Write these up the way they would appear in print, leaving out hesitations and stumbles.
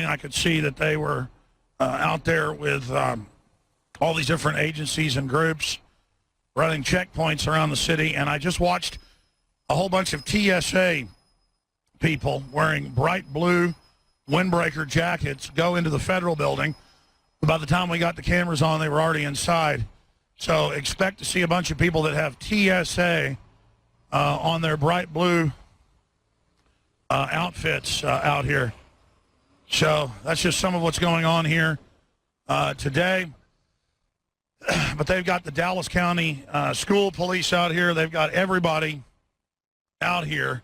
morning, I could see that they were out there with all these different agencies and groups running checkpoints around the city. And I just watched a whole bunch of TSA people wearing bright blue windbreaker jackets go into the federal building. By the time we got the cameras on, they were already inside. So expect to see a bunch of people that have TSA on their bright blue outfits out here. So that's just some of what's going on here today. But they've got the Dallas County school police out here. They've got everybody out here.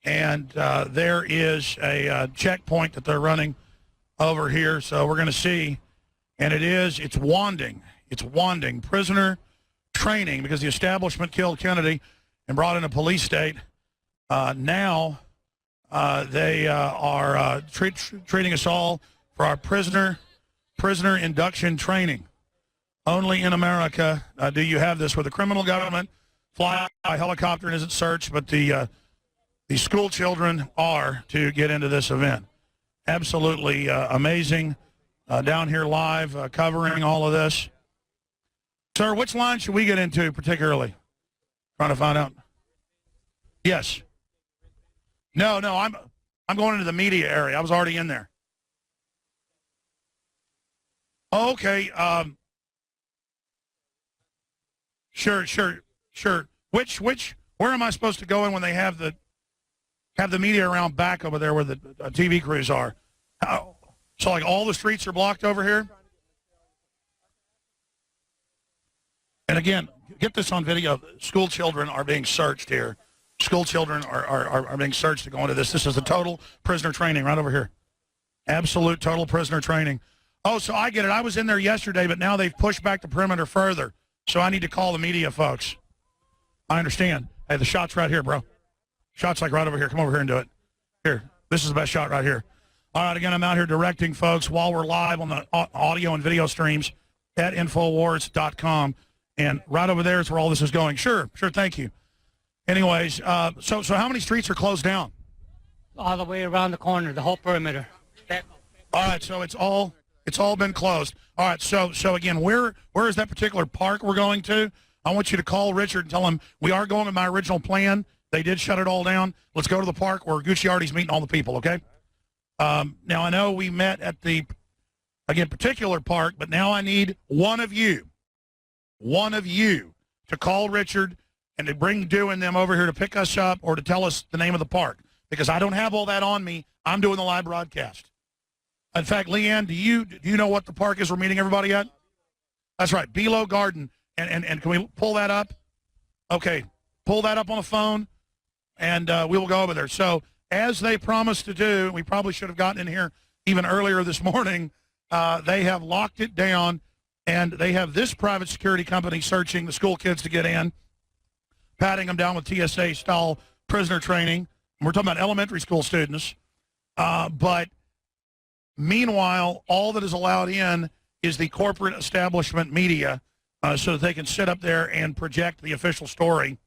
And there is a checkpoint that they're running over here. So we're going to see. And it's wanding. It's wanding. Prisoner training, because the establishment killed Kennedy and brought in a police state. Now they are treating us all for our prisoner induction training. Only in America do you have this, where the criminal government fly a helicopter and isn't searched, but the school children are to get into this event. Absolutely amazing. Down here live covering all of this. Sir, which line should we get into particularly? Trying to find out. Yes. No, I'm going into the media area. I was already in there. Okay. Sure. Where am I supposed to go in when they have the media around back over there where the TV crews are? So like all the streets are blocked over here? And again, get this on video. School children are being searched here. School children are being searched to go into this. This is the total prisoner training right over here. Absolute total prisoner training. Oh, so I get it. I was in there yesterday, but now they've pushed back the perimeter further. So I need to call the media folks. I understand. Hey, the shot's right here, bro. Shot's like right over here. Come over here and do it. Here. This is the best shot right here. All right, again, I'm out here directing folks while we're live on the audio and video streams at Infowars.com. And right over there is where all this is going. Sure, thank you. Anyways, so how many streets are closed down? All the way around the corner, the whole perimeter. All right, so it's all been closed. All right, so again, where is that particular park we're going to? I want you to call Richard and tell him we are going with my original plan. They did shut it all down. Let's go to the park where Gucciardi's meeting all the people, okay? Now, I know we met at the, again, particular park, but now I need one of you to call Richard and to bring Dew and them over here to pick us up or to tell us the name of the park, because I don't have all that on me. I'm doing the live broadcast. In fact, Leanne, do you know what the park is we're meeting everybody at? That's right, Below Garden. And can we pull that up? Okay, pull that up on the phone, and we will go over there. So as they promised to do, we probably should have gotten in here even earlier this morning, they have locked it down, and they have this private security company searching the school kids to get in, patting them down with TSA-style prisoner training. We're talking about elementary school students. But meanwhile, all that is allowed in is the corporate establishment media, so that they can sit up there and project the official story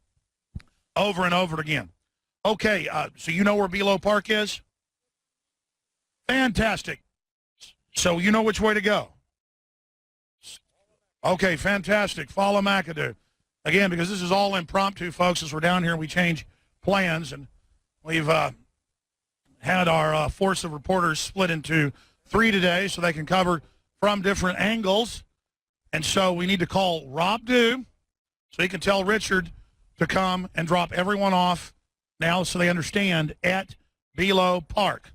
over and over again. Okay, so you know where Below Park is? Fantastic. So you know which way to go. Okay, fantastic. Follow McAdoo. Again, because this is all impromptu, folks, as we're down here, we change plans, and we've had our force of reporters split into 3 today so they can cover from different angles. And so we need to call Rob Dew so he can tell Richard to come and drop everyone off now so they understand at Below Park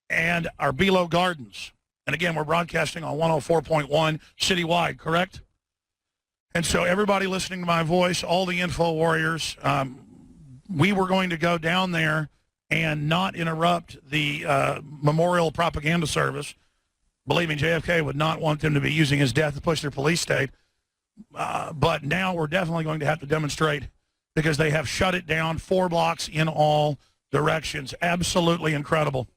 and our Below Gardens. And again, we're broadcasting on 104.1 citywide, correct? And so everybody listening to my voice, all the info warriors, we were going to go down there and not interrupt the memorial propaganda service. Believe me, JFK would not want them to be using his death to push their police state. But now we're definitely going to have to demonstrate, because they have shut it down 4 blocks in all directions. Absolutely incredible.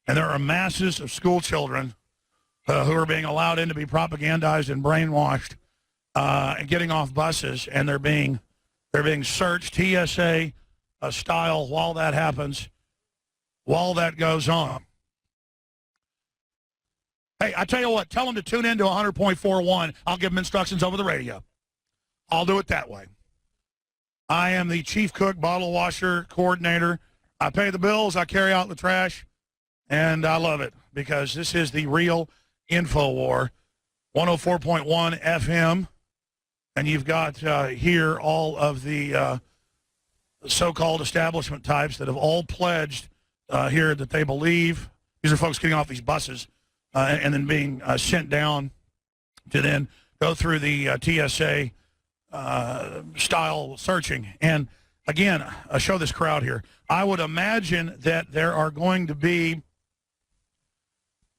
And there are masses of school children who are being allowed in to be propagandized and brainwashed and getting off buses, and they're being searched TSA style while that happens. while that goes on. Hey, I tell you what, tell them to tune in to 100.41. I'll give them instructions over the radio. I'll do it that way. I am the chief cook, bottle washer, coordinator. I pay the bills, I carry out the trash, and I love it because this is the real info war. 104.1 FM, and you've got here all of the so-called establishment types that have all pledged here that they believe. These are folks getting off these buses and then being sent down to then go through the TSA style searching. And again, I show this crowd here. I would imagine that there are going to be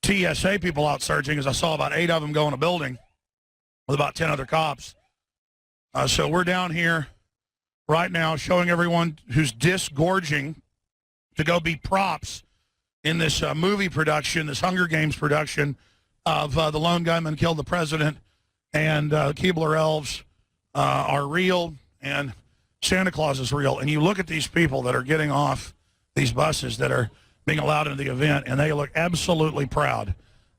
TSA people out searching, as I saw about 8 of them go in a building with about 10 other cops. So we're down here right now showing everyone who's disgorging to go be props in this movie production, this Hunger Games production of The Lone Gunman Killed the President, and Keebler Elves are real, and Santa Claus is real. And you look at these people that are getting off these buses that are being allowed into the event, and they look absolutely proud.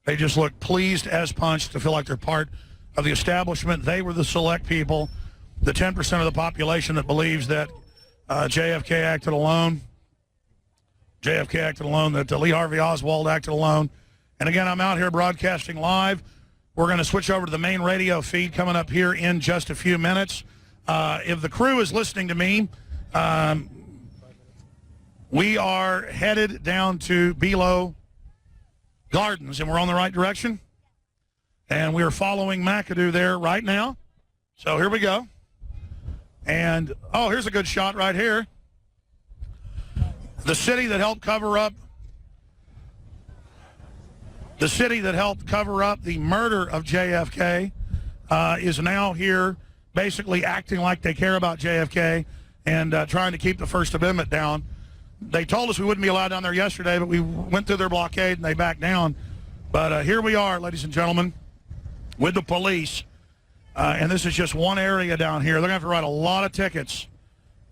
They just look pleased as punch to feel like they're part of the establishment. They were the select people, the 10% of the population that believes that JFK acted alone. JFK acted alone, that Lee Harvey Oswald acted alone. And again, I'm out here broadcasting live. We're going to switch over to the main radio feed coming up here in just a few minutes. If the crew is listening to me, we are headed down to Belo Gardens, and we're on the right direction. And we are following McAdoo there right now. So here we go. And, oh, here's a good shot right here. The city that helped cover up the murder of JFK is now here basically acting like they care about JFK and trying to keep the First Amendment down. They told us we wouldn't be allowed down there yesterday, but we went through their blockade and they backed down. But here we are, ladies and gentlemen, with the police. And this is just one area down here. They're going to have to write a lot of tickets.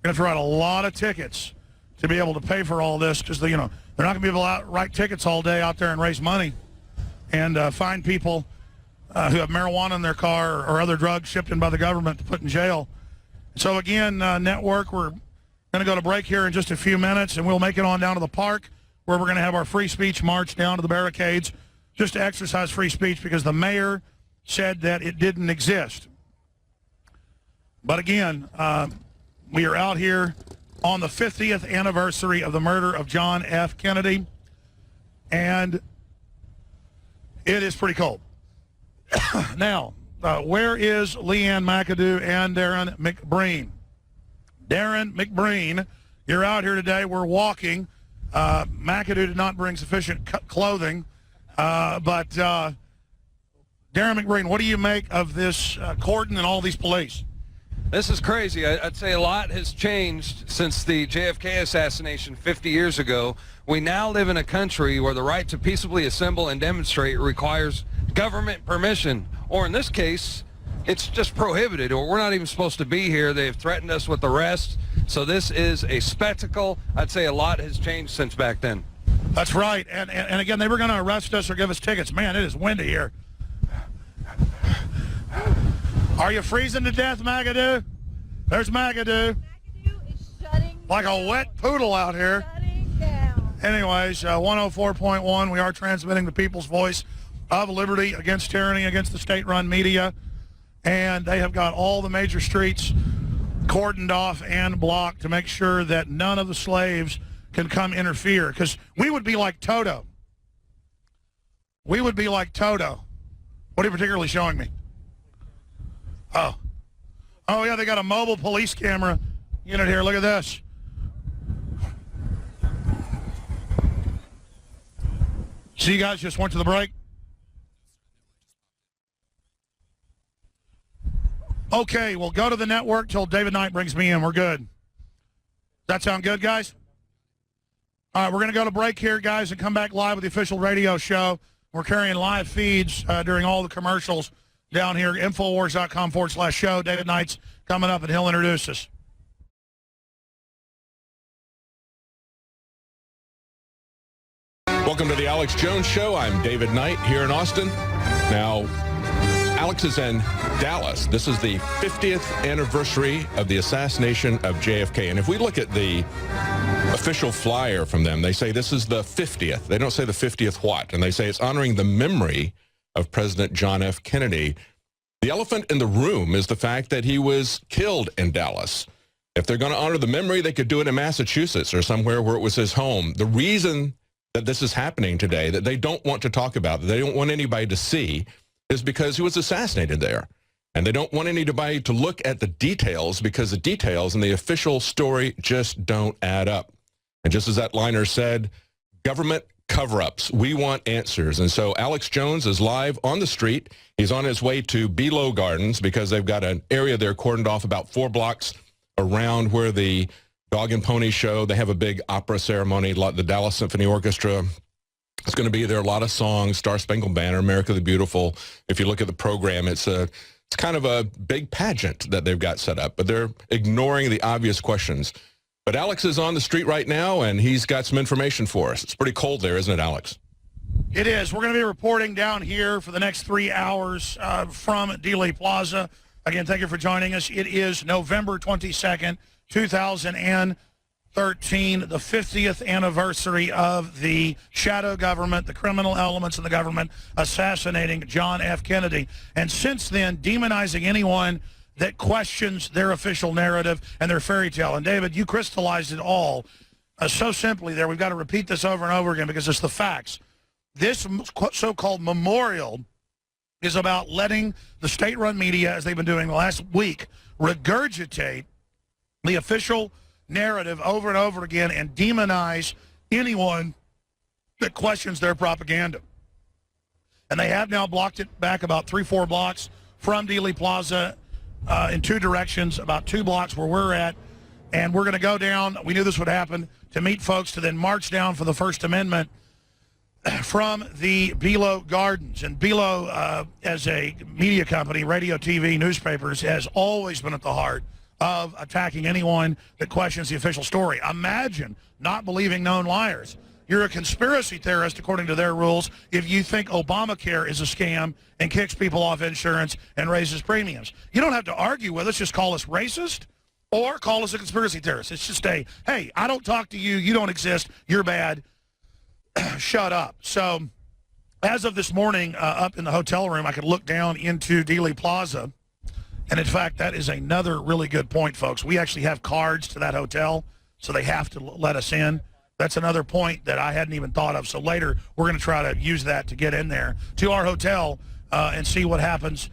They're going to have to write a lot of tickets to be able to pay for all this because, they're not going to be able to write tickets all day out there and raise money and find people who have marijuana in their car or other drugs shipped in by the government to put in jail. So, again, network, we're going to go to break here in just a few minutes, and we'll make it on down to the park where we're going to have our free speech march down to the barricades just to exercise free speech because the mayor said that it didn't exist. But again, we are out here on the 50th anniversary of the murder of John F. Kennedy, and it is pretty cold. Now, where is Leanne McAdoo and Darren McBreen? Darren McBreen, you're out here today. We're walking. McAdoo did not bring sufficient clothing, but Darren McBreen, what do you make of this cordon and all these police? This is crazy. I'd say a lot has changed since the JFK assassination 50 years ago. We now live in a country where the right to peaceably assemble and demonstrate requires government permission, or in this case, it's just prohibited, or we're not even supposed to be here. They've threatened us with arrest. So this is a spectacle. I'd say a lot has changed since back then. That's right. And again, they were going to arrest us or give us tickets. Man, it is windy here. Are you freezing to death, McAdoo? There's McAdoo. McAdoo is shutting like down. a wet poodle out here. Shutting down. Anyways, 104.1, we are transmitting the people's voice of liberty against tyranny, against the state-run media. And they have got all the major streets cordoned off and blocked to make sure that none of the slaves can come interfere. Because we would be like Toto. We would be like Toto. What are you particularly showing me? Oh, yeah, they got a mobile police camera unit here. Look at this. So you guys just went to the break? Okay, we'll go to the network till David Knight brings me in. We're good. Does that sound good, guys? All right, we're going to go to break here, guys, and come back live with the official radio show. We're carrying live feeds during all the commercials down here, Infowars.com/show. David Knight's coming up, and he'll introduce us. Welcome to the Alex Jones Show. I'm David Knight here in Austin. Now, Alex is in Dallas. This is the 50th anniversary of the assassination of JFK. And if we look at the official flyer from them, they say this is the 50th. They don't say the 50th what. And they say it's honoring the memory of President John F. Kennedy. The elephant in the room is the fact that he was killed in Dallas. If they're going to honor the memory, they could do it in Massachusetts or somewhere where it was his home. The reason that this is happening today, that they don't want to talk about, that they don't want anybody to see, is because he was assassinated there. And they don't want anybody to look at the details because the details in the official story just don't add up. And just as that liner said, government cover-ups. We want answers. And so Alex Jones is live on the street. He's on his way to Below Gardens because they've got an area there cordoned off about 4 blocks around where the Dog and Pony Show. They have a big opera ceremony. The Dallas Symphony Orchestra is going to be there. A lot of songs, Star Spangled Banner, America the Beautiful. If you look at the program, it's kind of a big pageant that they've got set up, but they're ignoring the obvious questions. But Alex is on the street right now, and he's got some information for us. It's pretty cold there, isn't it, Alex? It is. We're going to be reporting down here for the next 3 hours from Dealey Plaza. Again, thank you for joining us. It is November 22nd, 2013, the 50th anniversary of the shadow government, the criminal elements in the government assassinating John F. Kennedy. And since then, demonizing anyone that questions their official narrative and their fairy tale. And David, you crystallized it all so simply there. We've got to repeat this over and over again because it's the facts. This so-called memorial is about letting the state-run media, as they've been doing the last week, regurgitate the official narrative over and over again and demonize anyone that questions their propaganda. And they have now blocked it back about 3-4 blocks from Dealey Plaza in 2 directions, about 2 blocks where we're at. And we're going to go down, we knew this would happen, to meet folks to then march down for the First Amendment from the Below Gardens. And Below, as a media company, radio, TV, newspapers, has always been at the heart of attacking anyone that questions the official story. Imagine not believing known liars. You're a conspiracy theorist, according to their rules, if you think Obamacare is a scam and kicks people off insurance and raises premiums. You don't have to argue with us. Just call us racist or call us a conspiracy theorist. It's just a, hey, I don't talk to you. You don't exist. You're bad. Shut up. So as of this morning, up in the hotel room, I could look down into Dealey Plaza. And in fact, that is another really good point, folks. We actually have cards to that hotel, so they have to let us in. That's another point that I hadn't even thought of. So later, we're going to try to use that to get in there to our hotel and see what happens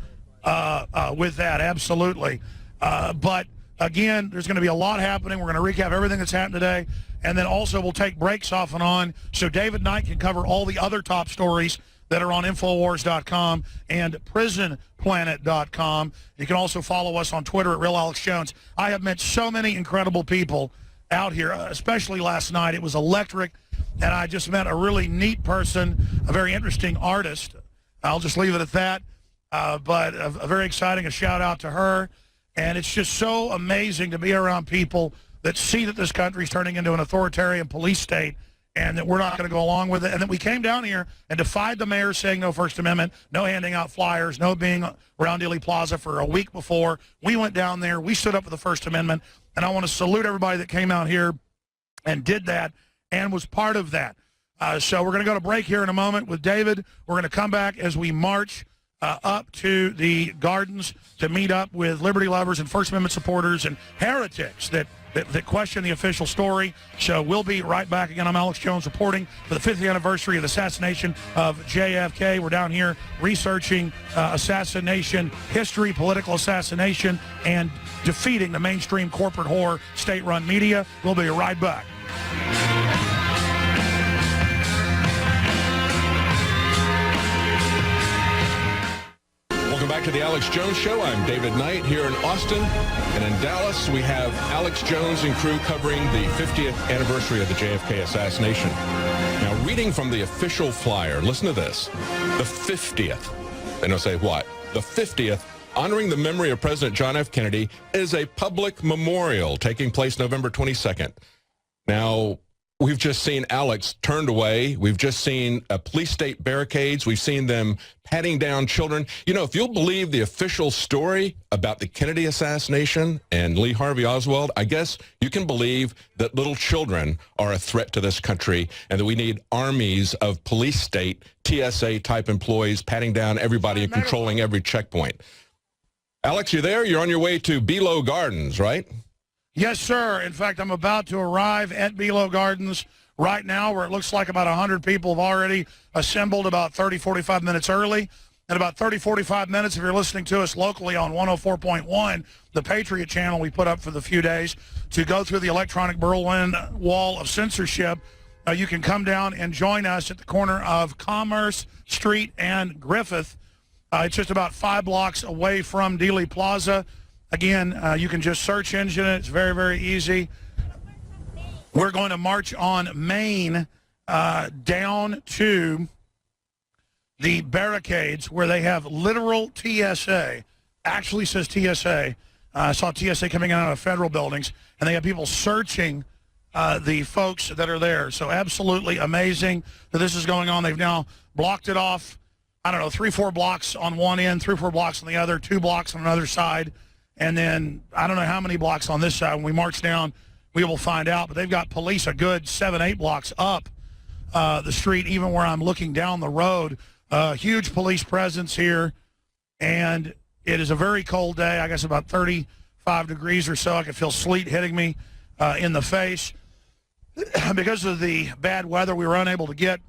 with that. Absolutely. But again, there's going to be a lot happening. We're going to recap everything that's happened today. And then also we'll take breaks off and on so David Knight can cover all the other top stories that are on Infowars.com and PrisonPlanet.com. You can also follow us on Twitter at Real Alex Jones. I have met so many incredible people out here, especially last night. It was electric, and I just met a really neat person, a very interesting artist. I'll just leave it at that. But a very exciting, a shout-out to her. And it's just so amazing to be around people that see that this country is turning into an authoritarian police state and that we're not going to go along with it. And that we came down here and defied the mayor saying no First Amendment, no handing out flyers, no being around Dealey Plaza for a week before. We went down there. We stood up for the First Amendment. And I want to salute everybody that came out here and did that and was part of that. So we're going to go to break here in a moment with David. We're going to come back as we march up to the gardens to meet up with liberty lovers and First Amendment supporters and heretics that question the official story. So we'll be right back again. I'm Alex Jones reporting for the 50th anniversary of the assassination of JFK. We're down here researching assassination history, political assassination, and defeating the mainstream corporate whore state-run media. We'll be right back. Welcome back to the Alex Jones Show. I'm David Knight here in Austin. And in Dallas, we have Alex Jones and crew covering the 50th anniversary of the JFK assassination. Now, reading from the official flyer, listen to this. The 50th. They don't say what. The 50th, honoring the memory of President John F. Kennedy, is a public memorial taking place November 22nd. Now, We've just seen Alex turned away. We've just seen police state barricades. We've seen them patting down children. You know, if you'll believe the official story about the Kennedy assassination and Lee Harvey Oswald, I guess you can believe that little children are a threat to this country and that we need armies of police state, TSA-type employees patting down everybody and controlling every checkpoint. Alex, you there? You're on your way to Belo Gardens, right? Yes, sir. In fact, I'm about to arrive at Belo Gardens right now, where it looks like about 100 people have already assembled about 30, 45 minutes early. In about 30, 45 minutes, if you're listening to us locally on 104.1, the Patriot channel we put up for the few days, to go through the electronic Berlin wall of censorship, you can come down and join us at the corner of Commerce Street and Griffith. It's just about 5 blocks away from Dealey Plaza. Again, you can just search engine it. It's very, very easy. We're going to march on Main down to the barricades where they have literal TSA. Actually says TSA. I saw TSA coming out of federal buildings, and they have people searching the folks that are there. So absolutely amazing that this is going on. They've now blocked it off, I don't know, 3, 4 blocks on one end, 3 or 4 blocks on the other, 2 blocks on another side. And then I don't know how many blocks on this side. When we march down, we will find out. But they've got police a good 7, 8 blocks up the street, even where I'm looking down the road. Huge police presence here. And it is a very cold day. I guess about 35 degrees or so. I can feel sleet hitting me in the face. Because of the bad weather, we were unable to get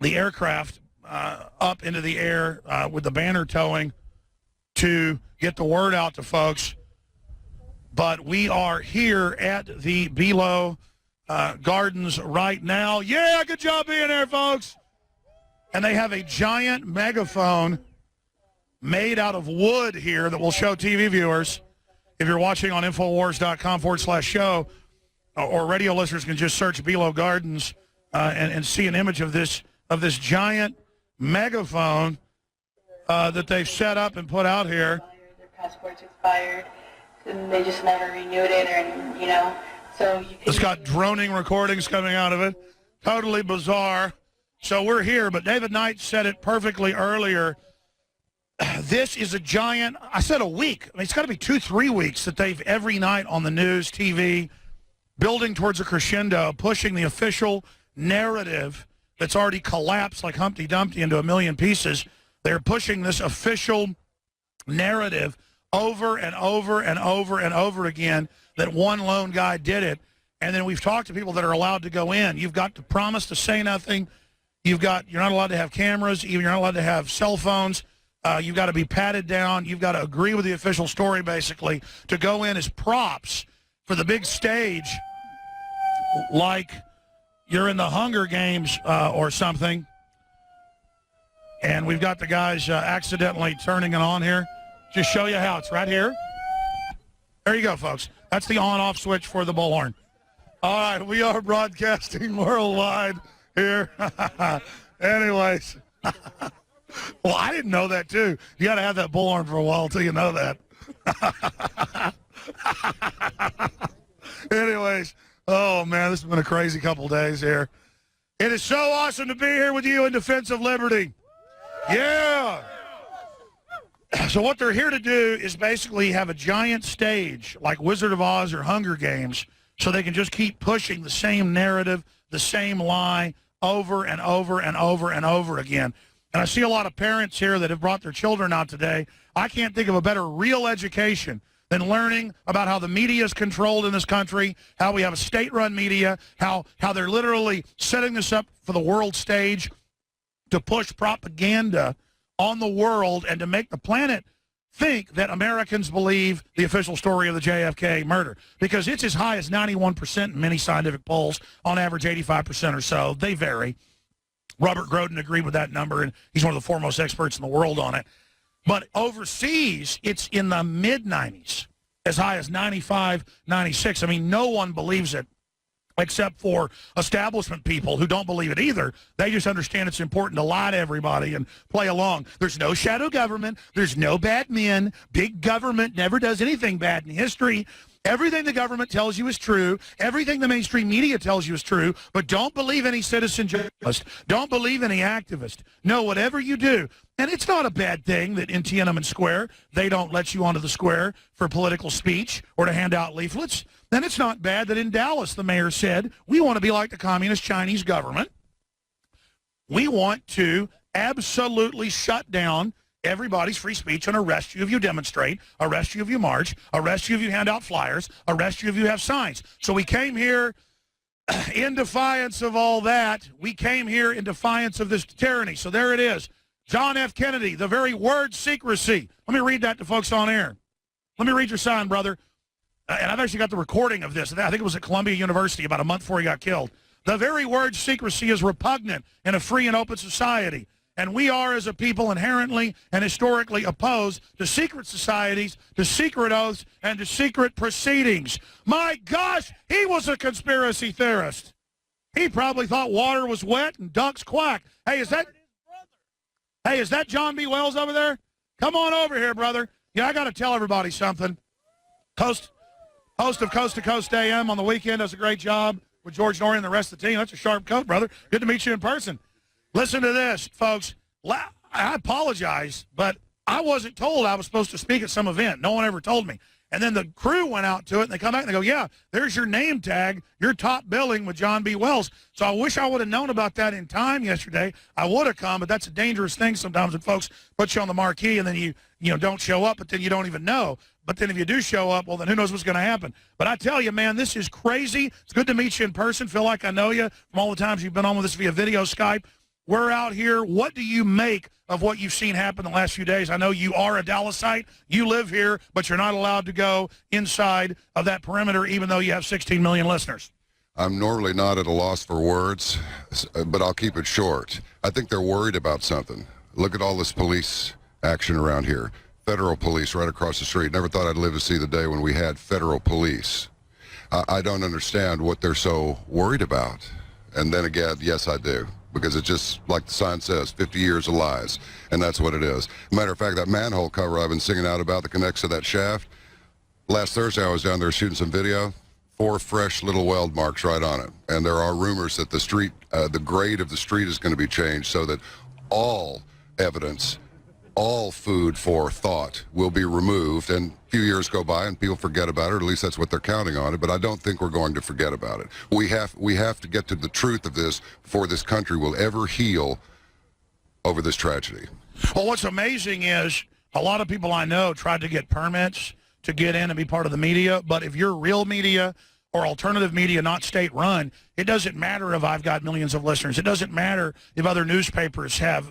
the aircraft up into the air with the banner towing to get the word out to folks. But we are here at the Belo Gardens right now. Yeah, good job being there, folks. And they have a giant megaphone made out of wood here that will show TV viewers. If you're watching on Infowars.com/show, or radio listeners can just search Belo Gardens and see an image of this giant megaphone that they've set up and put out here. Their passports expired, and they just never renewed it, or, you know, so you can... It's got droning recordings coming out of it. Totally bizarre. So we're here, but David Knight said it perfectly earlier. This is a giant, I said a week. I mean, it's got to be 2, 3 weeks that they've every night on the news, TV, building towards a crescendo, pushing the official narrative that's already collapsed like Humpty Dumpty into a million pieces. They're pushing this official narrative over and over and over and over again that one lone guy did it. And then we've talked to people that are allowed to go in. You've got to promise to say nothing. You're not allowed to have cameras. Even you're not allowed to have cell phones. You've got to be patted down. You've got to agree with the official story, basically, to go in as props for the big stage, like you're in the Hunger Games or something. And we've got the guys accidentally turning it on here. Just show you how. It's right here. There you go, folks. That's the on-off switch for the bullhorn. All right, we are broadcasting worldwide here. Anyways. Well, I didn't know that, too. You got to have that bullhorn for a while until you know that. Anyways, oh, man, this has been a crazy couple days here. It is so awesome to be here with you in defense of liberty. Yeah. So what they're here to do is basically have a giant stage like Wizard of Oz or Hunger Games so they can just keep pushing the same narrative, the same lie over and over and over and over again. And I see a lot of parents here that have brought their children out today. I can't think of a better real education than learning about how the media is controlled in this country, how we have a state-run media, how they're literally setting this up for the world stage to push propaganda on the world and to make the planet think that Americans believe the official story of the JFK murder, because it's as high as 91% in many scientific polls, on average 85% or so. They vary. Robert Groden agreed with that number, and he's one of the foremost experts in the world on it. But overseas, it's in the mid-90s, as high as 95, 96. I mean, no one believes it except for establishment people who don't believe it either. They just understand it's important to lie to everybody and play along. There's no shadow government. There's no bad men. Big government never does anything bad in history. Everything the government tells you is true. Everything the mainstream media tells you is true. But don't believe any citizen journalist. Don't believe any activist. No, whatever you do. And it's not a bad thing that in Tiananmen Square, they don't let you onto the square for political speech or to hand out leaflets. Then it's not bad that in Dallas, the mayor said, we want to be like the communist Chinese government. We want to absolutely shut down everybody's free speech and arrest you if you demonstrate, arrest you if you march, arrest you if you hand out flyers, arrest you if you have signs. So we came here in defiance of all that. We came here in defiance of this tyranny. So there it is. John F. Kennedy, the very word secrecy. Let me read that to folks on air. Let me read your sign, brother. And I've actually got the recording of this. I think it was at Columbia University about a month before he got killed. The very word secrecy is repugnant in a free and open society. And we are, as a people, inherently and historically opposed to secret societies, to secret oaths, and to secret proceedings. My gosh, he was a conspiracy theorist. He probably thought water was wet and ducks quack. Hey, is that John B. Wells over there? Come on over here, brother. Yeah, I got to tell everybody something. Host of Coast to Coast AM on the weekend does a great job with George Norrie and the rest of the team. That's a sharp coat, brother. Good to meet you in person. Listen to this, folks. I apologize, but I wasn't told I was supposed to speak at some event. No one ever told me. And then the crew went out to it, and they come back and they go, yeah, there's your name tag, your top billing with John B. Wells. So I wish I would have known about that in time yesterday. I would have come, but that's a dangerous thing sometimes when folks put you on the marquee and then you don't show up, but then you don't even know. But then if you do show up, well, then who knows what's going to happen. But I tell you, man, this is crazy. It's good to meet you in person. Feel like I know you from all the times you've been on with us via video Skype. We're out here. What do you make of what you've seen happen the last few days? I know you are a Dallasite. You live here, but you're not allowed to go inside of that perimeter, even though you have 16 million listeners. I'm normally not at a loss for words, but I'll keep it short. I think they're worried about something. Look at all this police action around here. Federal police right across the street. Never thought I'd live to see the day when we had federal police. I don't understand what they're so worried about. And then again, yes, I do. Because it's just, like the sign says, 50 years of lies. And that's what it is. Matter of fact, that manhole cover I've been singing out about that connects to that shaft, last Thursday I was down there shooting some video, 4 fresh little weld marks right on it. And there are rumors that the street, the grade of the street is going to be changed so that all evidence, all food for thought will be removed. And a few years go by and people forget about it, or at least that's what they're counting on it. But I don't think we're going to forget about it. We have to get to the truth of this before this country will ever heal over this tragedy. Well, what's amazing is a lot of people I know tried to get permits to get in and be part of the media. But if you're real media or alternative media, not state-run, it doesn't matter if I've got millions of listeners. It doesn't matter if other newspapers have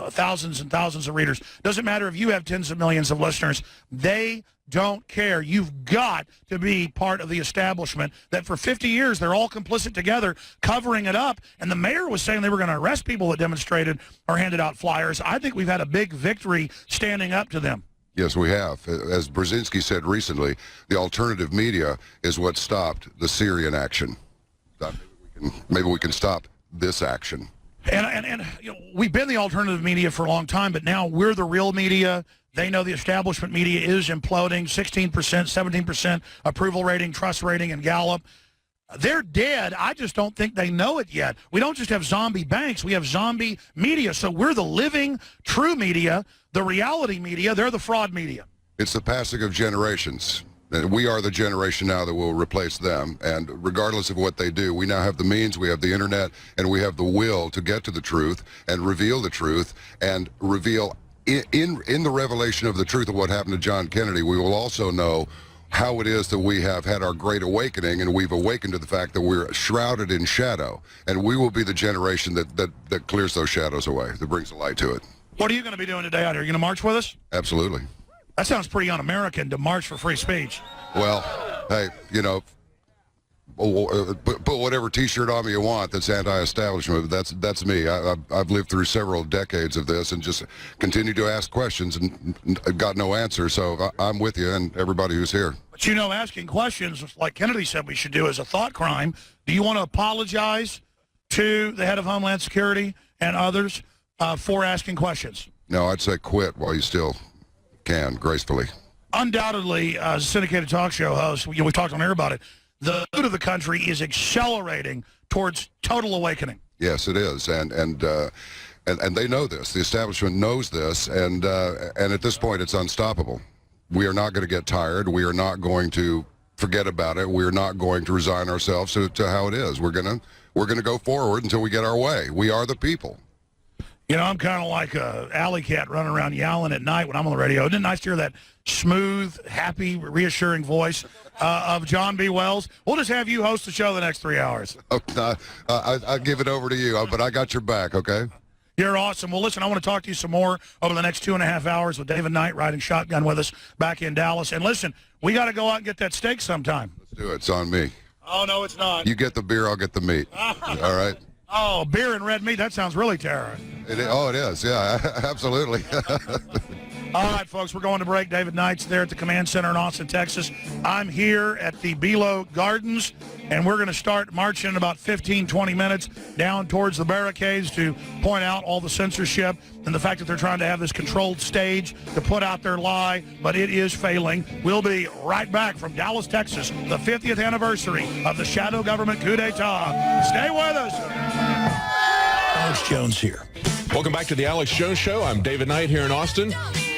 thousands and thousands of readers. It doesn't matter if you have tens of millions of listeners. They don't care. You've got to be part of the establishment that for 50 years they're all complicit together, covering it up. And the mayor was saying they were going to arrest people that demonstrated or handed out flyers. I think we've had a big victory standing up to them. Yes, we have. As Brzezinski said recently, the alternative media is what stopped the Syrian action. Maybe we can stop this action. And we've been the alternative media for a long time, but now we're the real media. They know the establishment media is imploding. 16%, 17% approval rating, trust rating, and Gallup. They're dead. I just don't think they know it yet. We don't just have zombie banks. We have zombie media. So we're the living, true media, the reality media. They're the fraud media. It's the passing of generations. We are the generation now that will replace them. And regardless of what they do, we now have the means, we have the internet, and we have the will to get to the truth and reveal the truth and reveal in the revelation of the truth of what happened to John Kennedy. We will also know how it is that we have had our great awakening, and we've awakened to the fact that we're shrouded in shadow, and we will be the generation that clears those shadows away, that brings the light to it. What are you going to be doing today out here? Are you going to march with us? Absolutely. That sounds pretty un-American, to march for free speech. Well, hey, put whatever T-shirt on me you want that's anti-establishment. That's me. I've lived through several decades of this and just continue to ask questions and got no answer. So I'm with you and everybody who's here. But asking questions, like Kennedy said we should do, is a thought crime. Do you want to apologize to the head of Homeland Security and others for asking questions? No, I'd say quit while you still can, gracefully. undoubtedly, as a syndicated talk show host, we talked on air about it, the mood of the country is accelerating towards total awakening. Yes, it is, and they know this. The establishment knows this, and at this point, it's unstoppable. We are not going to get tired. We are not going to forget about it. We are not going to resign ourselves to how it is. We're gonna go forward until we get our way. We are the people. You know, I'm kind of like a alley cat running around yowling at night when I'm on the radio. Isn't it nice to hear that smooth, happy, reassuring voice of John B. Wells? We'll just have you host the show the next 3 hours. I'll give it over to you, but I got your back, okay? You're awesome. Well, listen, I want to talk to you some more over the next 2.5 hours with David Knight riding shotgun with us back in Dallas. And listen, we got to go out and get that steak sometime. Let's do it. It's on me. Oh, no, it's not. You get the beer, I'll get the meat. All right? Oh, beer and red meat, that sounds really terrorist. It is. Yeah, absolutely. All right, folks, we're going to break. David Knight's there at the Command Center in Austin, Texas. I'm here at the Belo Gardens, and we're going to start marching in about 15, 20 minutes down towards the barricades to point out all the censorship and the fact that they're trying to have this controlled stage to put out their lie, but it is failing. We'll be right back from Dallas, Texas, the 50th anniversary of the shadow government coup d'etat. Stay with us. Alex Jones here. Welcome back to the Alex Jones Show. I'm David Knight here in Austin.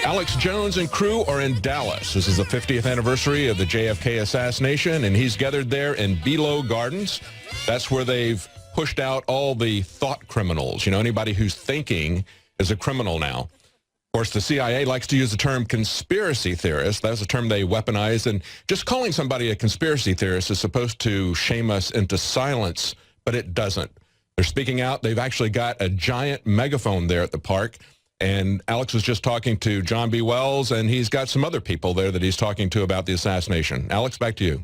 Alex Jones and crew are in Dallas. This is the 50th anniversary of the JFK assassination, and he's gathered there in Belo Gardens. That's where they've pushed out all the thought criminals. You know, anybody who's thinking is a criminal now. Of course, the CIA likes to use the term conspiracy theorist. That's a term they weaponize, and just calling somebody a conspiracy theorist is supposed to shame us into silence, but it doesn't. They're speaking out. They've actually got a giant megaphone there at the park. And Alex was just talking to John B. Wells, and he's got some other people there that he's talking to about the assassination. Alex, back to you.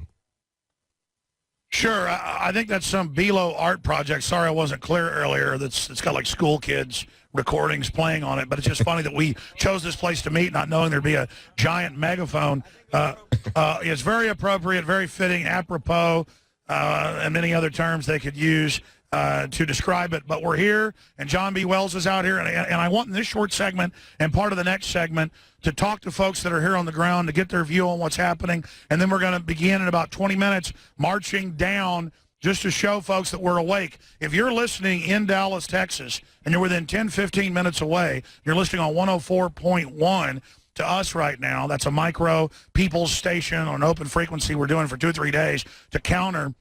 Sure. I think that's some Belo art project. Sorry I wasn't clear earlier. It's got like school kids recordings playing on it, but it's just funny that we chose this place to meet not knowing there'd be a giant megaphone. It's very appropriate, very fitting, apropos, and many other terms they could use to describe it, but we're here, and John B. Wells is out here, and I want in this short segment and part of the next segment to talk to folks that are here on the ground to get their view on what's happening, and then we're going to begin in about 20 minutes marching down just to show folks that we're awake. If you're listening in Dallas, Texas, and you're within 10, 15 minutes away, you're listening on 104.1 to us right now. That's a micro people's station on an open frequency we're doing for 2 or 3 days to counter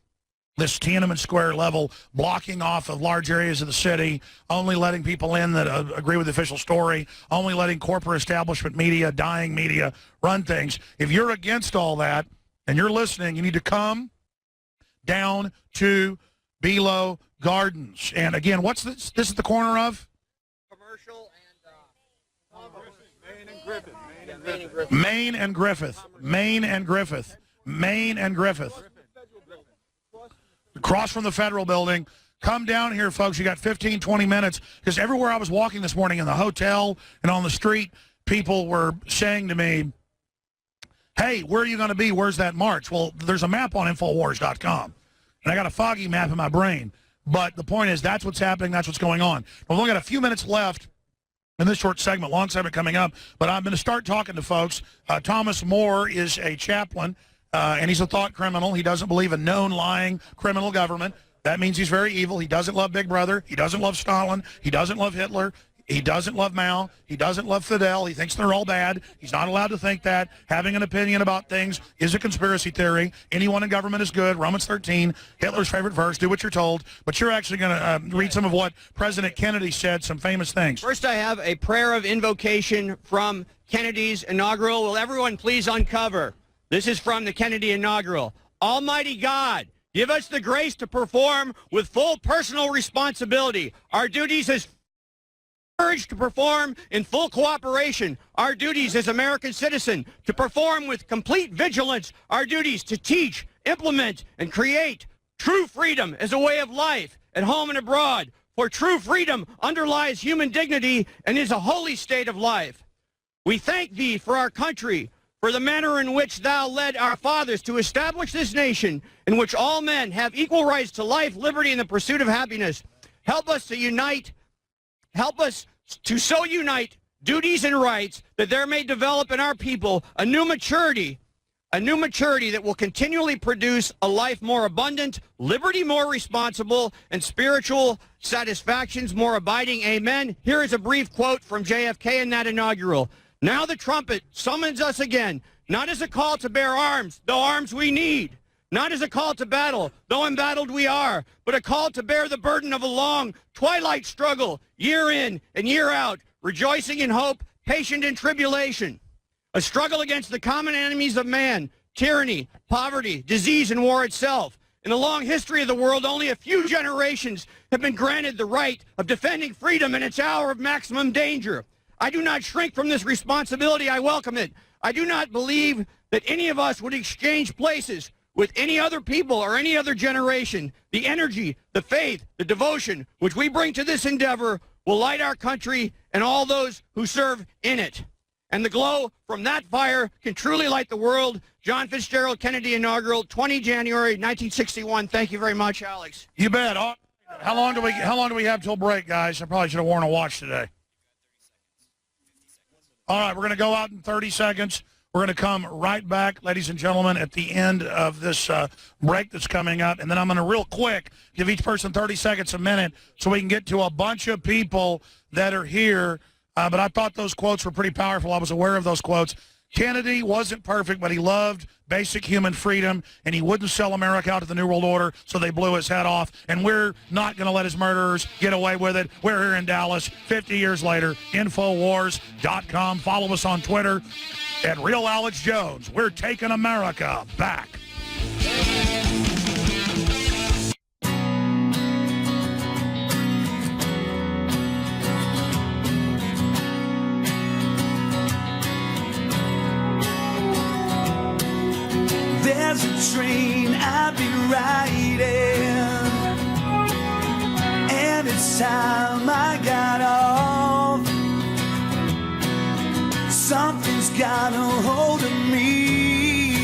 this Tiananmen Square level blocking off of large areas of the city, only letting people in that agree with the official story, only letting corporate establishment media, dying media, run things. If you're against all that and you're listening, you need to come down to Belo Gardens. And again, what's this? This is the corner of? Commercial and Main and Griffith. Main and Griffith. Main and Griffith. Across from the Federal Building. Come down here, folks. You got 15, 20 minutes. Because everywhere I was walking this morning in the hotel and on the street, people were saying to me, hey, where are you going to be? Where's that march? Well, there's a map on Infowars.com. And I got a foggy map in my brain. But the point is, that's what's happening. That's what's going on. We've only got a few minutes left in this short segment, long segment coming up. But I'm going to start talking to folks. Thomas Moore is a chaplain. And he's a thought criminal. He doesn't believe in known lying criminal government. That means he's very evil. He doesn't love Big Brother. He doesn't love Stalin. He doesn't love Hitler. He doesn't love Mao. He doesn't love Fidel. He thinks they're all bad. He's not allowed to think that. Having an opinion about things is a conspiracy theory. Anyone in government is good. Romans 13, Hitler's favorite verse, do what you're told. But you're actually going to read some of what President Kennedy said, some famous things. First, I have a prayer of invocation from Kennedy's inaugural. Will everyone please uncover? This is from the Kennedy inaugural. Almighty God, give us the grace to perform with full personal responsibility our duties as courage to perform in full cooperation our duties as American citizen, to perform with complete vigilance our duties to teach, implement, and create true freedom as a way of life at home and abroad. For true freedom underlies human dignity and is a holy state of life. We thank thee for our country, for the manner in which thou led our fathers to establish this nation in which all men have equal rights to life, liberty, and the pursuit of happiness. Help us to unite. Help us to so unite duties, and rights, that there may develop in our people a new maturity that will continually produce a life more abundant, liberty more responsible, and spiritual satisfactions more abiding. Amen. Here is a brief quote from JFK in that inaugural. Now the trumpet summons us again, not as a call to bear arms, though arms we need, not as a call to battle, though embattled we are, but a call to bear the burden of a long twilight struggle, year in and year out, rejoicing in hope, patient in tribulation. A struggle against the common enemies of man, tyranny, poverty, disease, and war itself. In the long history of the world, only a few generations have been granted the right of defending freedom in its hour of maximum danger. I do not shrink from this responsibility. I welcome it. I do not believe that any of us would exchange places with any other people or any other generation. The energy, the faith, the devotion which we bring to this endeavor will light our country and all those who serve in it. And the glow from that fire can truly light the world. John Fitzgerald Kennedy Inaugural, 20 January 1961. Thank you very much, Alex. You bet. How long do we have till break, guys? I probably should have worn a watch today. All right, we're going to go out in 30 seconds. We're going to come right back, ladies and gentlemen, at the end of this break that's coming up. And then I'm going to real quick give each person 30 seconds a minute so we can get to a bunch of people that are here. But I thought those quotes were pretty powerful. I was aware of those quotes. Kennedy wasn't perfect, but he loved basic human freedom, and he wouldn't sell America out to the New World Order, so they blew his head off. And we're not going to let his murderers get away with it. We're here in Dallas 50 years later. Infowars.com. Follow us on Twitter at Real Alex Jones. We're taking America back. There's a train I'll be riding, and it's time I got off. Something's got a hold of me,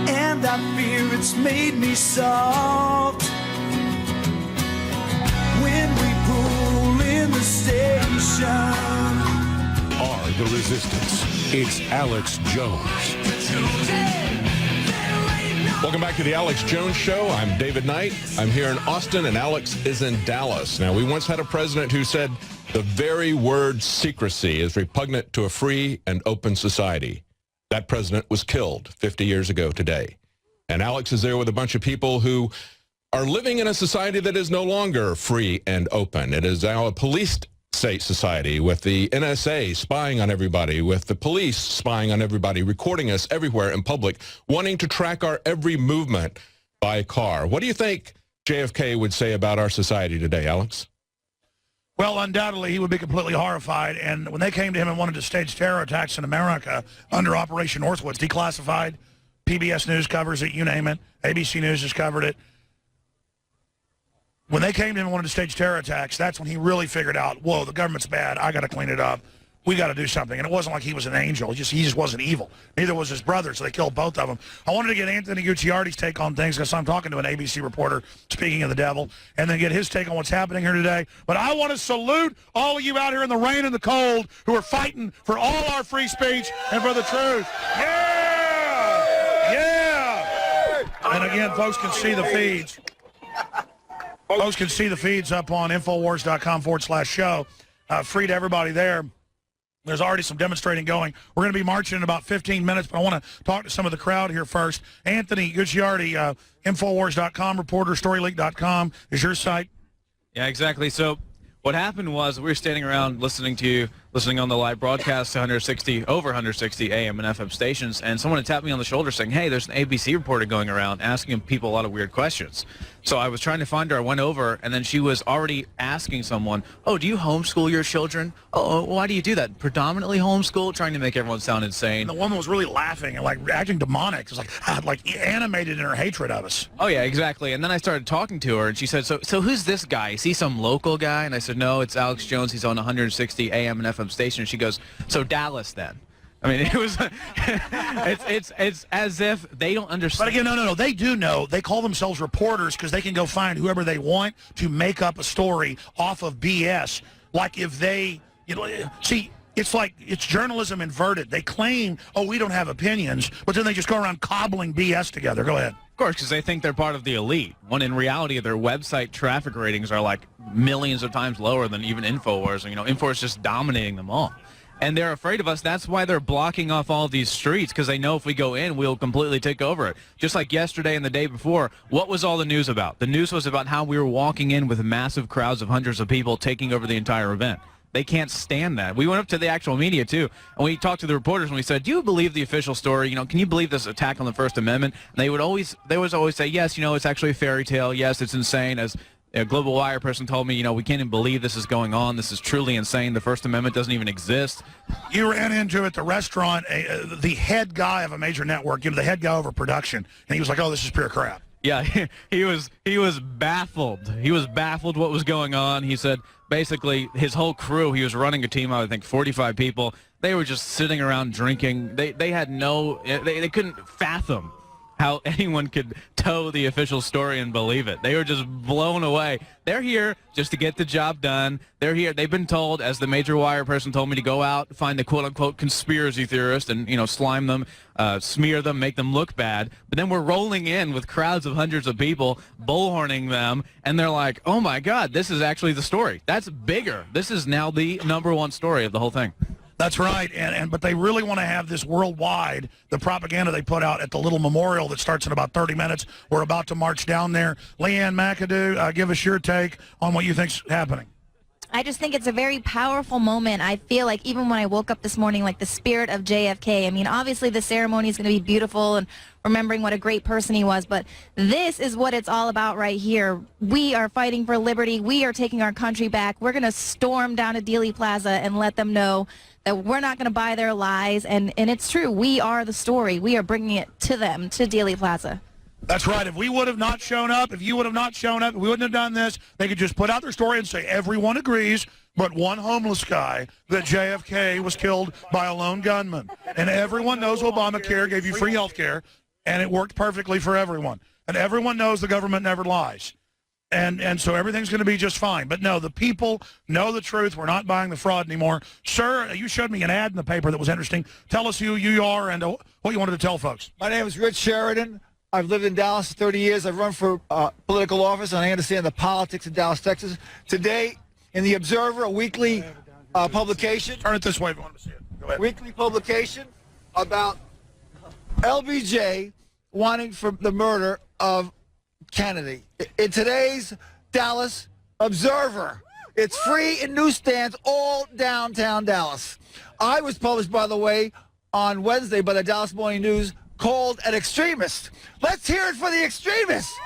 and I fear it's made me soft. When we pull in the station, are the resistance. It's Alex Jones. Welcome back to the Alex Jones Show. I'm David Knight. I'm here in Austin, and Alex is in Dallas. Now, we once had a president who said the very word secrecy is repugnant to a free and open society. That president was killed 50 years ago today. And Alex is there with a bunch of people who are living in a society that is no longer free and open. It is now a police state society with the NSA spying on everybody, with the police spying on everybody, recording us everywhere in public, wanting to track our every movement by car. What do you think JFK would say about our society today, Alex? Well, undoubtedly, he would be completely horrified. And when they came to him and wanted to stage terror attacks in America under Operation Northwoods, declassified, PBS News covers it, you name it, ABC News has covered it. When they came to him and wanted to stage terror attacks, that's when he really figured out, whoa, the government's bad. I got to clean it up. We got to do something. And it wasn't like he was an angel. He just wasn't evil. Neither was his brother, so they killed both of them. I wanted to get Anthony Gucciardi's take on things because I'm talking to an ABC reporter, speaking of the devil, and then get his take on what's happening here today. But I want to salute all of you out here in the rain and the cold who are fighting for all our free speech and for the truth. Yeah! Yeah! And again, folks can see the feeds. Folks can see the feeds up on Infowars.com/show. Free to everybody there. There's already some demonstrating going. We're going to be marching in about 15 minutes, but I want to talk to some of the crowd here first. Anthony Gucciardi, Infowars.com, reporter, StoryLeak.com is your site. Yeah, exactly. So what happened was we were standing around listening on the live broadcast to over 160 AM and FM stations, and someone had tapped me on the shoulder saying, hey, there's an ABC reporter going around asking people a lot of weird questions. So I was trying to find her. I went over, and then she was already asking someone, oh, do you homeschool your children? Oh, why do you do that? Predominantly homeschool, trying to make everyone sound insane. And the woman was really laughing and like acting demonic. It was like animated in her hatred of us. Oh, yeah, exactly. And then I started talking to her, and she said, so who's this guy? Is he some local guy? And I said, no, it's Alex Jones. He's on 160 AM and FM station. She goes, so Dallas then? I mean, it was, it's as if they don't understand. But again, no, they do know. They call themselves reporters because they can go find whoever they want to make up a story off of BS. like if they, see, it's like it's journalism inverted. They claim, oh, we don't have opinions, but then they just go around cobbling BS together. Go ahead. Of course, because they think they're part of the elite, when in reality their website traffic ratings are like millions of times lower than even InfoWars. And, InfoWars is just dominating them all. And they're afraid of us. That's why they're blocking off all these streets, because they know if we go in, we'll completely take over it. Just like yesterday and the day before, what was all the news about? The news was about how we were walking in with massive crowds of hundreds of people taking over the entire event. They can't stand that. We went up to the actual media, too, and we talked to the reporters, and we said, do you believe the official story? Can you believe this attack on the First Amendment? And they would always say, yes, it's actually a fairy tale. Yes, it's insane. As a Global Wire person told me, we can't even believe this is going on. This is truly insane. The First Amendment doesn't even exist. You ran into at the restaurant the head guy of a major network, the head guy over production, and he was like, oh, this is pure crap. Yeah, he was baffled. He was baffled what was going on. He said basically his whole crew, he was running a team of, I think, 45 people. They were just sitting around drinking. They had they couldn't fathom how anyone could toe the official story and believe it. They were just blown away. They're here just to get the job done. They're here. They've been told, as the major wire person told me, to go out, find the quote-unquote conspiracy theorist and, slime them, smear them, make them look bad. But then we're rolling in with crowds of hundreds of people, bullhorning them, and they're like, oh, my God, this is actually the story. That's bigger. This is now the #1 story of the whole thing. That's right, but they really want to have this worldwide, the propaganda they put out at the little memorial that starts in about 30 minutes. We're about to march down there. Leanne McAdoo, give us your take on what you think's happening. I just think it's a very powerful moment. I feel like even when I woke up this morning, like the spirit of JFK, I mean, obviously the ceremony is going to be beautiful and remembering what a great person he was, but this is what it's all about right here. We are fighting for liberty. We are taking our country back. We're going to storm down to Dealey Plaza and let them know that we're not going to buy their lies, and it's true. We are the story. We are bringing it to them, to Dealey Plaza. That's right. If we would have not shown up, if you would have not shown up, we wouldn't have done this. They could just put out their story and say everyone agrees but one homeless guy that JFK was killed by a lone gunman. And everyone knows Obamacare gave you free health care, and it worked perfectly for everyone. And everyone knows the government never lies. And so everything's going to be just fine. But no, the people know the truth. We're not buying the fraud anymore. Sir, you showed me an ad in the paper that was interesting. Tell us who you are and what you wanted to tell folks. My name is Rich Sheridan. I've lived in Dallas for 30 years. I've run for political office, and I understand the politics of Dallas, Texas. Today, in The Observer, a weekly publication. Turn it this way if you want to see it. Go ahead. Weekly publication about LBJ wanting for the murder of Kennedy. In today's Dallas Observer, it's free in newsstands all downtown Dallas. I was published, by the way, on Wednesday by the Dallas Morning News, called an extremist. Let's hear it for the extremists.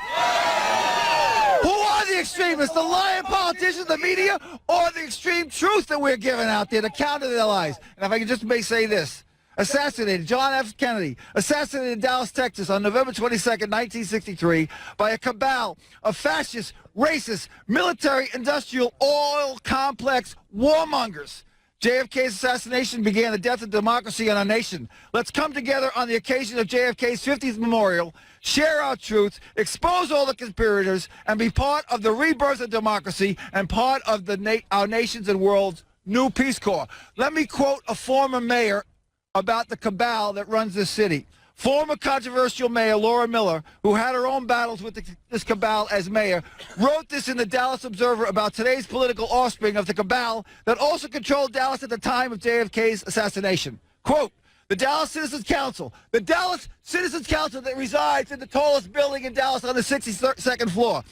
Who are the extremists? The lying politicians, the media, or the extreme truth that we're giving out there to counter their lies? And if I could just may say this. Assassinated, John F. Kennedy, assassinated in Dallas, Texas on November 22nd, 1963, by a cabal of fascist, racist, military, industrial, oil complex warmongers. JFK's assassination began the death of democracy in our nation. Let's come together on the occasion of JFK's 50th memorial, share our truth, expose all the conspirators, and be part of the rebirth of democracy and part of our nation's and world's new Peace Corps. Let me quote a former mayor about the cabal that runs this city. Former controversial mayor Laura Miller, who had her own battles with this cabal as mayor, wrote this in the Dallas Observer about today's political offspring of the cabal that also controlled Dallas at the time of JFK's assassination. Quote, the Dallas Citizens Council that resides in the tallest building in Dallas on the 62nd floor,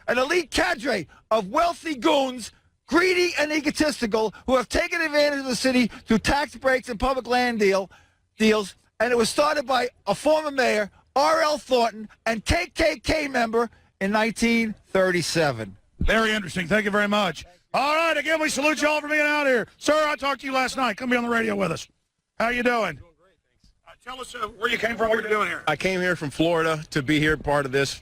an elite cadre of wealthy goons, greedy and egotistical, who have taken advantage of the city through tax breaks and public land deals, and it was started by a former mayor, R.L. Thornton, and KKK member in 1937. Very interesting. Thank you very much. All right, again, we salute you all for being out here. Sir, I talked to you last night. Come be on the radio with us. How you doing? Doing great, thanks. Tell us where you came from, what you're doing here. I came here from Florida to be here part of this,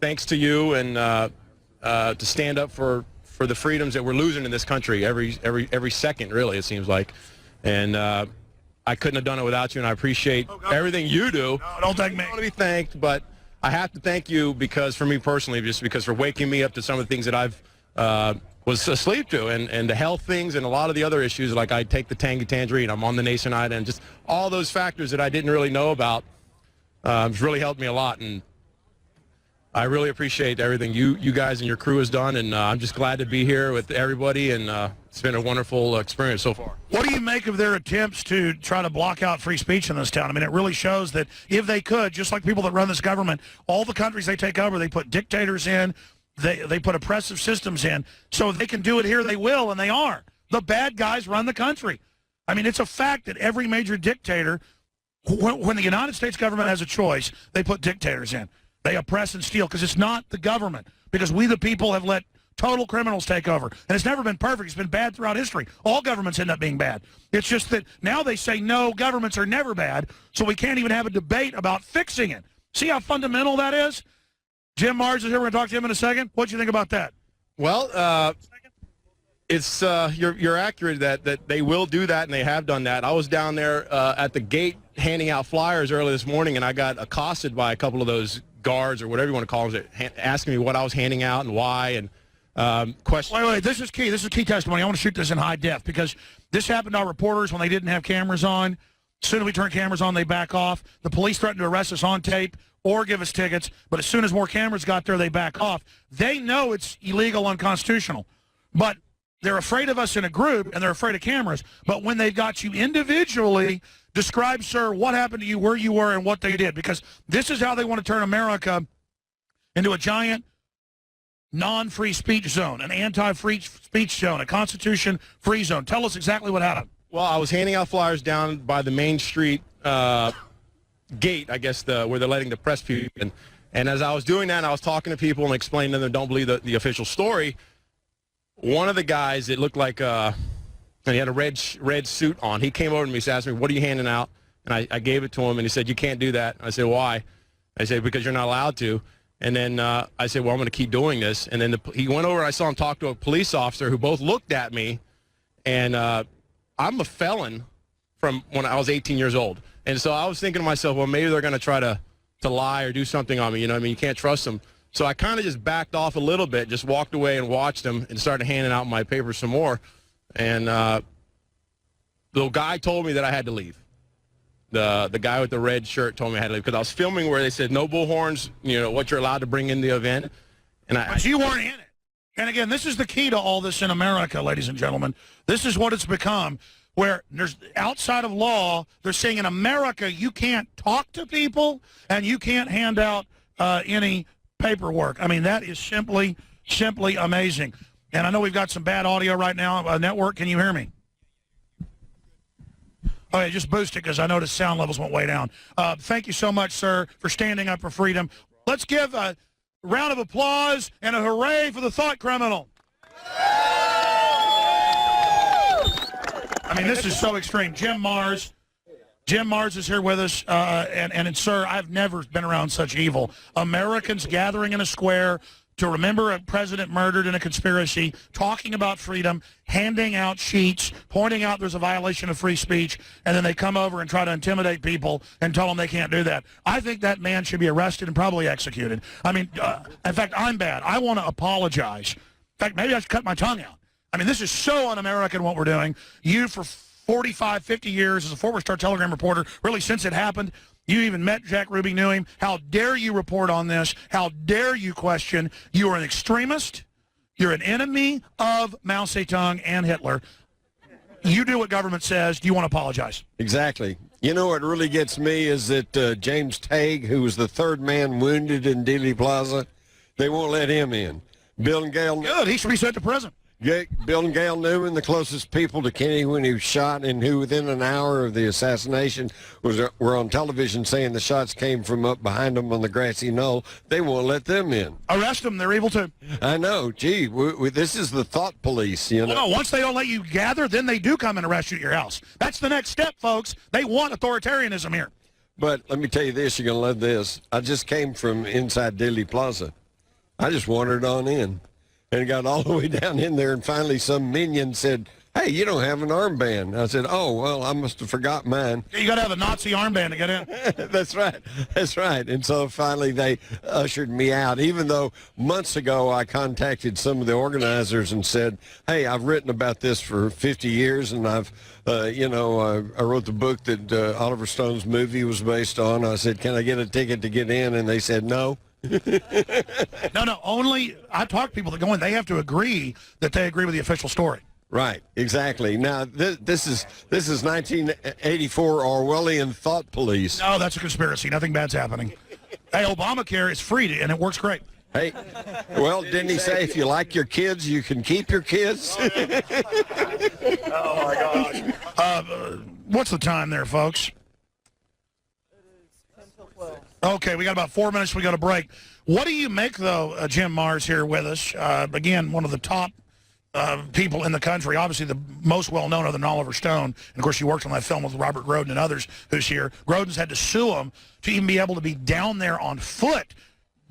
thanks to you, and to stand up for the freedoms that we're losing in this country every second, really, it seems like. And I couldn't have done it without you, and I appreciate everything you do. No, don't thank me. I want to be thanked, but I have to thank you because, for me personally, just because for waking me up to some of the things that I've was asleep to, and the health things and a lot of the other issues, like I take the tangerine, I'm on the Nationwide, and just all those factors that I didn't really know about has really helped me a lot, and I really appreciate everything you guys and your crew has done, and I'm just glad to be here with everybody, and it's been a wonderful experience so far. What do you make of their attempts to try to block out free speech in this town? I mean, it really shows that if they could, just like people that run this government, all the countries they take over, they put dictators in, they put oppressive systems in, so if they can do it here, they will, and they are. The bad guys run the country. I mean, it's a fact that every major dictator, when the United States government has a choice, they put dictators in. They oppress and steal because it's not the government, because we the people have let total criminals take over. And it's never been perfect. It's been bad throughout history. All governments end up being bad. It's just that now they say, no, governments are never bad, so we can't even have a debate about fixing it. See how fundamental that is? Jim Mars is here. We're going to talk to him in a second. What do you think about that? Well, it's you're accurate that they will do that, and they have done that. I was down there at the gate handing out flyers early this morning, and I got accosted by a couple of those guards or whatever you want to call them, asking me what I was handing out and why, and questions. Wait, this is key. This is key testimony. I want to shoot this in high def because this happened to our reporters when they didn't have cameras on. As soon as we turn cameras on, they back off. The police threatened to arrest us on tape or give us tickets, but as soon as more cameras got there, they back off. They know it's illegal, unconstitutional, but they're afraid of us in a group, and they're afraid of cameras. But when they've got you individually, describe, sir, what happened to you, where you were, and what they did. Because this is how they want to turn America into a giant non-free speech zone, an anti-free speech zone, a Constitution-free zone. Tell us exactly what happened. Well, I was handing out flyers down by the Main Street gate, I guess, where they're letting the press people in. And as I was doing that, I was talking to people and explaining to them don't believe the official story. One of the guys, it looked like, and he had a red suit on. He came over to me and asked me, what are you handing out? And I gave it to him, and he said, you can't do that. I said, why? I said, because you're not allowed to. And then I said, well, I'm going to keep doing this. And then he went over, and I saw him talk to a police officer who both looked at me. And I'm a felon from when I was 18 years old. And so I was thinking to myself, well, maybe they're going to try to lie or do something on me. You know what I mean? You can't trust them. So I kind of just backed off a little bit, just walked away and watched them and started handing out my papers some more. And the guy told me that I had to leave. The guy with the red shirt told me I had to leave because I was filming where they said no bullhorns, you know, what you're allowed to bring in the event. And But you weren't in it. And again, this is the key to all this in America, ladies and gentlemen. This is what it's become, where there's outside of law, they're saying in America you can't talk to people and you can't hand out any paperwork. I mean, that is simply amazing. And I know we've got some bad audio right now. Network, can you hear me? Okay, just boost it because I noticed sound levels went way down. Thank you so much, sir, for standing up for freedom. Let's give a round of applause and a hooray for the thought criminal. I mean, this is so extreme. Jim Mars is here with us, and sir, I've never been around such evil. Americans gathering in a square to remember a president murdered in a conspiracy, talking about freedom, handing out sheets, pointing out there's a violation of free speech, and then they come over and try to intimidate people and tell them they can't do that. I think that man should be arrested and probably executed. I mean, in fact, I'm bad. I want to apologize. In fact, maybe I should cut my tongue out. I mean, this is so un-American what we're doing. You, for 45, 50 years, as a former Star Telegram reporter, really since it happened, you even met Jack Ruby, knew him. How dare you report on this? How dare you question? You are an extremist. You're an enemy of Mao Zedong and Hitler. You do what government says. Do you want to apologize? Exactly. You know what really gets me is that James Tague, who was the third man wounded in Dealey Plaza, they won't let him in. Bill and Gail. Good. He should be sent to prison. Bill and Gail Newman, the closest people to Kennedy when he was shot, and who within an hour of the assassination were on television saying the shots came from up behind them on the grassy knoll. They won't let them in. Arrest them. They're evil too. I know. Gee, this is the thought police, you know. Well, no, once they don't let you gather, then they do come and arrest you at your house. That's the next step, folks. They want authoritarianism here. But let me tell you this. You're going to love this. I just came from inside Dealey Plaza. I just wandered on in. And got all the way down in there, and finally some minion said, hey, you don't have an armband. I said, oh, well, I must have forgot mine. You got to have a Nazi armband to get in. That's right. That's right. And so finally they ushered me out, even though months ago I contacted some of the organizers and said, hey, I've written about this for 50 years, and I've, I wrote the book that Oliver Stone's movie was based on. I said, can I get a ticket to get in? And they said, no. No, only I talk to people that go in. They have to agree that they agree with the official story. Right, exactly. Now, this is 1984 Orwellian thought police. No, that's a conspiracy. Nothing bad's happening. Hey, Obamacare is free, and it works great. Hey, well, didn't he say if you like your kids, you can keep your kids? Oh, my gosh. What's the time there, folks? Okay, we got about 4 minutes. We got a break. What do you make, though, Jim Mars here with us? Again, one of the top people in the country, obviously the most well-known other than Oliver Stone. And, of course, you worked on that film with Robert Groden and others who's here. Groden's had to sue him to even be able to be down there on foot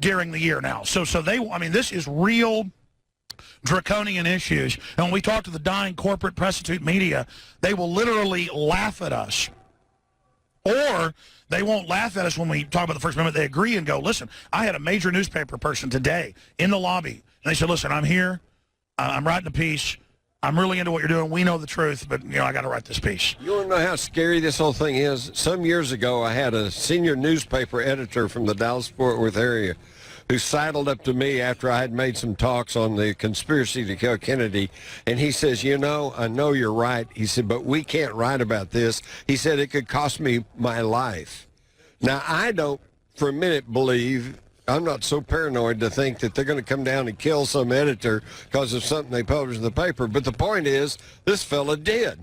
during the year now. So this is real draconian issues. And when we talk to the dying corporate prostitute media, they will literally laugh at us. Or they won't laugh at us when we talk about the First Amendment. They agree and go, listen, I had a major newspaper person today in the lobby, and they said, listen, I'm here. I'm writing a piece. I'm really into what you're doing. We know the truth, but, I got to write this piece. You want to know how scary this whole thing is? Some years ago, I had a senior newspaper editor from the Dallas-Fort Worth area who sidled up to me after I had made some talks on the conspiracy to kill Kennedy, and he says, I know you're right. He said, but we can't write about this. He said, it could cost me my life. Now, I don't for a minute believe, I'm not so paranoid to think that they're going to come down and kill some editor because of something they published in the paper. But the point is, this fella did.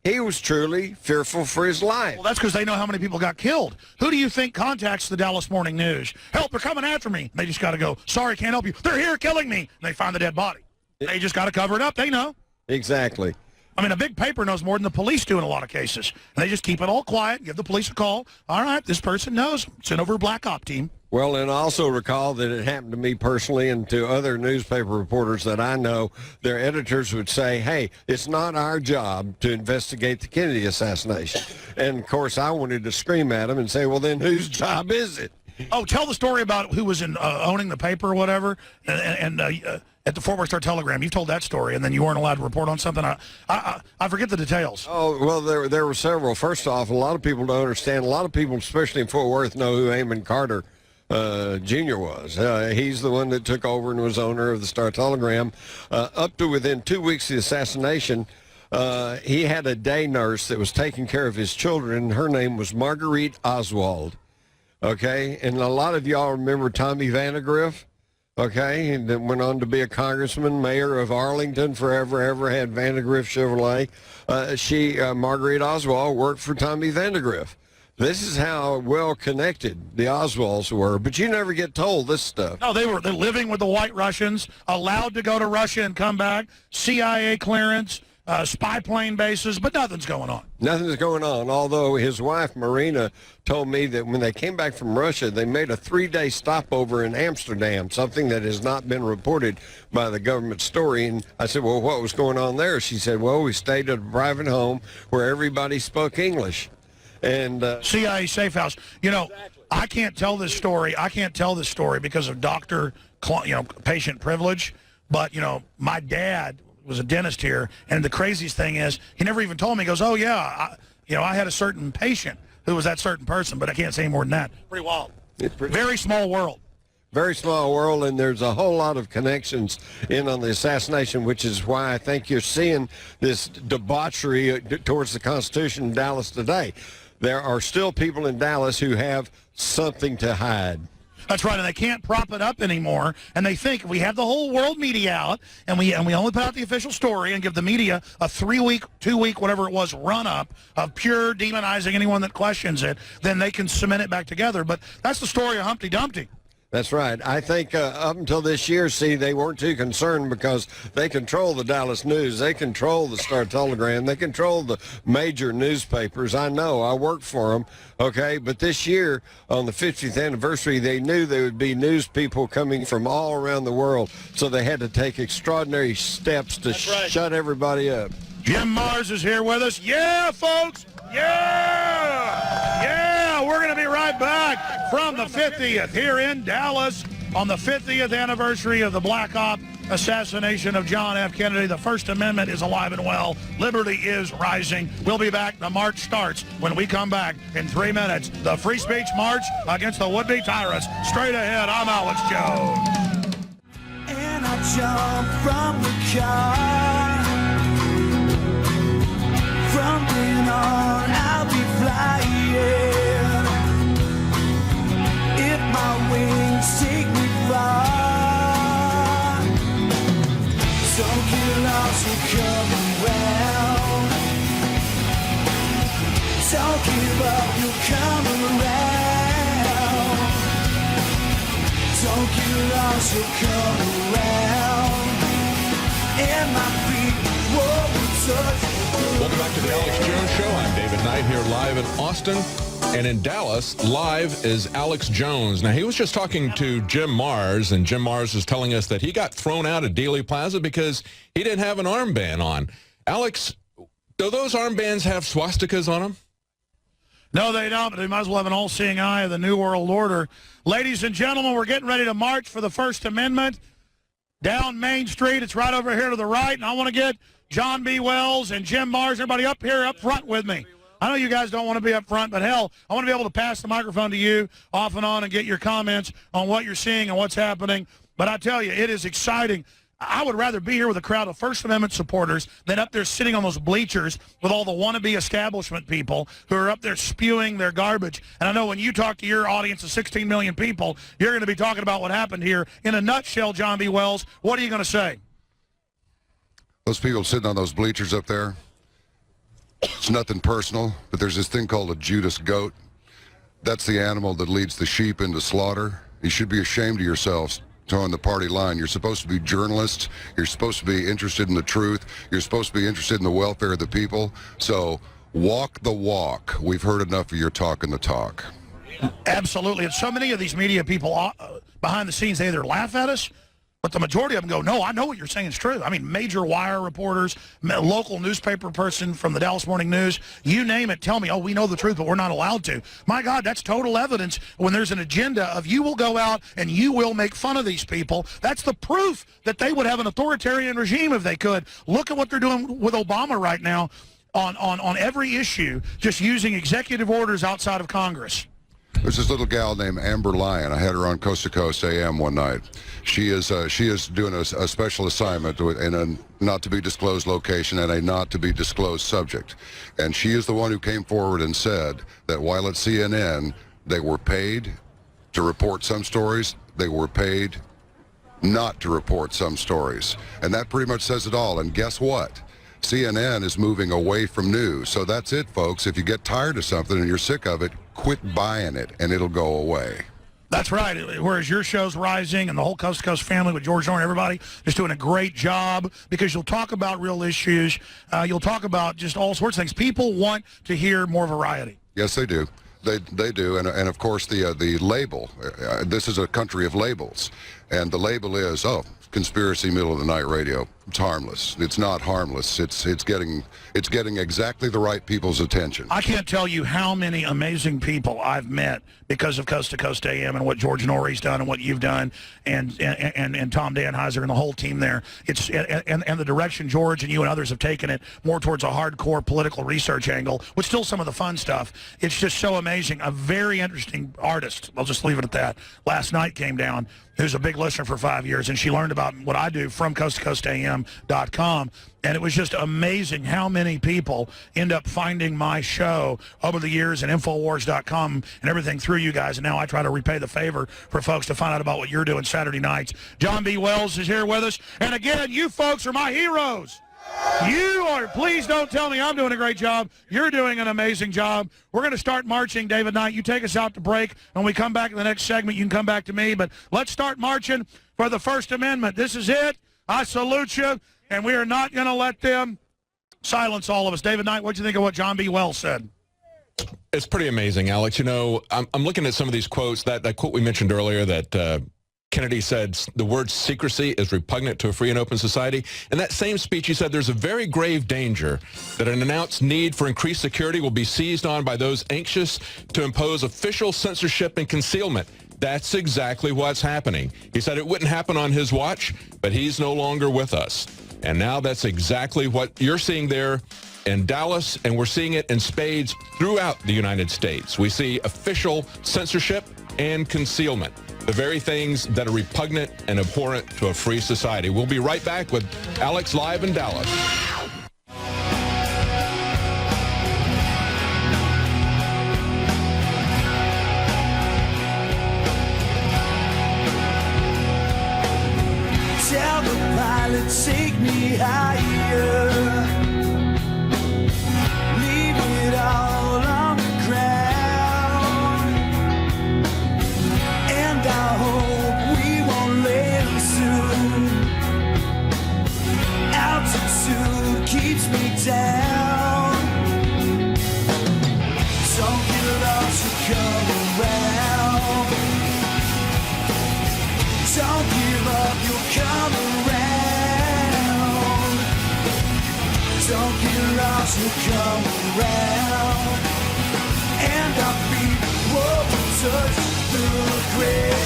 He was truly fearful for his life. Well, that's because they know how many people got killed. Who do you think contacts the Dallas Morning News? Help, they're coming after me. They just got to go, sorry, can't help you. They're here killing me. And they find the dead body. They just got to cover it up. They know. Exactly. A big paper knows more than the police do in a lot of cases. And they just keep it all quiet, give the police a call. All right, this person knows. Send over a black op team. Well, and I also recall that it happened to me personally and to other newspaper reporters that I know. Their editors would say, hey, it's not our job to investigate the Kennedy assassination. And, of course, I wanted to scream at them and say, well, then whose job is it? Oh, tell the story about who was in owning the paper or whatever and at the Fort Worth Star-Telegram. You've told that story, and then you weren't allowed to report on something. I forget the details. Oh, well, there were several. First off, a lot of people don't understand. A lot of people, especially in Fort Worth, know who Amon Carter Jr. was. He's the one that took over and was owner of the Star-Telegram. Up to within 2 weeks of the assassination, he had a day nurse that was taking care of his children. Her name was Marguerite Oswald. Okay, and a lot of y'all remember Tommy Vandegrift. Okay, and then went on to be a congressman, mayor of Arlington forever, ever had Vandegrift Chevrolet. Marguerite Oswald, worked for Tommy Vandegrift. This is how well connected the Oswalds were, but you never get told this stuff. No, they're living with the White Russians, allowed to go to Russia and come back, CIA clearance, spy plane bases, but nothing's going on. Nothing's going on, although his wife, Marina, told me that when they came back from Russia, they made a 3-day stopover in Amsterdam, something that has not been reported by the government story. And I said, well, what was going on there? She said, well, we stayed at a private home where everybody spoke English. And CIA safe house. I can't tell this story. I can't tell this story because of patient privilege. But, my dad was a dentist here, and the craziest thing is he never even told me. He goes, oh, yeah, I had a certain patient who was that certain person, but I can't say any more than that. Pretty wild. Very small world. Very small world, and there's a whole lot of connections in on the assassination, which is why I think you're seeing this debauchery towards the Constitution in Dallas today. There are still people in Dallas who have something to hide. That's right, and they can't prop it up anymore. And they think if we have the whole world media out, and we only put out the official story and give the media a 3-week, 2-week, whatever it was, run-up of pure demonizing anyone that questions it, then they can cement it back together. But that's the story of Humpty Dumpty. That's right. I think up until this year, they weren't too concerned because they control the Dallas News. They control the Star-Telegram. They control the major newspapers. I know. I work for them. Okay. But this year, on the 50th anniversary, they knew there would be news people coming from all around the world. So they had to take extraordinary steps to shut everybody up. Jim Mars is here with us. Yeah, folks. Yeah. We're going to be right back from the 50th here in Dallas on the 50th anniversary of the Black Op assassination of John F. Kennedy. The First Amendment is alive and well. Liberty is rising. We'll be back. The march starts when we come back in 3 minutes. The free speech march against the would-be tyrants. Straight ahead, I'm Alex Jones. And I jump from the car. From then on, I'll be flying. If my wings take me far. Don't get lost, you'll come around. Don't give up, you'll come around. Don't get lost, you'll come around. And my feet won't touch. Welcome back to the Alex Jones Show. I'm David Knight here live in Austin. And in Dallas, live is Alex Jones. Now, he was just talking to Jim Mars, and Jim Mars is telling us that he got thrown out of Dealey Plaza because he didn't have an armband on. Alex, do those armbands have swastikas on them? No, they don't, but they might as well have an all-seeing eye of the New World Order. Ladies and gentlemen, we're getting ready to march for the First Amendment down Main Street. It's right over here to the right, and I want to get John B. Wells and Jim Mars, everybody up here up front with me. I know you guys don't want to be up front, but hell, I want to be able to pass the microphone to you off and on and get your comments on what you're seeing and what's happening. But I tell you, it is exciting. I would rather be here with a crowd of First Amendment supporters than up there sitting on those bleachers with all the wannabe establishment people who are up there spewing their garbage. And I know when you talk to your audience of 16 million people, you're going to be talking about what happened here. In a nutshell, John B. Wells, what are you going to say? Those people sitting on those bleachers up there, it's nothing personal, but there's this thing called a Judas goat. That's the animal that leads the sheep into slaughter. You should be ashamed of yourselves towing the party line. You're supposed to be journalists. You're supposed to be interested in the truth. You're supposed to be interested in the welfare of the people. So walk the walk. We've heard enough of your talking the talk. Absolutely. And so many of these media people behind the scenes, they either laugh at us, but the majority of them go, no, I know what you're saying is true. I mean, major wire reporters, local newspaper person from the Dallas Morning News, you name it, tell me, oh, we know the truth, but we're not allowed to. My God, that's total evidence when there's an agenda of you will go out and you will make fun of these people. That's the proof that they would have an authoritarian regime if they could. Look at what they're doing with Obama right now on every issue, just using executive orders outside of Congress. There's this little gal named Amber Lyon. I had her on Coast to Coast AM one night. She is doing a special assignment in a not-to-be-disclosed location and a not-to-be-disclosed subject. And she is the one who came forward and said that while at CNN, they were paid to report some stories, they were paid not to report some stories. And that pretty much says it all. And guess what? CNN is moving away from news. So that's it, folks. If you get tired of something and you're sick of it, quit buying it, and it'll go away. That's right. Whereas your show's rising and the whole Coast to Coast family with George Norton, everybody is doing a great job because you'll talk about real issues. You'll talk about just all sorts of things. People want to hear more variety. Yes, they do. They do, and of course the label. This is a country of labels, and the label is conspiracy middle of the night radio. It's harmless. It's not harmless. It's getting exactly the right people's attention. I can't tell you how many amazing people I've met because of Coast to Coast AM and what George Norrie's done and what you've done and Tom Danheiser and the whole team there. It's and the direction George and you and others have taken it more towards a hardcore political research angle, with still some of the fun stuff. It's just so amazing. A very interesting artist, I'll just leave it at that, last night came down, who's a big listener for 5 years, and she learned about what I do from coasttocoastam.com. And it was just amazing how many people end up finding my show over the years and Infowars.com and everything through you guys. And now I try to repay the favor for folks to find out about what you're doing Saturday nights. John B. Wells is here with us. And again, you folks are my heroes. You are. Please don't tell me I'm doing a great job. You're doing an amazing job. We're going to start marching, David Knight. You take us out to break. When we come back in the next segment, you can come back to me. But let's start marching for the First Amendment. This is it. I salute you. And we are not going to let them silence all of us. David Knight, what do you think of what John B. Wells said? It's pretty amazing, Alex. You know, I'm looking at some of these quotes. That quote we mentioned earlier that Kennedy said the word secrecy is repugnant to a free and open society. In that same speech, he said there's a very grave danger that an announced need for increased security will be seized on by those anxious to impose official censorship and concealment. That's exactly what's happening. He said it wouldn't happen on his watch, but he's no longer with us. And now that's exactly what you're seeing there in Dallas, and we're seeing it in spades throughout the United States. We see official censorship and concealment, the very things that are repugnant and abhorrent to a free society. We'll be right back with Alex live in Dallas. Tell the pilot, take me higher. Leave it all on the ground. And I hope we won't land soon. Altitude keeps me down. Don't get lost, you come around. Don't give up, you'll come around. Don't get lost, you'll come around. And our feet will touch the ground.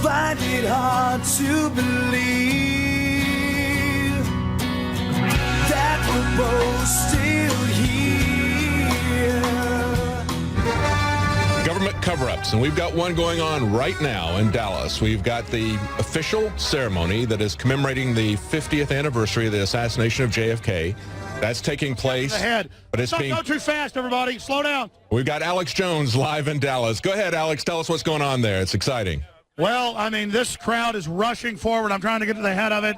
Find it hard to believe that we're both still here. Government cover-ups, and we've got one going on right now in Dallas. We've got the official ceremony that is commemorating the 50th anniversary of the assassination of JFK. That's taking place. Ahead. But it's Don't go too fast, everybody. Slow down. We've got Alex Jones live in Dallas. Go ahead, Alex. Tell us what's going on there. It's exciting. Well, I mean, this crowd is rushing forward. I'm trying to get to the head of it.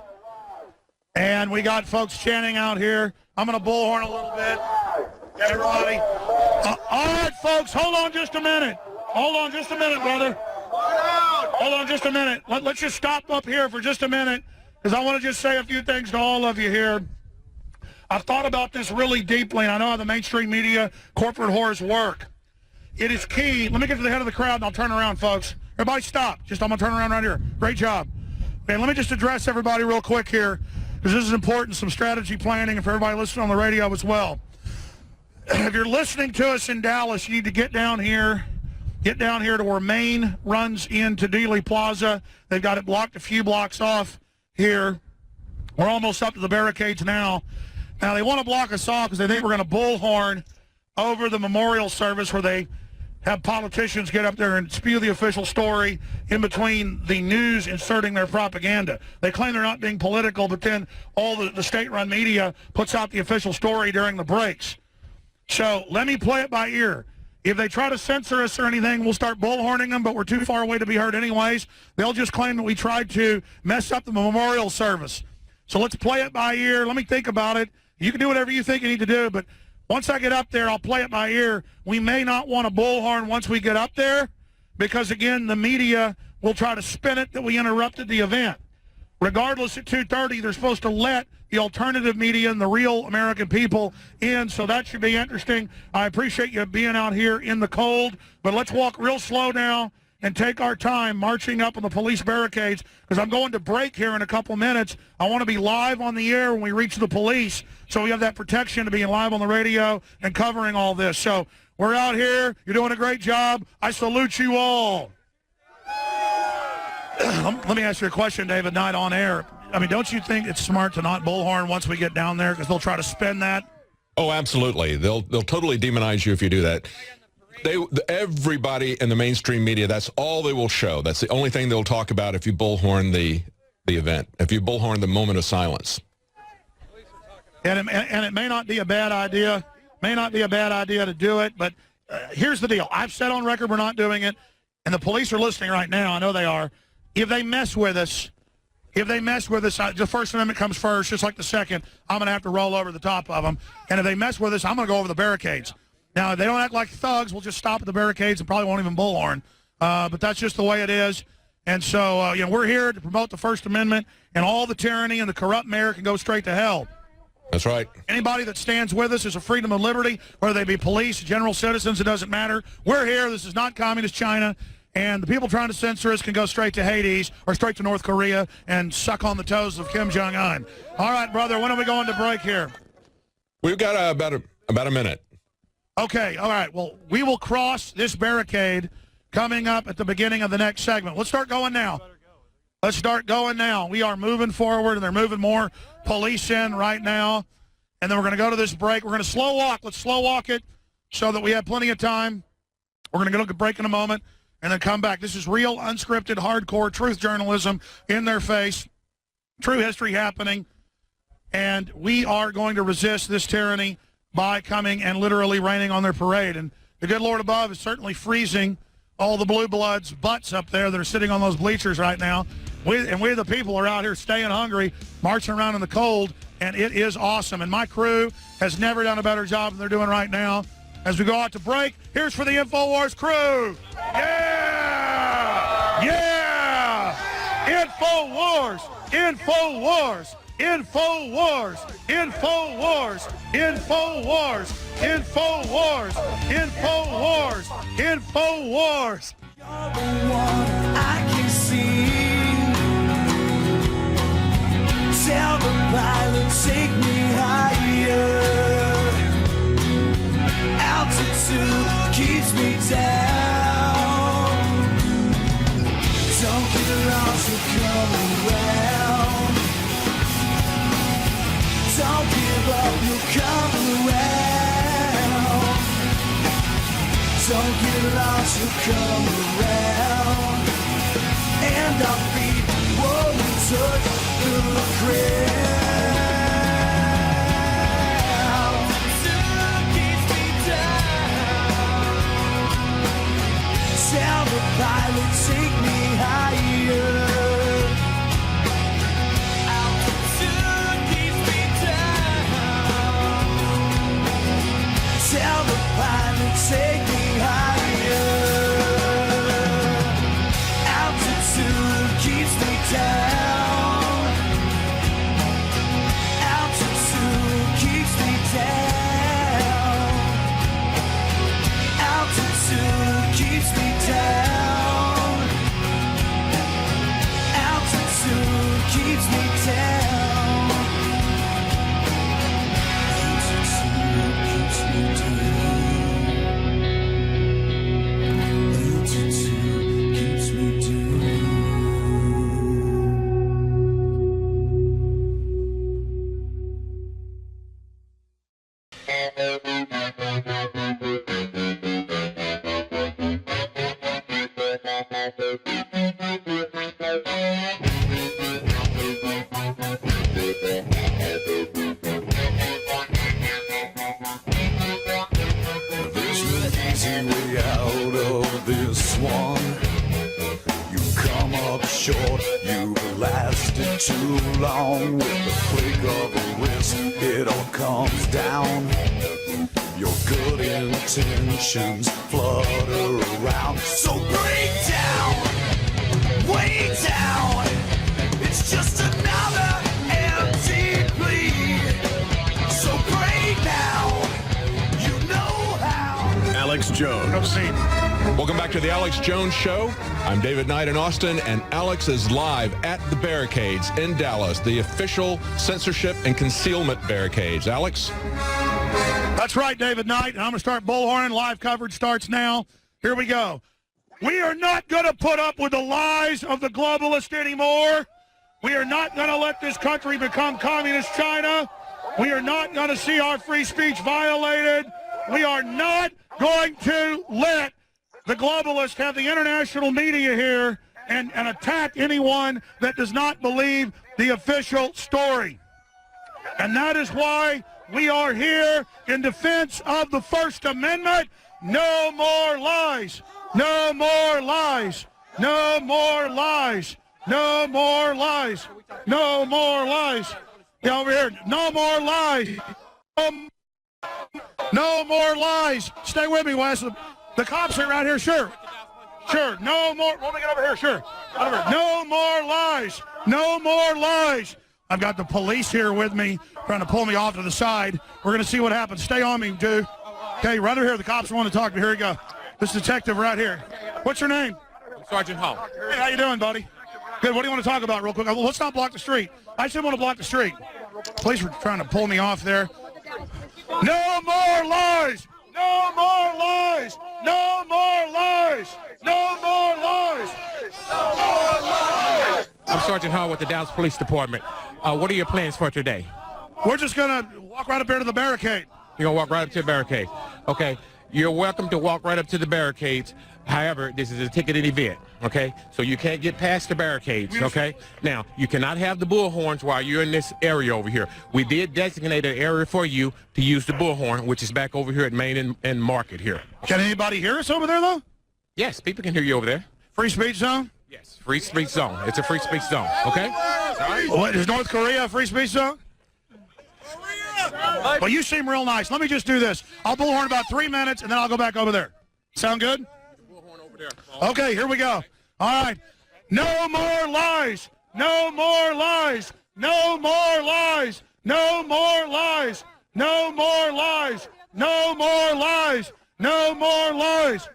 And we got folks chanting out here. I'm going to bullhorn a little bit. Everybody. All right, folks, hold on just a minute. Hold on just a minute, brother. Hold on just a minute. Let's just stop up here for just a minute, because I want to just say a few things to all of you here. I've thought about this really deeply, and I know how the mainstream media, corporate whores work. It is key. Let me get to the head of the crowd, and I'll turn around, folks. Everybody stop. I'm going to turn around right here. Great job. Okay, let me just address everybody real quick here, because this is important, some strategy planning, and for everybody listening on the radio as well. If you're listening to us in Dallas, you need to get down here to where Main runs into Dealey Plaza. They've got it blocked a few blocks off here. We're almost up to the barricades now. Now, they want to block us off because they think we're going to bullhorn over the memorial service where they have politicians get up there and spew the official story in between the news inserting their propaganda. They claim they're not being political, but then all the state-run media puts out the official story during the breaks. So let me play it by ear. If they try to censor us or anything, we'll start bullhorning them, but we're too far away to be heard anyways. They'll just claim that we tried to mess up the memorial service. So let's play it by ear. Let me think about it. You can do whatever you think you need to do, but once I get up there, I'll play it by ear. We may not want to bullhorn once we get up there because, again, the media will try to spin it that we interrupted the event. Regardless, at 2:30, they're supposed to let the alternative media and the real American people in, so that should be interesting. I appreciate you being out here in the cold, but let's walk real slow now and take our time marching up on the police barricades, because I'm going to break here in a couple minutes. I want to be live on the air when we reach the police, so we have that protection to being live on the radio and covering all this. So we're out here. You're doing a great job. I salute you all. Let me ask you a question, David Knight, on air. I mean, don't you think it's smart to not bullhorn once we get down there, because they'll try to spin that? Oh, absolutely. They'll totally demonize you if you do that. Everybody in the mainstream media, that's all they will show. That's the only thing they'll talk about if you bullhorn the event, if you bullhorn the moment of silence. And it may not be a bad idea. May not be a bad idea to do it, but here's the deal. I've said on record we're not doing it, and the police are listening right now. I know they are. If they mess with us, the First Amendment comes first, just like the Second. I'm going to have to roll over the top of them. And if they mess with us, I'm going to go over the barricades. Now, if they don't act like thugs, we'll just stop at the barricades and probably won't even bullhorn. But that's just the way it is. And so, we're here to promote the First Amendment, and all the tyranny and the corrupt mayor can go straight to hell. That's right. Anybody that stands with us is a freedom of liberty, whether they be police, general citizens, it doesn't matter. We're here. This is not communist China. And the people trying to censor us can go straight to Hades or straight to North Korea and suck on the toes of Kim Jong-un. All right, brother, when are we going to break here? We've got about a minute. Okay, all right. Well, we will cross this barricade coming up at the beginning of the next segment. Let's start going now. Let's start going now. We are moving forward, and they're moving more police in right now. And then we're going to go to this break. We're going to slow walk. Let's slow walk it so that we have plenty of time. We're going to look at break in a moment and then come back. This is real, unscripted, hardcore truth journalism in their face. True history happening. And we are going to resist this tyranny by coming and literally raining on their parade. And the good Lord above is certainly freezing all the blue bloods' butts up there that are sitting on those bleachers right now. We the people are out here staying hungry, marching around in the cold, and it is awesome. And my crew has never done a better job than they're doing right now. As we go out to break, here's for the InfoWars crew. Yeah! Yeah! InfoWars! InfoWars! InfoWars! InfoWars! InfoWars! InfoWars! InfoWars! InfoWars! You're the one I can see. Tell the pilot, take me higher. Altitude keeps me down. Don't get lost, you'll come around. Don't give up, you'll come around. Don't get lost, you'll come around. And our feet won't touch the ground. Altitude keeps me down. Tell the pilot, take me higher. Altitude keeps me down. Tell the pilot, take me higher. Altitude keeps me down. Altitude keeps me down. Altitude keeps me down. Altitude keeps me down. Altitude keeps me down. Altitude keeps me down. There's no easy way out of this one. You come up short, you've lasted too long. With the flick of a wrist, it all comes down. Your good intentions flutter around. So break down, way down. It's just another empty plea. So break now, you know how. Alex Jones. Welcome back to the Alex Jones Show. I'm David Knight in Austin, and Alex is live at the barricades in Dallas, the official censorship and concealment barricades. Alex? That's right, David Knight. And I'm going to start bullhorning. Live coverage starts now. Here we go. We are not going to put up with the lies of the globalists anymore. We are not going to let this country become communist China. We are not going to see our free speech violated. We are not going to let the globalists have the international media here and attack anyone that does not believe the official story. And that is why we are here in defense of the First Amendment. No more lies. No more lies. No more lies. No more lies. No more lies. Yeah, over here. No more lies. No more lies. Stay with me, Wes. The cops are around here. Sure. Sure. No more. Let me get over here. Sure. Over here. No more lies. No more lies. I've got the police here with me trying to pull me off to the side. We're going to see what happens. Stay on me, dude. Okay, right over here. The cops want to talk to me. Here we go. This detective right here. What's your name? Sergeant Hall. Hey, how you doing, buddy? Good. What do you want to talk about real quick? Let's not block the street. I just want to block the street. Police were trying to pull me off there. No more lies! No more lies! No more lies! No more lies! No more lies! I'm Sergeant Hall with the Dallas Police Department. What are your plans for today? We're just going to walk right up here to the barricade. You're going to walk right up to the barricade. Okay. You're welcome to walk right up to the barricades. However, this is a ticketed event, okay? So you can't get past the barricades, okay? Now, you cannot have the bullhorns while you're in this area over here. We did designate an area for you to use the bullhorn, which is back over here at Main and Market here. Can anybody hear us over there, though? Yes, people can hear you over there. Free speech zone? Yes, free speech zone. It's a free speech zone, okay? All right. What, is North Korea a free speech zone? Well, you seem real nice. Let me just do this. I'll bullhorn about 3 minutes, and then I'll go back over there. Sound good? Okay, here we go. All right. No more lies. No more lies. No more lies. No more lies. No more lies. No more lies. No more lies.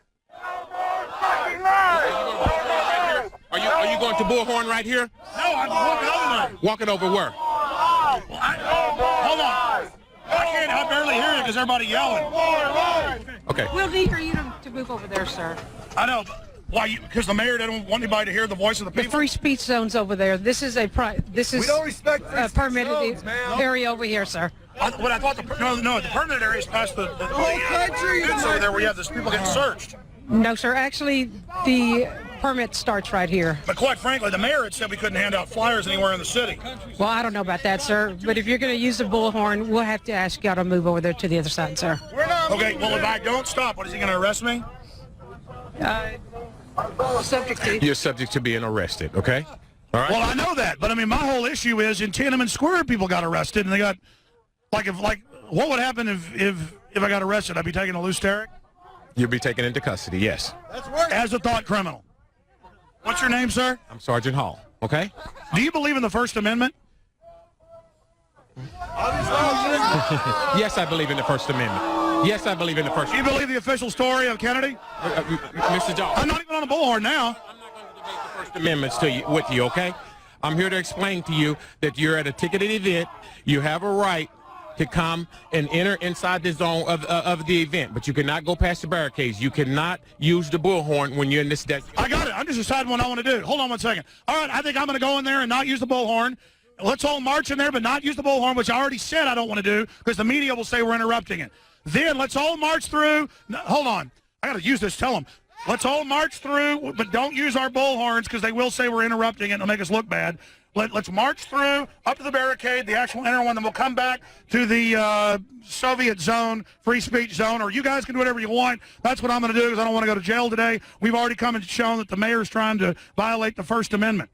Are you going to bullhorn right here? No, I'm walking over there. Walking over where? Hold on. I barely hear you because everybody yelling. Okay. We'll need for you to move over there, sir. I know. Why? Because the mayor doesn't want anybody to hear the voice of the people. The free speech zone's over there. This is a We don't respect free speech permitted zones, ma'am. area over here, sir. What I thought the permanent area is past the whole country. It's over there where you have these people getting searched. No, sir. Actually, the permit starts right here. But quite frankly, the mayor had said we couldn't hand out flyers anywhere in the city. Well, I don't know about that, sir. But if you're going to use the bullhorn, we'll have to ask y'all to move over there to the other side, sir. Okay. Well, if I don't stop, what is he going to arrest me? Subject to. You're subject to being arrested, okay? All right. Well, I know that, but I mean, my whole issue is in Tiananmen Square, people got arrested, and they got what would happen if I got arrested? I'd be taken to loose derrick? You'll be taken into custody, yes. That's worse. As a thought criminal. What's your name, sir? I'm Sergeant Hall, okay? Do you believe in the First Amendment? Yes, I believe in the First Amendment. Yes, I believe in the First Do you believe the official story of Kennedy? Mr. Dawes. I'm not even on a bullhorn now. I'm not going to debate the First Amendments with you, okay? I'm here to explain to you that you're at a ticketed event. You have a right to come and enter inside the zone of the event, but you cannot go past the barricades. You cannot use the bullhorn when you're in this desk. I got it. I'm just deciding what I want to do. Hold on one second. All right, I think I'm going to go in there and not use the bullhorn. Let's all march in there, but not use the bullhorn, which I already said I don't want to do because the media will say we're interrupting it. Then let's all march through. No, hold on. I got to use this. Tell them. Let's all march through, but don't use our bullhorns because they will say we're interrupting it and it'll make us look bad. Let's march through up to the barricade, the actual inner one, then we'll come back to the Soviet zone, free speech zone, or you guys can do whatever you want. That's what I'm going to do because I don't want to go to jail today. We've already come and shown that the mayor's trying to violate the First Amendment.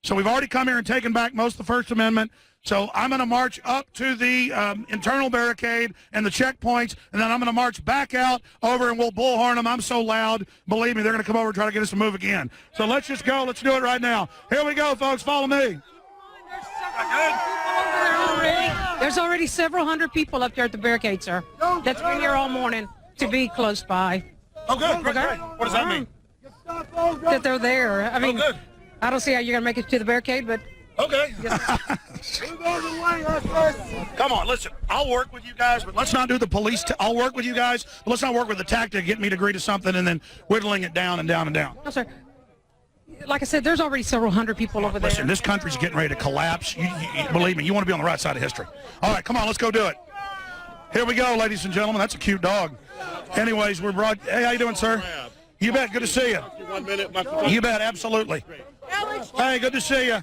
So we've already come here and taken back most of the First Amendment. So I'm going to march up to the internal barricade and the checkpoints, and then I'm going to march back out over and we'll bullhorn them. I'm so loud, believe me, they're going to come over and try to get us to move again. So let's just go. Let's do it right now. Here we go, folks. Follow me. There's already several hundred people up there at the barricade, sir. That's been here all morning to be close by. Oh, good. Okay. What does that mean? That they're there. I mean, good. I don't see how you're going to make it to the barricade, but... Okay. Come on, listen. I'll work with you guys, but let's not do the police. I'll work with you guys, but let's not work with the tactic to get me to agree to something and then whittling it down and down and down. No, sir. Like I said, there's already several hundred people over there. Listen, this country's getting ready to collapse. You believe me, you want to be on the right side of history. All right, come on, let's go do it. Here we go, ladies and gentlemen. That's a cute dog. Anyways, we're broad. Hey, how you doing, sir? You bet. Good to see you. 1 minute. You bet. Absolutely. Hey, good to see you.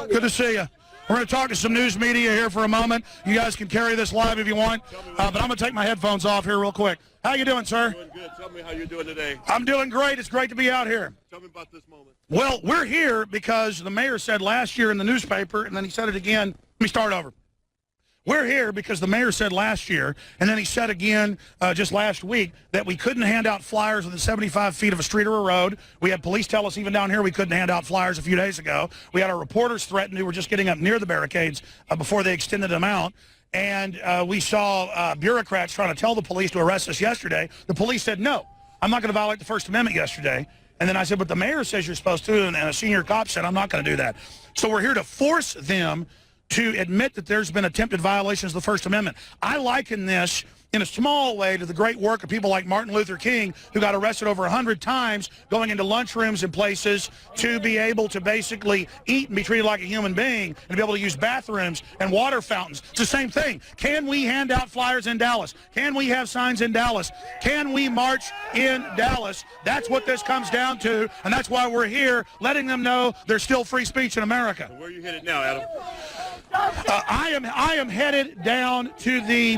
Good to see you. We're going to talk to some news media here for a moment. You guys can carry this live if you want, but I'm going to take my headphones off here real quick. How you doing, sir? Doing good. Tell me how you're doing today. I'm doing great. It's great to be out here. Tell me about this moment. Well, we're here because the mayor said last year in the newspaper, and then he said it again. Let me start over. We're here because the mayor said last year, and then he said again just last week, that we couldn't hand out flyers within 75 feet of a street or a road. We had police tell us even down here we couldn't hand out flyers a few days ago. We had our reporters threatened who were just getting up near the barricades before they extended them out. And we saw bureaucrats trying to tell the police to arrest us yesterday. The police said, no, I'm not going to violate the First Amendment yesterday. And then I said, but the mayor says you're supposed to, and a senior cop said, I'm not going to do that. So we're here to force them to admit that there's been attempted violations of the First Amendment. I liken this in a small way to the great work of people like Martin Luther King, who got arrested over 100 times going into lunchrooms and places to be able to basically eat and be treated like a human being and be able to use bathrooms and water fountains. It's the same thing. Can we hand out flyers in Dallas? Can we have signs in Dallas? Can we march in Dallas? That's what this comes down to, and that's why we're here, letting them know there's still free speech in America. Where are you headed now, Adam? I am headed down to the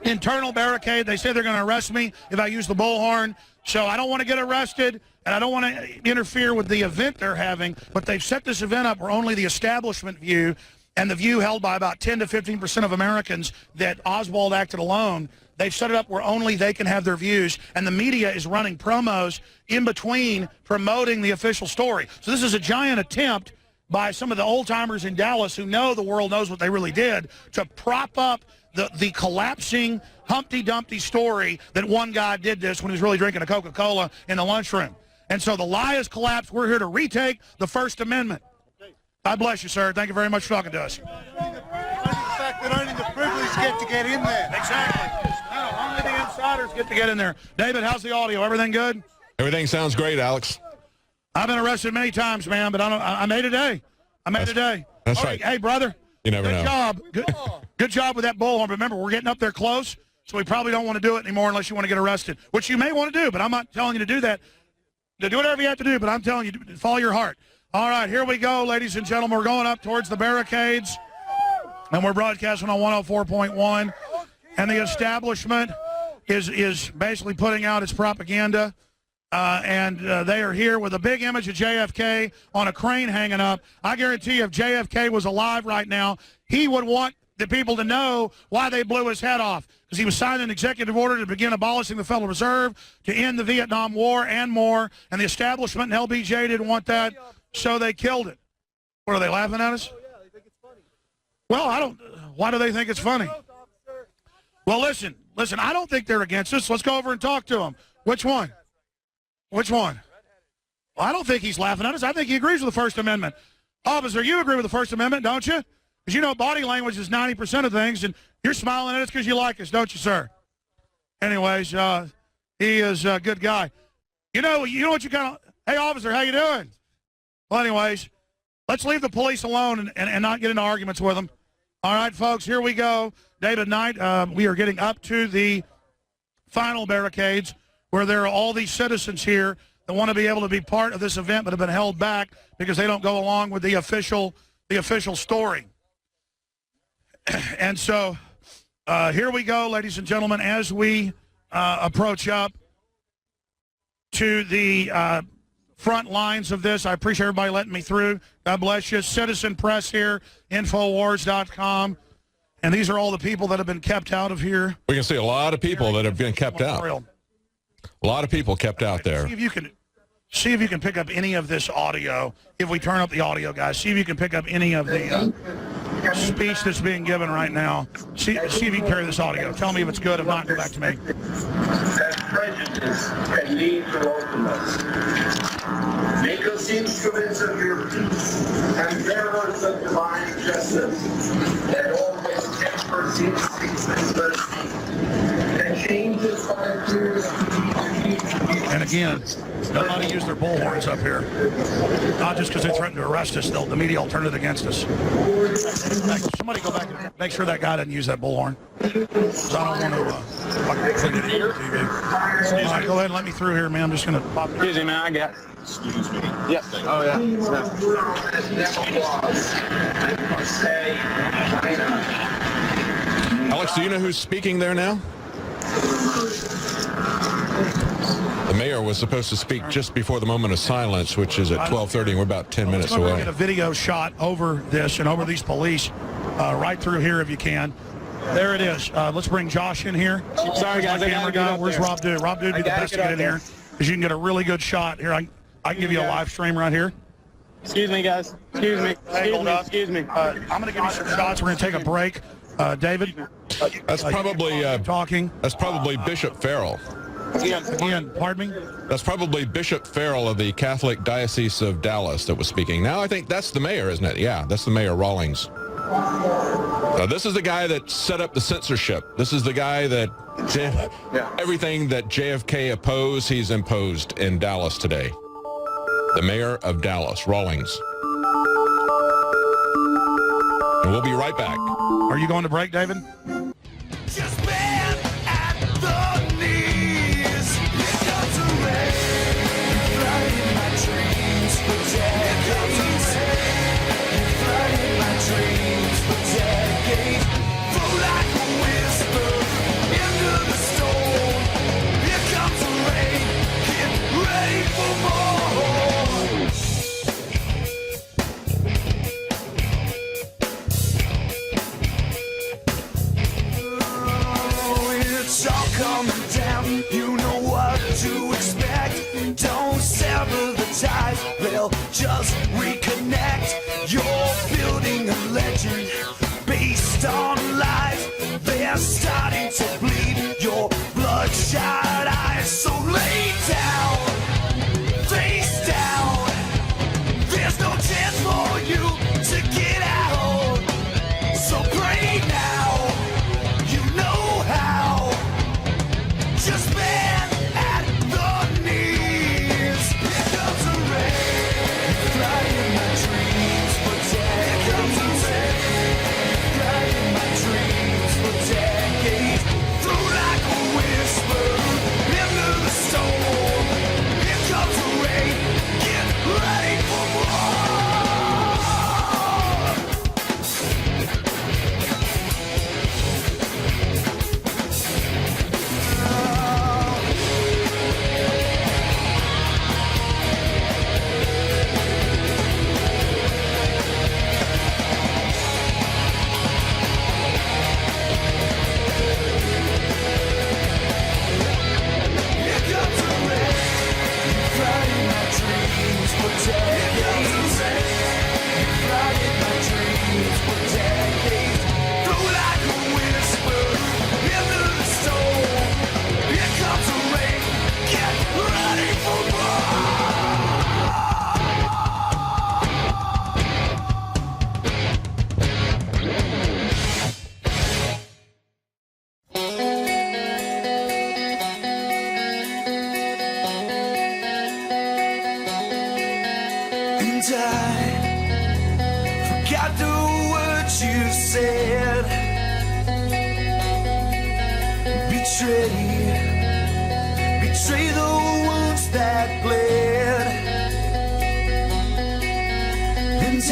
internal barricade. They say they're going to arrest me if I use the bullhorn. So I don't want to get arrested, and I don't want to interfere with the event they're having. But they've set this event up where only the establishment view, and the view held by about 10 to 15% of Americans that Oswald acted alone, they've set it up where only they can have their views, and the media is running promos in between promoting the official story. So this is a giant attempt by some of the old-timers in Dallas who know the world knows what they really did to prop up the collapsing Humpty Dumpty story that one guy did this when he was really drinking a Coca-Cola in the lunchroom. And so the lie has collapsed. We're here to retake the First Amendment. God bless you, sir. Thank you very much for talking to us. The fact that only the privileged get in there. Exactly. No, only the insiders get in there. David, how's the audio? Everything good? Everything sounds great, Alex. I've been arrested many times, man, but I made a day. That's right. Hey, brother. You never know. Good job. Good job with that bullhorn. Remember, we're getting up there close, so we probably don't want to do it anymore unless you want to get arrested, which you may want to do, but I'm not telling you to do that. To do whatever you have to do, but I'm telling you to follow your heart. All right, here we go, ladies and gentlemen. We're going up towards the barricades, and we're broadcasting on 104.1, and the establishment is basically putting out its propaganda. And they are here with a big image of JFK on a crane hanging up. I guarantee you if JFK was alive right now, he would want the people to know why they blew his head off, because he was signing an executive order to begin abolishing the Federal Reserve, to end the Vietnam War and more, and the establishment and LBJ didn't want that, so they killed it. What, are they laughing at us? Well, why do they think it's funny? Well, listen, I don't think they're against us. Let's go over and talk to them. Which one? Which one? Well, I don't think he's laughing at us. I think he agrees with the First Amendment. Officer, you agree with the First Amendment, don't you? Because you know body language is 90% of things, and you're smiling at us because you like us, don't you, sir? Anyways, he is a good guy. You know what you kind of, hey, officer, how you doing? Well, anyways, let's leave the police alone and not get into arguments with them. All right, folks, here we go. David Knight, we are getting up to the final barricades, where there are all these citizens here that want to be able to be part of this event but have been held back because they don't go along with the official story. And so here we go, ladies and gentlemen, as we approach up to the front lines of this. I appreciate everybody letting me through. God bless you. Citizen Press here, Infowars.com. And these are all the people that have been kept out of here. We can see a lot of people that have been kept out. A lot of people kept out there. See if you can pick up any of this audio. If we turn up the audio, guys, see if you can pick up any of the speech that's being given right now. See if you can carry this audio. Tell me if it's good. If not, go back to me. That prejudice can lead to openness. Make us instruments of your peace and bearers of divine justice that always tempers instincts and mercy, that changes by fears to And again, they'll not use their bullhorns up here. Not just because they threatened to arrest us, the media will turn it against us. Somebody go back and make sure that guy doesn't use that bullhorn. Because I don't want to put it in the TV. All right, go ahead and let me through here, man. I'm just going to pop. Excuse me, man. I got. Excuse me. Yep. Oh, yeah. Alex, do you know who's speaking there now? The mayor was supposed to speak just before the moment of silence, which is at 12:30, and we're about 10 minutes Let's go away. get a video shot over this and over these police right through here if you can. There it is. Let's bring Josh in here. Sorry, guys. I gotta get up Where's there. Rob Dude? Rob Dude would be the best to get in here because you can get a really good shot. Here, I can give you a live stream right here. Excuse me, guys. Excuse me. Excuse me. I'm going to give you some shots. We're going to take a break. David? That's probably talking. That's probably Bishop Farrell. Again, pardon me? That's probably Bishop Farrell of the Catholic Diocese of Dallas that was speaking. Now I think that's the mayor, isn't it? Yeah, that's the mayor, Rawlings. This is the guy that set up the censorship. This is the guy that did everything that JFK opposed, he's imposed in Dallas today. The mayor of Dallas, Rawlings. And we'll be right back. Are you going to break, David? Just bend at the knees. Here comes the rain. Flooding my dreams for decades. Flooding my dreams for decades. Flow like a whisper into the storm. Here comes the rain. Get ready for more. It's all coming down, you know what to expect. Don't sever the ties, they'll just reconnect. You're building a legend based on lies. They're starting to bleed your bloodshot eyes. So lay down, face down. There's no chance for you to get out. So pray now, you know how. Just bend at the knees. Here comes the rain. Flying my dreams for decades. Here comes the rain. Flying my dreams for decades. Through like a whisper into the storm. Here comes the rain. Get ready for more. Here comes the rain. Flying my dreams for decades. Flying my dreams for decades. Through like a whisper into the storm. Here comes the rain. Get ready for And I forgot the words you said. Betray the wounds that bled. And I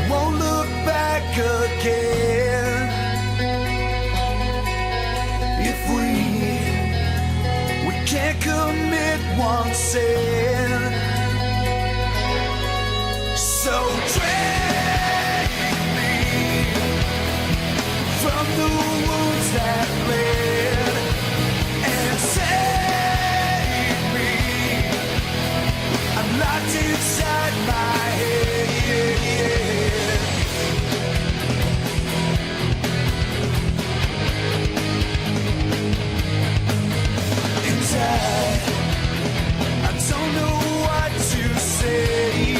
won't look back again. If we can't commit one sin. So drag me from the wounds that bled and save me. I'm locked inside my head. And I don't know what to say.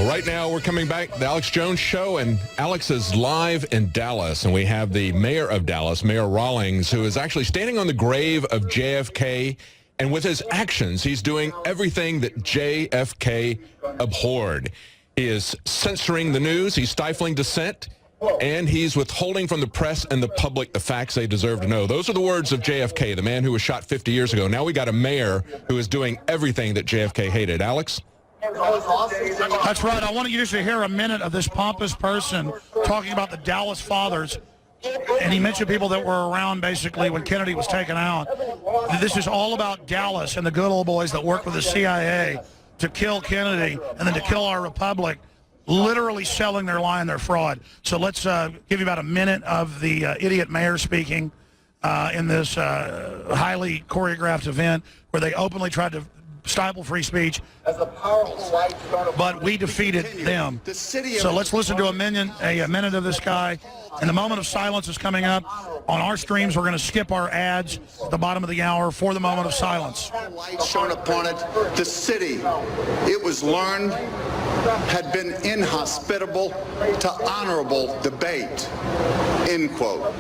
Right now, we're coming back, the Alex Jones Show, and Alex is live in Dallas, and we have the mayor of Dallas, Mayor Rawlings, who is actually standing on the grave of JFK, and with his actions, he's doing everything that JFK abhorred. He is censoring the news, he's stifling dissent, and he's withholding from the press and the public the facts they deserve to know. Those are the words of JFK, the man who was shot 50 years ago. Now we got a mayor who is doing everything that JFK hated. Alex? That's right. I want you just to hear a minute of this pompous person talking about the Dallas Fathers. And he mentioned people that were around basically when Kennedy was taken out. This is all about Dallas and the good old boys that worked with the CIA to kill Kennedy and then to kill our republic, literally selling their lie and their fraud. So let's give you about a minute of the idiot mayor speaking in this highly choreographed event where they openly tried to stifle free speech, but we defeated them. So let's listen to a minute of this guy. And the moment of silence is coming up. On our streams, we're going to skip our ads at the bottom of the hour for the moment of silence. Light shone upon it. The city, it was learned, had been inhospitable to honorable debate. End quote.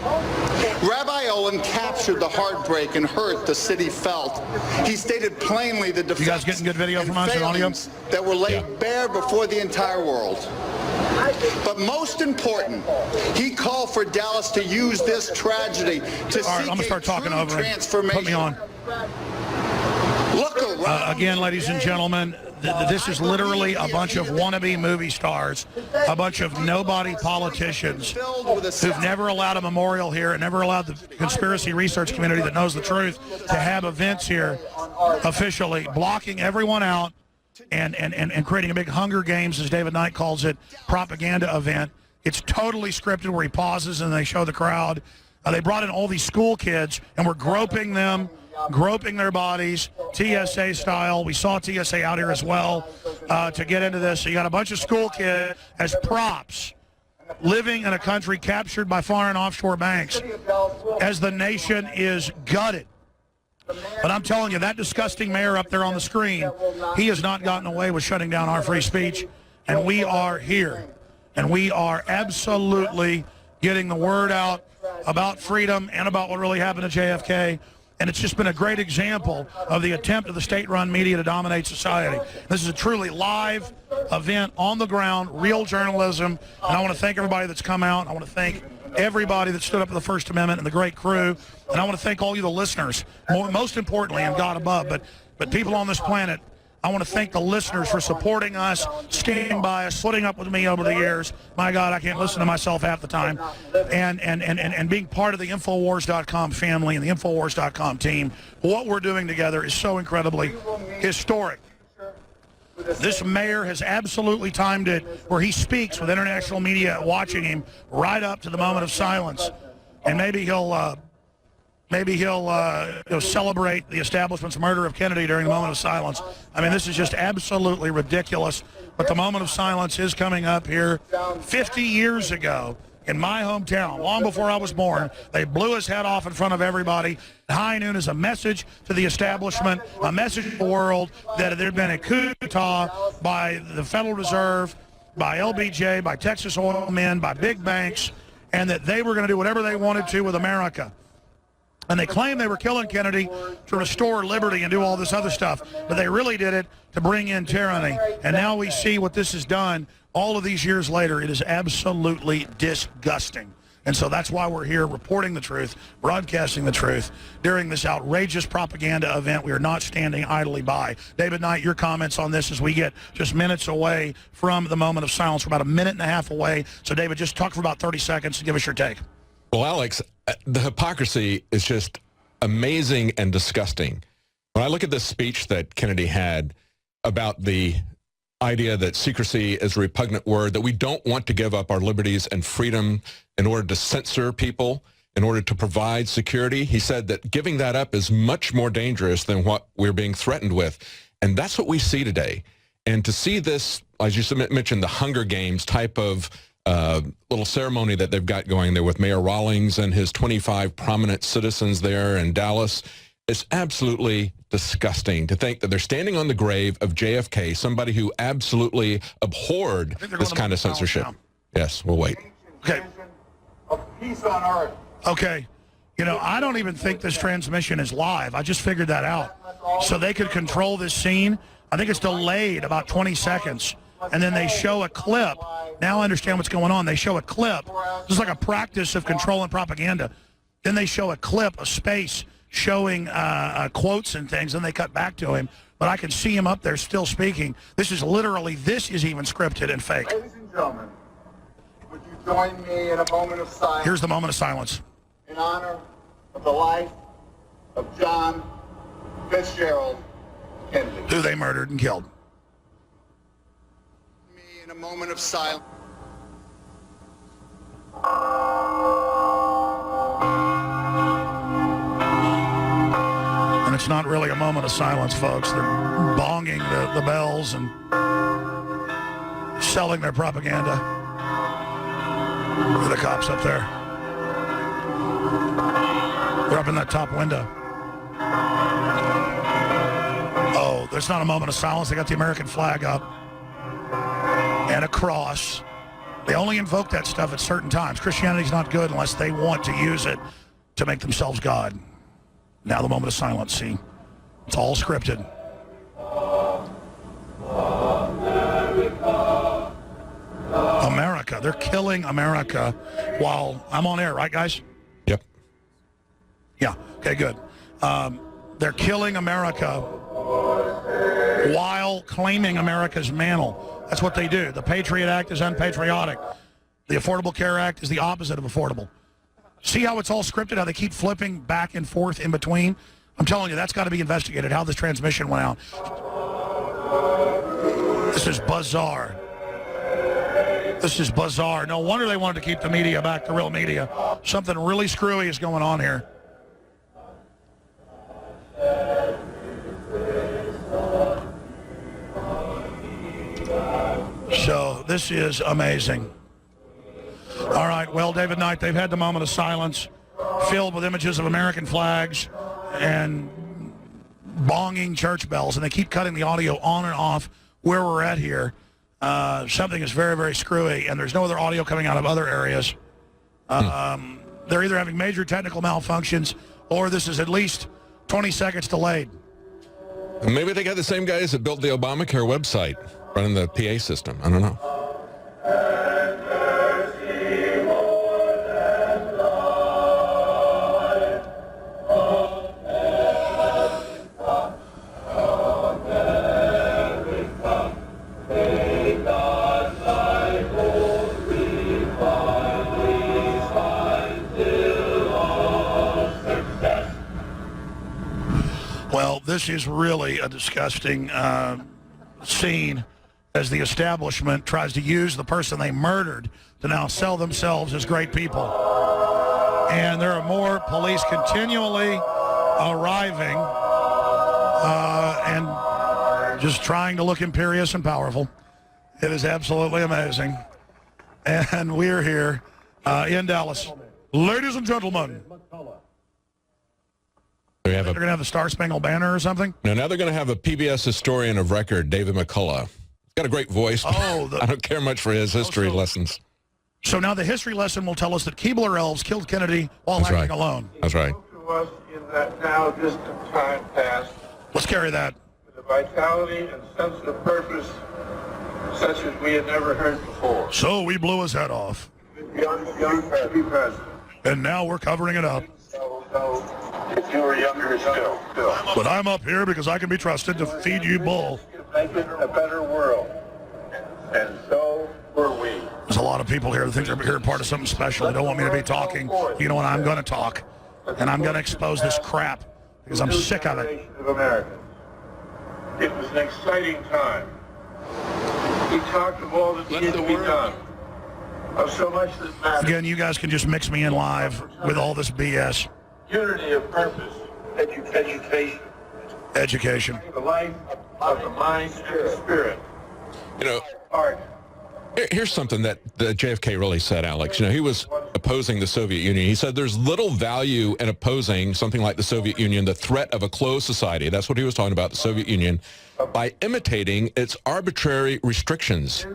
Rabbi Olin captured the heartbreak and hurt the city felt. He stated plainly the defects, you guys getting good video from us and audio that were laid bare before the entire world. But most important, he called for Dallas to use this tragedy to All right, I'm going to start talking over it. Put me on. Look around. Again, ladies and gentlemen, this is literally a bunch of wannabe movie stars, a bunch of nobody politicians who've never allowed a memorial here and never allowed the conspiracy research community that knows the truth to have events here officially, blocking everyone out and creating a big Hunger Games, as David Knight calls it, propaganda event. It's totally scripted where he pauses and they show the crowd. They brought in all these school kids and were groping them, groping their bodies, TSA style. We saw TSA out here as well to get into this. So you got a bunch of school kids as props living in a country captured by foreign offshore banks as the nation is gutted. But I'm telling you, that disgusting mayor up there on the screen, he has not gotten away with shutting down our free speech. And we are here. And we are absolutely getting the word out about freedom and about what really happened to JFK. And it's just been a great example of the attempt of the state-run media to dominate society. This is a truly live event on the ground, real journalism. And I want to thank everybody that's come out. I want to thank everybody that stood up for the First Amendment and the great crew. And I want to thank all you, the listeners, most importantly, and God above, but people on this planet. I want to thank the listeners for supporting us, standing by us, putting up with me over the years. My God, I can't listen to myself half the time. And being part of the Infowars.com family and the Infowars.com team. What we're doing together is so incredibly historic. This mayor has absolutely timed it where he speaks with international media watching him right up to the moment of silence. And maybe he'll celebrate the establishment's murder of Kennedy during the moment of silence. I mean, this is just absolutely ridiculous. But the moment of silence is coming up here. 50 years ago, in my hometown, long before I was born, they blew his head off in front of everybody. High noon is a message to the establishment, a message to the world that there had been a coup d'etat by the Federal Reserve, by LBJ, by Texas oil men, by big banks, and that they were going to do whatever they wanted to with America. And they claimed they were killing Kennedy to restore liberty and do all this other stuff. But they really did it to bring in tyranny. And now we see what this has done all of these years later. It is absolutely disgusting. And so that's why we're here reporting the truth, broadcasting the truth during this outrageous propaganda event. We are not standing idly by. David Knight, your comments on this as we get just minutes away from the moment of silence. We're about a minute and a half away. So, David, just talk for about 30 seconds and give us your take. Well, Alex, the hypocrisy is just amazing and disgusting. When I look at this speech that Kennedy had about the idea that secrecy is a repugnant word, that we don't want to give up our liberties and freedom in order to censor people, in order to provide security, he said that giving that up is much more dangerous than what we're being threatened with. And that's what we see today. And to see this, as you mentioned, the Hunger Games type of little ceremony that they've got going there with Mayor Rawlings and his 25 prominent citizens there in Dallas. It's absolutely disgusting to think that they're standing on the grave of JFK, somebody who absolutely abhorred this kind of censorship. Yes, we'll wait. Okay. Of peace on earth. Okay. You know, I don't even think this transmission is live. I just figured that out. So they could control this scene. I think it's delayed about 20 seconds. And then they show a clip. Now I understand what's going on. They show a clip. This is like a practice of controlling propaganda. Then they show a clip, a space, showing quotes and things, and they cut back to him. But I can see him up there still speaking. This is even scripted and fake. Ladies and gentlemen, would you join me in a moment of silence? Here's the moment of silence. In honor of the life of John Fitzgerald Kennedy. Who they murdered and killed. Me in a moment of silence. And it's not really a moment of silence, folks. They're bonging the bells and selling their propaganda. Look at the cops up there. They're up in that top window. Oh, there's not a moment of silence. They got the American flag up and a cross. They only invoke that stuff at certain times. Christianity's not good unless they want to use it to make themselves God. Now the moment of silence, see? It's all scripted. America. They're killing America while I'm on air, right, guys? Yep. Yeah. Okay, good. They're killing America while claiming America's mantle. That's what they do. The Patriot Act is unpatriotic. The Affordable Care Act is the opposite of affordable. See how it's all scripted, how they keep flipping back and forth in between? I'm telling you, that's got to be investigated, how this transmission went out. This is bizarre. This is bizarre. No wonder they wanted to keep the media back, the real media. Something really screwy is going on here. So this is amazing. All right, well, David Knight, they've had the moment of silence filled with images of American flags and bonging church bells, and they keep cutting the audio on and off where we're at here. Something is very, very screwy, and there's no other audio coming out of other areas. They're either having major technical malfunctions, or this is at least 20 seconds delayed. Maybe they got the same guys that built the Obamacare website running the PA system. I don't know. Well, this is really a disgusting scene as the establishment tries to use the person they murdered to now sell themselves as great people. And there are more police continually arriving and just trying to look imperious and powerful. It is absolutely amazing. And we're here in Dallas. Ladies and gentlemen. They're going to have the Star Spangled Banner or something? No, now they're going to have a PBS historian of record, David McCullough. He's got a great voice. Oh, I don't care much for his history lessons. So now the history lesson will tell us that Keebler elves killed Kennedy while acting alone. That's right. To us in that now distant time past, Let's carry that. with a vitality and sense of purpose such as we had never heard before. So we blew his head off. Young to be president. And now we're covering it up. So if you were younger still. But I'm up here because I can be trusted to feed you bull. Make it a better world. And so were we. There's a lot of people here that think they're here part of something special. They don't want me to be talking. You know what? I'm going to talk. And I'm going to expose this crap because I'm sick of it. Of America. It was an exciting time. He talked of all that needed to be done. Of so much that matters. Again, you guys can just mix me in live with all this BS. Unity of purpose. Education. Education. The life of the mind and the spirit. You know, Art. here's something that the JFK really said, Alex. You know, he was opposing the Soviet Union. He said there's little value in opposing something like the Soviet Union, the threat of a closed society. That's what he was talking about, the Soviet Union, by imitating its arbitrary restrictions.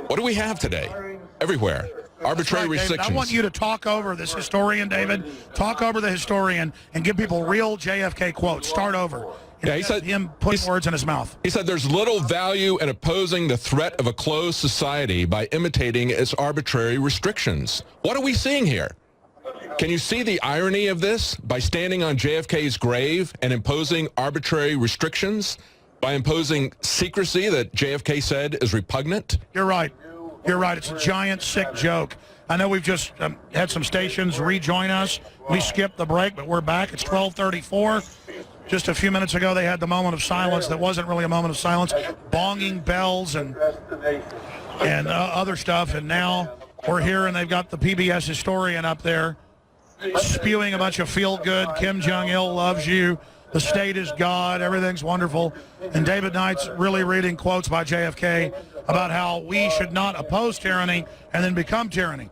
What do we have today? Everywhere. Arbitrary restrictions. David, I want you to talk over this historian, David. Talk over the historian and give people real JFK quotes. Start over. Yeah, he said him putting words in his mouth. He said there's little value in opposing the threat of a closed society by imitating its arbitrary restrictions. What are we seeing here? Can you see the irony of this? By standing on JFK's grave and imposing arbitrary restrictions, by imposing secrecy that JFK said is repugnant? You're right. You're right. It's a giant, sick joke. I know we've just had some stations rejoin us. We skipped the break, but we're back. It's 12:34. Just a few minutes ago, they had the moment of silence that wasn't really a moment of silence, bonging bells and other stuff. And now we're here, and they've got the PBS historian up there spewing a bunch of feel-good, Kim Jong-il loves you, the state is God, everything's wonderful. And David Knight's really reading quotes by JFK about how we should not oppose tyranny and then become tyranny.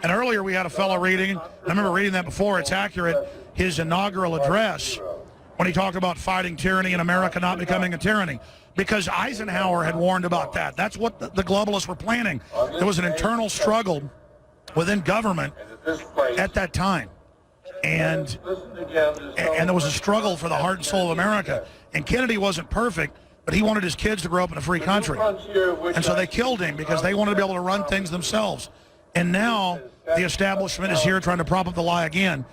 And earlier we had a fellow reading, I remember reading that before, it's accurate, his inaugural address when he talked about fighting tyranny and America not becoming a tyranny. Because Eisenhower had warned about that. That's what the globalists were planning. There was an internal struggle within government at that time. And there was a struggle for the heart and soul of America. And Kennedy wasn't perfect, but he wanted his kids to grow up in a free country. And so they killed him because they wanted to be able to run things themselves. And now the establishment is here trying to prop up the lie again.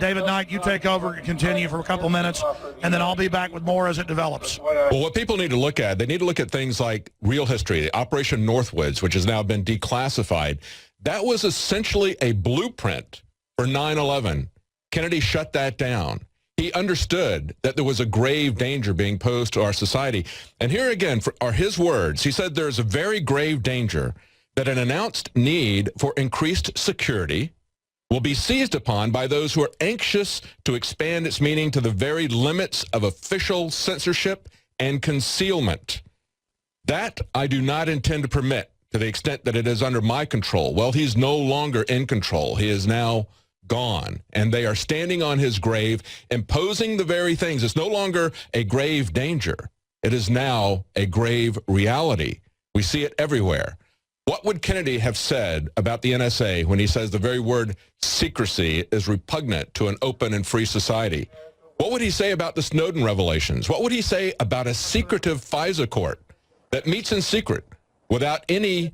David Knight, you take over and continue for a couple minutes, and then I'll be back with more as it develops. Well, what people need to look at, they need to look at things like real history, Operation Northwoods, which has now been declassified. That was essentially a blueprint for 9/11. Kennedy shut that down. He understood that there was a grave danger being posed to our society. And here again are his words. He said there's a very grave danger that an announced need for increased security will be seized upon by those who are anxious to expand its meaning to the very limits of official censorship and concealment. That I do not intend to permit to the extent that it is under my control. Well, he's no longer in control. He is now gone, and they are standing on his grave, imposing the very things. It's no longer a grave danger. It is now a grave reality. We see it everywhere. What would Kennedy have said about the NSA when he says the very word secrecy is repugnant to an open and free society? What would he say about the Snowden revelations? What would he say about a secretive FISA court that meets in secret without any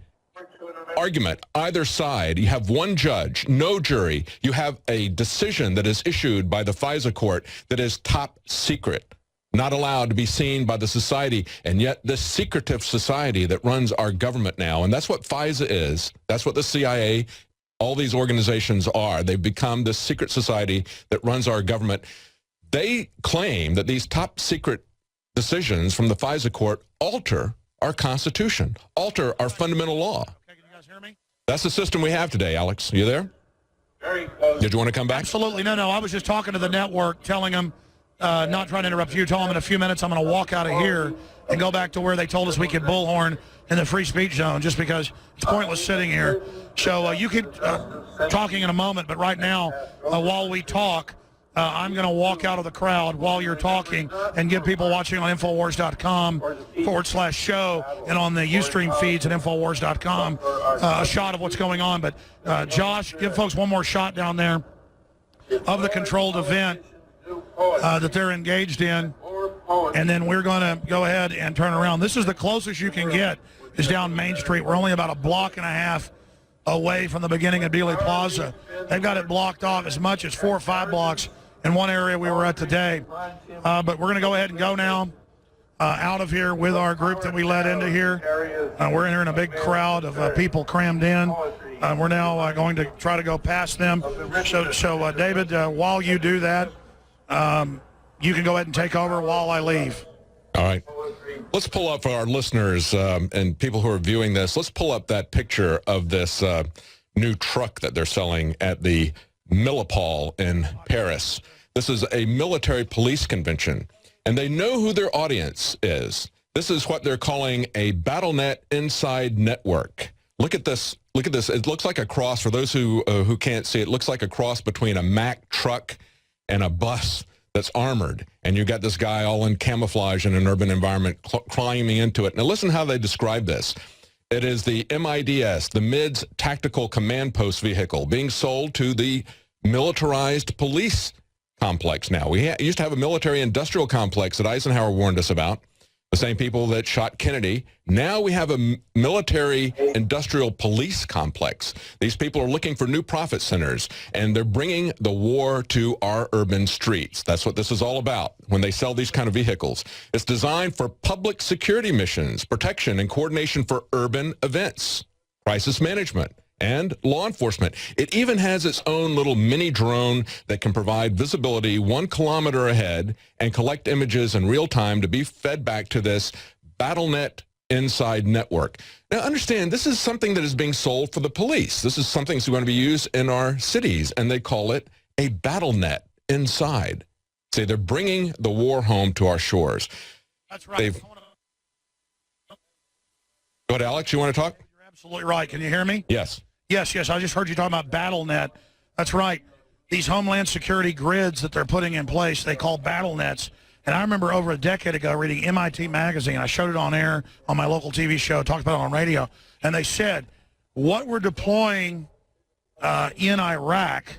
argument, either side? You have one judge, no jury. You have a decision that is issued by the FISA court that is top secret, not allowed to be seen by the society, and yet this secretive society that runs our government now, and that's what FISA is, that's what the CIA, all these organizations are. They've become this secret society that runs our government. They claim that these top secret decisions from the FISA court alter our Constitution, alter our fundamental law. That's the system we have today, Alex. You there? Did you want to come back? Absolutely. No. I was just talking to the network, telling them, not trying to interrupt you, telling them in a few minutes I'm going to walk out of here and go back to where they told us we could bullhorn in the free speech zone, just because it's pointless sitting here. So you keep talking in a moment, but right now, while we talk, I'm going to walk out of the crowd while you're talking and give people watching on Infowars.com/show and on the Ustream feeds at Infowars.com a shot of what's going on. But Josh, give folks one more shot down there of the controlled event that they're engaged in, and then we're going to go ahead and turn around. This is the closest you can get is down Main Street. We're only about a block and a half away from the beginning of Dealey Plaza. They've got it blocked off as much as 4 or 5 blocks in one area we were at today. But we're going to go ahead and go now out of here with our group that we led into here. We're in here in a big crowd of people crammed in. We're now going to try to go past them. So David, while you do that, you can go ahead and take over while I leave. All right. Let's pull up for our listeners and people who are viewing this. Let's pull up that picture of this new truck that they're selling at the Millipol in Paris. This is a military police convention, and they know who their audience is. This is what they're calling a BattleNet inside network. Look at this Look at this. It looks like a cross. For those who can't see, it looks like a cross between a Mack truck and a bus that's armored. And you've got this guy all in camouflage in an urban environment climbing into it. Now listen how they describe this. It is the MIDS, the MIDS Tactical Command Post vehicle, being sold to the militarized police complex now. We used to have a military industrial complex that Eisenhower warned us about, the same people that shot Kennedy. Now we have a military industrial police complex. These people are looking for new profit centers, and they're bringing the war to our urban streets. That's what this is all about when they sell these kind of vehicles. It's designed for public security missions, protection and coordination for urban events, crisis management, and law enforcement. It even has its own little mini drone that can provide visibility 1 kilometer ahead and collect images in real time to be fed back to this BattleNet inside network. Now understand, this is something that is being sold for the police. This is something that's going to be used in our cities, and they call it a BattleNet inside. See, they're bringing the war home to our shores. That's right. Go ahead, Alex, you want to talk? You're absolutely right. Can you hear me? Yes. Yes. I just heard you talking about BattleNet. That's right. These Homeland Security grids that they're putting in place, they call BattleNets. And I remember over a decade ago reading MIT Magazine. I showed it on air on my local TV show, talked about it on radio. And they said, what we're deploying in Iraq,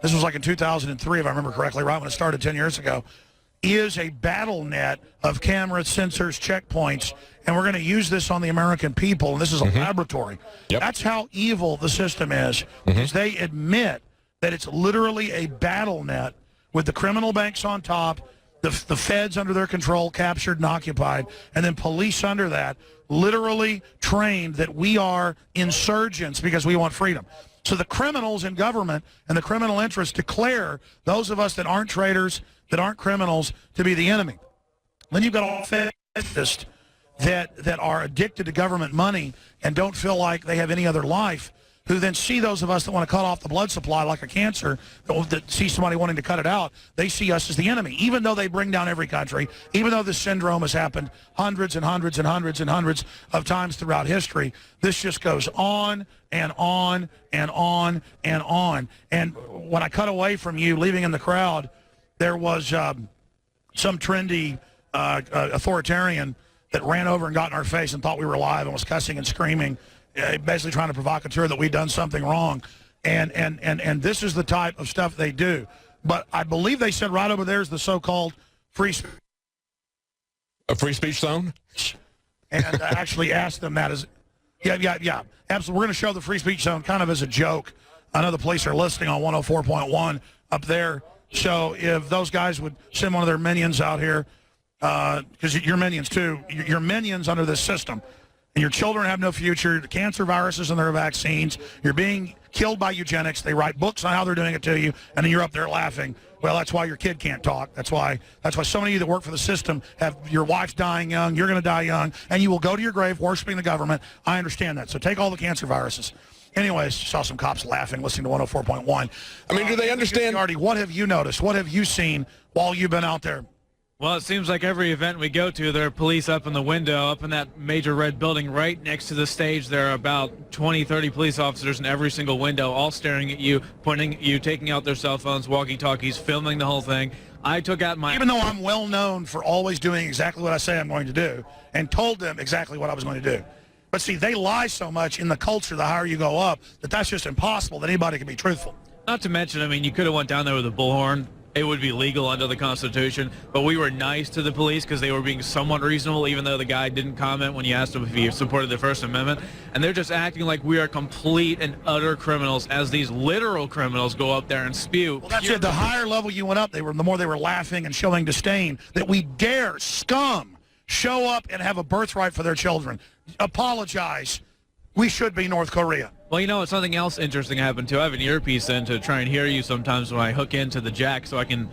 this was like in 2003, if I remember correctly, right when it started 10 years ago, is a BattleNet of cameras, sensors, checkpoints, and we're going to use this on the American people, and this is a laboratory. Yep. That's how evil the system is, because they admit that it's literally a BattleNet with the criminal banks on top, the feds under their control, captured and occupied, and then police under that, literally trained that we are insurgents because we want freedom. So the criminals in government and the criminal interests declare those of us that aren't traitors, that aren't criminals, to be the enemy. Then you've got all feds that are addicted to government money and don't feel like they have any other life, who then see those of us that want to cut off the blood supply like a cancer, that see somebody wanting to cut it out, they see us as the enemy, even though they bring down every country, even though this syndrome has happened hundreds and hundreds and hundreds and hundreds of times throughout history. This just goes on and on and on and on. And when I cut away from you, leaving in the crowd, there was some trendy authoritarian that ran over and got in our face and thought we were live and was cussing and screaming, basically trying to provocateur that we'd done something wrong. And this is the type of stuff they do. But I believe they said right over there is the so-called free speech. A free speech zone? And I actually asked them that as, yeah, absolutely. We're going to show the free speech zone kind of as a joke. I know the police are listening on 104.1 up there. So if those guys would send one of their minions out here, because you're minions too, you're minions under this system. And your children have no future. The cancer viruses and their vaccines. You're being killed by eugenics. They write books on how they're doing it to you, and then you're up there laughing. Well, that's why your kid can't talk. That's why so many of you that work for the system have your wife's dying young. You're going to die young, and you will go to your grave worshiping the government. I understand that. So take all the cancer viruses. Anyways, saw some cops laughing, listening to 104.1. I mean, do they understand? Artie, what have you noticed? What have you seen while you've been out there? Well, it seems like every event we go to, there are police up in the window, up in that major red building right next to the stage. There are about 20, 30 police officers in every single window, all staring at you, pointing at you, taking out their cell phones, walkie-talkies, filming the whole thing. I took out my... Even though I'm well known for always doing exactly what I say I'm going to do, and told them exactly what I was going to do. But see, they lie so much in the culture the higher you go up that that's just impossible that anybody can be truthful. Not to mention, I mean, you could have went down there with a bullhorn. It would be legal under the Constitution, but we were nice to the police because they were being somewhat reasonable, even though the guy didn't comment when you asked him if he supported the First Amendment. And they're just acting like we are complete and utter criminals as these literal criminals go up there and spew. Well, that's it. The higher level you went up, the more they were laughing and showing disdain that we dare scum show up and have a birthright for their children. Apologize. We should be North Korea. Well, you know, something else interesting happened too. I have an earpiece in to try and hear you sometimes when I hook into the jack so I can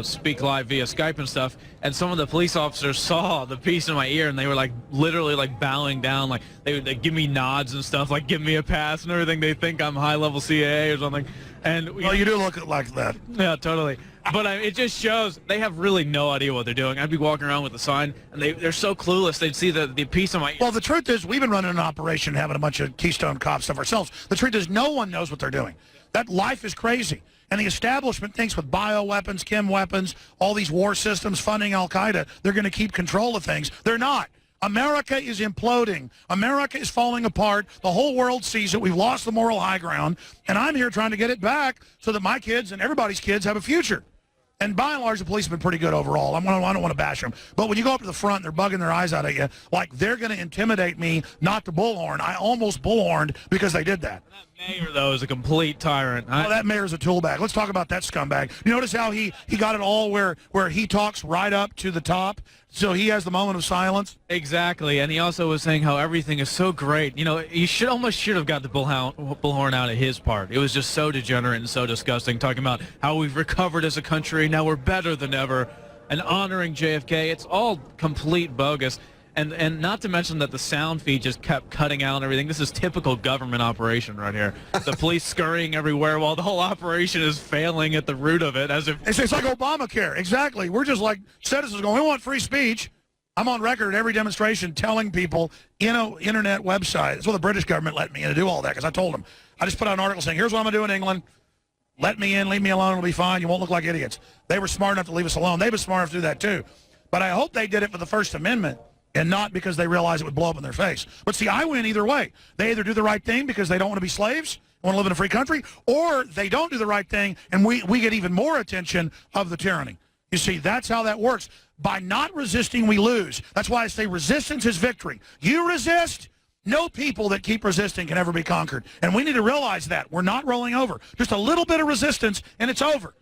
speak live via Skype and stuff. And some of the police officers saw the piece in my ear, and they were like literally like bowing down, like they would give me nods and stuff, like give me a pass and everything. They think I'm high-level CIA or something. And well, you do look like that. Yeah, totally. But it just shows they have really no idea what they're doing. I'd be walking around with a sign, and they're so clueless. They'd see the piece of my ear. Well, the truth is, we've been running an operation having a bunch of Keystone Cop stuff ourselves. The truth is, no one knows what they're doing. That life is crazy. And the establishment thinks with bioweapons, chem weapons, all these war systems funding Al-Qaeda, they're going to keep control of things. They're not. America is imploding. America is falling apart. The whole world sees it. We've lost the moral high ground. And I'm here trying to get it back so that my kids and everybody's kids have a future. And by and large, the police have been pretty good overall. I don't want to bash them. But when you go up to the front, they're bugging their eyes out at you, like they're going to intimidate me not to bullhorn. I almost bullhorned because they did that. Mayor, though, is a complete tyrant. Oh, that mayor's a tool bag. Let's talk about that scumbag. You notice how he got it all where he talks right up to the top, so he has the moment of silence? Exactly, and he also was saying how everything is so great. You should have got the bullhorn out of his part. It was just so degenerate and so disgusting, talking about how we've recovered as a country, now we're better than ever, and honoring JFK. It's all complete bogus. And not to mention that the sound feed just kept cutting out and everything. This is typical government operation right here. The police scurrying everywhere while the whole operation is failing at the root of it. As if it's like Obamacare. Exactly. We're just like citizens going, we want free speech. I'm on record at every demonstration telling people, internet website. That's what the British government let me in to do all that, because I told them. I just put out an article saying, here's what I'm going to do in England. Let me in, leave me alone, it'll be fine. You won't look like idiots. They were smart enough to leave us alone. They've been smart enough to do that too. But I hope they did it for the First Amendment, and not because they realize it would blow up in their face. But see, I win either way. They either do the right thing because they don't want to be slaves, want to live in a free country, or they don't do the right thing, and we get even more attention of the tyranny. You see, that's how that works. By not resisting, we lose. That's why I say resistance is victory. You resist, no people that keep resisting can ever be conquered. And we need to realize that. We're not rolling over. Just a little bit of resistance, and it's over.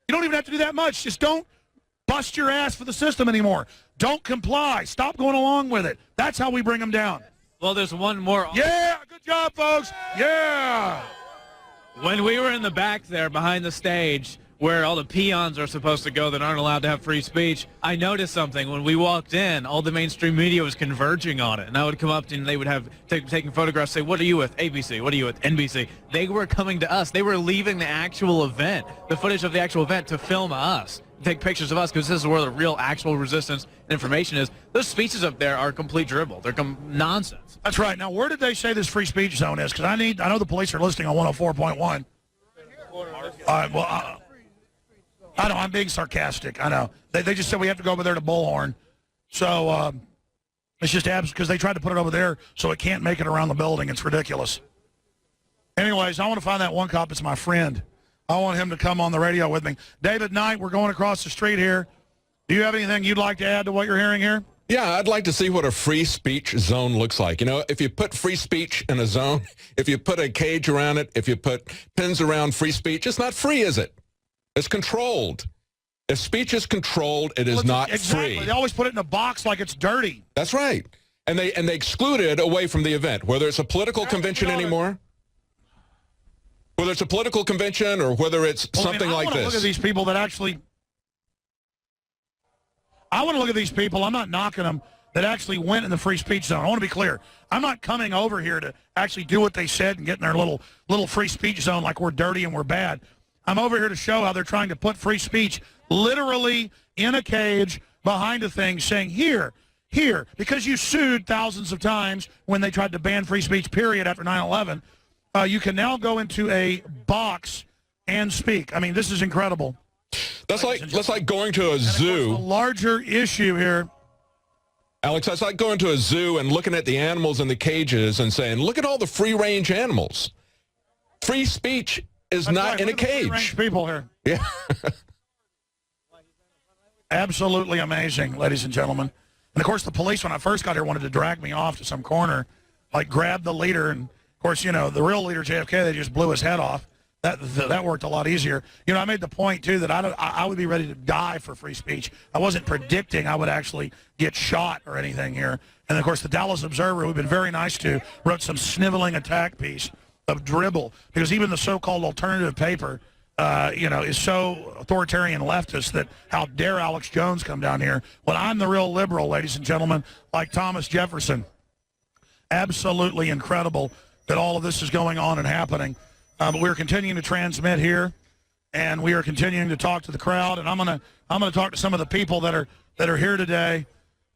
You don't even have to do that much. Just don't bust your ass for the system anymore. Don't comply. Stop going along with it. That's how we bring them down. Well, there's one more. Yeah, good job, folks. Yeah. When we were in the back there behind the stage where all the peons are supposed to go that aren't allowed to have free speech, I noticed something. When we walked in, all the mainstream media was converging on it. And I would come up and they would have taking photographs, say, what are you with? ABC. What are you with? NBC. They were coming to us. They were leaving the actual event, the footage of the actual event, to film us, take pictures of us, because this is where the real actual resistance and information is. Those speeches up there are complete dribble. They're nonsense. That's right. Now, where did they say this free speech zone is? Because I know the police are listening on 104.1. I know, I'm being sarcastic. I know. They just said we have to go over there to Bullhorn. So it's just abs because they tried to put it over there so it can't make it around the building. It's ridiculous. Anyways, I want to find that one cop. It's my friend. I want him to come on the radio with me. David Knight, we're going across the street here. Do you have anything you'd like to add to what you're hearing here? Yeah, I'd like to see what a free speech zone looks like. If you put free speech in a zone, if you put a cage around it, if you put pins around free speech, it's not free, is it? It's controlled. If speech is controlled, it is not free. They always put it in a box like it's dirty. That's right. And they exclude it away from the event, whether it's a political convention anymore, whether it's a political convention or whether it's something like this. I want to look at these people that actually, I want to look at these people, I'm not knocking them, that actually went in the free speech zone. I want to be clear. I'm not coming over here to actually do what they said and get in their little free speech zone like we're dirty and we're bad. I'm over here to show how they're trying to put free speech literally in a cage behind a thing saying, here, because you sued thousands of times when they tried to ban free speech, period, after 9/11, you can now go into a box and speak. I mean, this is incredible. That's like going to a zoo. The larger issue here, Alex, that's like going to a zoo and looking at the animals in the cages and saying, look at all the free-range animals. Free speech is not in a cage. People here. Yeah. Absolutely amazing, ladies and gentlemen. And, of course, the police, when I first got here, wanted to drag me off to some corner, like grab the leader. And, of course, the real leader, JFK, they just blew his head off. That worked a lot easier. I made the point, too, that I would be ready to die for free speech. I wasn't predicting I would actually get shot or anything here. And, of course, the Dallas Observer, we've been very nice to, wrote some sniveling attack piece of dribble, because even the so-called alternative paper, is so authoritarian leftist that how dare Alex Jones come down here when I'm the real liberal, ladies and gentlemen, like Thomas Jefferson. Absolutely incredible that all of this is going on and happening. But we're continuing to transmit here, and we are continuing to talk to the crowd. And I'm gonna talk to some of the people that are here today.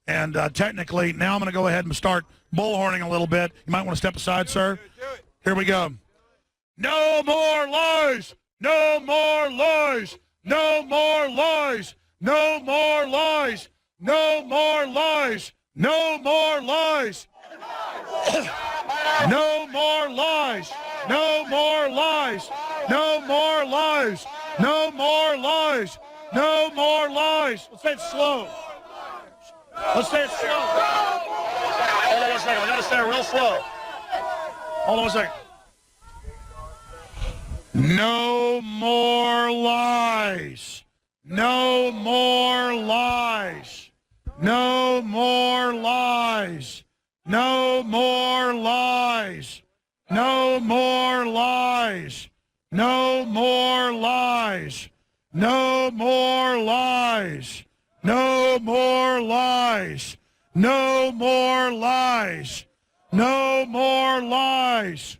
And technically, now I'm going to go ahead and start bullhorning a little bit. You might want to step aside, sir. Here we go. No more lies. No more lies. No more lies. No more lies. No more lies. No more lies. No more lies. No more lies. No more lies. No more lies. No more lies. Let's say it slow. Let's say it slow. Hold on 1 second. I got to say it real slow. Hold on 1 second. No more lies. No more lies. No more lies. No more lies. No more lies. No more lies. No more lies. No more lies. No more lies. No more lies.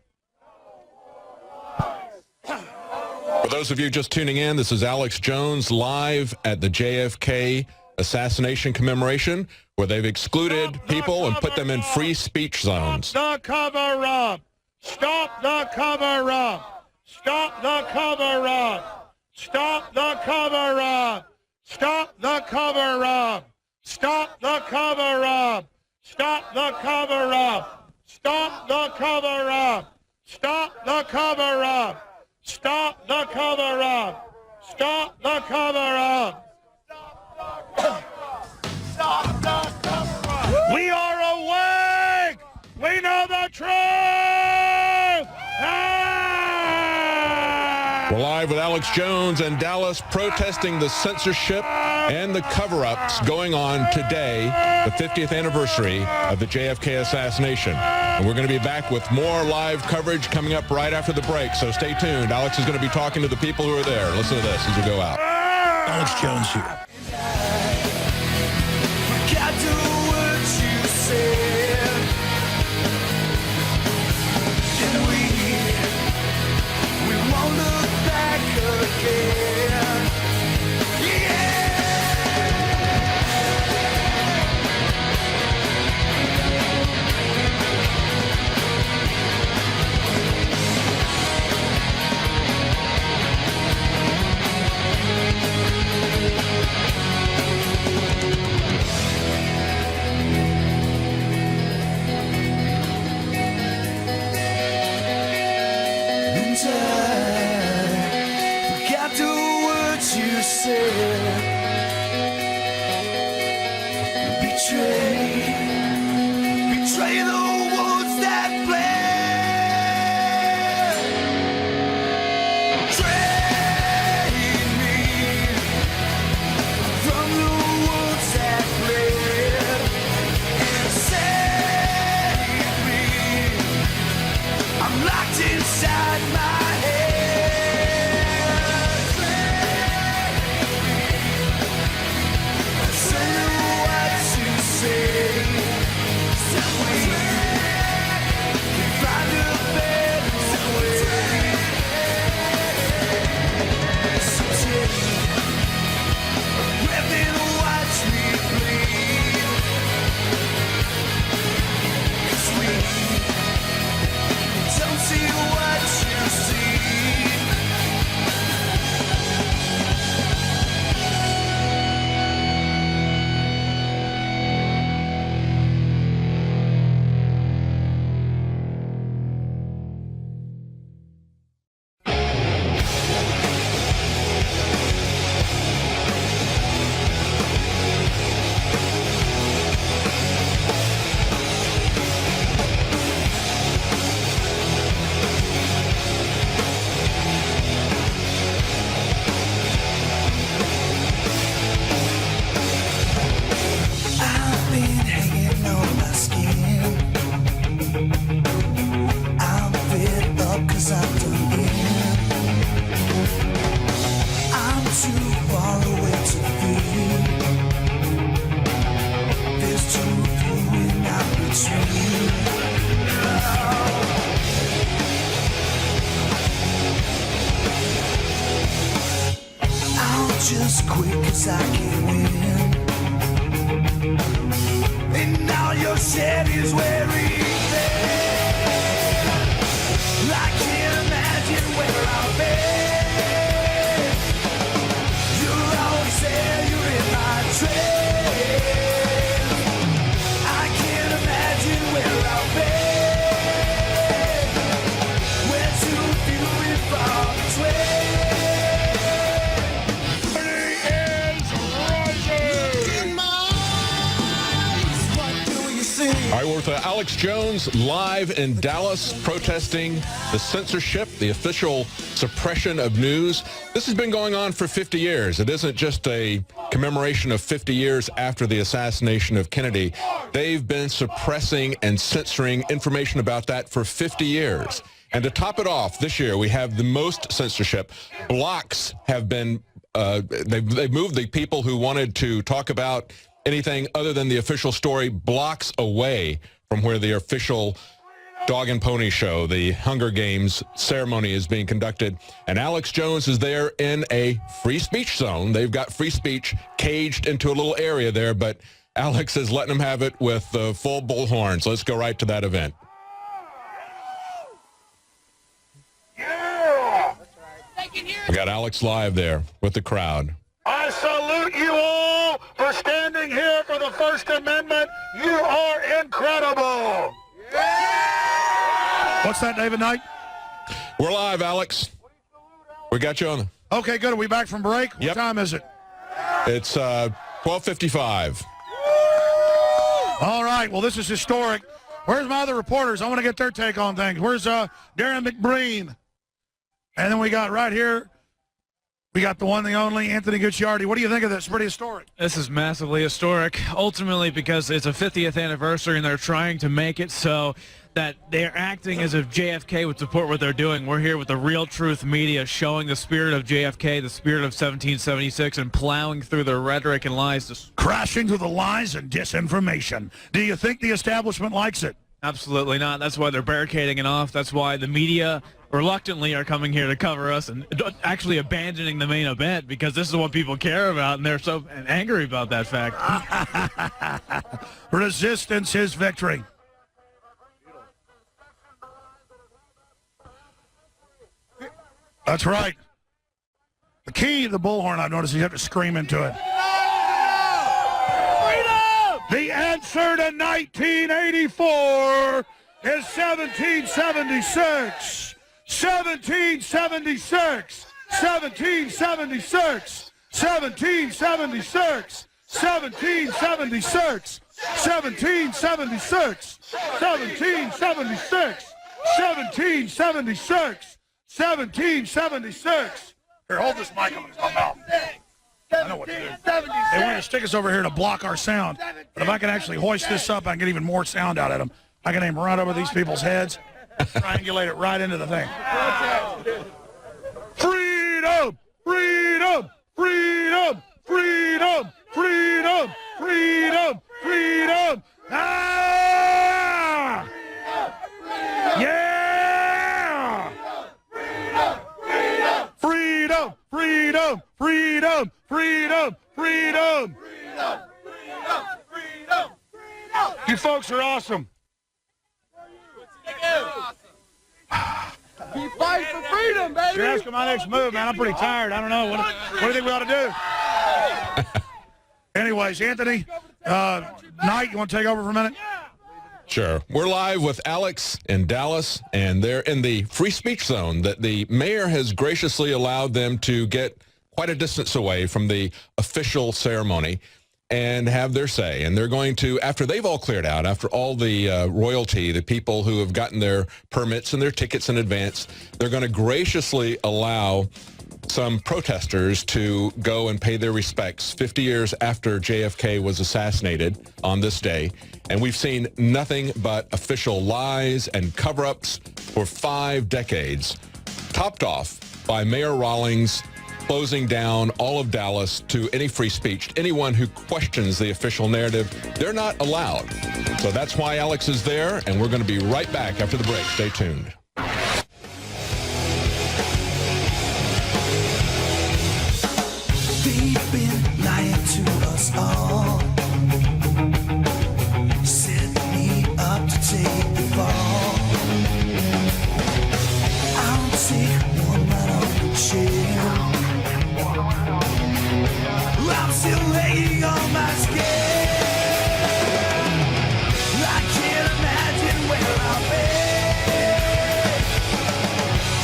For those of you just tuning in, this is Alex Jones live at the JFK assassination commemoration, where they've excluded people and put them in free speech zones. Stop the cover-up. Stop the cover-up. Stop the cover-up. Stop the cover-up. Stop the cover-up. Stop the cover-up. Stop the cover-up. Stop the cover-up. Stop the cover-up. Stop the cover-up. Stop the cover-up. Stop the cover-up. We are awake. We know the truth. We're live with Alex Jones and Dallas protesting the censorship and the cover-ups going on today, the 50th anniversary of the JFK assassination. And we're going to be back with more live coverage coming up right after the break, so stay tuned. Alex is going to be talking to the people who are there. Listen to this as we go out. Alex Jones here. Inside my head, quick as I can win. And now your shed is wearing thin. I can't imagine where I've been. You're always there, you're in my train. I can't imagine where I've been. We're too few and far between. All right, we're with Alex Jones live in Dallas protesting the censorship, the official suppression of news. This has been going on for 50 years. It isn't just a commemoration of 50 years after the assassination of Kennedy. They've been suppressing and censoring information about that for 50 years. And to top it off, this year we have the most censorship. Blocks have been, they've moved the people who wanted to talk about anything other than the official story blocks away from where the official dog and pony show, the Hunger Games ceremony, is being conducted. And Alex Jones is there in a free speech zone. They've got free speech caged into a little area there, but Alex is letting them have it with the full bullhorns. Let's go right to that event. We got Alex live there with the crowd. I salute you all for standing here for the First Amendment. You are incredible. What's that, David Knight? We're live, Alex. We got you on. Okay, good. Are we back from break? What time is it? It's 12:55. All right. Well, this is historic. Where's my other reporters? I want to get their take on things. Where's Darren McBreen? And then we got right here, we got the one, the only, Anthony Gucciardi. What do you think of this? Pretty historic. This is massively historic, ultimately because it's a 50th anniversary and they're trying to make it so that they're acting as if JFK would support what they're doing. We're here with the Real Truth Media showing the spirit of JFK, the spirit of 1776, and plowing through the rhetoric and lies. Crashing through the lies and disinformation. Do you think the establishment likes it? Absolutely not. That's why they're barricading it off. That's why the media reluctantly are coming here to cover us and actually abandoning the main event because this is what people care about, and they're so angry about that fact. Resistance is victory. That's right. The key to the bullhorn, I've noticed, you have to scream into it. The answer to 1984 is 1776. 1776. 1776. 1776. 1776. 1776. 1776. 1776. 1776. Here, hold this mic on my mouth. I know what to do. They want to stick us over here to block our sound. But if I can actually hoist this up, I can get even more sound out of them. I can aim right over these people's heads, triangulate it right into the thing. Freedom! Freedom! Freedom! Freedom! Freedom! Freedom! Freedom! Ah! Yeah! Freedom! Freedom! Freedom! Freedom! Freedom! You folks are awesome. We fight for freedom, baby. You're asking my next move, man. I'm pretty tired. I don't know. What do you think we ought to do? Anyways, Anthony, Knight, you want to take over for a minute? Sure. We're live with Alex in Dallas, and they're in the free speech zone that the mayor has graciously allowed them to get quite a distance away from the official ceremony and have their say. And they're going to, after they've all cleared out, after all the royalty, the people who have gotten their permits and their tickets in advance, they're going to graciously allow some protesters to go and pay their respects 50 years after JFK was assassinated on this day. And we've seen nothing but official lies and cover-ups for 5 decades, topped off by Mayor Rawlings closing down all of Dallas to any free speech. Anyone who questions the official narrative, they're not allowed. So that's why Alex is there, and we're going to be right back after the break. Stay tuned. Deep in all. Set me up to take the fall. I'll take one right off the chair. I'm still hanging on my skin. I can't imagine where I'll be.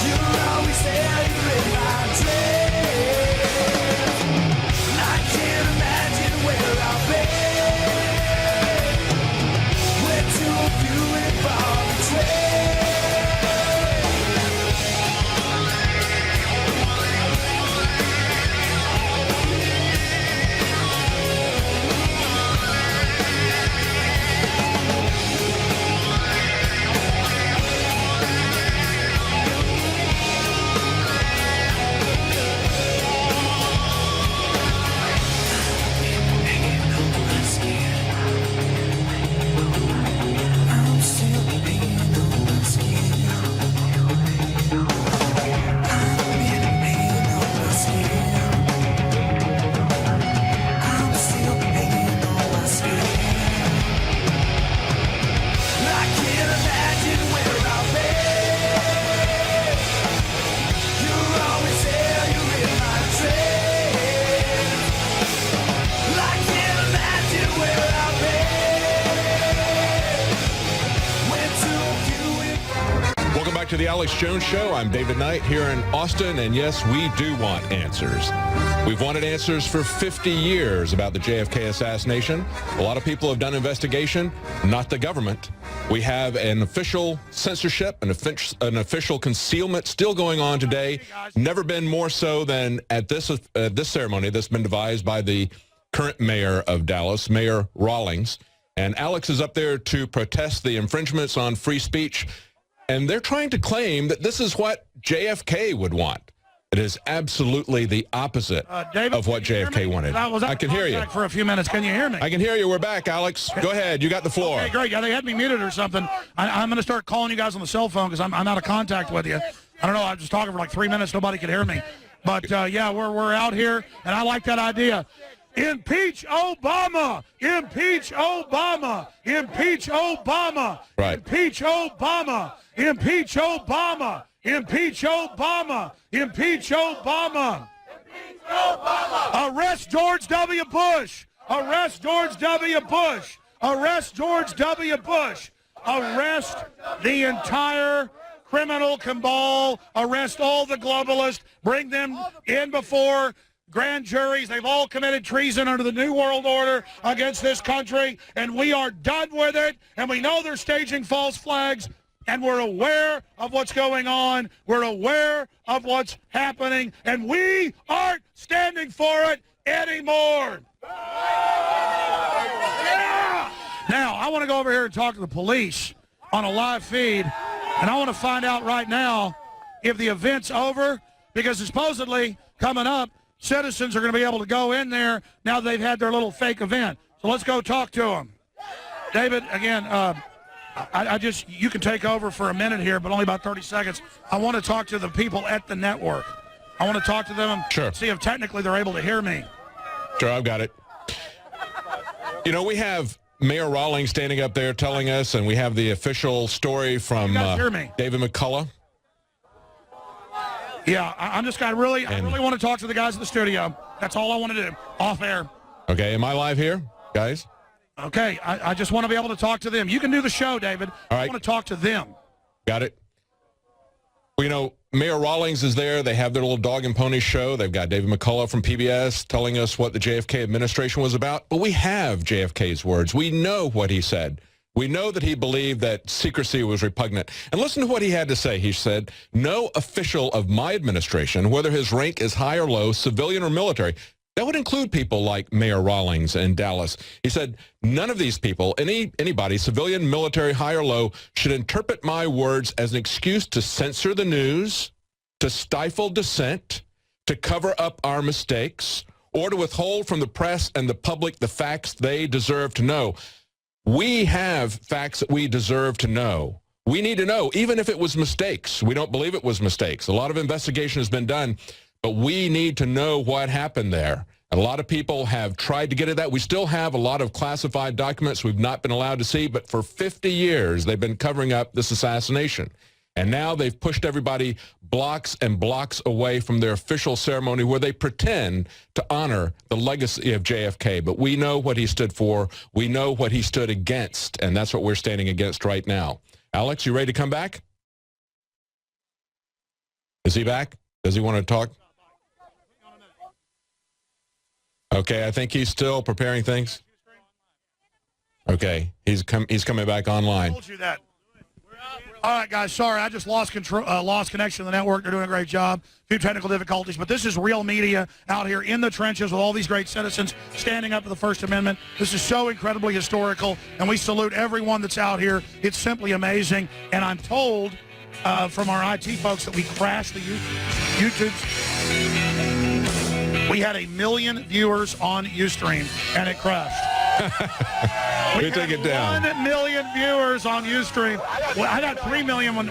You're always there, you're in my dreams. I can't imagine where I'll be. We're too few and far between. Welcome back to the Alex Jones Show. I'm David Knight here in Austin, and yes, we do want answers. We've wanted answers for 50 years about the JFK assassination. A lot of people have done investigation, not the government. We have an official censorship, an official concealment still going on today. Never been more so than at this ceremony that's been devised by the current mayor of Dallas, Mayor Rawlings. And Alex is up there to protest the infringements on free speech. And they're trying to claim that this is what JFK would want. It is absolutely the opposite David, of what JFK wanted. I can hear you. For a few minutes. Can you hear me? I can hear you. We're back, Alex. Go ahead. You got the floor. Okay, great. Yeah, they had me muted or something. I'm going to start calling you guys on the cell phone because I'm out of contact with you. I don't know. I was just talking for like 3 minutes. Nobody could hear me. But, yeah, we're out here, and I like that idea. Impeach Obama! Impeach Obama! Impeach Obama! Right. Impeach Obama! Impeach Obama! Impeach Obama! Impeach Obama! Impeach Obama! Arrest George W. Bush! Arrest George W. Bush! Arrest George W. Bush! Arrest the entire criminal cabal. Arrest all the globalists. Bring them in before grand juries. They've all committed treason under the New World Order against this country, and we are done with it, and we know they're staging false flags, and we're aware of what's going on. We're aware of what's happening, and we aren't standing for it anymore. Now, I want to go over here and talk to the police on a live feed, and I want to find out right now if the event's over, because supposedly coming up, citizens are going to be able to go in there now they've had their little fake event. So let's go talk to them. David, again, you can take over for a minute here, but only about 30 seconds. I want to talk to the people at the network. I want to talk to them and see if technically they're able to hear me. Sure, I've got it. You know, we have Mayor Rawlings standing up there telling us, and we have the official story from David McCullough. Yeah, I really want to talk to the guys in the studio. That's all I want to do, off air. Okay, am I live here, guys? Okay, I just want to be able to talk to them. You can do the show, David. All right. I want to talk to them. Got it. Well, you know, Mayor Rawlings is there. They have their little dog and pony show. They've got David McCullough from PBS telling us what the JFK administration was about. But we have JFK's words. We know what he said. We know that he believed that secrecy was repugnant. And listen to what he had to say. He said, no official of my administration, whether his rank is high or low, civilian or military, that would include people like Mayor Rawlings in Dallas. He said, none of these people, anybody, civilian, military, high or low, should interpret my words as an excuse to censor the news, to stifle dissent, to cover up our mistakes, or to withhold from the press and the public the facts they deserve to know. We have facts that we deserve to know. We need to know, even if it was mistakes. We don't believe it was mistakes. A lot of investigation has been done, but we need to know what happened there. And a lot of people have tried to get at that. We still have a lot of classified documents we've not been allowed to see, but for 50 years, they've been covering up this assassination. And now they've pushed everybody blocks and blocks away from their official ceremony where they pretend to honor the legacy of JFK. But we know what he stood for. We know what he stood against, and that's what we're standing against right now. Alex, you ready to come back? Is he back? Does he want to talk? Okay, I think he's still preparing things. Okay, he's coming back online. I told you that. All right, guys, sorry, I just lost connection to the network. They're doing a great job. A few technical difficulties, but this is real media out here in the trenches with all these great citizens standing up for the First Amendment. This is so incredibly historical, and we salute everyone that's out here. It's simply amazing, and I'm told from our IT folks that we crashed the YouTube. We had 1 million viewers on Ustream, and it crashed. We take it down. 1 million viewers on Ustream. Well, I got 3 million when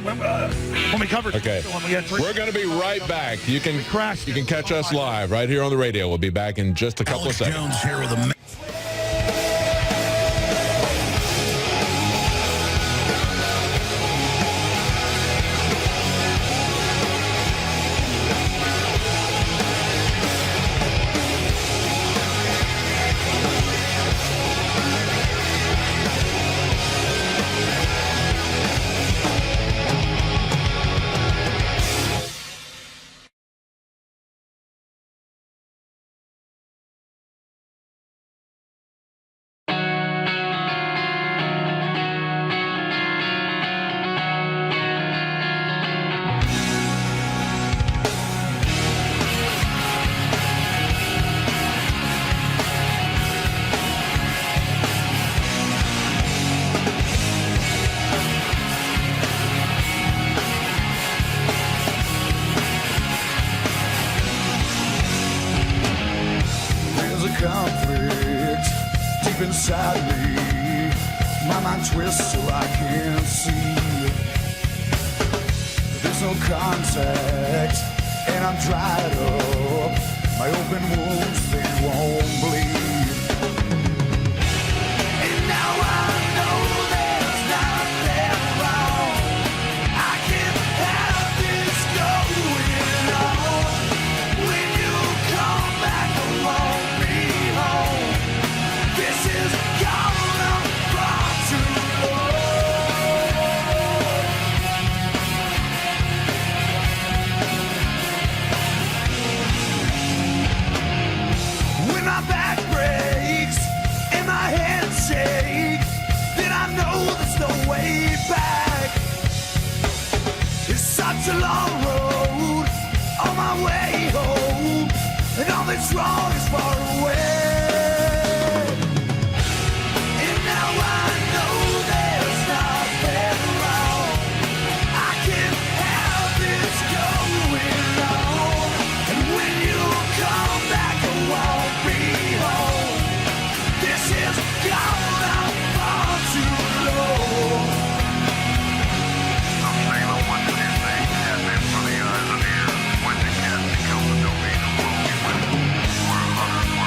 we covered. Okay, when we had 3. We're going to be right back. You can catch us live right here on the radio. We'll be back in just a couple of seconds. Jones here with a conflict deep inside me. My mind twists so I can't see. There's no contact, and I'm dried up. My open wounds, they won't bleed. And now I know there's nothing wrong. I can't have this going on. When you come back, I won't be home. This is gone on far too long. When my back breaks and my hands shake, then I know there's no way back. It's such a long road on my way home, and all that's wrong is far away. And now I know there's nothing wrong. I can't have this going on. And when you come back, I won't be home. This is gone out far too low. I'm saying what this thing has been for the eyes of ears. When the cat becomes the domain of broken women, or others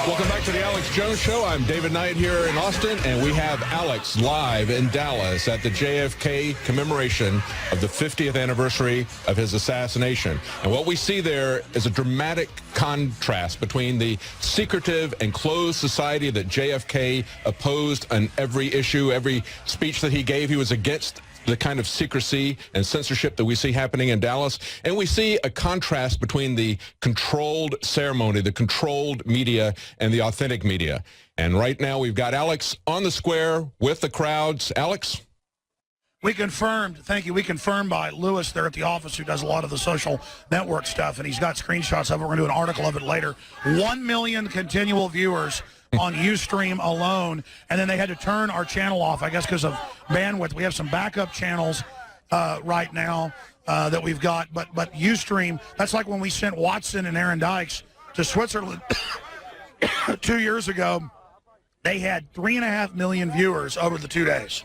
Welcome back to the Alex Jones Show. I'm David Knight here in Austin, and we have Alex live in Dallas at the JFK commemoration of the 50th anniversary of his assassination. And what we see there is a dramatic contrast between the secretive and closed society that JFK opposed on every issue, every speech that he gave. He was against the kind of secrecy and censorship that we see happening in Dallas. And we see a contrast between the controlled ceremony, the controlled media, and the authentic media. And right now we've got Alex on the square with the crowds. Alex? We confirmed, thank you, we confirmed by Lewis there at the office, who does a lot of the social network stuff, and he's got screenshots of it. We're going to do an article of it later. 1 million continual viewers on Ustream alone, and then they had to turn our channel off, I guess, because of bandwidth. We have some backup channels right now that we've got, but Ustream, that's like when we sent Watson and Aaron Dykes to Switzerland 2 years ago. They had 3.5 million viewers over the 2 days.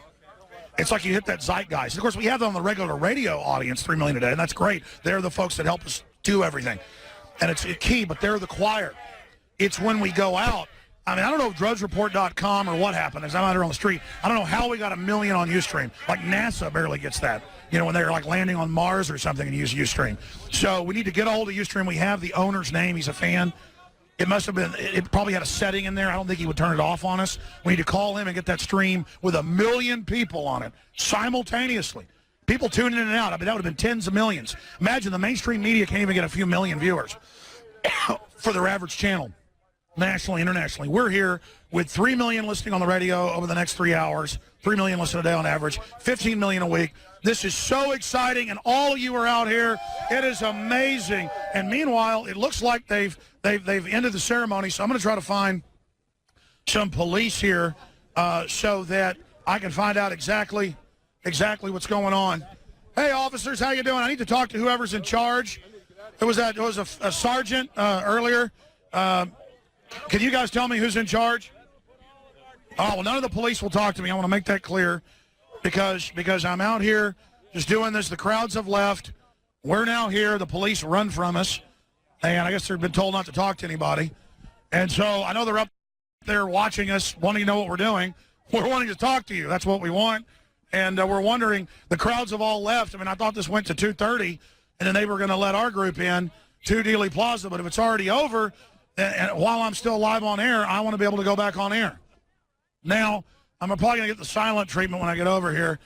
It's like you hit that zeitgeist. Of course, we have them on the regular radio audience, 3 million a day, and that's great. They're the folks that help us do everything, and it's key, but they're the choir. It's when we go out. I mean, I don't know if drugsreport.com or what happened as I'm out here on the street. I don't know how we got 1 million on Ustream. Like NASA barely gets that, you know, when they're like landing on Mars or something and use Ustream. So we need to get a hold of Ustream. We have the owner's name. He's a fan. It must have been, it probably had a setting in there. I don't think he would turn it off on us. We need to call him and get that stream with 1 million people on it simultaneously. People tuning in and out. I mean, that would have been tens of millions. Imagine the mainstream media can't even get a few million viewers for their average channel. Nationally, internationally. We're here with 3 million listening on the radio over the next 3 hours, 3 million listening a day on average, 15 million a week. This is so exciting, and all of you are out here. It is amazing. And meanwhile, it looks like they've ended the ceremony, so I'm going to try to find some police here so that I can find out exactly what's going on. Hey, officers, how you doing? I need to talk to whoever's in charge. It was a sergeant earlier. Can you guys tell me who's in charge? Oh, well, none of the police will talk to me. I want to make that clear because I'm out here just doing this. The crowds have left. We're now here. The police run from us. And I guess they've been told not to talk to anybody. And so I know they're up there watching us, wanting to know what we're doing. We're wanting to talk to you. That's what we want. And we're wondering, the crowds have all left. I mean, I thought this went to 2:30, and then they were going to let our group in to Dealey Plaza. But if it's already over, and while I'm still live on air, I want to be able to go back on air. Now, I'm probably going to get the silent treatment when I get over here,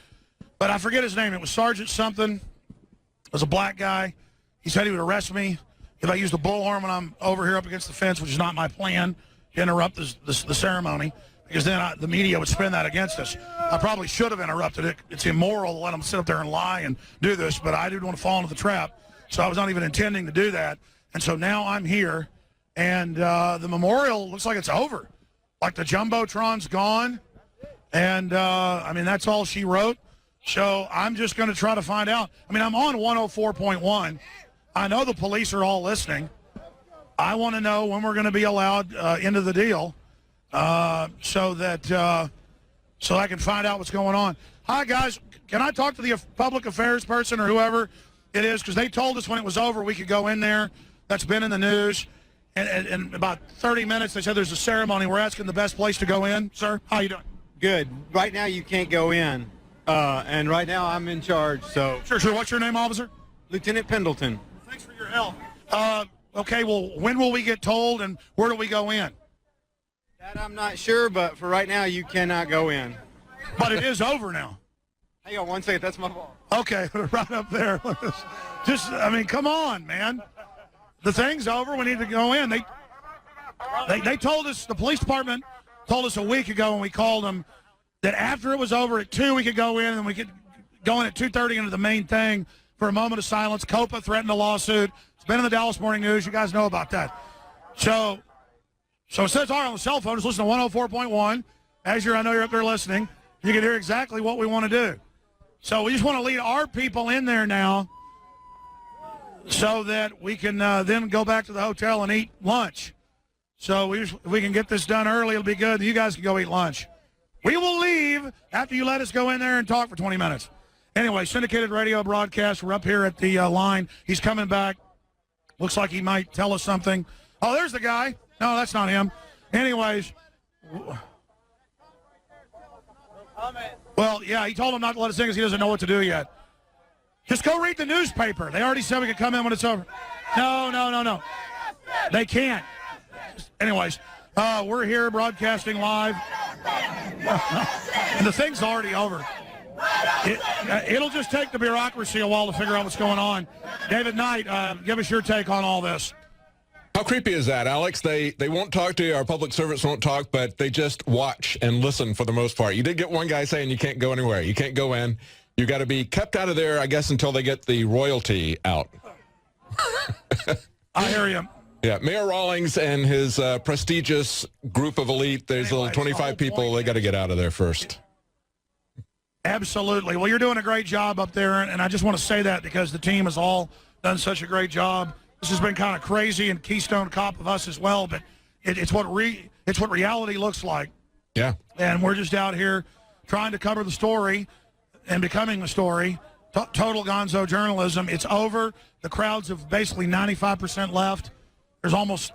but I forget his name. It was Sergeant something. It was a black guy. He said he would arrest me if I used a bullhorn when I'm over here up against the fence, which is not my plan, to interrupt the ceremony, because then the media would spin that against us. I probably should have interrupted it. It's immoral to let them sit up there and lie and do this, but I didn't want to fall into the trap, so I was not even intending to do that. And so now I'm here. And the memorial looks like it's over. Like the Jumbotron's gone. And, I mean, that's all she wrote. So I'm just going to try to find out. I mean, I'm on 104.1. I know the police are all listening. I want to know when we're going to be allowed into the deal so that so I can find out what's going on. Hi, guys. Can I talk to the public affairs person or whoever it is? Because they told us when it was over we could go in there. That's been in the news. And in about 30 minutes, they said there's a ceremony. We're asking the best place to go in. Sir, how you doing? Good. Right now, you can't go in. And right now, I'm in charge, so... Sure. What's your name, officer? Lieutenant Pendleton. Thanks for your help. Okay, well, when will we get told, and where do we go in? That I'm not sure, but for right now, you cannot go in. But it is over now. Hang on one second. That's my fault. Okay, right up there. Just, I mean, come on, man. The thing's over. We need to go in. They told us, the police department told us a week ago when we called them that after it was over at 2, we could go in, and we could go in at 2:30 into the main thing for a moment of silence. COPA threatened a lawsuit. It's been in the Dallas Morning News. You guys know about that. So it says on the cell phone, just listen to 104.1. I know you're up there listening. You can hear exactly what we want to do. So we just want to lead our people in there now, so that we can then go back to the hotel and eat lunch. So if we can get this done early, it'll be good. You guys can go eat lunch. We will leave after you let us go in there and talk for 20 minutes. Anyway, syndicated radio broadcast. We're up here at the line. He's coming back. Looks like he might tell us something. Oh, there's the guy. No, that's not him. anyways, well, yeah, he told him not to let us in because he doesn't know what to do yet. Just go read the newspaper. They already said we could come in when it's over. No. They can't. Anyways, we're here broadcasting live. And the thing's already over. It'll just take the bureaucracy a while to figure out what's going on. David Knight, give us your take on all this. How creepy is that, Alex? They won't talk to you. Our public servants won't talk, but they just watch and listen for the most part. You did get one guy saying you can't go anywhere. You can't go in. You got to be kept out of there, I guess, until they get the royalty out. I hear you. Yeah, Mayor Rawlings and his prestigious group of elite, there's little 25 people, they got to get out of there first. Absolutely. Well, you're doing a great job up there, and I just want to say that because the team has all done such a great job. This has been kind of crazy and Keystone Cop of us as well, but it's what reality looks like. Yeah. And we're just out here trying to cover the story and becoming the story. Total gonzo journalism. It's over. The crowds have basically 95% left. There's almost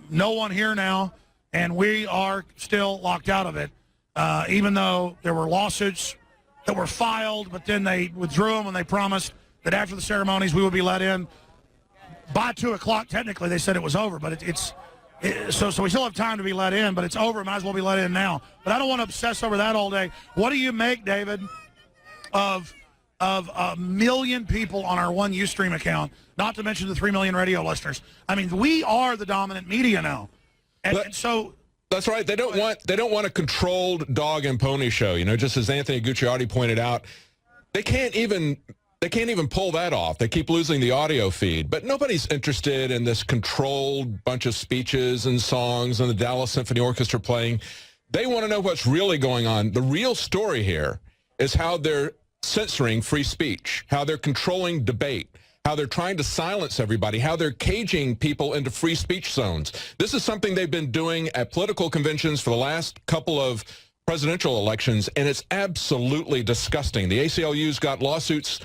no one here now, and we are still locked out of it, even though there were lawsuits that were filed, but then they withdrew them and they promised that after the ceremonies we would be let in. By 2 o'clock, technically, they said it was over, but so we still have time to be let in, but it's over. Might as well be let in now. But I don't want to obsess over that all day. What do you make, David, of 1 million people on our one Ustream account, not to mention the 3 million radio listeners? I mean, we are the dominant media now. And so... That's right. They don't want a controlled dog and pony show, you know, just as Anthony Gucciardi pointed out. They can't even pull that off. They keep losing the audio feed. But nobody's interested in this controlled bunch of speeches and songs and the Dallas Symphony Orchestra playing. They want to know what's really going on. The real story here is how they're censoring free speech, how they're controlling debate, how they're trying to silence everybody, how they're caging people into free speech zones. This is something they've been doing at political conventions for the last couple of presidential elections, and it's absolutely disgusting. The ACLU's got lawsuits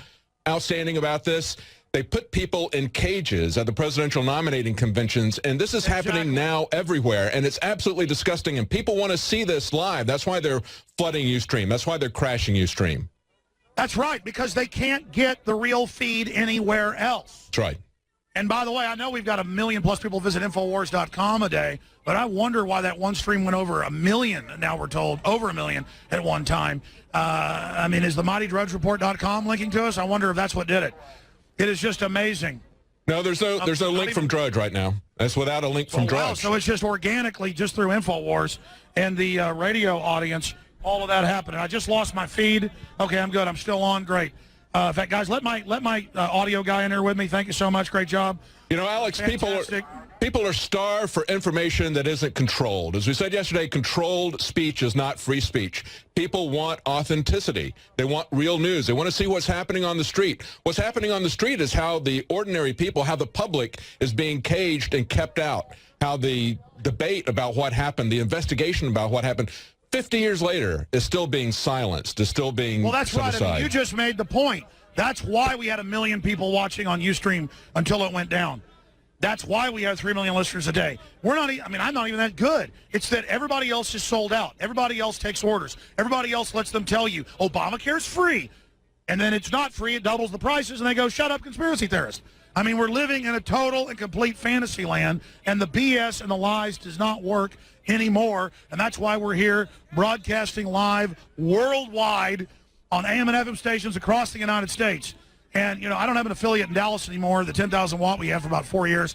outstanding about this. They put people in cages at the presidential nominating conventions, and this is happening now everywhere, and it's absolutely disgusting, and people want to see this live. That's why they're flooding Ustream. That's why they're crashing Ustream. That's right, because they can't get the real feed anywhere else. That's right. And by the way, I know we've got 1 million plus people visit Infowars.com a day, but I wonder why that one stream went over 1 million, now we're told, over 1 million at one time. I mean, is the MightyDrudgeReport.com linking to us? I wonder if that's what did it. It is just amazing. No, there's no link from Drudge right now. That's without a link from Drudge. Wow, so it's just organically, just through Infowars and the radio audience, all of that happened. I just lost my feed. Okay, I'm good. I'm still on. Great. In fact, guys, let my audio guy in there with me. Thank you so much. Great job. You know, Alex, people are starved for information that isn't controlled. As we said yesterday, controlled speech is not free speech. People want authenticity. They want real news. They want to see what's happening on the street. What's happening on the street is how the ordinary people, how the public is being caged and kept out, how the debate about what happened, the investigation about what happened, 50 years later, is still being silenced, is still being Well, that's set right. aside. I mean, you just made the point. That's why we had 1 million people watching on Ustream until it went down. That's why we have 3 million listeners a day. We're not, I mean, I'm not even that good. It's that everybody else is sold out. Everybody else takes orders. Everybody else lets them tell you, Obamacare's free. And then it's not free. It doubles the prices. And they go, shut up, conspiracy theorists. I mean, we're living in a total and complete fantasy land, and the BS and the lies does not work anymore. And that's why we're here broadcasting live worldwide on AM and FM stations across the United States. And, you know, I don't have an affiliate in Dallas anymore. The 10,000 watt we have for about 4 years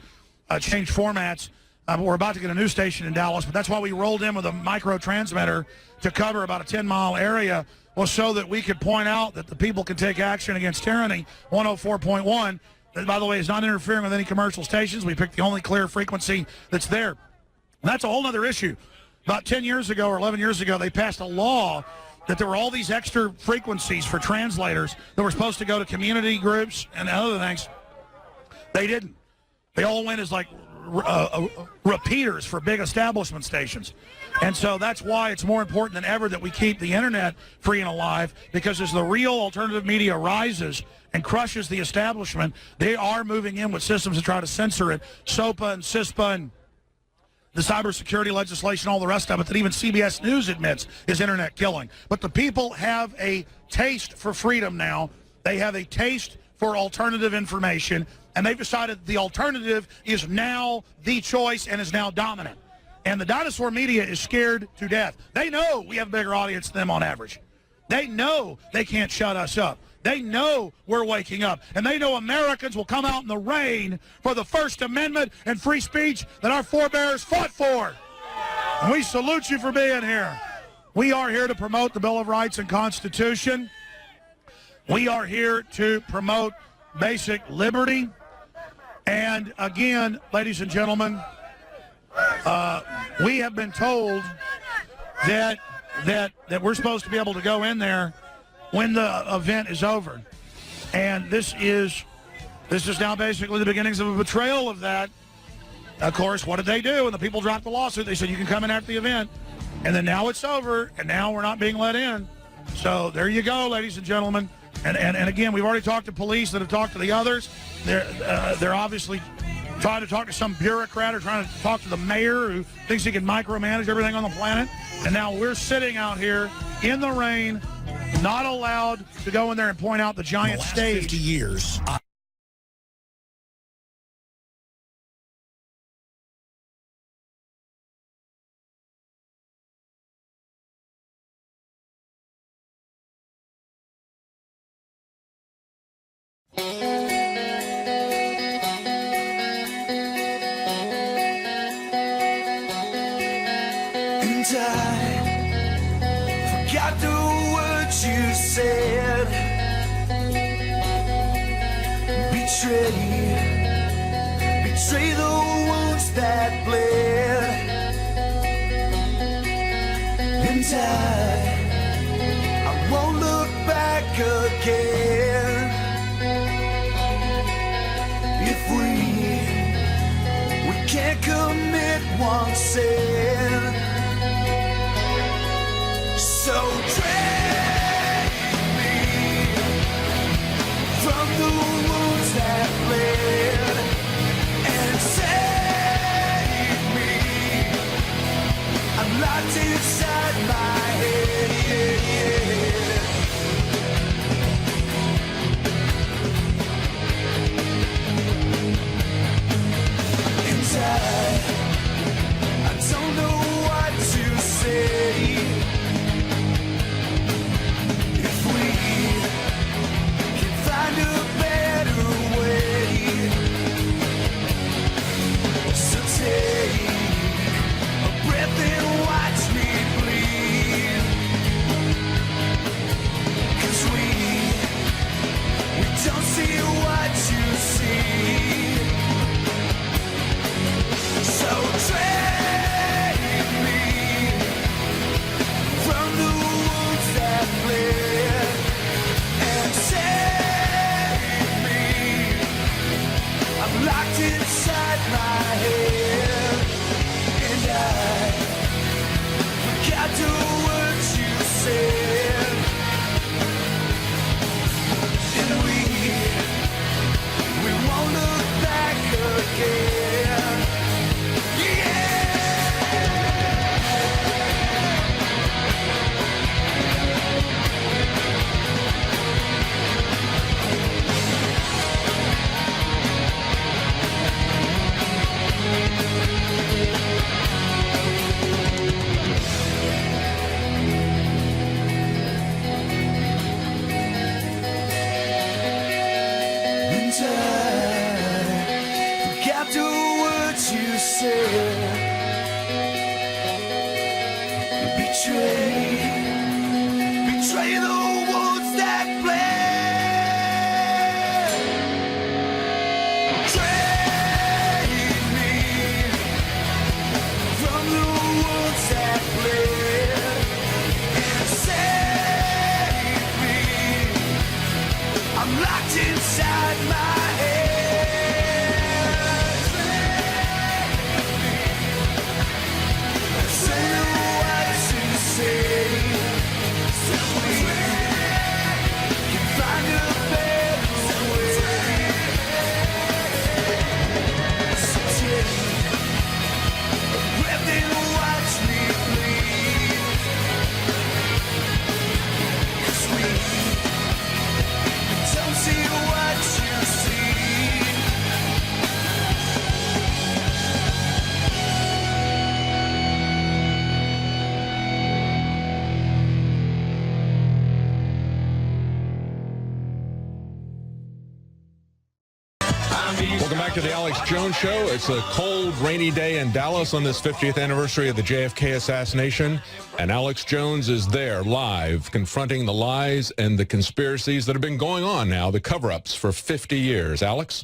changed formats. But we're about to get a new station in Dallas. But that's why we rolled in with a micro transmitter to cover about a 10-mile area, well, so that we could point out that the people can take action against tyranny. 104.1, that, by the way, is not interfering with any commercial stations. We picked the only clear frequency that's there. And that's a whole other issue. About 10 years ago or 11 years ago, they passed a law that there were all these extra frequencies for translators that were supposed to go to community groups and other things. They didn't. They all went as like repeaters for big establishment stations. And so that's why it's more important than ever that we keep the internet free and alive, because as the real alternative media rises and crushes the establishment, they are moving in with systems to try to censor it. SOPA and CISPA and the cybersecurity legislation, all the rest of it that even CBS News admits is internet killing. But the people have a taste for freedom now. They have a taste for alternative information, and they've decided the alternative is now the choice and is now dominant. And the dinosaur media is scared to death. They know we have a bigger audience than them on average. They know they can't shut us up. They know we're waking up. And they know Americans will come out in the rain for the First Amendment and free speech that our forebears fought for. And we salute you for being here. We are here to promote the Bill of Rights and Constitution. We are here to promote basic liberty. And again, ladies and gentlemen, we have been told that we're supposed to be able to go in there when the event is over. And this is now basically the beginnings of a betrayal of that. Of course, what did they do? When the people dropped the lawsuit, they said you can come in after the event. And then now it's over, and now we're not being let in. So there you go, ladies and gentlemen. And again, we've already talked to police that have talked to the others. They're obviously trying to talk to some bureaucrat or trying to talk to the mayor who thinks he can micromanage everything on the planet. And now we're sitting out here in the rain, not allowed to go in there and point out the giant stage. 50 years. And I forgot the words you said. Betray the wounds that bled. And I won't look back again. If we can't commit one sin. So drag me from the wounds that bled and save me. I'm locked inside my head. And I don't know what to say. Find a better way. So take a breath and watch me bleed. 'Cause we don't see what you see. So take me from the wounds that bled and save me. I'm locked inside my head, and I forgot the words you said. And we won't look back again. And I forgot the words you said. Betray the wounds that bled. Trade me from the wounds that bled and save me. I'm locked inside my head. back to the Alex Jones Show. It's a cold, rainy day in Dallas on this 50th anniversary of the JFK assassination. And Alex Jones is there live, confronting the lies and the conspiracies that have been going on now, the cover-ups for 50 years. Alex?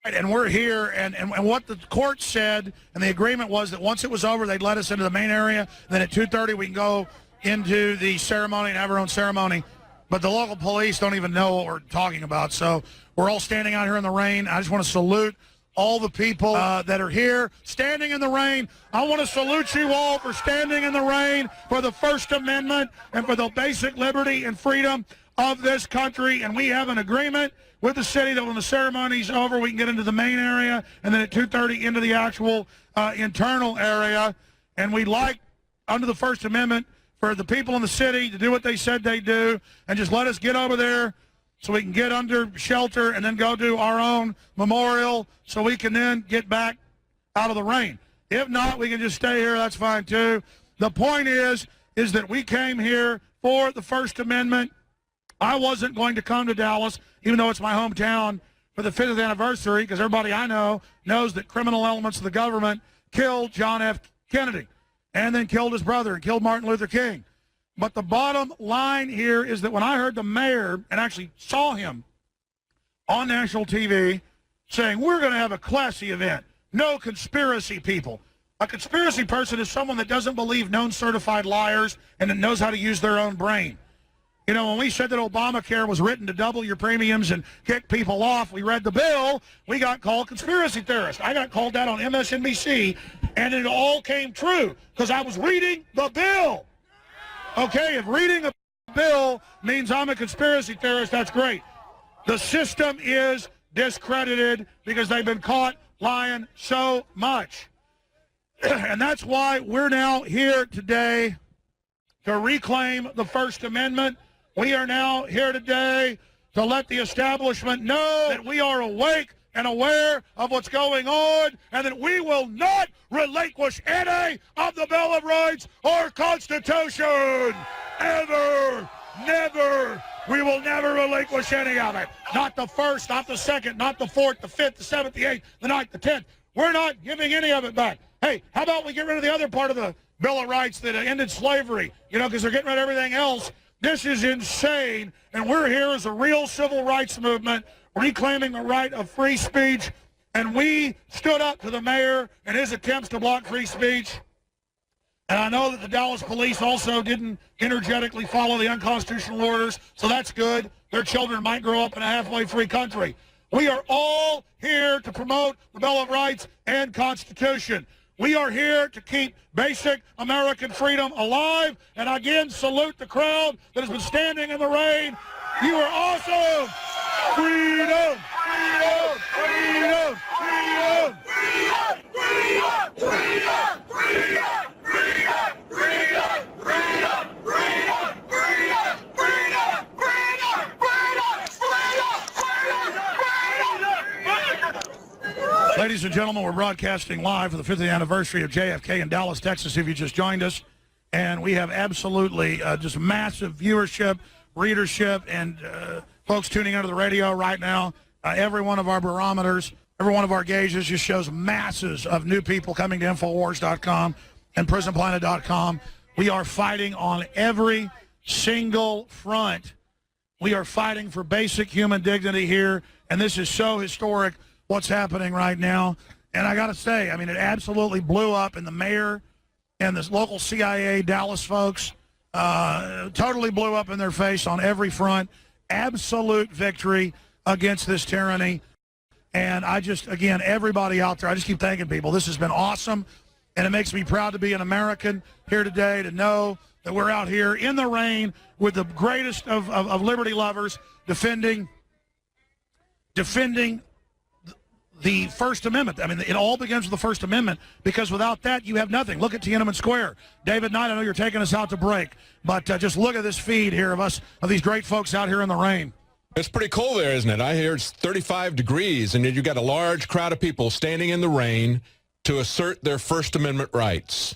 And we're here, and what the court said, and the agreement was that once it was over, they'd let us into the main area. Then at 2:30, we can go into the ceremony and have our own ceremony. But the local police don't even know what we're talking about. So we're all standing out here in the rain. I just want to salute all the people that are here standing in the rain. I want to salute you all for standing in the rain for the First Amendment and for the basic liberty and freedom of this country. And we have an agreement with the city that when the ceremony's over, we can get into the main area, and then at 2:30 into the actual internal area. And we'd like, under the First Amendment, for the people in the city to do what they said they'd do and just let us get over there so we can get under shelter and then go do our own memorial so we can then get back out of the rain. If not, we can just stay here. That's fine, too. The point is that we came here for the First Amendment. I wasn't going to come to Dallas, even though it's my hometown, for the 50th anniversary, because everybody I know knows that criminal elements of the government killed John F. Kennedy and then killed his brother and killed Martin Luther King. But the bottom line here is that when I heard the mayor, and actually saw him on national TV, saying, we're going to have a classy event, no conspiracy people. A conspiracy person is someone that doesn't believe known certified liars and that knows how to use their own brain. You know, when we said that Obamacare was written to double your premiums and kick people off, we read the bill, we got called conspiracy theorists. I got called that on MSNBC, and it all came true because I was reading the bill. Okay, if reading a bill means I'm a conspiracy theorist, that's great. The system is discredited because they've been caught lying so much. And that's why we're now here today to reclaim the First Amendment. We are now here today to let the establishment know that we are awake and aware of what's going on and that we will not relinquish any of the Bill of Rights or Constitution. Ever. Never. We will never relinquish any of it. Not the first, not the second, not the fourth, the fifth, the seventh, the eighth, the ninth, the 10th. We're not giving any of it back. Hey, how about we get rid of the other part of the Bill of Rights that ended slavery, you know, because they're getting rid of everything else. This is insane, and we're here as a real civil rights movement reclaiming the right of free speech, and we stood up to the mayor and his attempts to block free speech. And I know that the Dallas police also didn't energetically follow the unconstitutional orders, so that's good. Their children might grow up in a halfway free country. We are all here to promote the Bill of Rights and Constitution. We are here to keep basic American freedom alive. And again, salute the crowd that has been standing in the rain. You are awesome. Freedom, freedom, freedom, freedom, freedom, freedom, freedom, freedom, freedom, freedom, freedom, freedom, freedom, freedom, Ladies and gentlemen, we're broadcasting live for the 50th anniversary of JFK in Dallas, Texas, if you just joined us. And we have absolutely just massive viewership, readership, and folks tuning into the radio right now. Every one of our barometers, every one of our gauges just shows masses of new people coming to Infowars.com and PrisonPlanet.com. We are fighting on every single front. We are fighting for basic human dignity here, and this is so historic what's happening right now. And I got to say, I mean, it absolutely blew up, and the mayor and this local CIA Dallas folks totally blew up in their face on every front. Absolute victory against this tyranny. And I just, again, everybody out there, I just keep thanking people. This has been awesome, and it makes me proud to be an American here today, to know that we're out here in the rain with the greatest of liberty lovers defending the First Amendment. I mean, it all begins with the First Amendment, because without that, you have nothing. Look at Tiananmen Square. David Knight, I know you're taking us out to break, but just look at this feed here of these great folks out here in the rain. It's pretty cold there, isn't it? I hear it's 35 degrees, and you've got a large crowd of people standing in the rain to assert their First Amendment rights.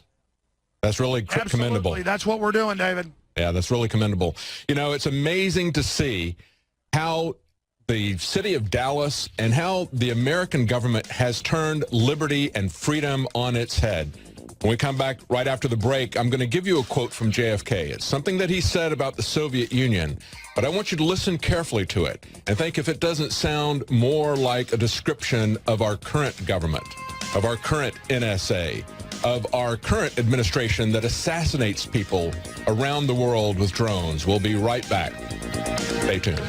That's really commendable. Absolutely. That's what we're doing, David. Yeah, that's really commendable. You know, it's amazing to see how the city of Dallas and how the American government has turned liberty and freedom on its head. When we come back right after the break, I'm going to give you a quote from JFK. It's something that he said about the Soviet Union, but I want you to listen carefully to it and think if it doesn't sound more like a description of our current government, of our current NSA, of our current administration that assassinates people around the world with drones. We'll be right back. Stay tuned.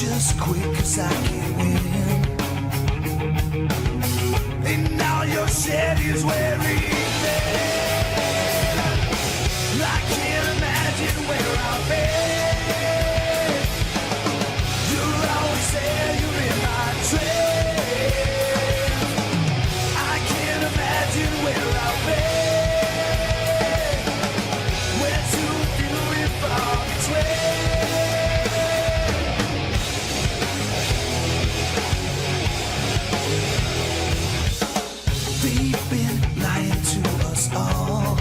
Just quit 'cause I can't win. And now your shed is wearing thin. I can't imagine where I've been. You're always there, you're in my dream. I can't imagine where I've been. We're too few and far between. They've been lying to us all,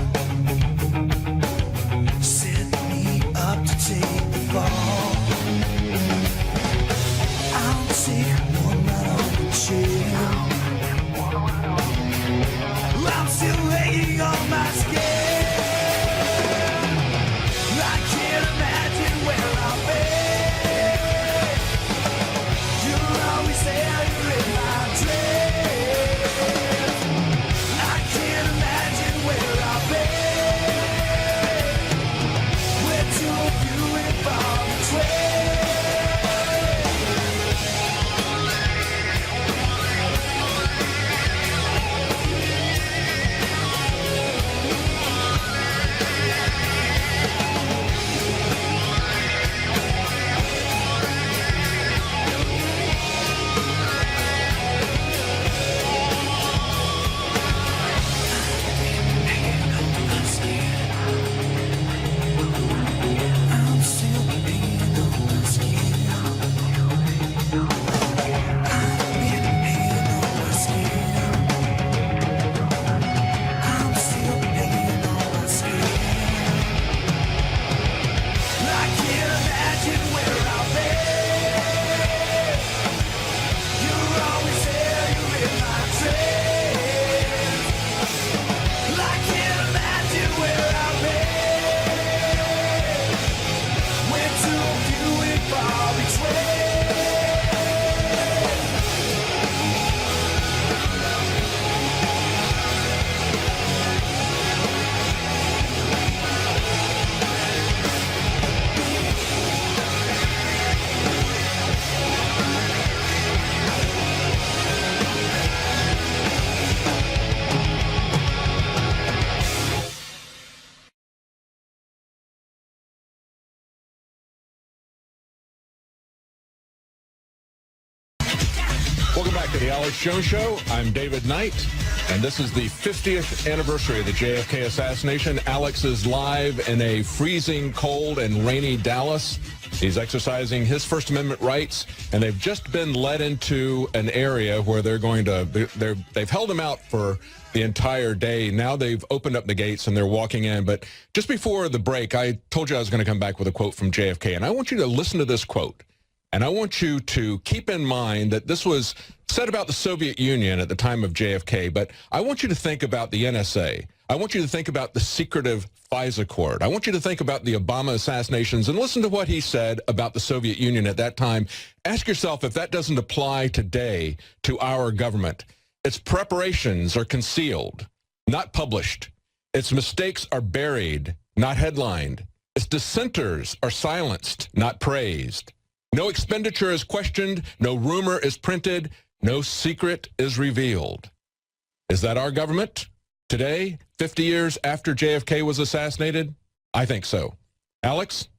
set me up to take the fall. I'll take one right on the chin. I'm still hanging on my skin. I can't imagine where I've been. You're always there, you're in my dreams. Welcome back to the Alex Jones Show. I'm David Knight, and this is the 50th anniversary of the JFK assassination. Alex is live in a freezing cold and rainy Dallas. He's exercising his First Amendment rights, and they've just been led into an area where they've held him out for the entire day. Now they've opened up the gates and they're walking in. But just before the break, I told you I was going to come back with a quote from JFK, and I want you to listen to this quote. And I want you to keep in mind that this was said about the Soviet Union at the time of JFK, but I want you to think about the NSA. I want you to think about the secretive FISA court. I want you to think about the Obama assassinations and listen to what he said about the Soviet Union at that time. Ask yourself if that doesn't apply today to our government. Its preparations are concealed, not published. Its mistakes are buried, not headlined. Its dissenters are silenced, not praised. No expenditure is questioned, no rumor is printed, no secret is revealed. Is that our government today, 50 years after JFK was assassinated? I think so. Alex,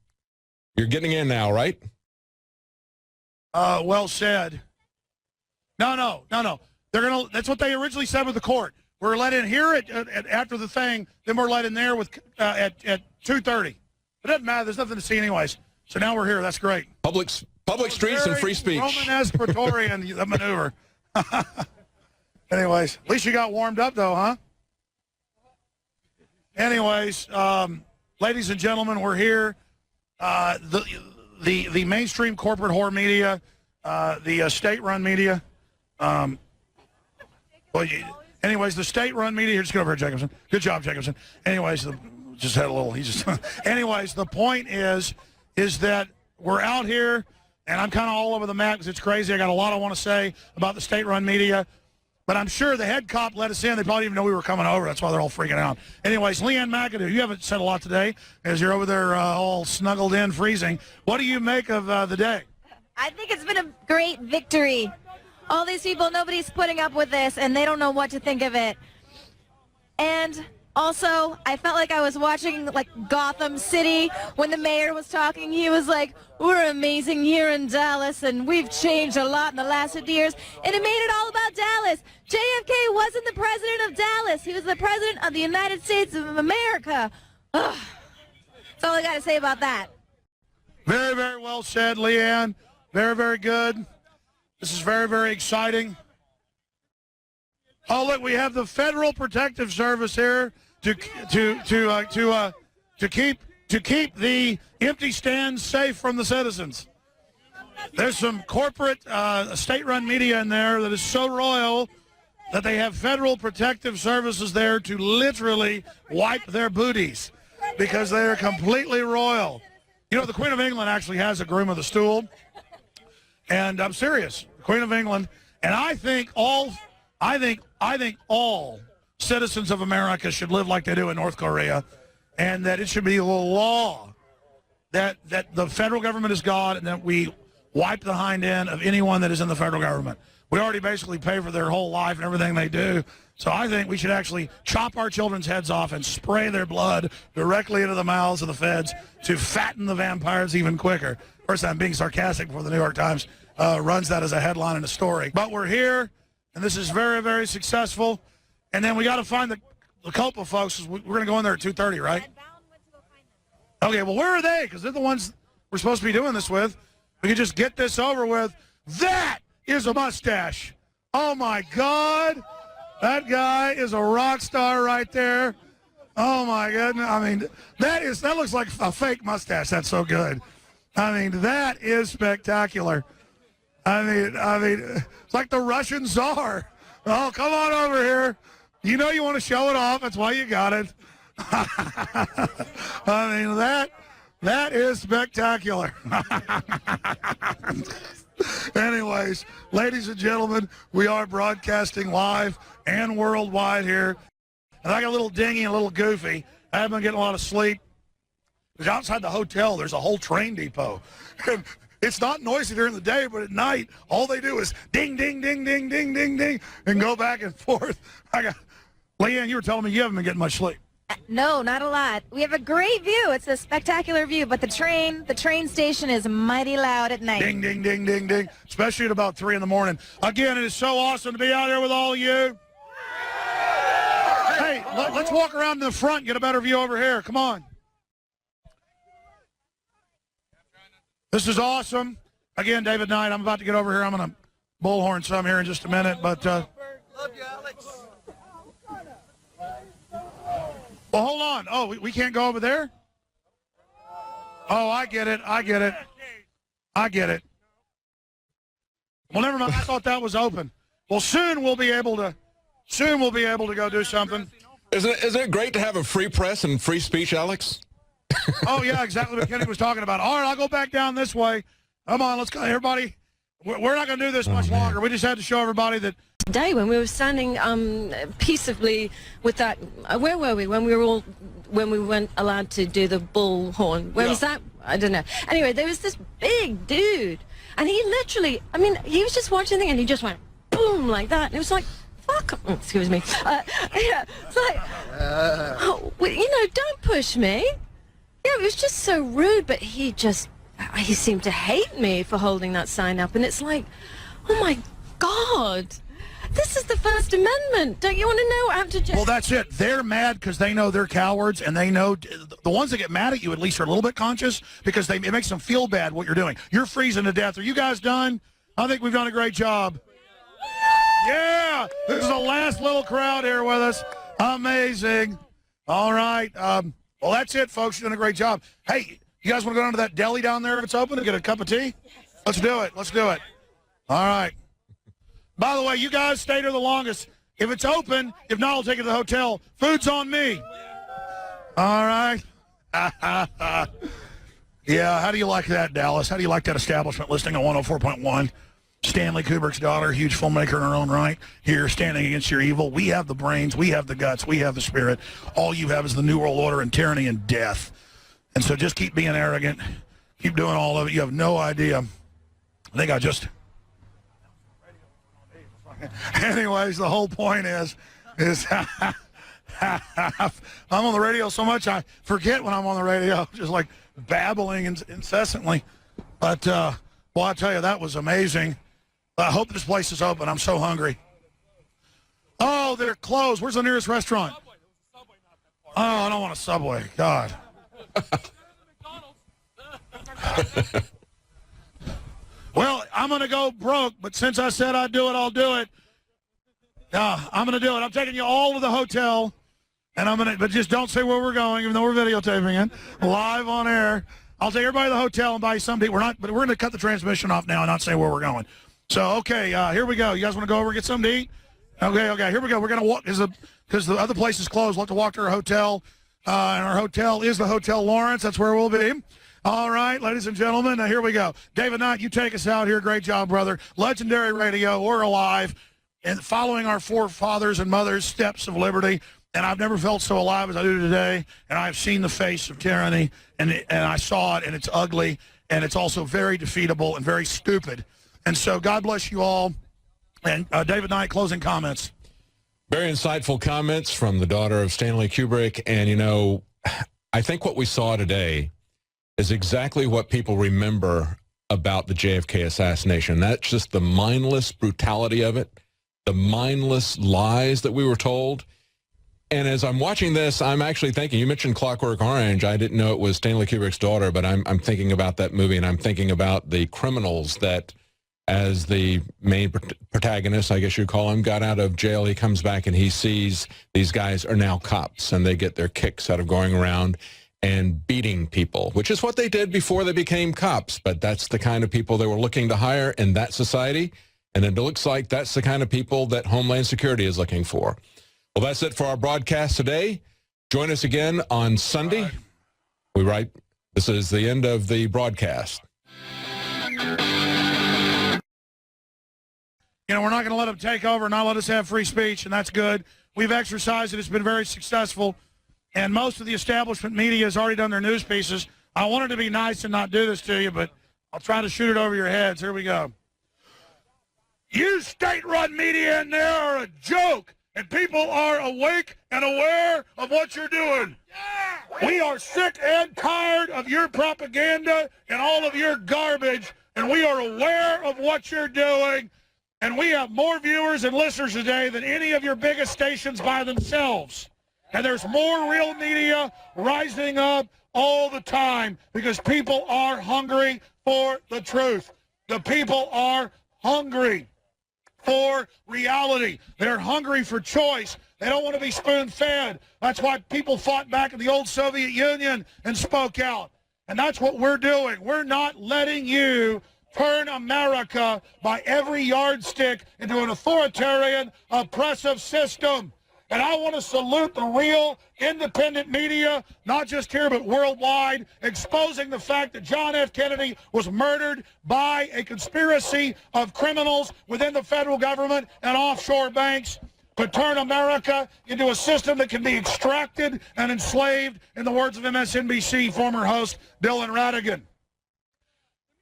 you're getting in now, right? Well said. No. That's what they originally said with the court. We're let in here after the thing, then we're let in there with at 2:30. It doesn't matter. There's nothing to see anyways. So now we're here. That's great. Public streets and free speech. Romanesque Praetorian the maneuver. Anyways, at least you got warmed up though, huh? Anyways, ladies and gentlemen, we're here. The mainstream corporate whore media, the state-run media. Anyways, the state-run media. Here, just go over here, Jacobson. Good job, Jacobson. Anyways, just had a little. Anyways, the point is that we're out here, and I'm kind of all over the map because it's crazy. I got a lot I want to say about the state-run media, but I'm sure the head cop let us in. They probably didn't even know we were coming over. That's why they're all freaking out. Anyways, Leanne McAdoo, you haven't said a lot today as you're over there all snuggled in, freezing. What do you make of the day? I think it's been a great victory. All these people, nobody's putting up with this, and they don't know what to think of it. And also, I felt like I was watching like Gotham City when the mayor was talking. He was like, we're amazing here in Dallas, and we've changed a lot in the last 50 years. And it made it all about Dallas. JFK wasn't the president of Dallas. He was the president of the United States of America. Ugh. That's all I got to say about that. Very, very well said, Leanne. Very, very good. This is very, very exciting. Oh, look, we have the Federal Protective Service here to keep the empty stands safe from the citizens. There's some corporate state-run media in there that is so royal that they have Federal Protective Services there to literally wipe their booties because they are completely royal. You know, the Queen of England actually has a groom of the stool, and I'm serious. The Queen of England, and I think all citizens of America should live like they do in North Korea, and that it should be a law that the federal government is God and that we wipe the hind end of anyone that is in the federal government. We already basically pay for their whole life and everything they do. So I think we should actually chop our children's heads off and spray their blood directly into the mouths of the feds to fatten the vampires even quicker. Of course, I'm being sarcastic before the New York Times runs that as a headline in a story. But we're here, and this is very, very successful. And then we got to find the culprit folks. We're going to go in there at 2:30, right? Okay, well, where are they? Because they're the ones we're supposed to be doing this with. We can just get this over with. That is a mustache. Oh, my God. That guy is a rock star right there. Oh, my goodness. I mean, that looks like a fake mustache. That's so good. I mean, that is spectacular. I mean, it's like the Russian Tsar. Oh, come on over here. You know you want to show it off. That's why you got it. I mean, that is spectacular. Anyways, ladies and gentlemen, we are broadcasting live and worldwide here. And I got a little dingy and a little goofy. I haven't been getting a lot of sleep. Because outside the hotel, there's a whole train depot. And it's not noisy during the day, but at night, all they do is ding, ding, ding, ding, ding, ding, ding, and go back and forth. Leanne, you were telling me you haven't been getting much sleep. No, not a lot. We have a great view. It's a spectacular view, but the train station is mighty loud at night. Ding, ding, ding, ding, ding, especially at about 3 in the morning. Again, it is so awesome to be out here with all of you. Hey, let's walk around to the front and get a better view over here. Come on. This is awesome. Again, David Knight, I'm about to get over here. I'm going to bullhorn some here in just a minute, but love you, Alex. Well, hold on. Oh, we can't go over there? Oh, I get it. Well, never mind. I thought that was open. Well, soon we'll be able to go do something. Isn't it great to have a free press and free speech, Alex? Oh, yeah, exactly what Kenny was talking about. All right, I'll go back down this way. Come on, let's go. Everybody, we're not going to do this much longer. We just had to show everybody that Today, when we were standing peaceably with that, where were we? When we weren't allowed to do the bullhorn. Where was that? I don't know. Anyway, there was this big dude, and he literally, I mean, he was just watching the thing, and he just went boom like that, and it was like, fuck. Oh, excuse me. Yeah, it's like, oh, you know, don't push me. Yeah, it was just so rude, but he seemed to hate me for holding that sign up, and it's like, oh my God. This is the First Amendment. Don't you want to know after... Well, that's it. They're mad because they know they're cowards, and they know the ones that get mad at you at least are a little bit conscious because it makes them feel bad what you're doing. You're freezing to death. Are you guys done? I think we've done a great job. Yeah! This is the last little crowd here with us. Amazing. All right. Well, that's it, folks. You're doing a great job. Hey, you guys want to go down to that deli down there if it's open and get a cup of tea? Let's do it. Let's do it. All right. By the way, you guys stay there the longest. If it's open, if not, I'll take it to the hotel. Food's on me. All right. Yeah, how do you like that, Dallas? How do you like that establishment listing on 104.1? Stanley Kubrick's daughter, huge filmmaker in her own right, here standing against your evil. We have the brains. We have the guts. We have the spirit. All you have is the New World Order and tyranny and death. And so just keep being arrogant. Keep doing all of it. You have no idea. I think I just... Anyways, the whole point is I'm on the radio so much I forget when I'm on the radio, just like babbling incessantly. But, well, I tell you, that was amazing. I hope this place is open. I'm so hungry. Oh, they're closed. Where's the nearest restaurant? Oh, I don't want a Subway. God. Well, I'm going to go broke, but since I said I'd do it, I'll do it. I'm going to do it. I'm taking you all to the hotel, and but just don't say where we're going, even though we're videotaping it, live on air. I'll take everybody to the hotel and buy you something. But we're going to cut the transmission off now and not say where we're going. So, okay, here we go. You guys want to go over and get something to eat? Okay, here we go. We're going to walk, because the other place is closed. We'll have to walk to our hotel, and our hotel is the Hotel Lawrence. That's where we'll be. All right, ladies and gentlemen, here we go. David Knight, you take us out here. Great job, brother. Legendary radio. We're alive and following our forefathers and mothers' steps of liberty. And I've never felt so alive as I do today. And I've seen the face of tyranny, and I saw it, and it's ugly, and it's also very defeatable and very stupid. And so God bless you all. And David Knight, closing comments. Very insightful comments from the daughter of Stanley Kubrick. And, you know, I think what we saw today is exactly what people remember about the JFK assassination. That's just the mindless brutality of it, the mindless lies that we were told. And as I'm watching this, I'm actually thinking, you mentioned Clockwork Orange. I didn't know it was Stanley Kubrick's daughter, but I'm thinking about that movie, and I'm thinking about the criminals that, as the main protagonist, I guess you'd call him, got out of jail. He comes back and he sees these guys are now cops, and they get their kicks out of going around and beating people, which is what they did before they became cops. But that's the kind of people they were looking to hire in that society. And it looks like that's the kind of people that Homeland Security is looking for. Well, that's it for our broadcast today. Join us again on Sunday. This is the end of the broadcast. You know, we're not going to let them take over, not let us have free speech, and that's good. We've exercised it. It's been very successful. And most of the establishment media has already done their news pieces. I wanted to be nice and not do this to you, but I'll try to shoot it over your heads. Here we go. You state-run media in there are a joke, and people are awake and aware of what you're doing. We are sick and tired of your propaganda and all of your garbage, and we are aware of what you're doing. And we have more viewers and listeners today than any of your biggest stations by themselves. And there's more real media rising up all the time because people are hungry for the truth. The people are hungry for reality. They're hungry for choice. They don't want to be spoon-fed. That's why people fought back in the old Soviet Union and spoke out. And that's what we're doing. We're not letting you turn America by every yardstick into an authoritarian, oppressive system. And I want to salute the real independent media, not just here but worldwide, exposing the fact that John F. Kennedy was murdered by a conspiracy of criminals within the federal government and offshore banks to turn America into a system that can be extracted and enslaved, in the words of MSNBC former host Dylan Ratigan.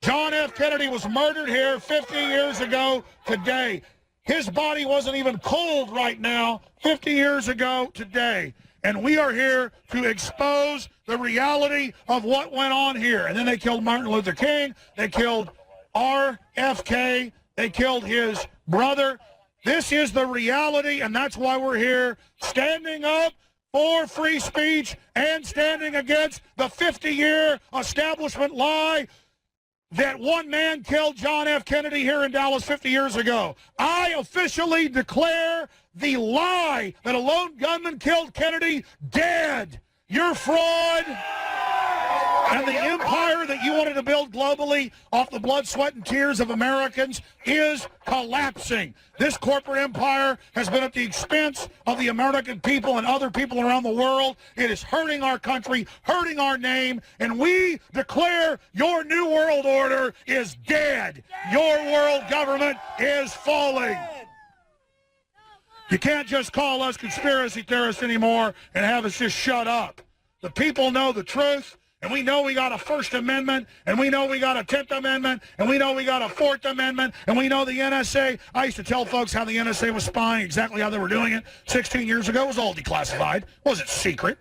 John F. Kennedy was murdered here 50 years ago today. His body wasn't even cold right now 50 years ago today. And we are here to expose the reality of what went on here. And then they killed Martin Luther King. They killed RFK. They killed his brother. This is the reality, and that's why we're here standing up for free speech and standing against the 50-year establishment lie that one man killed John F. Kennedy here in Dallas 50 years ago. I officially declare the lie that a lone gunman killed Kennedy dead. You're fraud. And the empire that you wanted to build globally off the blood, sweat, and tears of Americans is collapsing. This corporate empire has been at the expense of the American people and other people around the world. It is hurting our country, hurting our name, and we declare your new world order is dead. Your world government is falling. You can't just call us conspiracy theorists anymore and have us just shut up. The people know the truth. And we know we got a First Amendment, and we know we got a 10th Amendment, and we know we got a 4th Amendment, and we know the NSA. I used to tell folks how the NSA was spying, exactly how they were doing it 16 years ago. It was all declassified. It wasn't secret.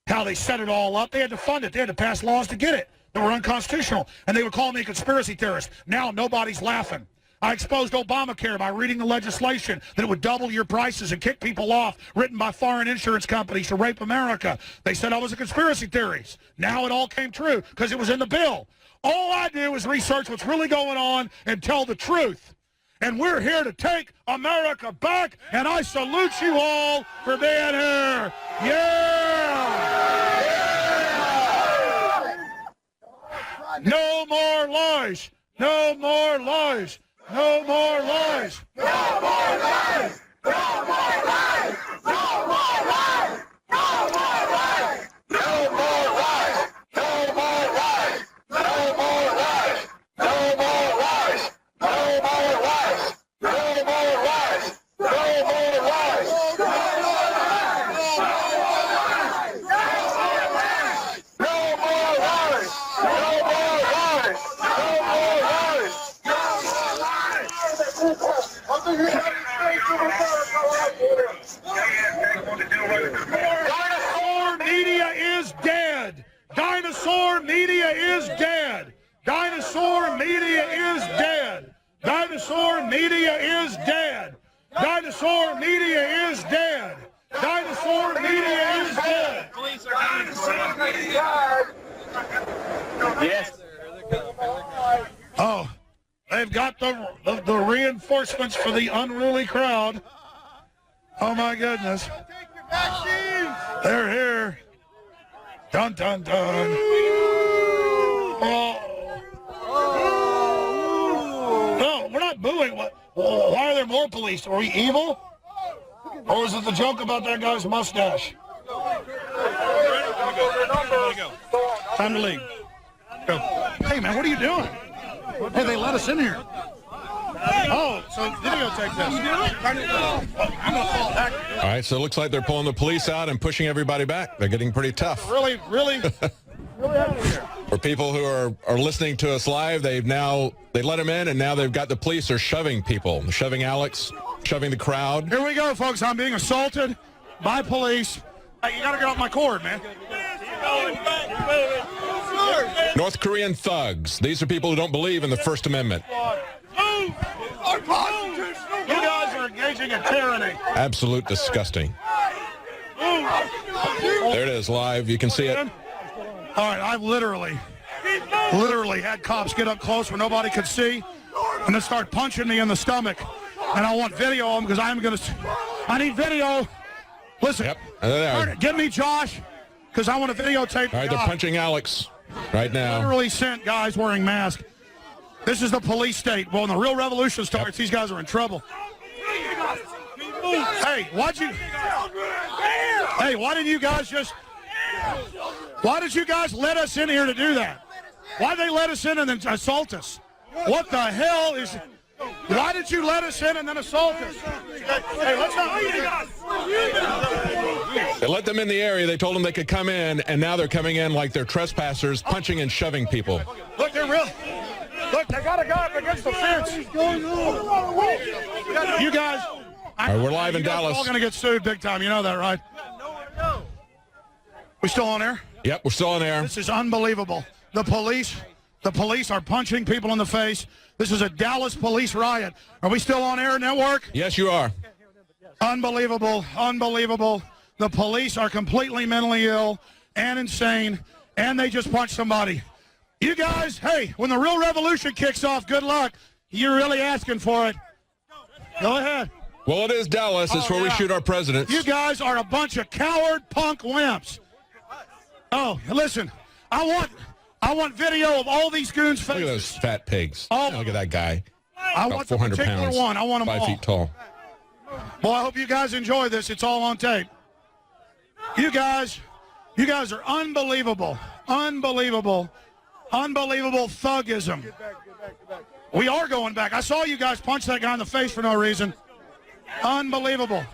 How they set it all up. They had to fund it. They had to pass laws to get it that were unconstitutional. And they would call me a conspiracy theorist. Now nobody's laughing. I exposed Obamacare by reading the legislation that it would double your prices and kick people off, written by foreign insurance companies to rape America. They said I was a conspiracy theorist. Now it all came true because it was in the bill. All I do is research what's really going on and tell the truth. And we're here to take America back, and I salute you all for being here. Yeah! No more lies. No more lies. No more lies! No more lies! No more lies! No more lies! No more lies! No more lies! No more lies! No more lies! No more lies! No more lies! No more lies! No more lies! No more lies! No more lies! No more lies! Dinosaur media is dead. Dinosaur media is dead. Dinosaur media is dead. Dinosaur media is dead. Dinosaur media is dead. Dinosaur media is dead. Yes. Oh. They've got the reinforcements for the unruly crowd. Oh, my goodness. They're here. Dun, dun, dun. Oh. No, we're not booing. Why are there more police? Are we evil? Or is it the joke about that guy's mustache? Time to leave. Go. Hey, man, what are you doing? Hey, they let us in here. Oh, so videotape this. I'm going to fall back. All right, so it looks like they're pulling the police out and pushing everybody back. They're getting pretty tough. Really here. For people who are listening to us live, they let them in, and now they've got the police are shoving people. They're shoving Alex, shoving the crowd. Here we go, folks. I'm being assaulted by police. Hey, you got to get off my cord, man. North Korean thugs. These are people who don't believe in the First Amendment. You guys are engaging in tyranny. Absolute disgusting. There it is, live. You can see it. All right, I've literally had cops get up close where nobody could see and then start punching me in the stomach. And I want video of them because I need video. Listen, Yep. Give me Josh because I want to videotape. All right, they're punching Alex right now. Literally sent guys wearing masks. This is the police state. Well, when the real revolution starts, these guys are in trouble. Hey, why'd you... Hey, why did you guys let us in here to do that? Why did they let us in and then assault us? What the hell is... Why did you let us in and then assault us? Hey, let's not... They let them in the area. They told them they could come in, and now they're coming in like they're trespassers, punching and shoving people. Look, they're real... Look, they got a guy up against the fence. You guys... All right, we're live in Dallas. We're all going to get sued big time. You know that, right? We still on air? Yep, we're still on air. This is unbelievable. The police are punching people in the face. This is a Dallas police riot. Are we still on air, network? Yes, you are. Unbelievable, unbelievable. The police are completely mentally ill and insane, and they just punched somebody. You guys, hey, when the real revolution kicks off, good luck. You're really asking for it. Go ahead. Well, it is Dallas. It's where we shoot our presidents. You guys are a bunch of coward punk wimps. Oh, listen, I want video of all these goons' faces. Look at those fat pigs. Look at that guy. I About want the 400 particular pounds, one. I want them 5 all. feet tall. Well, I hope you guys enjoy this. It's all on tape. You guys are unbelievable. Unbelievable. Unbelievable thugism. We are going back. I saw you guys punch that guy in the face for no reason. Unbelievable.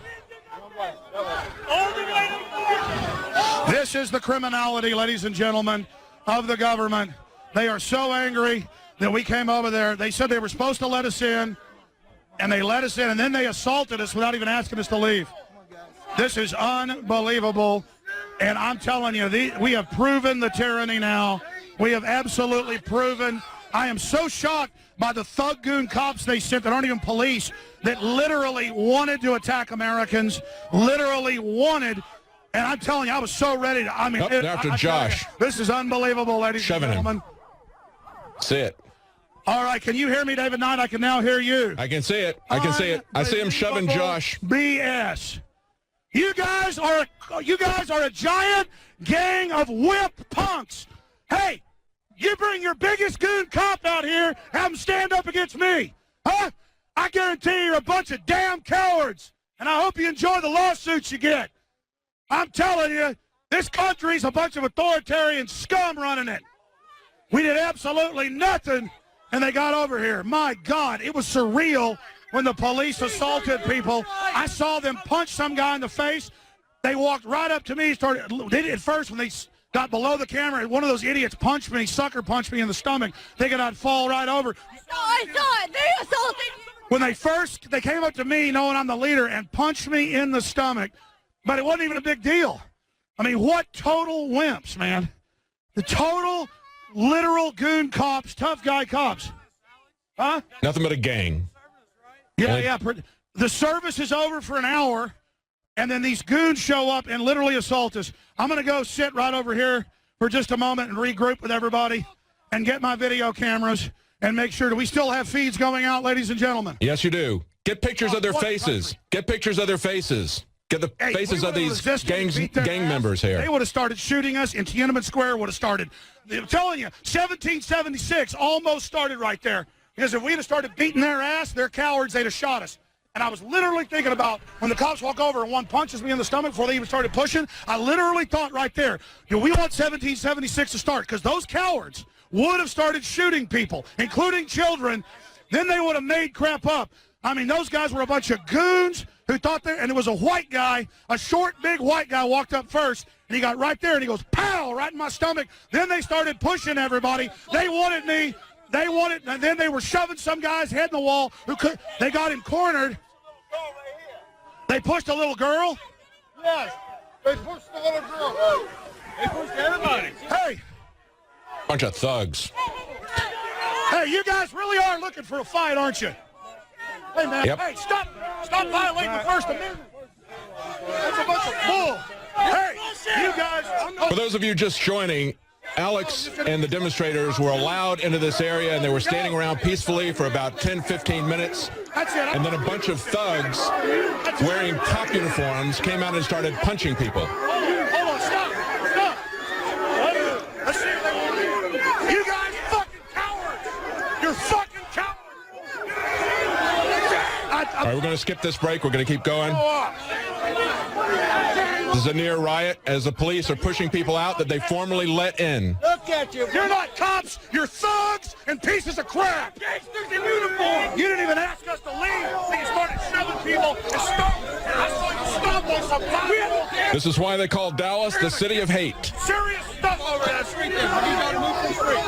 This is the criminality, ladies and gentlemen, of the government. They are so angry that we came over there. They said they were supposed to let us in, and they let us in, and then they assaulted us without even asking us to leave. This is unbelievable, and I'm telling you, we have proven the tyranny now. We have absolutely proven. I am so shocked by the thug goon cops they sent that aren't even police, that literally wanted to attack Americans, literally wanted. And I'm telling you, I was so ready to. I mean, after Josh. This is unbelievable, ladies and gentlemen. See it. All right, can you hear me, David Knight? I can now hear you. I can see it. I can see it. I see him shoving Josh. BS. You guys are a giant gang of whip punks. Hey, you bring your biggest goon cop out here, have him stand up against me. Huh? I guarantee you're a bunch of damn cowards. And I hope you enjoy the lawsuits you get. I'm telling you, this country's a bunch of authoritarian scum running it. We did absolutely nothing, and they got over here. My God, it was surreal when the police assaulted people. I saw them punch some guy in the face. They walked right up to me. They did at first when they got below the camera, one of those idiots punched me, sucker punched me in the stomach, thinking I'd fall right over. I saw it. They assaulted you. When they came up to me knowing I'm the leader and punched me in the stomach, but it wasn't even a big deal. I mean, what total wimps, man. The total, literal goon cops, tough guy cops. Huh? Nothing but a gang. Yeah. The service is over for an hour, and then these goons show up and literally assault us. I'm going to go sit right over here for just a moment and regroup with everybody and get my video cameras and make sure. Do we still have feeds going out, ladies and gentlemen? Yes, you do. Get pictures of their faces. Get pictures of their faces. Get the faces of these gang members here. They would have started shooting us, and Tiananmen Square would have started. I'm telling you, 1776 almost started right there. Because if we'd have started beating their ass, they're cowards, they'd have shot us. And I was literally thinking about when the cops walk over and one punches me in the stomach before they even started pushing, I literally thought right there, do we want 1776 to start? Because those cowards would have started shooting people, including children. Then they would have made crap up. I mean, those guys were a bunch of goons who thought they, and it was a white guy, a short, big white guy walked up first, and he got right there, and he goes, pow, right in my stomach. Then they started pushing everybody. They wanted me. And then they were shoving some guy's head in the wall. They got him cornered. They pushed a little girl. Yes, they pushed the little girl. They pushed everybody. Hey. Bunch of thugs. Hey, you guys really are looking for a fight, aren't you? Hey, man, Yep. Hey, stop violating the First Amendment. That's a bunch of bull. Hey, you guys. For those of you just joining, Alex and the demonstrators were allowed into this area, and they were standing around peacefully for about 10, 15 minutes. And then a bunch of thugs wearing cop uniforms came out and started punching people. Hold on, stop. Let's see if they want you guys fucking cowards. You're fucking cowards. All right, we're going to skip this break. We're going to keep going. Go on. This is a near riot as the police are pushing people out that they formally let in. Look at you. You're not cops. You're thugs and pieces of crap. Gangsters in uniform. You didn't even ask us to leave. So you started shoving people and stomp on some people. This is why they call Dallas the city of hate. Serious stuff over that street there. You got to move the street.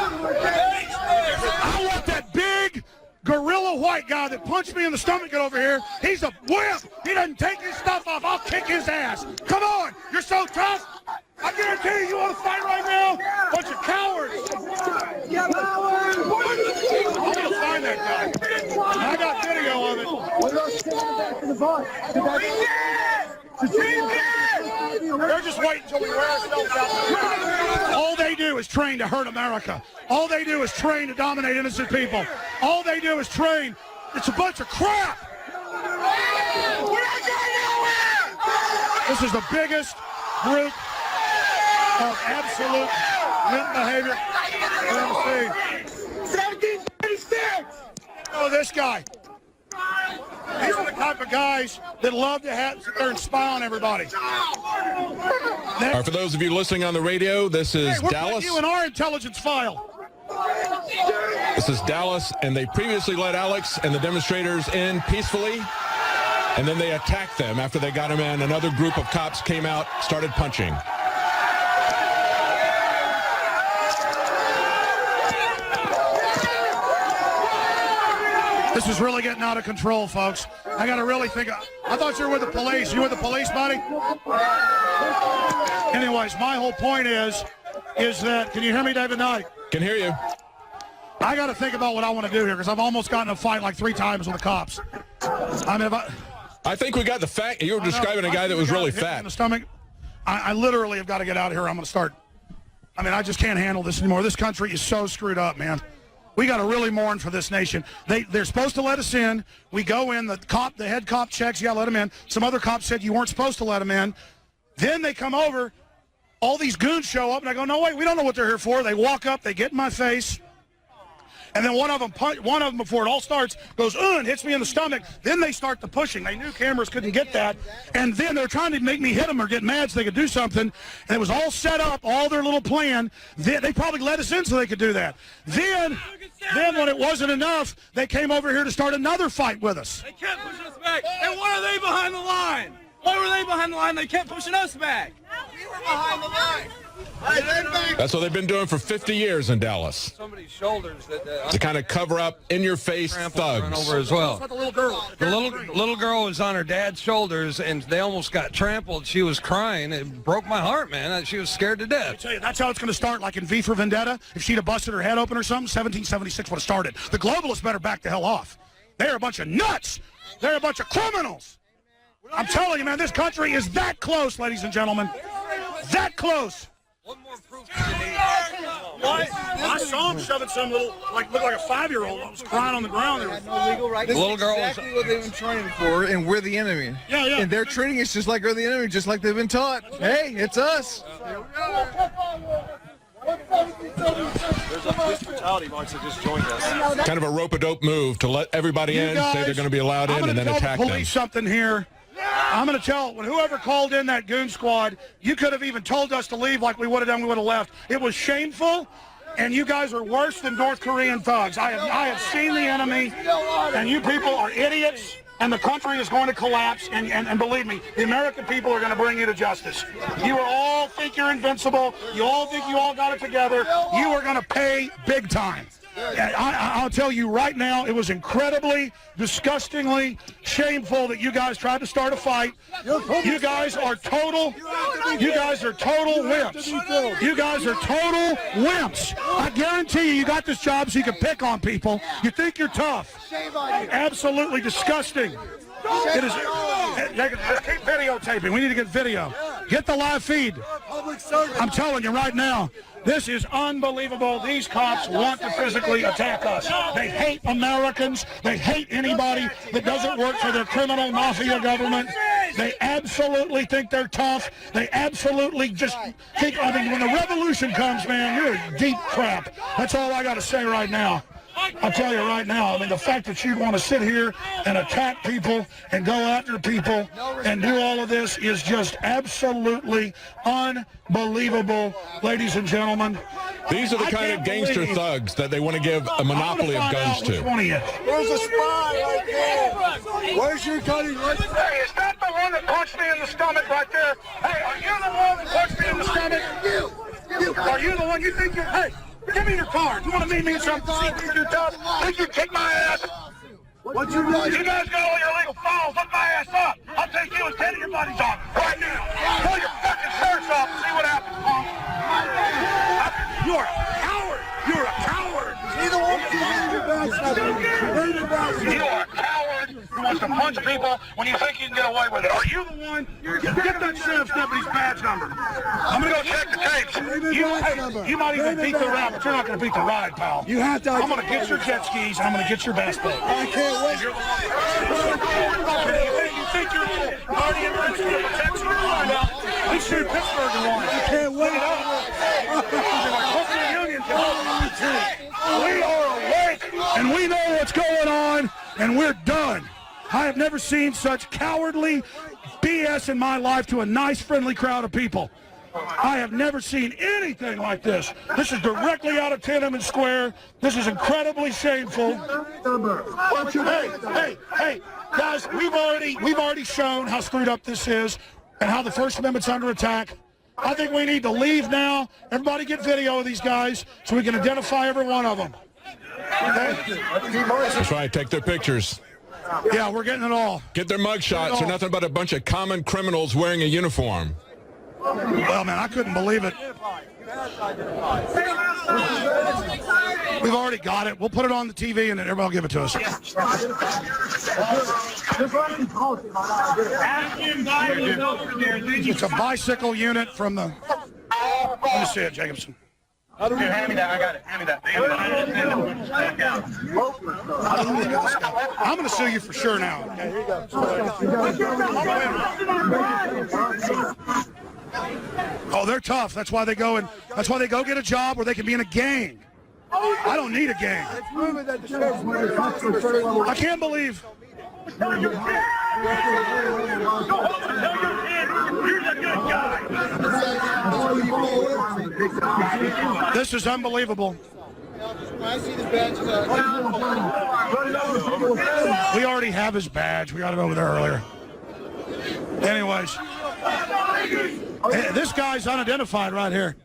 I want that big gorilla white guy that punched me in the stomach get over here. He's a wimp. He doesn't take his stuff off. I'll kick his ass. Come on. You're so tough. I guarantee you want to fight right now? Bunch of cowards. I'm going to find that guy. I got video of it. They're just waiting until we wear ourselves out. All they do is train to hurt America. All they do is train to dominate innocent people. All they do is train. It's a bunch of crap. This is the biggest group of absolute wimp behavior I've ever seen. 1736! Oh, this guy. These are the type of guys that love to sit there and spy on everybody. For those of you listening on the radio, this is we're Dallas. putting you in our intelligence file. This is Dallas, and they previously let Alex and the demonstrators in peacefully, and then they attacked them after they got him in. Another group of cops came out, started punching. This is really getting out of control, folks. I got to really think. I thought you were with the police. You with the police, buddy? Anyways, my whole point is that, can you hear me, David Knight? Can hear you. I got to think about what I want to do here because I've almost gotten in a fight like 3 times with the cops. I mean, I think we got the fact. You were describing a guy that was really fat. In the stomach. I literally have got to get out of here. I'm going to start. I mean, I just can't handle this anymore. This country is so screwed up, man. We got to really mourn for this nation. They're supposed to let us in. We go in. The head cop checks. You got to let them in. Some other cops said you weren't supposed to let them in. Then they come over. All these goons show up, and I go, no, wait, we don't know what they're here for. They walk up. They get in my face. And then one of them, before it all starts, goes, and hits me in the stomach. Then they start the pushing. They knew cameras couldn't get that. And then they're trying to make me hit them or get mad so they could do something. And it was all set up, all their little plan. They probably let us in so they could do that. Then when it wasn't enough, they came over here to start another fight with us. They kept pushing us back. And why are they behind the line? Why were they behind the line? They kept pushing us back. We were behind the line. That's what they've been doing for 50 years in Dallas. Somebody's shoulders To kind of cover up in-your-face thugs. Over as well. The little girl. The little girl was on her dad's shoulders, and they almost got trampled. She was crying. It broke my heart, man. She was scared to death. I tell you, that's how it's going to start, like in V for Vendetta. If she'd have busted her head open or something, 1776 would have started. The globalists better back the hell off. They're a bunch of nuts. They're a bunch of criminals. I'm telling you, man, this country is that close, ladies and gentlemen. That close. One more proof I saw him shoving some little, looked like a 5-year-old that was crying on the ground. There was no legal right. The little girl exactly what they've been training for, and we're the enemy. Yeah. And they're treating us just like we're the enemy, just like they've been taught. Hey, it's us. There's a police brutality march that just joined us. Kind of a rope-a-dope move to let everybody in, say they're going to be allowed in, and then attack them. I'm going to tell the police something here. I'm going to tell whoever called in that goon squad, you could have even told us to leave like we would have done. We would have left. It was shameful, and you guys are worse than North Korean thugs. I have seen the enemy, and you people are idiots, and the country is going to collapse, and believe me, the American people are going to bring you to justice. You all think you're invincible. You all think you all got it together. You are going to pay big time. I'll tell you right now, it was incredibly, disgustingly shameful that you guys tried to start a fight. You guys are total wimps. You guys are total wimps. I guarantee you got this job so you can pick on people. You think you're tough. Absolutely disgusting. It is. Keep videotaping. We need to get video. Get the live feed. I'm telling you right now, this is unbelievable. These cops want to physically attack us. They hate Americans. They hate anybody that doesn't work for their criminal mafia government. They absolutely think they're tough. They absolutely just think, when the revolution comes, man, you're deep crap. That's all I got to say right now. I'll tell you right now, I mean, the fact that you'd want to sit here and attack people and go after people and do all of this is just absolutely unbelievable, ladies and gentlemen. These are the kind of gangster thugs that they want to give a monopoly of guns to. There's a spy right there. Where's your gun? Hey, is that the one that punched me in the stomach right there? Hey, are you the one that punched me in the stomach? Are you the one you think you're... Hey, give me your card. You want to meet me in some secret you're tough? Think you kick my ass? What you doing? You guys got all your illegal files. Look my ass up. I'll take you and 10 of your buddies on right now. Pull your fucking shirts off and see what happens, punk. You're a coward. You're a coward. You are a coward who wants to punch people when you think you can get away with it. Are you the one? Get that sheriff's deputy's badge number. I'm going to go check the tapes. You might even beat the ride, but you're not going to beat the ride, pal. You have to. I'm going to get your jet skis, and I'm going to get your bass boat. I can't wait. You think you're guardian rights to protect you? We shoot Pittsburgh to one. I can't wait. We are awake, and we know what's going on, and we're done. I have never seen such cowardly BS in my life to a nice, friendly crowd of people. I have never seen anything like this. This is directly out of Tiananmen Square. This is incredibly shameful. Hey, guys, we've already shown how screwed up this is and how the First Amendment's under attack. I think we need to leave now. Everybody get video of these guys so we can identify every one of them. Okay? That's right. Take their pictures. Yeah, we're getting it all. Get their mug shots. They're nothing but a bunch of common criminals wearing a uniform. Well, man, I couldn't believe it. We've already got it. We'll put it on the TV and then everybody will give it to us. It's a bicycle unit from the... Let me see it, Jacobson. Here, hand me that. I got it. Hand me that. I'm going to sue you for sure now. Okay, here you go. Oh, they're tough. That's why they go get a job where they can be in a gang. I don't need a gang. I can't believe. This is unbelievable. We already have his badge. We got it over there earlier. Anyways, this guy's unidentified right here.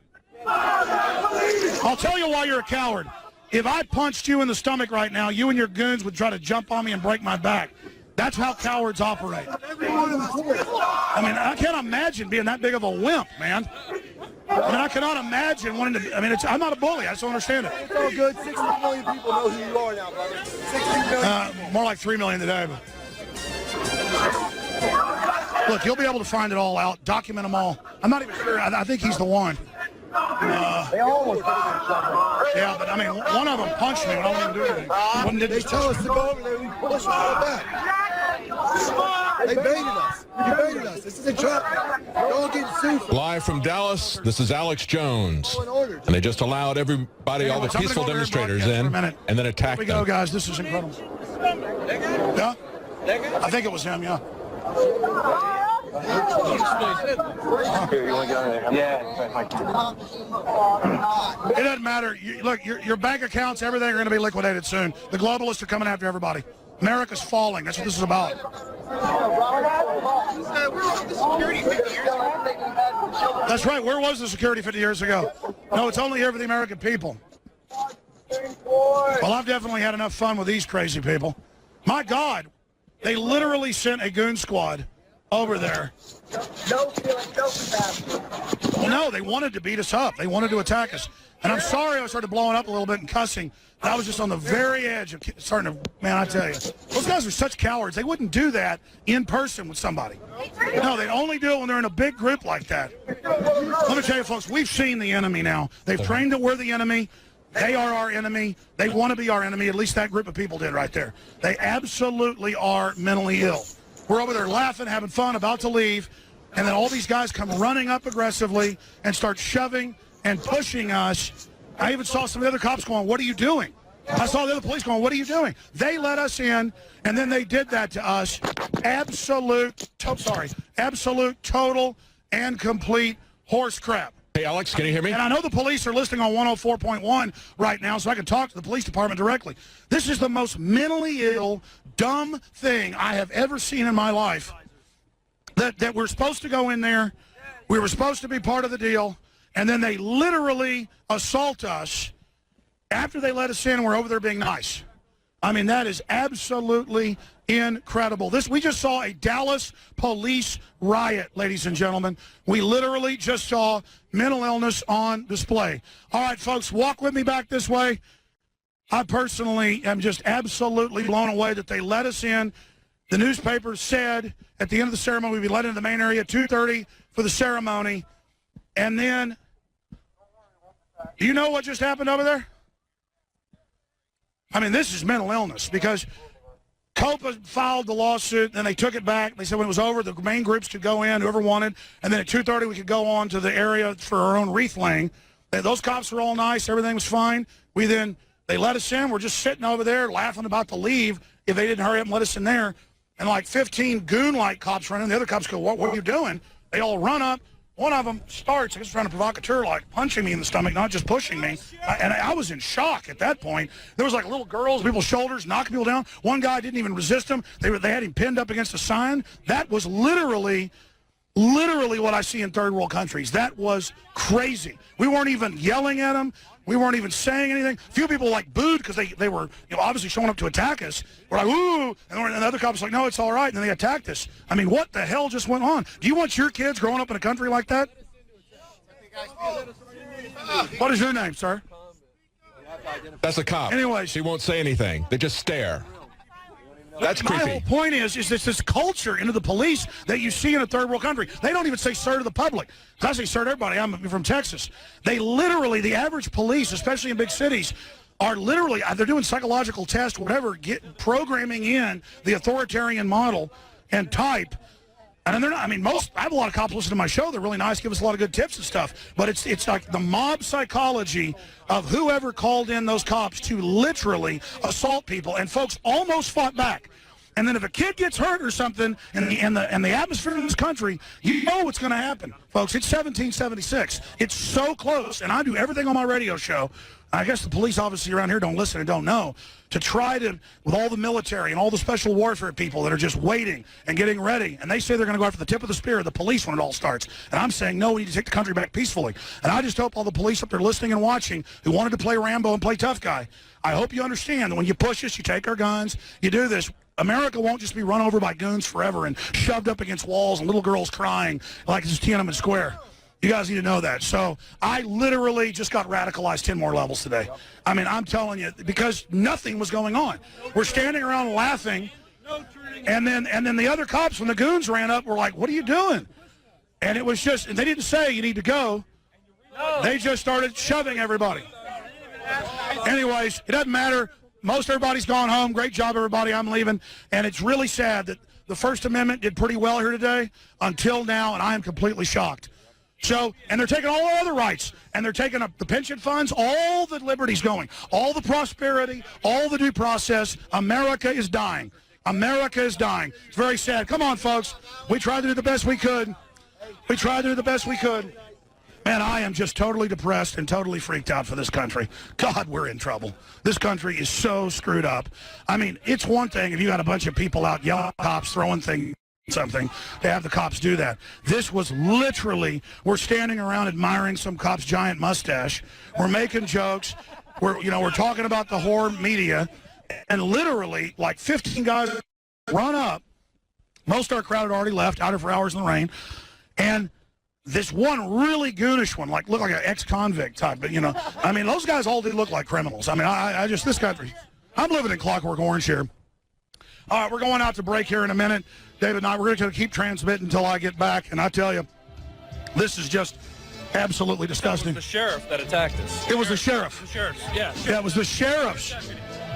I'll tell you why you're a coward. If I punched you in the stomach right now, you and your goons would try to jump on me and break my back. That's how cowards operate. I mean, I can't imagine being that big of a wimp, man. I mean, I cannot imagine wanting to. I mean, I'm not a bully. I just don't understand it. It's all good. 60 million people know who you are now, brother. 60 million. More like 3 million today. But look, you'll be able to find it all out, document them all. I'm not even sure. I think he's the one. Yeah, but I mean, one of them punched me when I wasn't doing anything. They tell us to go over there, we push them back. They baited us. You baited us. This is a trap. Don't get sued. Live from Dallas, this is Alex Jones. And they just allowed everybody, all the peaceful demonstrators in, and then attacked them. Here we go, guys. This is incredible. Yeah? I think it was him, yeah. Here, you want to get on there? Yeah. It doesn't matter. Look, your bank accounts, everything are going to be liquidated soon. The globalists are coming after everybody. America's falling. That's what this is about. That's right. Where was the security 50 years ago? No, it's only here for the American people. Well, I've definitely had enough fun with these crazy people. My God, they literally sent a goon squad over there. Well, no, they wanted to beat us up. They wanted to attack us. And I'm sorry I started blowing up a little bit and cussing. I was just on the very edge of starting to, man, I tell you. Those guys are such cowards. They wouldn't do that in person with somebody. No, they only do it when they're in a big group like that. Let me tell you, folks, we've seen the enemy now. They've trained that we're the enemy. They are our enemy. They want to be our enemy. At least that group of people did right there. They absolutely are mentally ill. We're over there laughing, having fun, about to leave, and then all these guys come running up aggressively and start shoving and pushing us. I even saw some of the other cops going, "What are you doing?" I saw the other police going, what are you doing? They let us in, and then they did that to us. Absolute, total, and complete horse crap. Hey, Alex, can you hear me? And I know the police are listening on 104.1 right now, so I can talk to the police department directly. This is the most mentally ill, dumb thing I have ever seen in my life. That we're supposed to go in there, we were supposed to be part of the deal, and then they literally assault us after they let us in and we're over there being nice. I mean, that is absolutely incredible. We just saw a Dallas police riot, ladies and gentlemen. We literally just saw mental illness on display. All right, folks, walk with me back this way. I personally am just absolutely blown away that they let us in. The newspaper said at the end of the ceremony we'd be let into the main area at 2:30 for the ceremony. And then, do you know what just happened over there? I mean, this is mental illness because COPA filed the lawsuit, then they took it back. They said when it was over, the main groups could go in, whoever wanted, and then at 2:30 we could go on to the area for our own wreath laying. Those cops were all nice. Everything was fine. They let us in. We're just sitting over there laughing about to leave if they didn't hurry up and let us in there. And like 15 goon-like cops run in. The other cops go, what are you doing? They all run up. One of them starts, I guess, trying to provocateur, like punching me in the stomach, not just pushing me. And I was in shock at that point. There was like little girls, people's shoulders, knocking people down. One guy didn't even resist them. They had him pinned up against a sign. That was literally what I see in third world countries. That was crazy. We weren't even yelling at them. We weren't even saying anything. A few people like booed because they were obviously showing up to attack us. We're like, ooh, and the other cops were like, no, it's all right. And then they attacked us. I mean, what the hell just went on? Do you want your kids growing up in a country like that? What is your name, sir? That's a cop. Anyways. She won't say anything. They just stare. That's creepy. My whole point is this culture into the police that you see in a third world country. They don't even say sir to the public. I say sir to everybody. I'm from Texas. They literally, the average police, especially in big cities, are literally, they're doing psychological tests, whatever, programming in the authoritarian model and type. And they're not, I mean, I have a lot of cops listen to my show. They're really nice, give us a lot of good tips and stuff. But it's like the mob psychology of whoever called in those cops to literally assault people. And folks almost fought back. And then if a kid gets hurt or something in the atmosphere of this country, you know what's going to happen. Folks, it's 1776. It's so close. And I do everything on my radio show. I guess the police obviously around here don't listen and don't know, to try to, with all the military and all the special warfare people that are just waiting and getting ready, and they say they're going to go after the tip of the spear, the police, when it all starts. And I'm saying, no, we need to take the country back peacefully. And I just hope all the police up there listening and watching who wanted to play Rambo and play tough guy, I hope you understand that when you push us, you take our guns, you do this, America won't just be run over by goons forever and shoved up against walls and little girls crying like it's Tiananmen Square. You guys need to know that. So I literally just got radicalized 10 more levels today. I mean, I'm telling you, because nothing was going on. We're standing around laughing, and then the other cops, when the goons ran up, were like, what are you doing? And it was just, and they didn't say you need to go. They just started shoving everybody. Anyways, it doesn't matter. Most everybody's gone home. Great job, everybody. I'm leaving. And it's really sad that the First Amendment did pretty well here today until now, and I am completely shocked. So, and they're taking all our other rights, and they're taking up the pension funds, all the liberties going, all the prosperity, all the due process. America is dying. America is dying. It's very sad. Come on, folks. We tried to do the best we could. We tried to do the best we could. Man, I am just totally depressed and totally freaked out for this country. God, we're in trouble. This country is so screwed up. I mean, it's one thing if you got a bunch of people out yelling at cops, throwing things, something, to have the cops do that. This was literally, we're standing around admiring some cop's giant mustache. We're making jokes. We're talking about the whore media, and literally, like 15 guys run up. Most of our crowd had already left, out here for hours in the rain, and this one really goonish one, looked like an ex-convict type, but I mean, those guys all did look like criminals. I mean, I just, this country, I'm living in Clockwork Orange here. All right, we're going out to break here in a minute. David and I, we're going to keep transmitting until I get back. And I tell you, this is just absolutely disgusting. It was the sheriff that attacked us. It was the sheriff. The sheriff's, yes. Yeah, it was the sheriff's.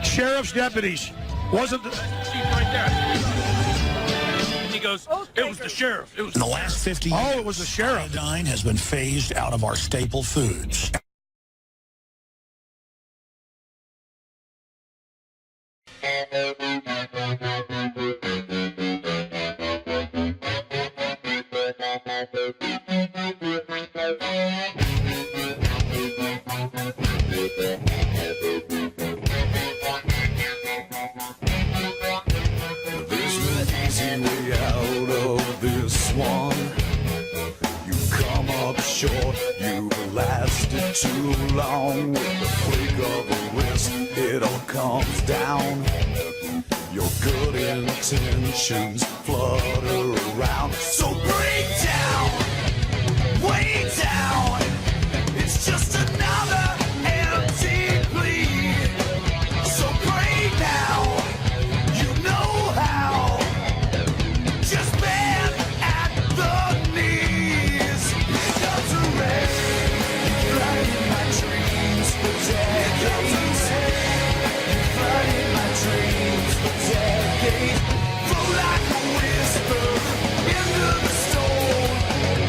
Sheriff's deputies. Wasn't the... right there. And he goes, it was the sheriff. It was in the last 50 years, it was the sheriff. Iodine has been phased out of our staple foods. There's no easy way out of this one. You come up short, you've lasted too long. With the flick of a wrist, it all comes down. Your good intentions flutter around. So break down, way down. It's just another empty plea. So break now, you know how. Just bend at the knees. Here comes the rain, flooding my dreams for decades. Here comes the rain, flooding my dreams for decades. Flow like a whisper into the storm.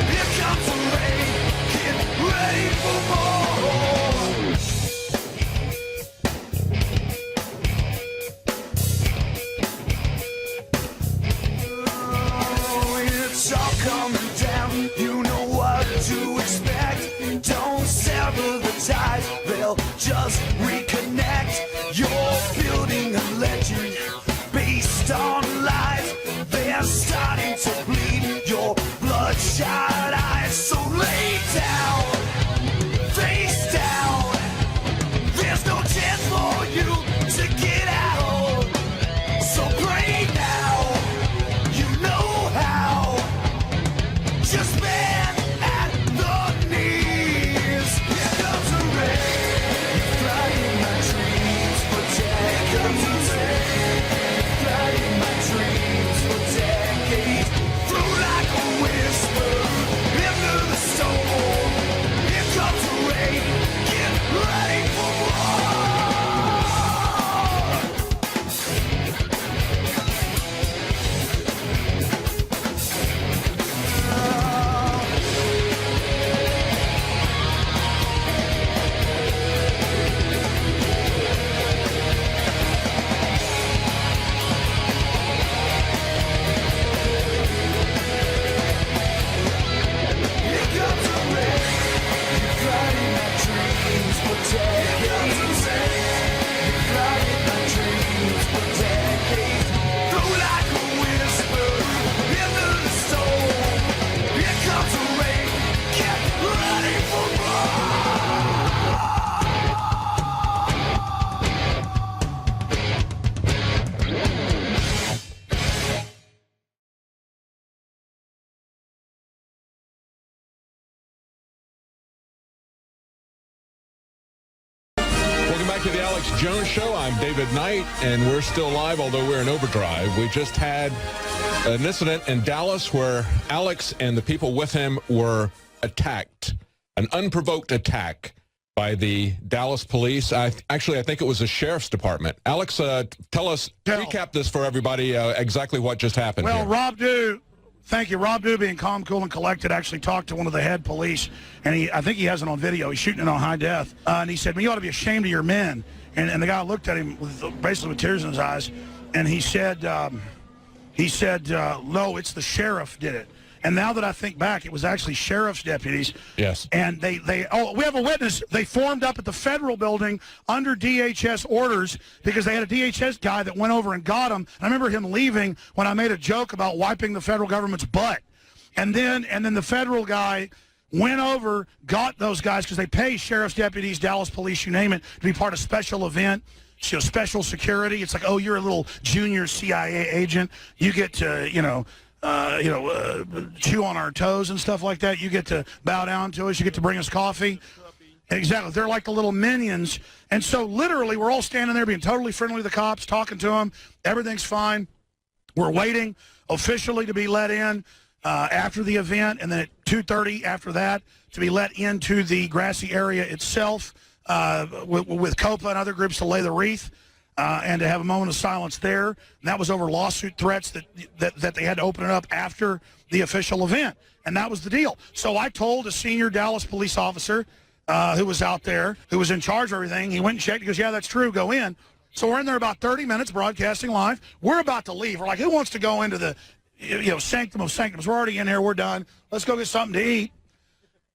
Here comes the rain, get ready for more. It's all coming down, you know what to expect. Don't sever the ties, they'll just reconnect. You're building a legend based on lies. They're starting to bleed your bloodshot eyes. So lay down, face down. There's no chance for you to get out. So pray now, you know how. Just bend at the knees. Here comes the rain, flooding my dreams for decades. Here comes the rain, flooding my dreams for decades. Flow like a whisper into the storm. Here comes the rain, get ready for more. Welcome back to the Alex Jones Show. I'm David Knight, and we're still live, although we're in overdrive. We just had an incident in Dallas where Alex and the people with him were attacked, an unprovoked attack by the Dallas police. I think it was the sheriff's department. Alex, recap this for everybody, exactly what just happened. Well, here. Rob Dew, thank you. Rob Dew, being calm, cool, and collected, actually talked to one of the head police, and I think he has it on video. He's shooting it on high def, and he said, "Man, you ought to be ashamed of your men." And the guy looked at him basically with tears in his eyes, and he said, "No, it's the sheriff did it." And now that I think back, it was actually sheriff's deputies. Yes. And we have a witness. They formed up at the federal building under DHS orders because they had a DHS guy that went over and got them. And I remember him leaving when I made a joke about wiping the federal government's butt. And then the federal guy went over, got those guys because they pay sheriff's deputies, Dallas police, you name it, to be part of special event. So special security. It's like, oh, you're a little junior CIA agent. You get to, chew on our toes and stuff like that. You get to bow down to us. You get to bring us coffee. Exactly. They're like the little minions. And so literally we're all standing there being totally friendly to the cops, talking to them. Everything's fine. We're waiting officially to be let in after the event, and then at 2:30 after that to be let into the grassy area itself with COPA and other groups to lay the wreath. And to have a moment of silence there. And that was over lawsuit threats that they had to open it up after the official event. And that was the deal. So I told a senior Dallas police officer who was out there, who was in charge of everything, he went and checked. He goes, yeah, that's true, go in. So we're in there about 30 minutes broadcasting live. We're about to leave. We're like, who wants to go into the sanctum of sanctums? We're already in here. We're done. Let's go get something to eat.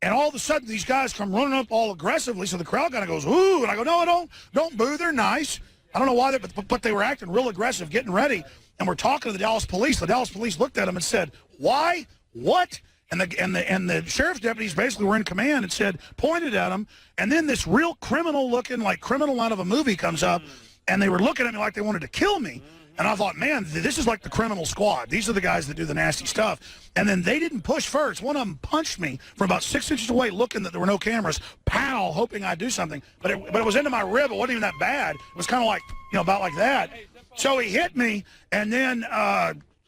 And all of a sudden, these guys come running up all aggressively. So the crowd kind of goes, ooh. And I go, no, don't boo. They're nice. I don't know why, but they were acting real aggressive, getting ready. And we're talking to the Dallas police. The Dallas police looked at them and said, why? What? And the sheriff's deputies basically were in command and said, pointed at them. And then this real criminal-looking, like criminal out of a movie comes up. And they were looking at me like they wanted to kill me. And I thought, man, this is like the criminal squad. These are the guys that do the nasty stuff. And then they didn't push first. One of them punched me from about 6 inches away, looking that there were no cameras. Pow, hoping I'd do something. But it was into my rib. It wasn't even that bad. It was kind of like, about like that. So he hit me, and then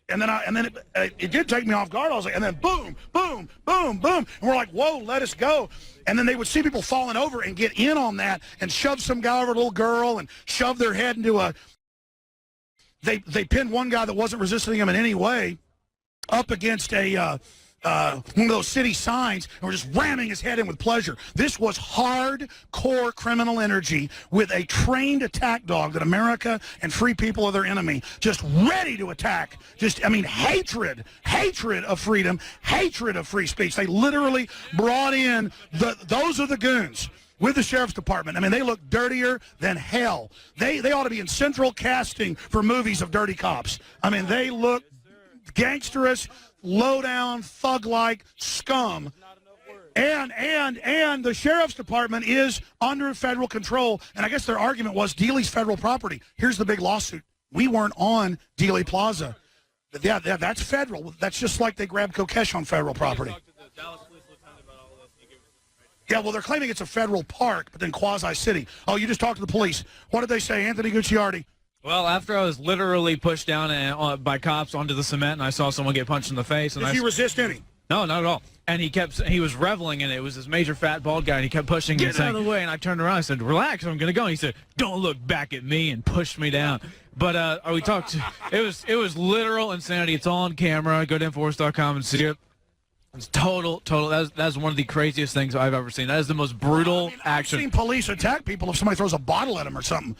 it did take me off guard. I was like, and then boom, boom, boom, boom. And we're like, whoa, let us go. And then they would see people falling over and get in on that and shove some guy over a little girl and shove their head into a... They pinned one guy that wasn't resisting him in any way up against one of those city signs and were just ramming his head in with pleasure. This was hardcore criminal energy with a trained attack dog that America and free people are their enemy, just ready to attack. Hatred of freedom, hatred of free speech. They literally brought in those are the goons. With the sheriff's department. They look dirtier than hell. They ought to be in central casting for movies of dirty cops. They look gangsterous, low-down, thug-like scum. And the sheriff's department is under federal control. And I guess their argument was Dealey's federal property. Here's the big lawsuit. We weren't on Dealey Plaza. Yeah, that's federal. That's just like they grabbed Kokesh on federal property. Yeah, well, they're claiming it's a federal park, but then quasi-city. Oh, you just talked to the police. What did they say, Anthony Gucciardi? Well, after I was literally pushed down by cops onto the cement, and I saw someone get punched in the face. And Did you resist any? No, not at all. And he was reveling in it. It was this major fat bald guy, and he kept pushing me and saying, "Get out of the way." And I turned around. I said, "Relax, I'm going to go." And he said, "Don't look back at me," and pushed me down. But it was literal insanity. It's all on camera. Go to Inforce.com and see it. It's total. That's one of the craziest things I've ever seen. That is the most brutal action. I've seen police attack people if somebody throws a bottle at them or something,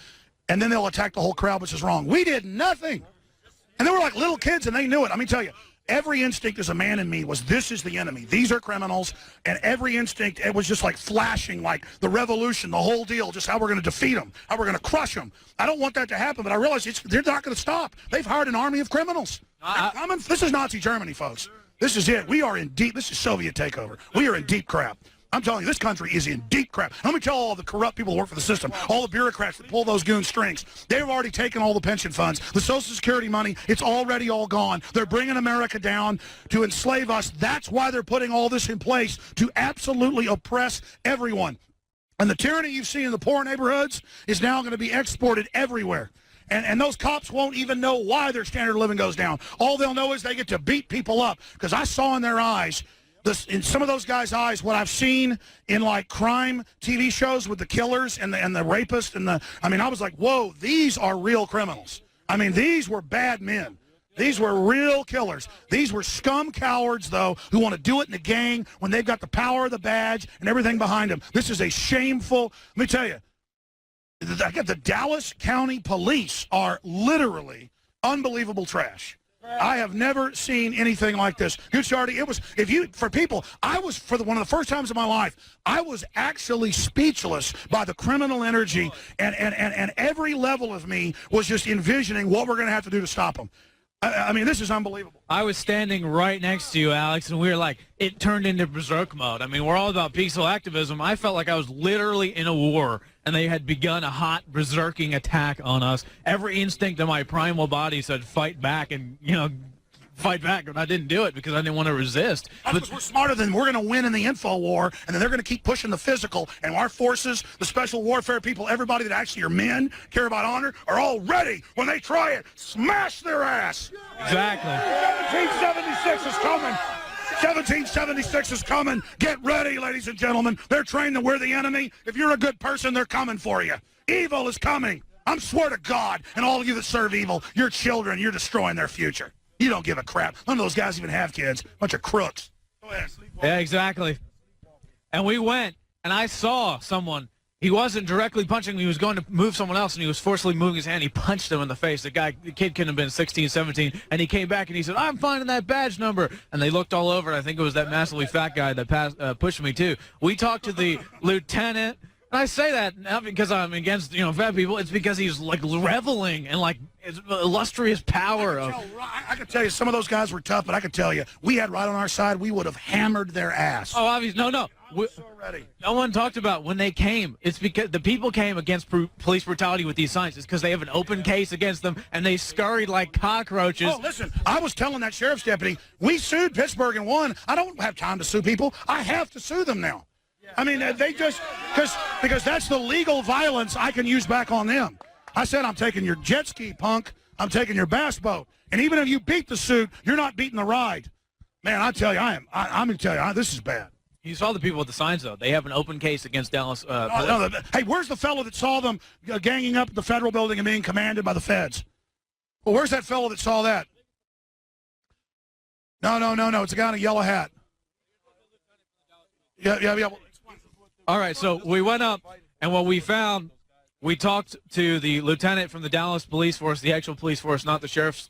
and then they'll attack the whole crowd, which is wrong. We did nothing. And they were like little kids, and they knew it. Let me tell you, every instinct as a man in me was, this is the enemy. These are criminals. And every instinct, it was just like flashing, like the revolution, the whole deal, just how we're going to defeat them, how we're going to crush them. I don't want that to happen, but I realize they're not going to stop. They've hired an army of criminals. This is Nazi Germany, folks. This is it. We are in deep. This is Soviet takeover. We are in deep crap. I'm telling you, this country is in deep crap. Let me tell all the corrupt people who work for the system, all the bureaucrats that pull those goon strings. They've already taken all the pension funds, the Social Security money. It's already all gone. They're bringing America down to enslave us. That's why they're putting all this in place, to absolutely oppress everyone. And the tyranny you've seen in the poor neighborhoods is now going to be exported everywhere. And those cops won't even know why their standard of living goes down. All they'll know is they get to beat people up. Because I saw in their eyes, in some of those guys' eyes, what I've seen in like crime TV shows with the killers and the rapists I was like, whoa, these are real criminals. These were bad men. These were real killers. These were scum cowards, though, who want to do it in a gang when they've got the power of the badge and everything behind them. This is a shameful. Let me tell you. The Dallas County Police are literally unbelievable trash. I have never seen anything like this. Gucciardi, one of the first times in my life, I was actually speechless by the criminal energy, and every level of me was just envisioning what we're going to have to do to stop them. This is unbelievable. I was standing right next to you, Alex, and we were like, it turned into berserk mode. We're all about peaceful activism. I felt like I was literally in a war, and they had begun a hot berserking attack on us. Every instinct of my primal body said fight back, and, fight back, but I didn't do it because I didn't want to resist. Because we're smarter than we're going to win in the info war, and then they're going to keep pushing the physical, and our forces, the special warfare people, everybody that actually are men, care about honor, are all ready when they try it. Smash their ass. Exactly. 1776 is coming. 1776 is coming. Get ready, ladies and gentlemen. They're trained that we're the enemy. If you're a good person, they're coming for you. Evil is coming. I swear to God, and all of you that serve evil, your children, you're destroying their future. You don't give a crap. None of those guys even have kids. Bunch of crooks. Go ahead. Yeah, exactly. And we went, and I saw someone. He wasn't directly punching him. He was going to move someone else, and he was forcibly moving his hand. He punched him in the face. The kid couldn't have been 16, 17, and he came back and he said, "I'm finding that badge number." And they looked all over, and I think it was that massively fat guy that pushed me too. We talked to the lieutenant. And I say that not because I'm against, fat people. It's because he's like reveling in like his illustrious power of. I could tell you some of those guys were tough, but I could tell you we had right on our side. We would have hammered their ass. Oh, obviously, no. So ready. No one talked about when they came. It's because the people came against police brutality with these signs. It's because they have an open case against them, and they scurried like cockroaches. Oh, listen, I was telling that sheriff's deputy, we sued Pittsburgh and won. I don't have time to sue people. I have to sue them now. I mean, they just, because that's the legal violence I can use back on them. I said, I'm taking your jet ski, punk. I'm taking your bass boat. And even if you beat the suit, you're not beating the ride. Man, I tell you, I'm going to tell you, this is bad. You saw the people with the signs, though. They have an open case against Dallas. Hey, where's the fellow that saw them ganging up at the federal building and being commanded by the feds? Well, where's that fellow that saw that? No. It's a guy in a yellow hat. Yeah. All right, so we went up, and what we found, we talked to the lieutenant from the Dallas police force, the actual police force, not the sheriff's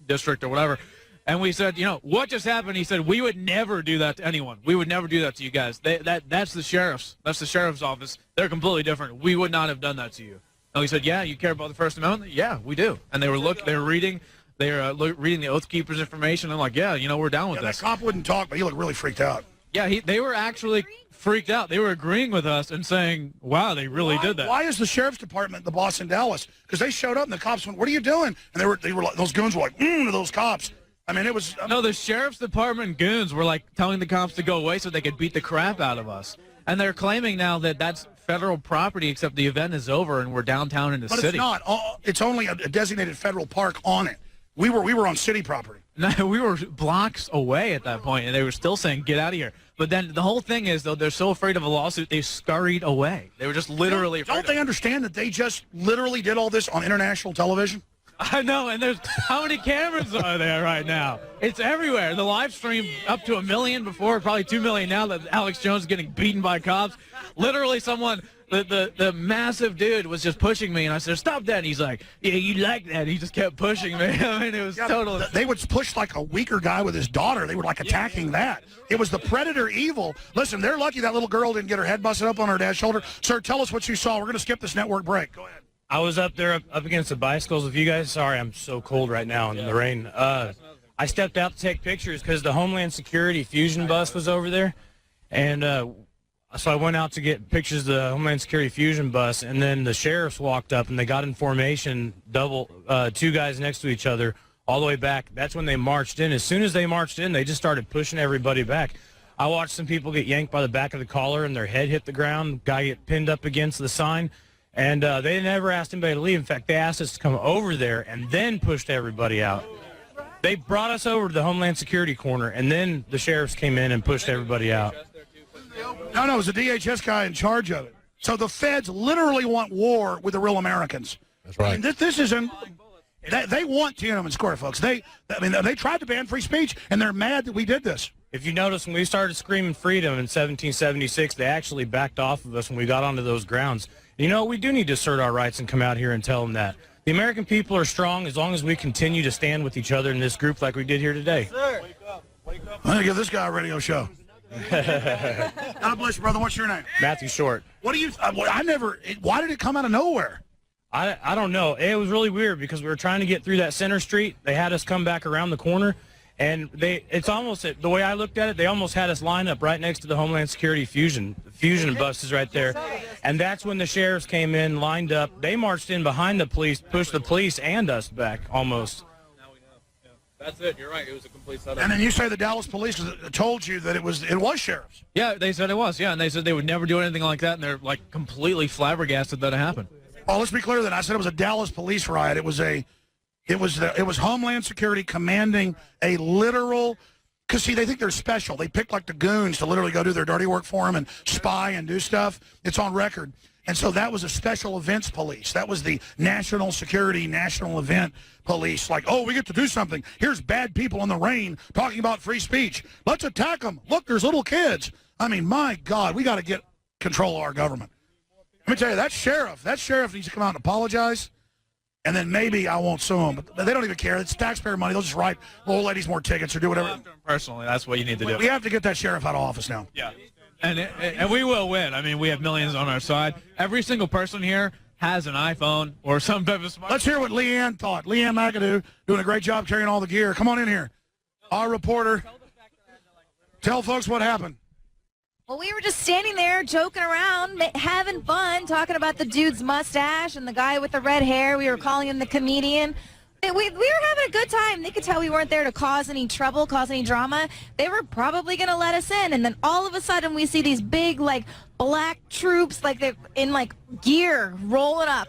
district or whatever, and we said, what just happened? He said, we would never do that to anyone. We would never do that to you guys. That's the sheriff's. That's the sheriff's office. They're completely different. We would not have done that to you. And he said, yeah, you care about the First Amendment? Yeah, we do. And they were reading the Oath Keepers information. I'm like, yeah, we're down with this. That cop wouldn't talk, but he looked really freaked out. Yeah, they were actually freaked out. They were agreeing with us and saying, wow, they really did that. Why is the sheriff's department the boss in Dallas? Because they showed up and the cops went, what are you doing? And they were like, those goons were like, to those cops. I mean, it was... No, the sheriff's department goons were like telling the cops to go away so they could beat the crap out of us. And they're claiming now that that's federal property, except the event is over and we're downtown in the city. But it's not. It's only a designated federal park on it. We were on city property. No, we were blocks away at that point, and they were still saying, get out of here. But then the whole thing is, though, they're so afraid of a lawsuit, they scurried away. They were just literally afraid. Don't they understand that they just literally did all this on international television? I know, and there's how many cameras are there right now? It's everywhere. The live stream up to 1 million before, probably 2 million now that Alex Jones is getting beaten by cops. Literally someone, the massive dude was just pushing me, and I said, stop that. And he's like, yeah, you like that. And he just kept pushing me. I mean, it was total. They would push like a weaker guy with his daughter. They were like attacking that. It was the predator evil. Listen, they're lucky that little girl didn't get her head busted up on her dad's shoulder. Sir, tell us what you saw. We're going to skip this network break. Go ahead. I was up there up against the bicycles with you guys. Sorry, I'm so cold right now in the rain. I stepped out to take pictures because the Homeland Security Fusion bus was over there. And so I went out to get pictures of the Homeland Security Fusion bus. And then the sheriffs walked up and they got in formation, two guys next to each other all the way back. That's when they marched in. As soon as they marched in, they just started pushing everybody back. I watched some people get yanked by the back of the collar and their head hit the ground. Guy get pinned up against the sign. And they never asked anybody to leave. In fact, they asked us to come over there and then pushed everybody out. They brought us over to the Homeland Security corner, and then the sheriffs came in and pushed everybody out. No, it was the DHS guy in charge of it. So the feds literally want war with the real Americans. That's right. I mean, this isn't... They want Tiananmen Square, folks. They tried to ban free speech, and they're mad that we did this. If you notice, when we started screaming freedom in 1776, they actually backed off of us when we got onto those grounds. We do need to assert our rights and come out here and tell them that. The American people are strong as long as we continue to stand with each other in this group like we did here today. Sir. Wake up. I'm going to give this guy a radio show. God bless you, brother. What's your name? Matthew Short. What do you... why did it come out of nowhere? I don't know. It was really weird because we were trying to get through that center street. They had us come back around the corner. And it's almost, the way I looked at it, they almost had us line up right next to the Homeland Security Fusion bus is right there. And that's when the sheriffs came in, lined up. They marched in behind the police, pushed the police and us back almost. Now we know. Yeah. That's it. You're right. It was a complete setup. And then you say the Dallas police told you that it was sheriffs. Yeah, they said it was. Yeah, and they said they would never do anything like that, and they're like completely flabbergasted that it happened. Oh, let's be clear then. I said it was a Dallas police riot. It was Homeland Security commanding a literal, because, see, they think they're special. They pick, like, the goons to literally go do their dirty work for them and spy and do stuff. It's on record. And so that was a special events police. That was the national security, national event police. Like, oh, we get to do something. Here's bad people in the rain talking about free speech. Let's attack them. Look, there's little kids. I mean, my God, we got to get control of our government. Let me tell you, that sheriff needs to come out and apologize, and then maybe I won't sue him. But they don't even care. It's taxpayer money. They'll just write the old ladies more tickets or do whatever. Personally, that's what you need to do. We have to get that sheriff out of office now. Yeah. And we will win. I mean, we have millions on our side. Every single person here has an iPhone or some type of smart. Let's hear what Leanne thought. Leanne McAdoo doing a great job carrying all the gear. Come on in here. Our reporter. Tell folks what happened. Well, we were just standing there joking around, having fun, talking about the dude's mustache and the guy with the red hair. We were calling him the comedian. We were having a good time. They could tell we weren't there to cause any trouble, cause any drama. They were probably going to let us in. And then all of a sudden we see these big, like, black troops, like they're in, like, gear rolling up.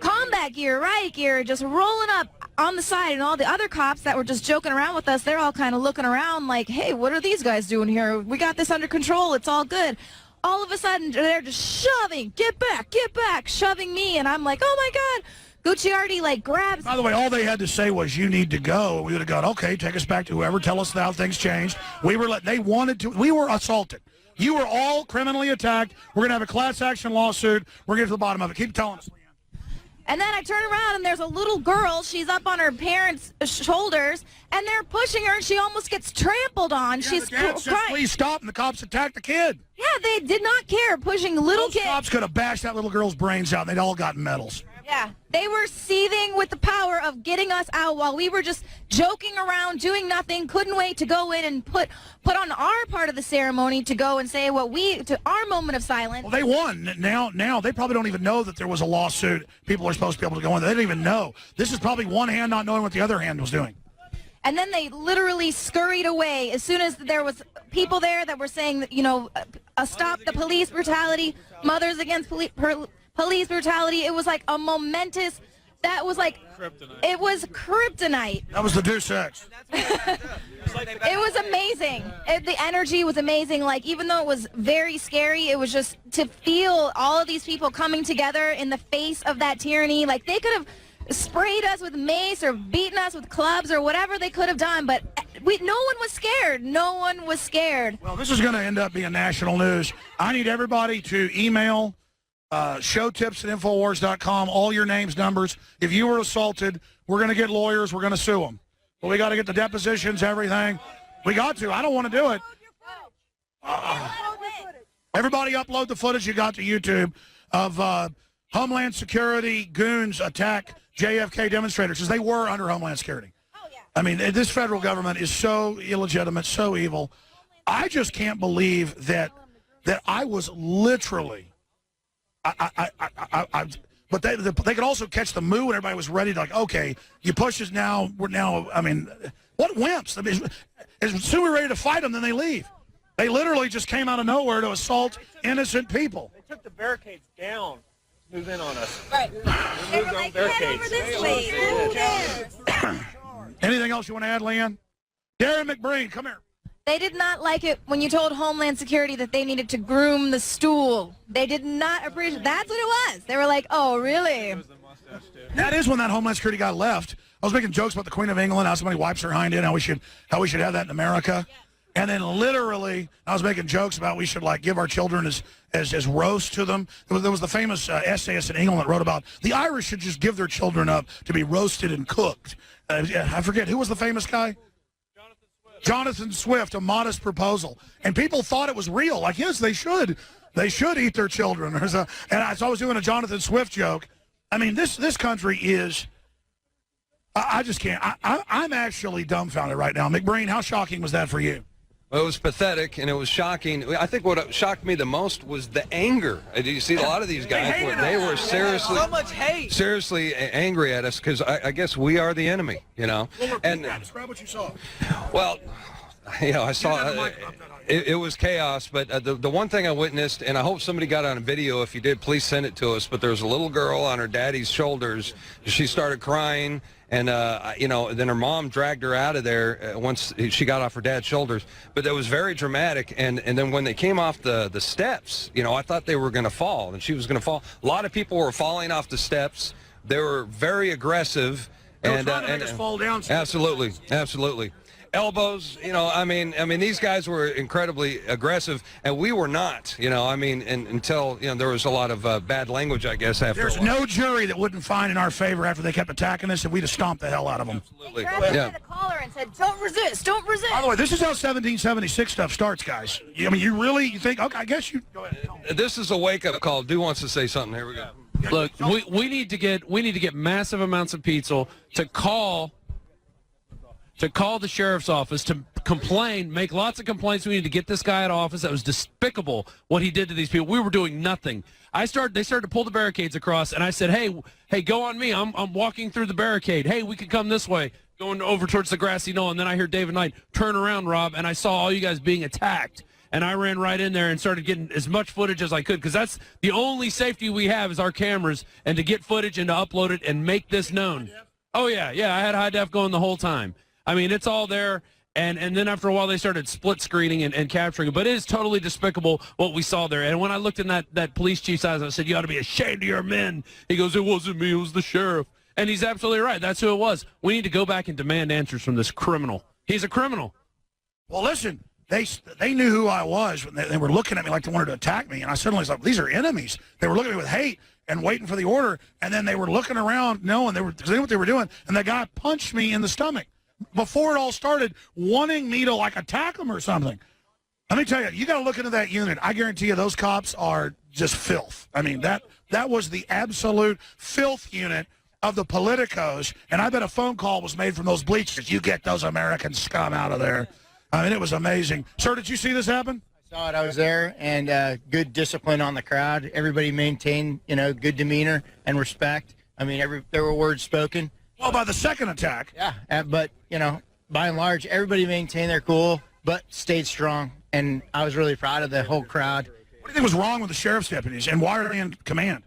Combat gear, riot gear, just rolling up on the side. And all the other cops that were just joking around with us, they're all kind of looking around like, hey, what are these guys doing here? We got this under control. It's all good. All of a sudden, they're just shoving, get back, shoving me. And I'm like, oh, my God. Gucciardi, like, grabs. By the way, all they had to say was, you need to go. We would have gone, okay, take us back to whoever. Tell us how things changed. We were assaulted. You were all criminally attacked. We're going to have a class action lawsuit. We're going to get to the bottom of it. Keep telling us, Leanne. And then I turn around, and there's a little girl. She's up on her parents' shoulders, and they're pushing her, and she almost gets trampled on. Yeah, She's the dad said, please stop, and the cops attacked the kid. Yeah, they did not care, pushing little kids. Cops could have bashed that little girl's brains out, and they'd all gotten medals. Yeah, they were seething with the power of getting us out while we were just joking around, doing nothing, couldn't wait to go in and put on our part of the ceremony to go and say our moment of silence. Well, they won. Now they probably don't even know that there was a lawsuit. People are supposed to be able to go in. They don't even know. This is probably one hand not knowing what the other hand was doing. And then they literally scurried away as soon as there was people there that were saying that, stop the police brutality, mothers against police brutality. It was like a momentous, that was like, kryptonite. It was kryptonite. That was the Deus Ex. It was amazing. The energy was amazing. Like, even though it was very scary, it was just to feel all of these people coming together in the face of that tyranny. Like, they could have sprayed us with mace or beaten us with clubs or whatever they could have done, but no one was scared. No one was scared. Well, this is going to end up being national news. I need everybody to email showtips@infowars.com, all your names, numbers. If you were assaulted, we're going to get lawyers. We're going to sue them. But we got to get the depositions, everything. We got to. I don't want to do it. Everybody upload the footage you got to YouTube of Homeland Security goons attack JFK demonstrators, because they were under Homeland Security. I mean, this federal government is so illegitimate, so evil. I just can't believe that I was literally... But they could also catch the moo, and everybody was ready to, like, okay, you push us now. We're now. I mean, what wimps? I mean, as soon as we're ready to fight them, then they leave. They literally just came out of nowhere to assault innocent people. They took the barricades down, move in on us. Right. They moved on barricades. Anything else you want to add, Leanne? Darren McBreen, come here. They did not like it when you told Homeland Security that they needed to groom the stool. They did not appreciate. That's what it was. They were like, "Oh, really?" That is when that Homeland Security guy left. I was making jokes about the Queen of England, how somebody wipes her hind end, how we should have that in America. And then literally, I was making jokes about we should, like, give our children as roast to them. There was the famous essayist in England that wrote about the Irish should just give their children up to be roasted and cooked. I forget, who was the famous guy? Jonathan Swift, A Modest Proposal. And people thought it was real. Like, yes, they should. They should eat their children. So I was doing a Jonathan Swift joke. I mean, this country is... I just can't. I'm actually dumbfounded right now. McBreen, how shocking was that for you? Well, it was pathetic, and it was shocking. I think what shocked me the most was the anger. You see, a lot of these guys, they were seriously, so much hate. Seriously angry at us, because I guess we are the enemy, you know. And describe what you saw. Well, I saw it was chaos, but the one thing I witnessed, and I hope somebody got on a video. If you did, please send it to us. But there was a little girl on her daddy's shoulders. She started crying. And, then her mom dragged her out of there once she got off her dad's shoulders. But that was very dramatic. And then when they came off the steps, I thought they were going to fall, and she was going to fall. A lot of people were falling off the steps. They were very aggressive. They were trying to make us fall down. Absolutely. elbows. You know, I mean, these guys were incredibly aggressive, and we were not. You know, I mean, until there was a lot of bad language, I guess. After there's no jury that wouldn't find in our favor after they kept attacking us, and we'd have stomped the hell out of them. Absolutely. Yeah. The caller and said, "Don't resist, don't resist." By the way, this is how 1776 stuff starts, guys. I mean, you think? Okay, I guess you. Go ahead. This is a wake-up call. Du wants to say something. Here we go. Look, we need to get massive amounts of people to call the sheriff's office to complain, make lots of complaints. We need to get this guy out of office. That was despicable what he did to these people. We were doing nothing. They started to pull the barricades across, and I said, hey, go on me. I'm walking through the barricade. Hey, we could come this way, going over towards the grassy knoll. And then I hear David Knight, turn around, Rob, and I saw all you guys being attacked. And I ran right in there and started getting as much footage as I could, because that's the only safety we have is our cameras, and to get footage and to upload it and make this known. Oh, yeah, I had high def going the whole time. I mean, it's all there, and then after a while they started split screening and capturing it. But it is totally despicable what we saw there. And when I looked in that police chief's eyes, I said, you ought to be ashamed of your men. He goes, it wasn't me, it was the sheriff. And he's absolutely right. That's who it was. We need to go back and demand answers from this criminal. He's a criminal. Well, listen. They knew who I was when they were looking at me like they wanted to attack me, and I suddenly was like, these are enemies. They were looking at me with hate and waiting for the order, and then they were looking around knowing because they knew what they were doing, and the guy punched me in the stomach before it all started, wanting me to like attack him or something. Let me tell you, you got to look into that unit. I guarantee you those cops are just filth. I mean, that was the absolute filth unit of the politicos, and I bet a phone call was made from those bleachers. You get those American scum out of there. I mean, it was amazing. Sir, did you see this happen? I saw it. I was there, and good discipline on the crowd. Everybody maintained, good demeanor and respect. I mean, there were words spoken. Well, by the second attack. Yeah, but, by and large, everybody maintained their cool, but stayed strong, and I was really proud of the whole crowd. What do you think was wrong with the sheriff's deputies, and why are they in command?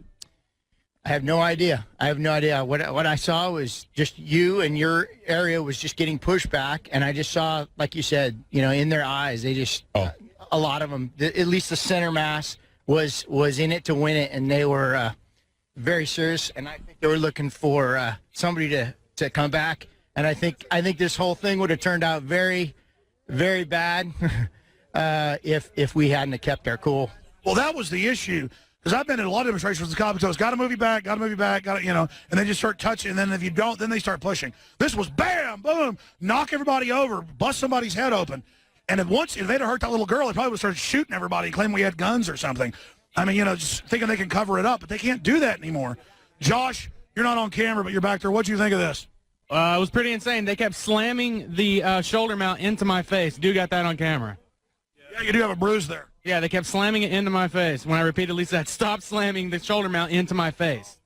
I have no idea. What I saw was just you and your area was just getting pushed back, and I just saw, like you said, in their eyes, they just a lot of them, at least the center mass was in it to win it, and they were very serious, and I think they were looking for somebody to come back, and I think this whole thing would have turned out very, very bad if we hadn't have kept our cool. Well, that was the issue. Because I've been in a lot of demonstrations with the cops. Got to move you back, and they just start touching, and then if you don't, then they start pushing. This was bam, boom, knock everybody over, bust somebody's head open. And if they'd have hurt that little girl, they probably would have started shooting everybody and claiming we had guns or something. I mean, just thinking they can cover it up, but they can't do that anymore. Josh, you're not on camera, but you're back there. What'd you think of this? It was pretty insane. They kept slamming the shoulder mount into my face. Dude got that on camera. Yeah, you do have a bruise there. Yeah, they kept slamming it into my face when I repeatedly said, stop slamming the shoulder mount into my face.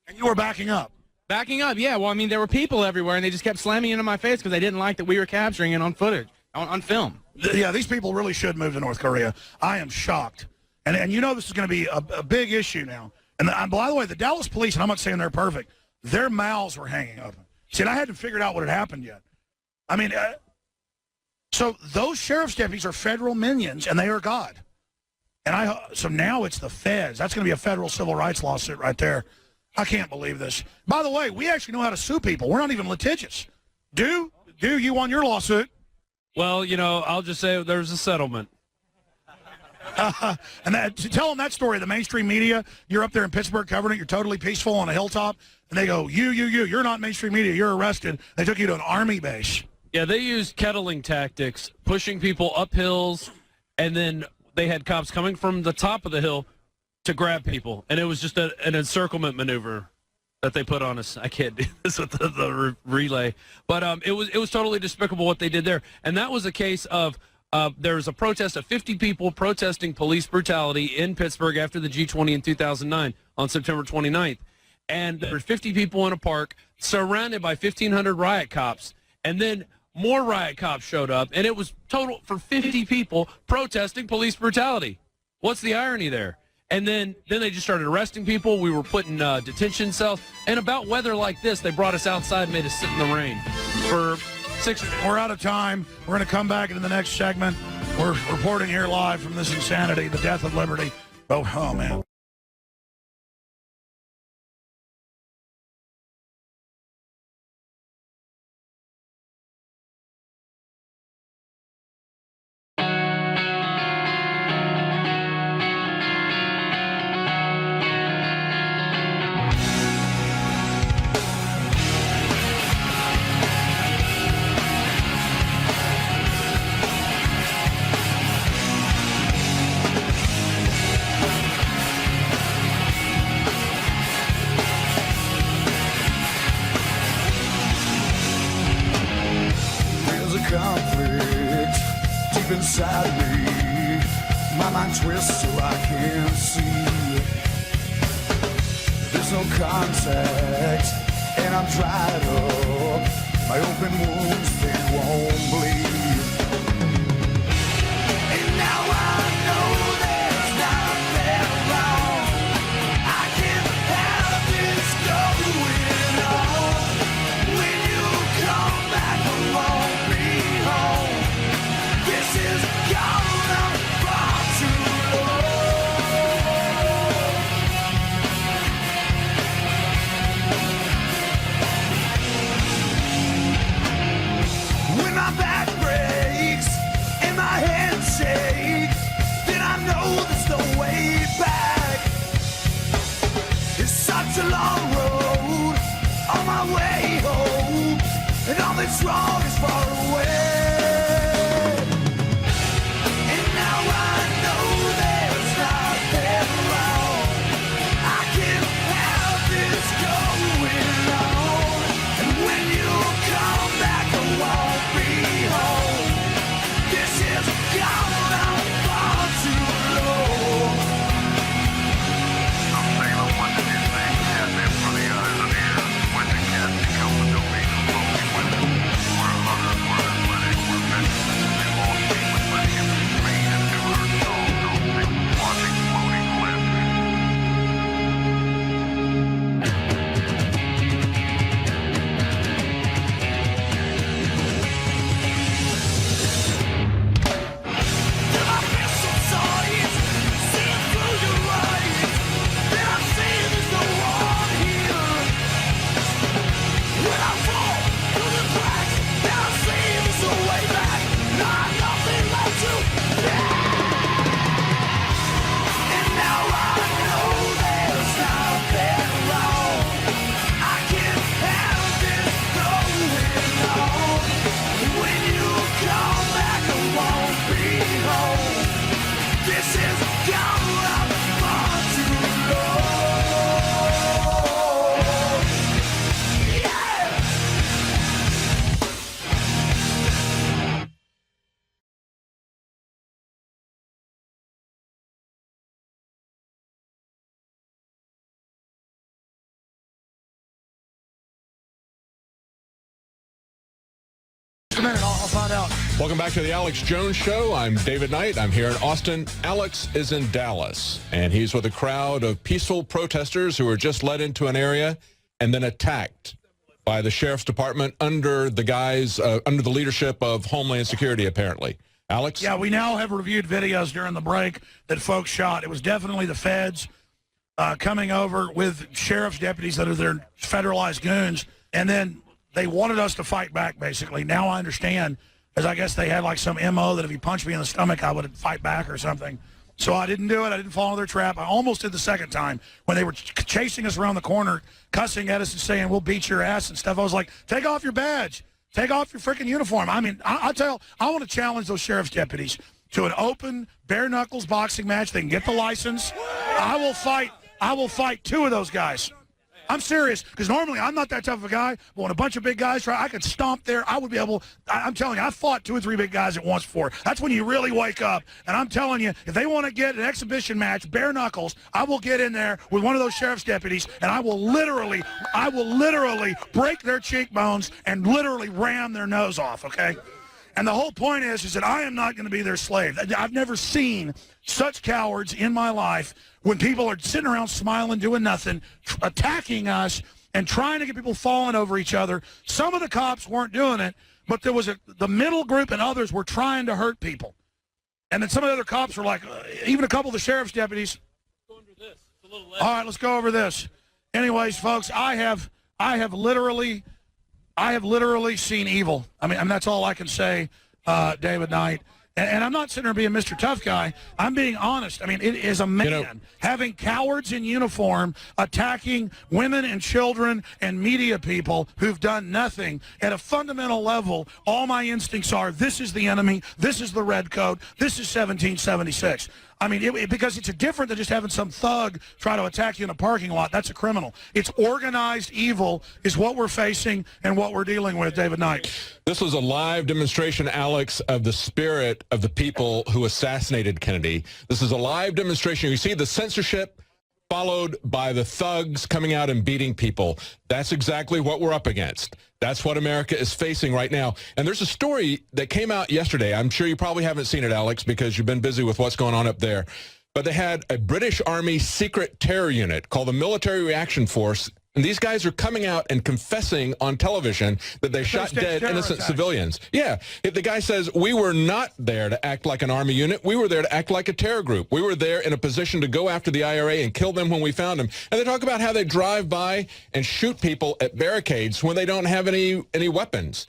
And you were backing up? Backing up, yeah. Well, I mean, there were people everywhere, and they just kept slamming into my face because they didn't like that we were capturing it on footage, on film. Yeah, these people really should move to North Korea. I am shocked. And this is going to be a big issue now. And by the way, the Dallas police, and I'm not saying they're perfect, their mouths were hanging open. See, and I hadn't figured out what had happened yet. I mean... So those sheriff's deputies are federal minions, and they are God. And so now it's the feds. That's going to be a federal civil rights lawsuit right there. I can't believe this. By the way, we actually know how to sue people. We're not even litigious. Do you won your lawsuit? Well, I'll just say there's a settlement. And tell them that story. The mainstream media, you're up there in Pittsburgh covering it. You're totally peaceful on a hilltop. And they go, you're not mainstream media. You're arrested. They took you to an army base. Yeah, they used kettling tactics, pushing people up hills, and then they had cops coming from the top of the hill to grab people. And it was just an encirclement maneuver that they put on us. I can't do this with the relay. But it was totally despicable what they did there. And that was a case of there was a protest of 50 people protesting police brutality in Pittsburgh after the G20 in 2009 on September 29th. And there were 50 people in a park surrounded by 1,500 riot cops. And then more riot cops showed up, and it was total for 50 people protesting police brutality. What's the irony there? And then they just started arresting people. We were put in detention cells. And about weather like this, they brought us outside and made us sit in the rain for 6 minutes. We're out of time. We're going to come back into the next segment. We're reporting here live from this insanity, the death of liberty. Oh man. conflict deep inside me. My mind twists so I can't see. There's no contact, and I'm dried up. My open wounds, they won't bleed. And now I know there's nothing wrong. I can't have this going on. When you come back, I won't be home. This is gone on far too long. When my back breaks and my head shakes, then I know there's no way back. It's such a long road on my way home, and all that's wrong is far away. And now I know there's nothing wrong. I can't have this going on. And when you come back, I won't be home. This is gone on far too long. I'm saying what did you say? Has been for the eyes of ears. When the cat becomes a domain of lonely women. We're hunters, we're athletic, we're vicious. They all speak with my hips, train and do her soul. Those things watching floating lips. There might be some signs, seeing through your eyes. Then I see there's no one here. When I fall through the cracks, then I see there's no way back. Not nothing left to and now I know there's nothing wrong. I can't have this going on. When you come back, I won't be home. This is gone on far too long. Yeah. Just a minute, I'll find out. Welcome back to the Alex Jones Show. I'm David Knight. I'm here in Austin. Alex is in Dallas, and he's with a crowd of peaceful protesters who were just led into an area and then attacked by the sheriff's department under the leadership of Homeland Security, apparently. Alex? Yeah, we now have reviewed videos during the break that folks shot. It was definitely the feds coming over with sheriff's deputies that are their federalized goons, and then they wanted us to fight back, basically. Now I understand, as I guess they had like some MO that if he punched me in the stomach, I would fight back or something. So I didn't do it. I didn't fall into their trap. I almost did the second time when they were chasing us around the corner, cussing at us and saying, we'll beat your ass and stuff. I was like, take off your badge. Take off your freaking uniform. I mean, I want to challenge those sheriff's deputies to an open, bare knuckles boxing match. They can get the license. I will fight two of those guys. I'm serious, because normally I'm not that tough of a guy, but when a bunch of big guys try, I could stomp there. I would be able, I'm telling you, I fought 2 or 3 big guys at once before. That's when you really wake up. And I'm telling you, if they want to get an exhibition match, bare knuckles, I will get in there with one of those sheriff's deputies, and I will literally break their cheekbones and literally ram their nose off, okay? And the whole point is that I am not going to be their slave. I've never seen such cowards in my life when people are sitting around smiling, doing nothing, attacking us and trying to get people falling over each other. Some of the cops weren't doing it, but there was the middle group and others were trying to hurt people. And then some of the other cops were like, even a couple of the sheriff's deputies. All right, let's go over this. Anyways, folks, I have literally seen evil. I mean, that's all I can say, David Knight. And I'm not sitting there being Mr. Tough Guy. I'm being honest. I mean, it is a man having cowards in uniform attacking women and children and media people who've done nothing. At a fundamental level, all my instincts are, this is the enemy, this is the red coat, this is 1776. I mean, because it's different than just having some thug try to attack you in a parking lot. That's a criminal. It's organized evil is what we're facing and what we're dealing with, David Knight. This was a live demonstration, Alex, of the spirit of the people who assassinated Kennedy. This is a live demonstration. You see the censorship followed by the thugs coming out and beating people. That's exactly what we're up against. That's what America is facing right now. And there's a story that came out yesterday. I'm sure you probably haven't seen it, Alex, because you've been busy with what's going on up there. But they had a British Army secret terror unit called the Military Reaction Force. And these guys are coming out and confessing on television that they shot dead innocent civilians. Yeah. The guy says, we were not there to act like an army unit. We were there to act like a terror group. We were there in a position to go after the IRA and kill them when we found them. And they talk about how they drive by and shoot people at barricades when they don't have any weapons.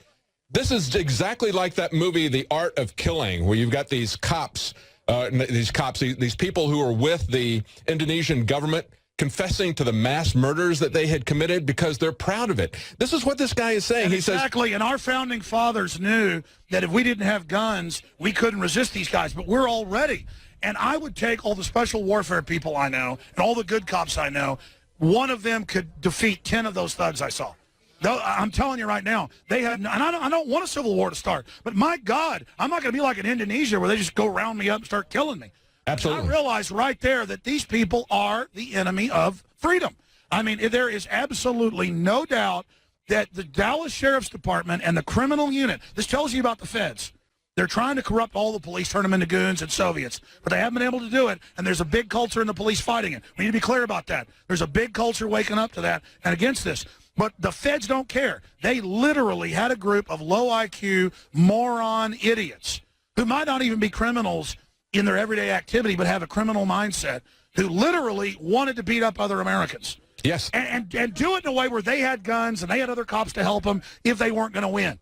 This is exactly like that movie, The Art of Killing, where you've got these cops, these people who are with the Indonesian government, confessing to the mass murders that they had committed because they're proud of it. This is what this guy is saying. He says, exactly, and our founding fathers knew that if we didn't have guns, we couldn't resist these guys, but we're all ready. And I would take all the special warfare people I know and all the good cops I know, one of them could defeat 10 of those thugs I saw. I'm telling you right now, they had, and I don't want a civil war to start, but my God, I'm not going to be like in Indonesia where they just go round me up and start killing me. Absolutely. I realize right there that these people are the enemy of freedom. I mean, there is absolutely no doubt that the Dallas Sheriff's Department and the criminal unit, this tells you about the feds. They're trying to corrupt all the police, turn them into goons and Soviets, but they haven't been able to do it, and there's a big culture in the police fighting it. We need to be clear about that. There's a big culture waking up to that and against this. But the feds don't care. They literally had a group of low IQ, moron idiots who might not even be criminals in their everyday activity, but have a criminal mindset, who literally wanted to beat up other Americans. Yes. And do it in a way where they had guns and they had other cops to help them if they weren't going to win.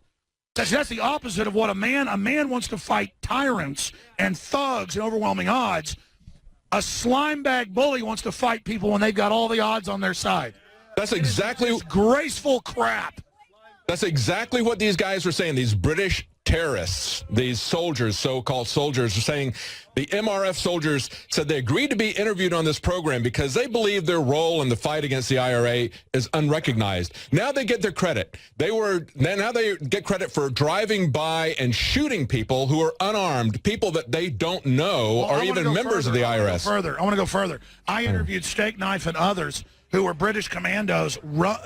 That's the opposite of what a man wants to fight tyrants and thugs in overwhelming odds. A slimebag bully wants to fight people when they've got all the odds on their side. That's exactly graceful crap. That's exactly what these guys were saying. These British terrorists, these soldiers, so-called soldiers, are saying the MRF soldiers said they agreed to be interviewed on this program because they believe their role in the fight against the IRA is unrecognized. Now they get their credit. Now they get credit for driving by and shooting people who are unarmed, people that they don't know are even members of the IRS. I want to go further. I interviewed Steak Knife and others who were British commandos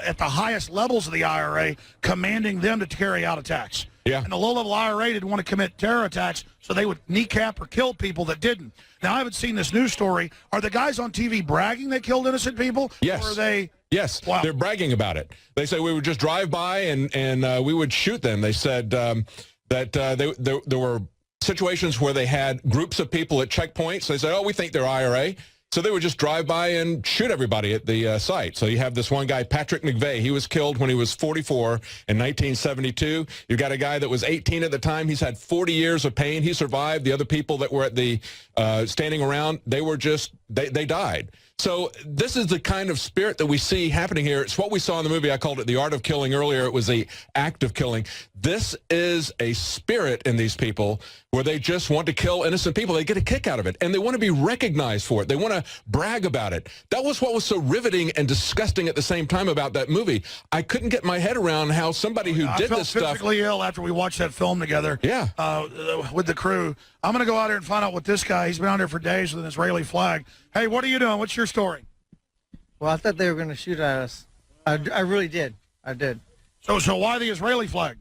at the highest levels of the IRA, commanding them to carry out attacks. Yeah. And the low-level IRA didn't want to commit terror attacks, so they would kneecap or kill people that didn't. Now, I haven't seen this news story. Are the guys on TV bragging they killed innocent people? Yes. Or are they... Yes, wow. They're bragging about it. They say we would just drive by and we would shoot them. They said that there were situations where they had groups of people at checkpoints. They said, oh, we think they're IRA. So they would just drive by and shoot everybody at the site. So you have this one guy, Patrick McVeigh. He was killed when he was 44 in 1972. You got a guy that was 18 at the time. He's had 40 years of pain. He survived. The other people that were at the standing around, they died. So this is the kind of spirit that we see happening here. It's what we saw in the movie. I called it The Art of Killing earlier. It was the act of killing. This is a spirit in these people where they just want to kill innocent people. They get a kick out of it, and they want to be recognized for it. They want to brag about it. That was what was so riveting and disgusting at the same time about that movie. I couldn't get my head around how somebody who did this stuff... I felt physically ill after we watched that film together. Yeah. With the crew. I'm going to go out here and find out what this guy, he's been out here for days with an Israeli flag. Hey, what are you doing? What's your story? Well, I thought they were going to shoot at us. I really did. I did. So why the Israeli flag?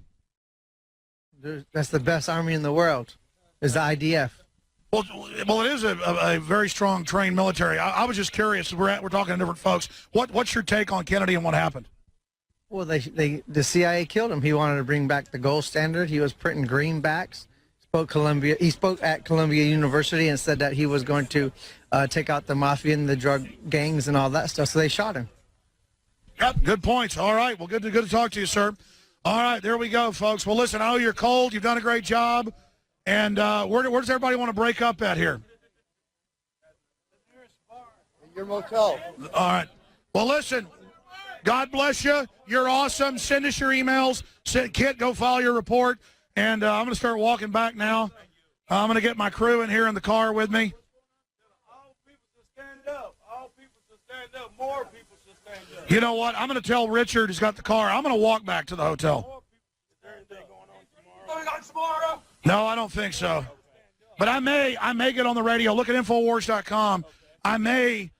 That's the best army in the world, is the IDF. Well, it is a very strong, trained military. I was just curious. We're talking to different folks. What's your take on Kennedy and what happened? Well, the CIA killed him. He wanted to bring back the gold standard. He was printing greenbacks. He spoke at Columbia University and said that he was going to take out the mafia and the drug gangs and all that stuff. So they shot him. Yep, good points. All right. Well, good to talk to you, sir. All right, there we go, folks. Well, listen, I know you're cold. You've done a great job. And where does everybody want to break up at here? Your motel. All right. Well, listen, God bless you. You're awesome. Send us your emails. Kit, go file your report. And I'm going to start walking back now. I'm going to get my crew in here in the car with me. All people should stand up. All people should stand up. More people should stand up. You know what? I'm going to tell Richard who's got the car. I'm going to walk back to the hotel. Tomorrow? No, I don't think so. But I may get on the radio. Look at Infowars.com. I may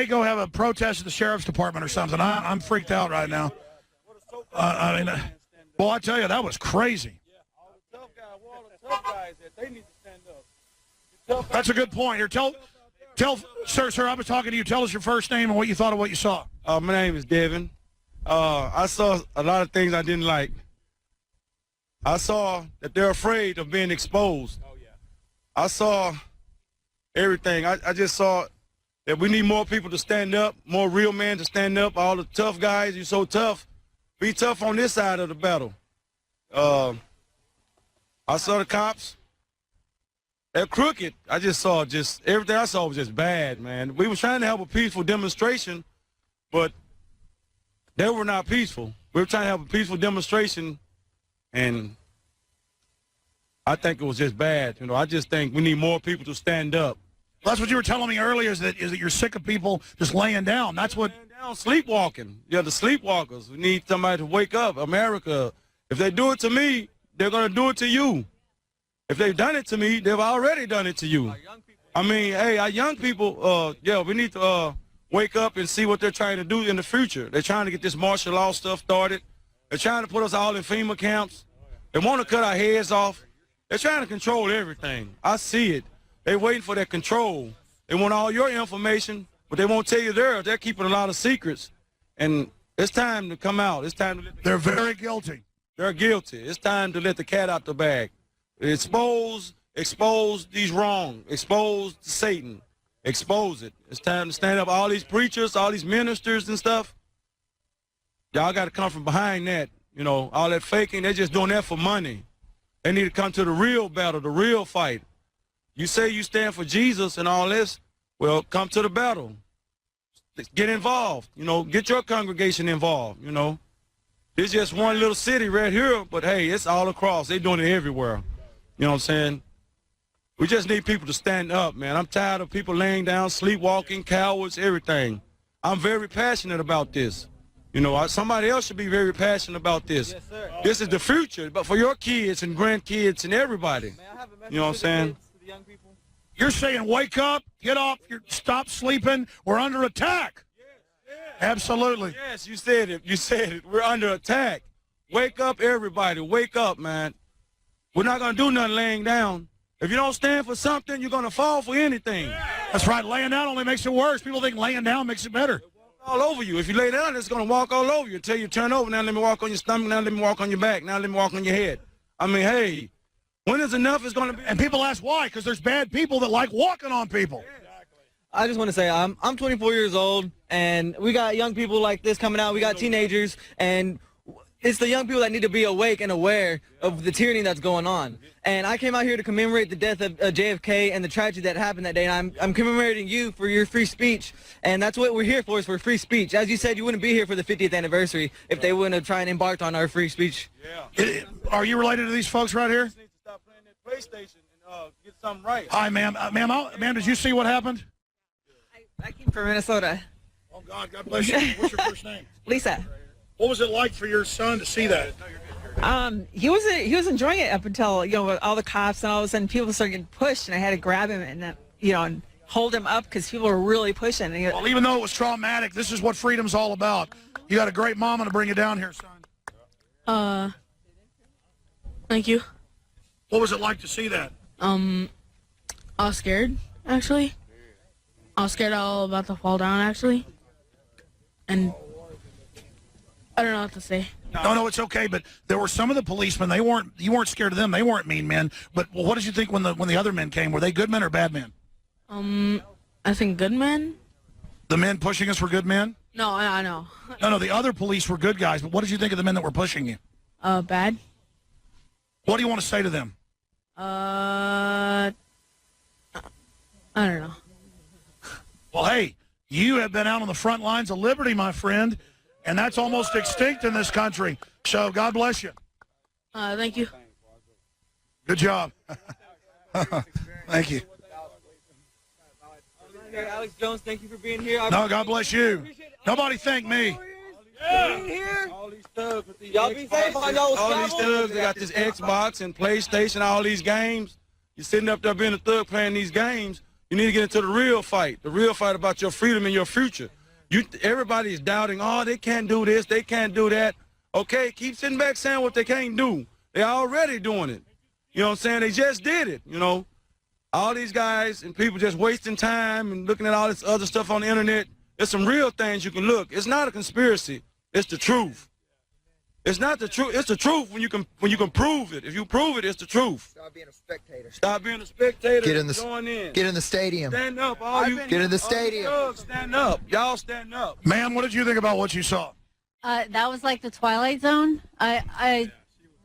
go have a protest at the sheriff's department or something. I'm freaked out right now. I mean, well, I tell you, that was crazy. Tough guys, they need to stand up. That's a good point. Here, tell, sir, I was talking to you. Tell us your first name and what you thought of what you saw. My name is Devin. I saw a lot of things I didn't like. I saw that they're afraid of being exposed. I saw everything. I just saw that we need more people to stand up, more real men to stand up. All the tough guys, you're so tough. Be tough on this side of the battle. I saw the cops. They're crooked. I just saw everything I saw was just bad, man. We were trying to have a peaceful demonstration, but they were not peaceful. We were trying to have a peaceful demonstration, and I think it was just bad. I just think we need more people to stand up. Well, that's what you were telling me earlier, is that you're sick of people just laying down. That's what... Sleepwalking. Yeah, the sleepwalkers. We need somebody to wake up. America, if they do it to me, they're going to do it to you. If they've done it to me, they've already done it to you. I mean, hey, our young people, we need to wake up and see what they're trying to do in the future. They're trying to get this martial law stuff started. They're trying to put us all in FEMA camps. They want to cut our heads off. They're trying to control everything. I see it. They're waiting for that control. They want all your information, but they won't tell you theirs. They're keeping a lot of secrets. And it's time to come out. It's time to They're very guilty. They're guilty. It's time to let the cat out the bag. Expose these wrong. Expose Satan. Expose it. It's time to stand up. All these preachers, all these ministers and stuff, y'all got to come from behind that. All that faking, they're just doing that for money. They need to come to the real battle, the real fight. You say you stand for Jesus and all this, well, come to the battle. Get involved. Get your congregation involved. It's just one little city right here, but hey, it's all across. They're doing it everywhere. You know what I'm saying? We just need people to stand up, man. I'm tired of people laying down, sleepwalking, cowards, everything. I'm very passionate about this. Somebody else should be very passionate about this. Yes, sir. This is the future, but for your kids and grandkids and everybody. You know what I'm saying? You're saying wake up, get up, stop sleeping. We're under attack. Absolutely. Yes, you said it. You said it. We're under attack. Wake up, everybody. Wake up, man. We're not going to do nothing laying down. If you don't stand for something, you're going to fall for anything. That's right. Laying down only makes it worse. People think laying down makes it better. All over you. If you lay down, it's going to walk all over you until you turn over. Now let me walk on your stomach. Now let me walk on your back. Now let me walk on your head. I mean, hey, when is enough is going to be. And people ask why, because there's bad people that like walking on people. I just want to say I'm 24 years old, and we got young people like this coming out. We got teenagers, and it's the young people that need to be awake and aware of the tyranny that's going on. And I came out here to commemorate the death of JFK and the tragedy that happened that day. And I'm commemorating you for your free speech. And that's what we're here for, is for free speech. As you said, you wouldn't be here for the 50th anniversary if they wouldn't have tried and embarked on our free speech. Yeah. Are you related to these folks right here? Need to stop playing that PlayStation and get something right. Hi, ma'am. Ma'am, did you see what happened? I came from Minnesota. Oh, God bless you. What's your first name? Lisa. What was it like for your son to see that? He was enjoying it up until, with all the cops, and all of a sudden people started getting pushed, and I had to grab him and and hold him up because people were really pushing. Well, even though it was traumatic, this is what freedom's all about. You got a great mama to bring you down here, son. Thank you. What was it like to see that? I was scared, actually. I was scared all about to fall down, actually. And I don't know what to say. No, it's okay. But there were some of the policemen. You weren't scared of them. They weren't mean men. But what did you think when the other men came? Were they good men or bad men? I think good men. The men pushing us were good men? No, I know. No, the other police were good guys. But what did you think of the men that were pushing you? Bad. What do you want to say to them? I don't know. Well, hey, you have been out on the front lines of liberty, my friend, and that's almost extinct in this country. So God bless you. Thank you. Good job. Thank you. Alex Jones, thank you for being here. No, God bless you. Nobody thank me. All these thugs with these Y'all be safe on y'all's all these travel. thugs, they got this Xbox and PlayStation, all these games. You're sitting up there being a thug playing these games. You need to get into the real fight about your freedom and your future. Everybody is doubting, oh, they can't do this, they can't do that. Okay, keep sitting back saying what they can't do. They're already doing it. You know what I'm saying? They just did it, you know. All these guys and people just wasting time and looking at all this other stuff on the internet. There's some real things you can look. It's not a conspiracy. It's the truth. It's not the truth. It's the truth when you can prove it. If you prove it, it's the truth. Stop being a spectator. Stop being a spectator. Join in. Get in the stadium. Stand up, all you. Get in the stadium. Thugs, stand up. Y'all stand up. Ma'am, what did you think about what you saw? That was like the Twilight Zone. There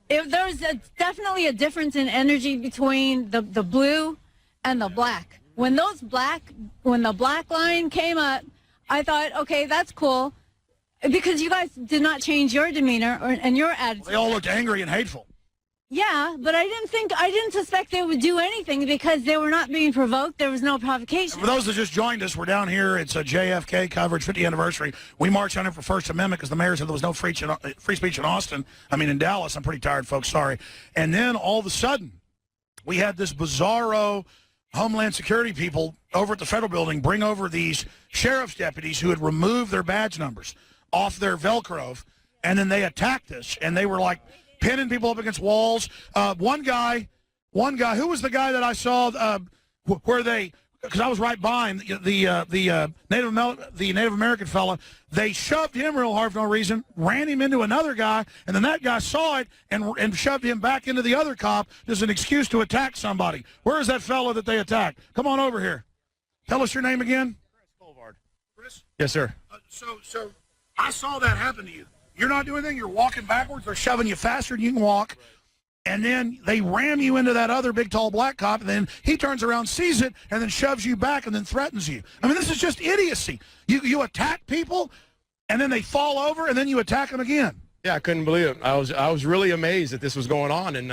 was definitely a difference in energy between the blue and the black. When the black line came up, I thought, okay, that's cool, because you guys did not change your demeanor and your attitude. They all looked angry and hateful. Yeah, but I didn't suspect they would do anything because they were not being provoked. There was no provocation. For those that just joined us, we're down here. It's a JFK coverage, 50th anniversary. We marched on it for First Amendment because the mayor said there was no free speech in Austin. I mean, in Dallas. I'm pretty tired, folks. Sorry. And then all of a sudden, we had this bizarro Homeland Security people over at the federal building bring over these sheriff's deputies who had removed their badge numbers off their Velcro, and then they attacked us, and they were like pinning people up against walls. One guy, who was the guy that I saw where they, because I was right behind the Native American fella, they shoved him real hard for no reason, ran him into another guy, and then that guy saw it and shoved him back into the other cop as an excuse to attack somebody. Where is that fella that they attacked? Come on over here. Tell us your name again. Chris? Yes, sir. So I saw that happen to you. You're not doing anything. You're walking backwards. They're shoving you faster than you can walk. And then they ram you into that other big, tall black cop, and then he turns around, sees it, and then shoves you back and then threatens you. I mean, this is just idiocy. You attack people, and then they fall over, and then you attack them again. Yeah, I couldn't believe it. I was really amazed that this was going on, and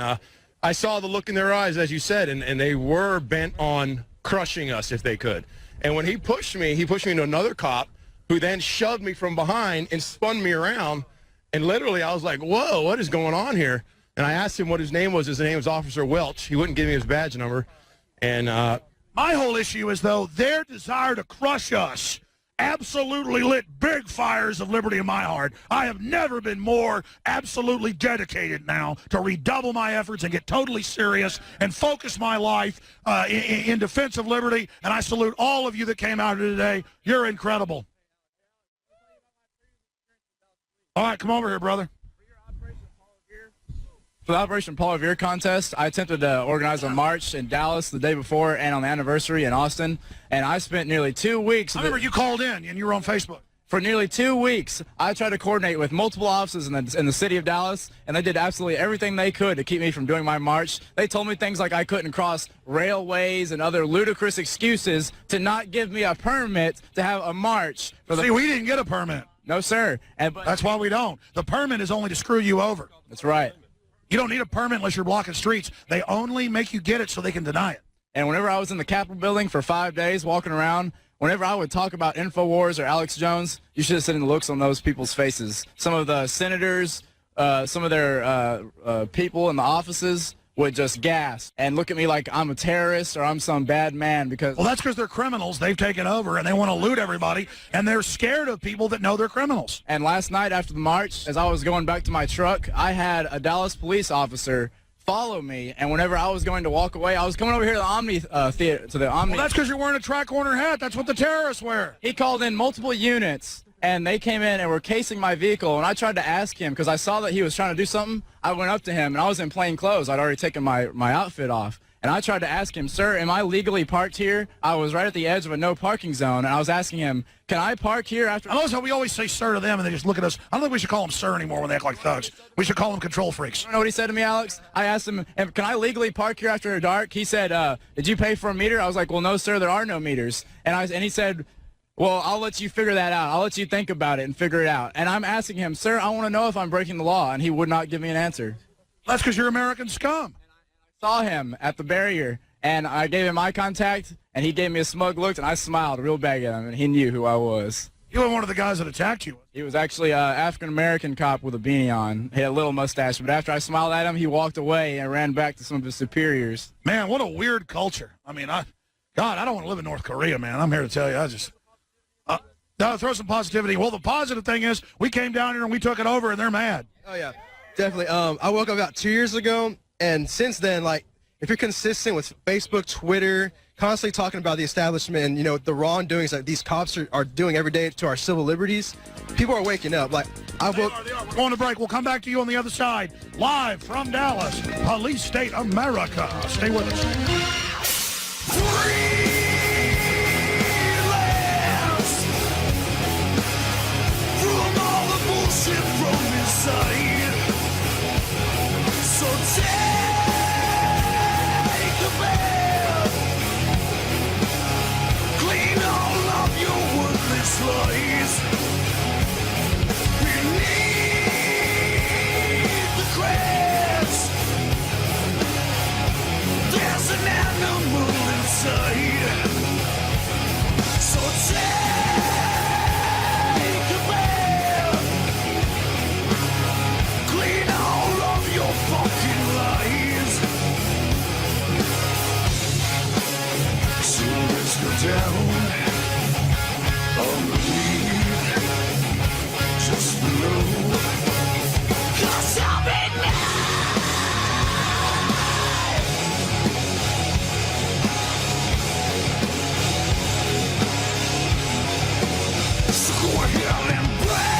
I saw the look in their eyes, as you said, and they were bent on crushing us if they could. And when he pushed me into another cop, who then shoved me from behind and spun me around, and literally I was like, whoa, what is going on here? And I asked him what his name was. His name was Officer Welch. He wouldn't give me his badge number. And my whole issue is, though, their desire to crush us absolutely lit big fires of liberty in my heart. I have never been more absolutely dedicated now to redouble my efforts and get totally serious and focus my life in defense of liberty. And I salute all of you that came out here today. You're incredible. All right, come over here, brother. For the Operation Paul Revere contest, I attempted to organize a march in Dallas the day before and on the anniversary in Austin, and I spent nearly 2 weeks. I remember you called in and you were on Facebook. For nearly 2 weeks, I tried to coordinate with multiple offices in the city of Dallas, and they did absolutely everything they could to keep me from doing my march. They told me things like I couldn't cross railways and other ludicrous excuses to not give me a permit to have a march. See, we didn't get a permit. No, sir. That's why we don't. The permit is only to screw you over. That's right. You don't need a permit unless you're blocking streets. They only make you get it so they can deny it. And whenever I was in the Capitol building for 5 days walking around, whenever I would talk about InfoWars or Alex Jones, you should have seen the looks on those people's faces. Some of the senators, some of their people in the offices would just gasp and look at me like I'm a terrorist or I'm some bad man because... Well, that's because they're criminals. They've taken over, and they want to loot everybody, and they're scared of people that know they're criminals. And last night after the march, as I was going back to my truck, I had a Dallas police officer follow me, and whenever I was going to walk away, I was coming over here to the Omni Theater, to the Omni... Well, that's because you're wearing a tri-corner hat. That's what the terrorists wear. He called in multiple units, and they came in and were casing my vehicle, and I tried to ask him, because I saw that he was trying to do something. I went up to him, and I was in plain clothes. I'd already taken my outfit off, And I tried to ask him, sir, am I legally parked here? I was right at the edge of a no parking zone, and I was asking him, can I park here after? I notice how we always say sir to them, and they just look at us. I don't think we should call them sir anymore when they act like thugs. We should call them control freaks. You know what he said to me, Alex? I asked him, can I legally park here after dark? He said, did you pay for a meter? I was like, well, no, sir, there are no meters. And he said, well, I'll let you figure that out. I'll let you think about it and figure it out. And I'm asking him, sir, I want to know if I'm breaking the law, and he would not give me an answer. That's because you're American scum. I saw him at the barrier, and I gave him eye contact, and he gave me a smug look, and I smiled real big at him, and he knew who I was. You were one of the guys that attacked you. He was actually an African-American cop with a beanie on. He had a little mustache, but after I smiled at him, he walked away and ran back to some of his superiors. Man, what a weird culture. I mean, God, I don't want to live in North Korea, man. I'm here to tell you, I just... No, throw some positivity. Well, the positive thing is we came down here and we took it over, and they're mad. Oh, yeah, definitely. I woke up about 2 years ago, and since then, like, if you're consistent with Facebook, Twitter, constantly talking about the establishment and, you know, the wrongdoings that these cops are doing every day to our civil liberties, people are waking up. Like, They are. We're going to break. We'll come back to you on the other side. Live from Dallas, Police State America. Stay with us. From inside, so take a bath, clean all of your worthless lies. Beneath the cracks, there's an animal inside. So take a bath, clean all of your fucking lies. So let's go down on the lead, just below. 'Cause I'll be nice. So go ahead and break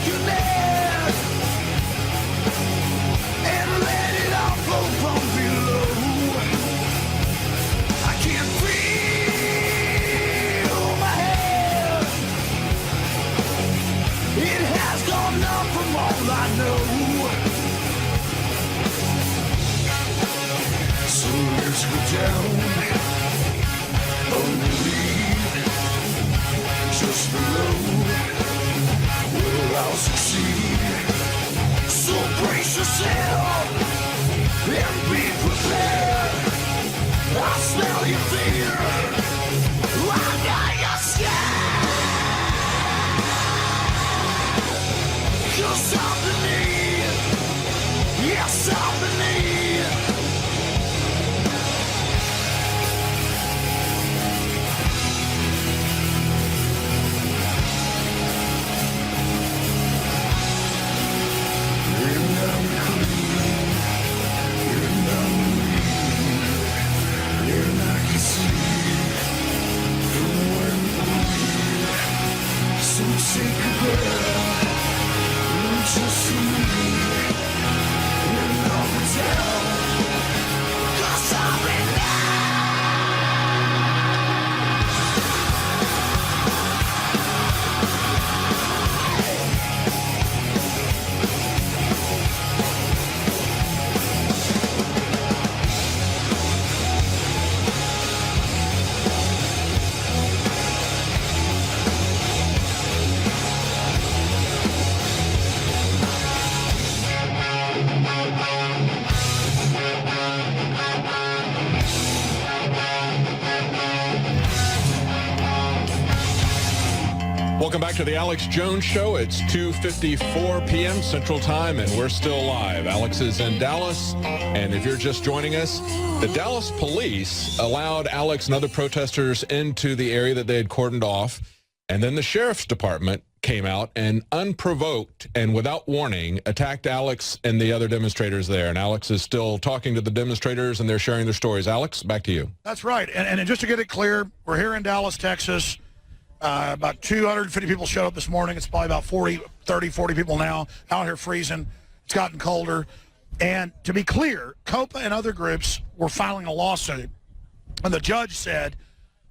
your neck and let it all flow from below. I can feel my head. It has gone up from all I know. So let's go down on the lead, just below. Well, I'll succeed. So brace yourself and be prepared. I smell your fear under your skin. 'Cause I'm the need. Yes, I'm the need. So take a breath, just me, and I'll be down. 'Cause I'll be Welcome back to the Alex Jones Show. It's 2:54 p.m. Central Time, and we're still live. Alex is in Dallas, and if you're just joining us, the Dallas police allowed Alex and other protesters into the area that they had cordoned off, and then the sheriff's department came out and unprovoked and without warning attacked Alex and the other demonstrators there. And Alex is still talking to the demonstrators, and they're sharing their stories. Alex, back to you. That's right. And just to get it clear, we're here in Dallas, Texas. About 250 people showed up this morning. It's probably about 40 people now out here freezing. It's gotten colder. And to be clear, COPA and other groups were filing a lawsuit, and the judge said,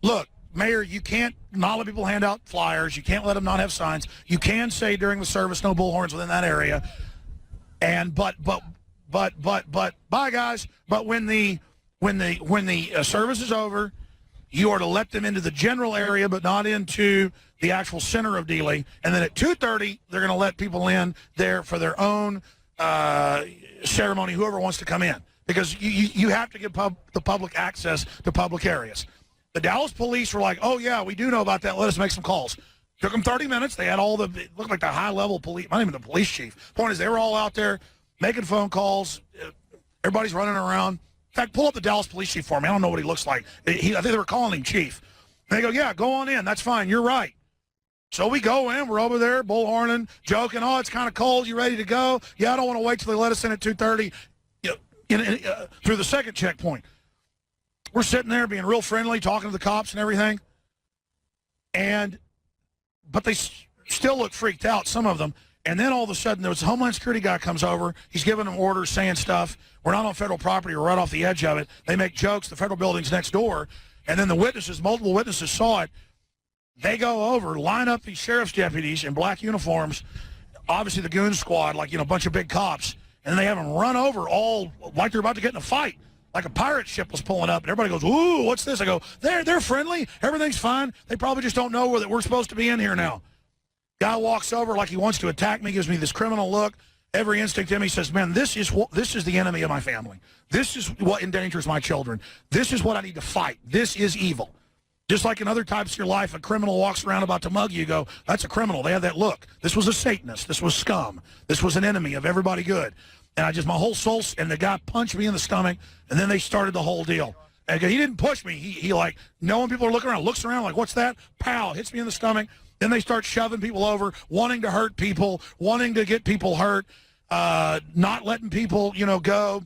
look, Mayor, you can't not let people hand out flyers. You can't let them not have signs. You can say during the service no bullhorns within that area. And but bye guys. But when the service is over, you are to let them into the general area, but not into the actual center of Dealey. And then at 2:30, they're going to let people in there for their own ceremony, whoever wants to come in, because you have to give the public access to public areas. The Dallas police were like, oh, yeah, we do know about that. Let us make some calls. Took them 30 minutes. They had it looked like the high-level police, not even the police chief. Point is, they were all out there making phone calls. Everybody's running around. In fact, pull up the Dallas police chief for me. I don't know what he looks like. I think they were calling him chief. And they go, yeah, go on in. That's fine. You're right. So we go in. We're over there bullhorning, joking. Oh, it's kind of cold. You ready to go? Yeah, I don't want to wait till they let us in at 2:30 through the second checkpoint. We're sitting there being real friendly, talking to the cops and everything. But they still look freaked out, some of them. And then all of a sudden, there was a Homeland Security guy comes over. He's giving them orders, saying stuff. We're not on federal property. We're right off the edge of it. They make jokes. The federal building's next door. And then the witnesses, multiple witnesses saw it. They go over, line up these sheriff's deputies in black uniforms, obviously the goon squad, like, a bunch of big cops. And they have them run over all like they're about to get in a fight. Like a pirate ship was pulling up, and everybody goes, ooh, what's this? I go, they're friendly. Everything's fine. They probably just don't know that we're supposed to be in here now. Guy walks over like he wants to attack me, gives me this criminal look. Every instinct in me says, man, this is the enemy of my family. This is what endangers my children. This is what I need to fight. This is evil. Just like in other types of your life, a criminal walks around about to mug you, you go, that's a criminal. They have that look. This was a Satanist. This was scum. This was an enemy of everybody good. And my whole soul, and the guy punched me in the stomach, and then they started the whole deal. And he didn't push me. He like, knowing people are looking around, looks around like, what's that? Pow, hits me in the stomach. Then they start shoving people over, wanting to hurt people, wanting to get people hurt, not letting people, go.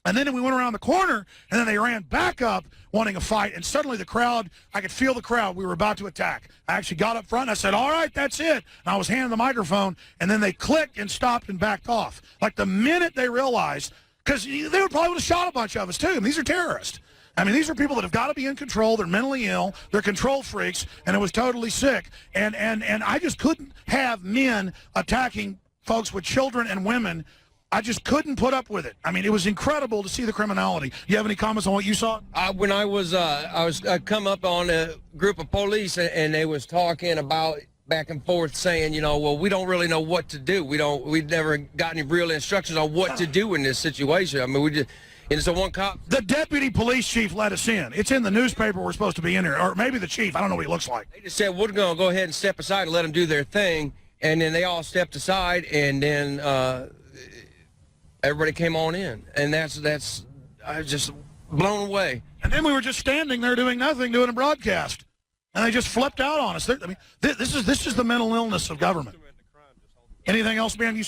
And then we went around the corner, and then they ran back up wanting a fight. And suddenly the crowd, I could feel the crowd. We were about to attack. I actually got up front, and I said, all right, that's it. And I was handing the microphone, and then they clicked and stopped and backed off. Like the minute they realized, because they would probably would have shot a bunch of us, too. And these are terrorists. I mean, these are people that have got to be in control. They're mentally ill. They're control freaks, and it was totally sick. And I just couldn't have men attacking folks with children and women. I just couldn't put up with it. I mean, it was incredible to see the criminality. You have any comments on what you saw? When I was come up on a group of police, and they was talking about back and forth saying, well, we don't really know what to do. We've never got any real instructions on what to do in this situation. I mean, and so one cop. The deputy police chief let us in. It's in the newspaper we're supposed to be in here, or maybe the chief. I don't know what he looks like. They just said, we're going to go ahead and step aside and let them do their thing. And then they all stepped aside, and then everybody came on in. And that's I was just blown away. And then we were just standing there doing nothing, doing a broadcast. And they just flipped out on us. I mean, this is the mental illness of government. Anything else, Ben?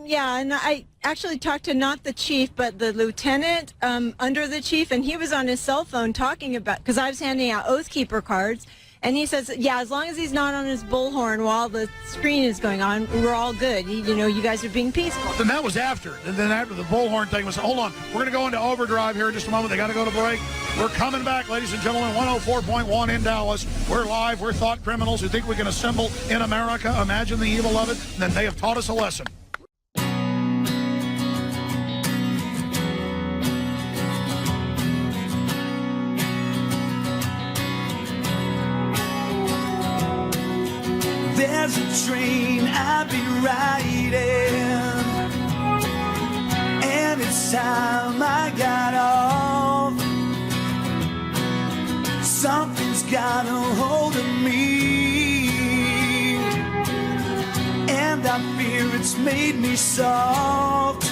Yeah, and I actually talked to not the chief, but the lieutenant under the chief, and he was on his cell phone talking about, because I was handing out Oath Keeper cards, and he says, yeah, as long as he's not on his bullhorn while the screen is going on, we're all good. You guys are being peaceful. Then that was after. And then after the bullhorn thing was, hold on, we're going to go into overdrive here in just a moment. They got to go to break. We're coming back, ladies and gentlemen, 104.1 in Dallas. We're live. We're thought criminals who think we can assemble in America. Imagine the evil of it. And then they have taught us a lesson. There's a train I'll be riding, and it's time I got off. Something's got a hold of me, and I fear it's made me soft.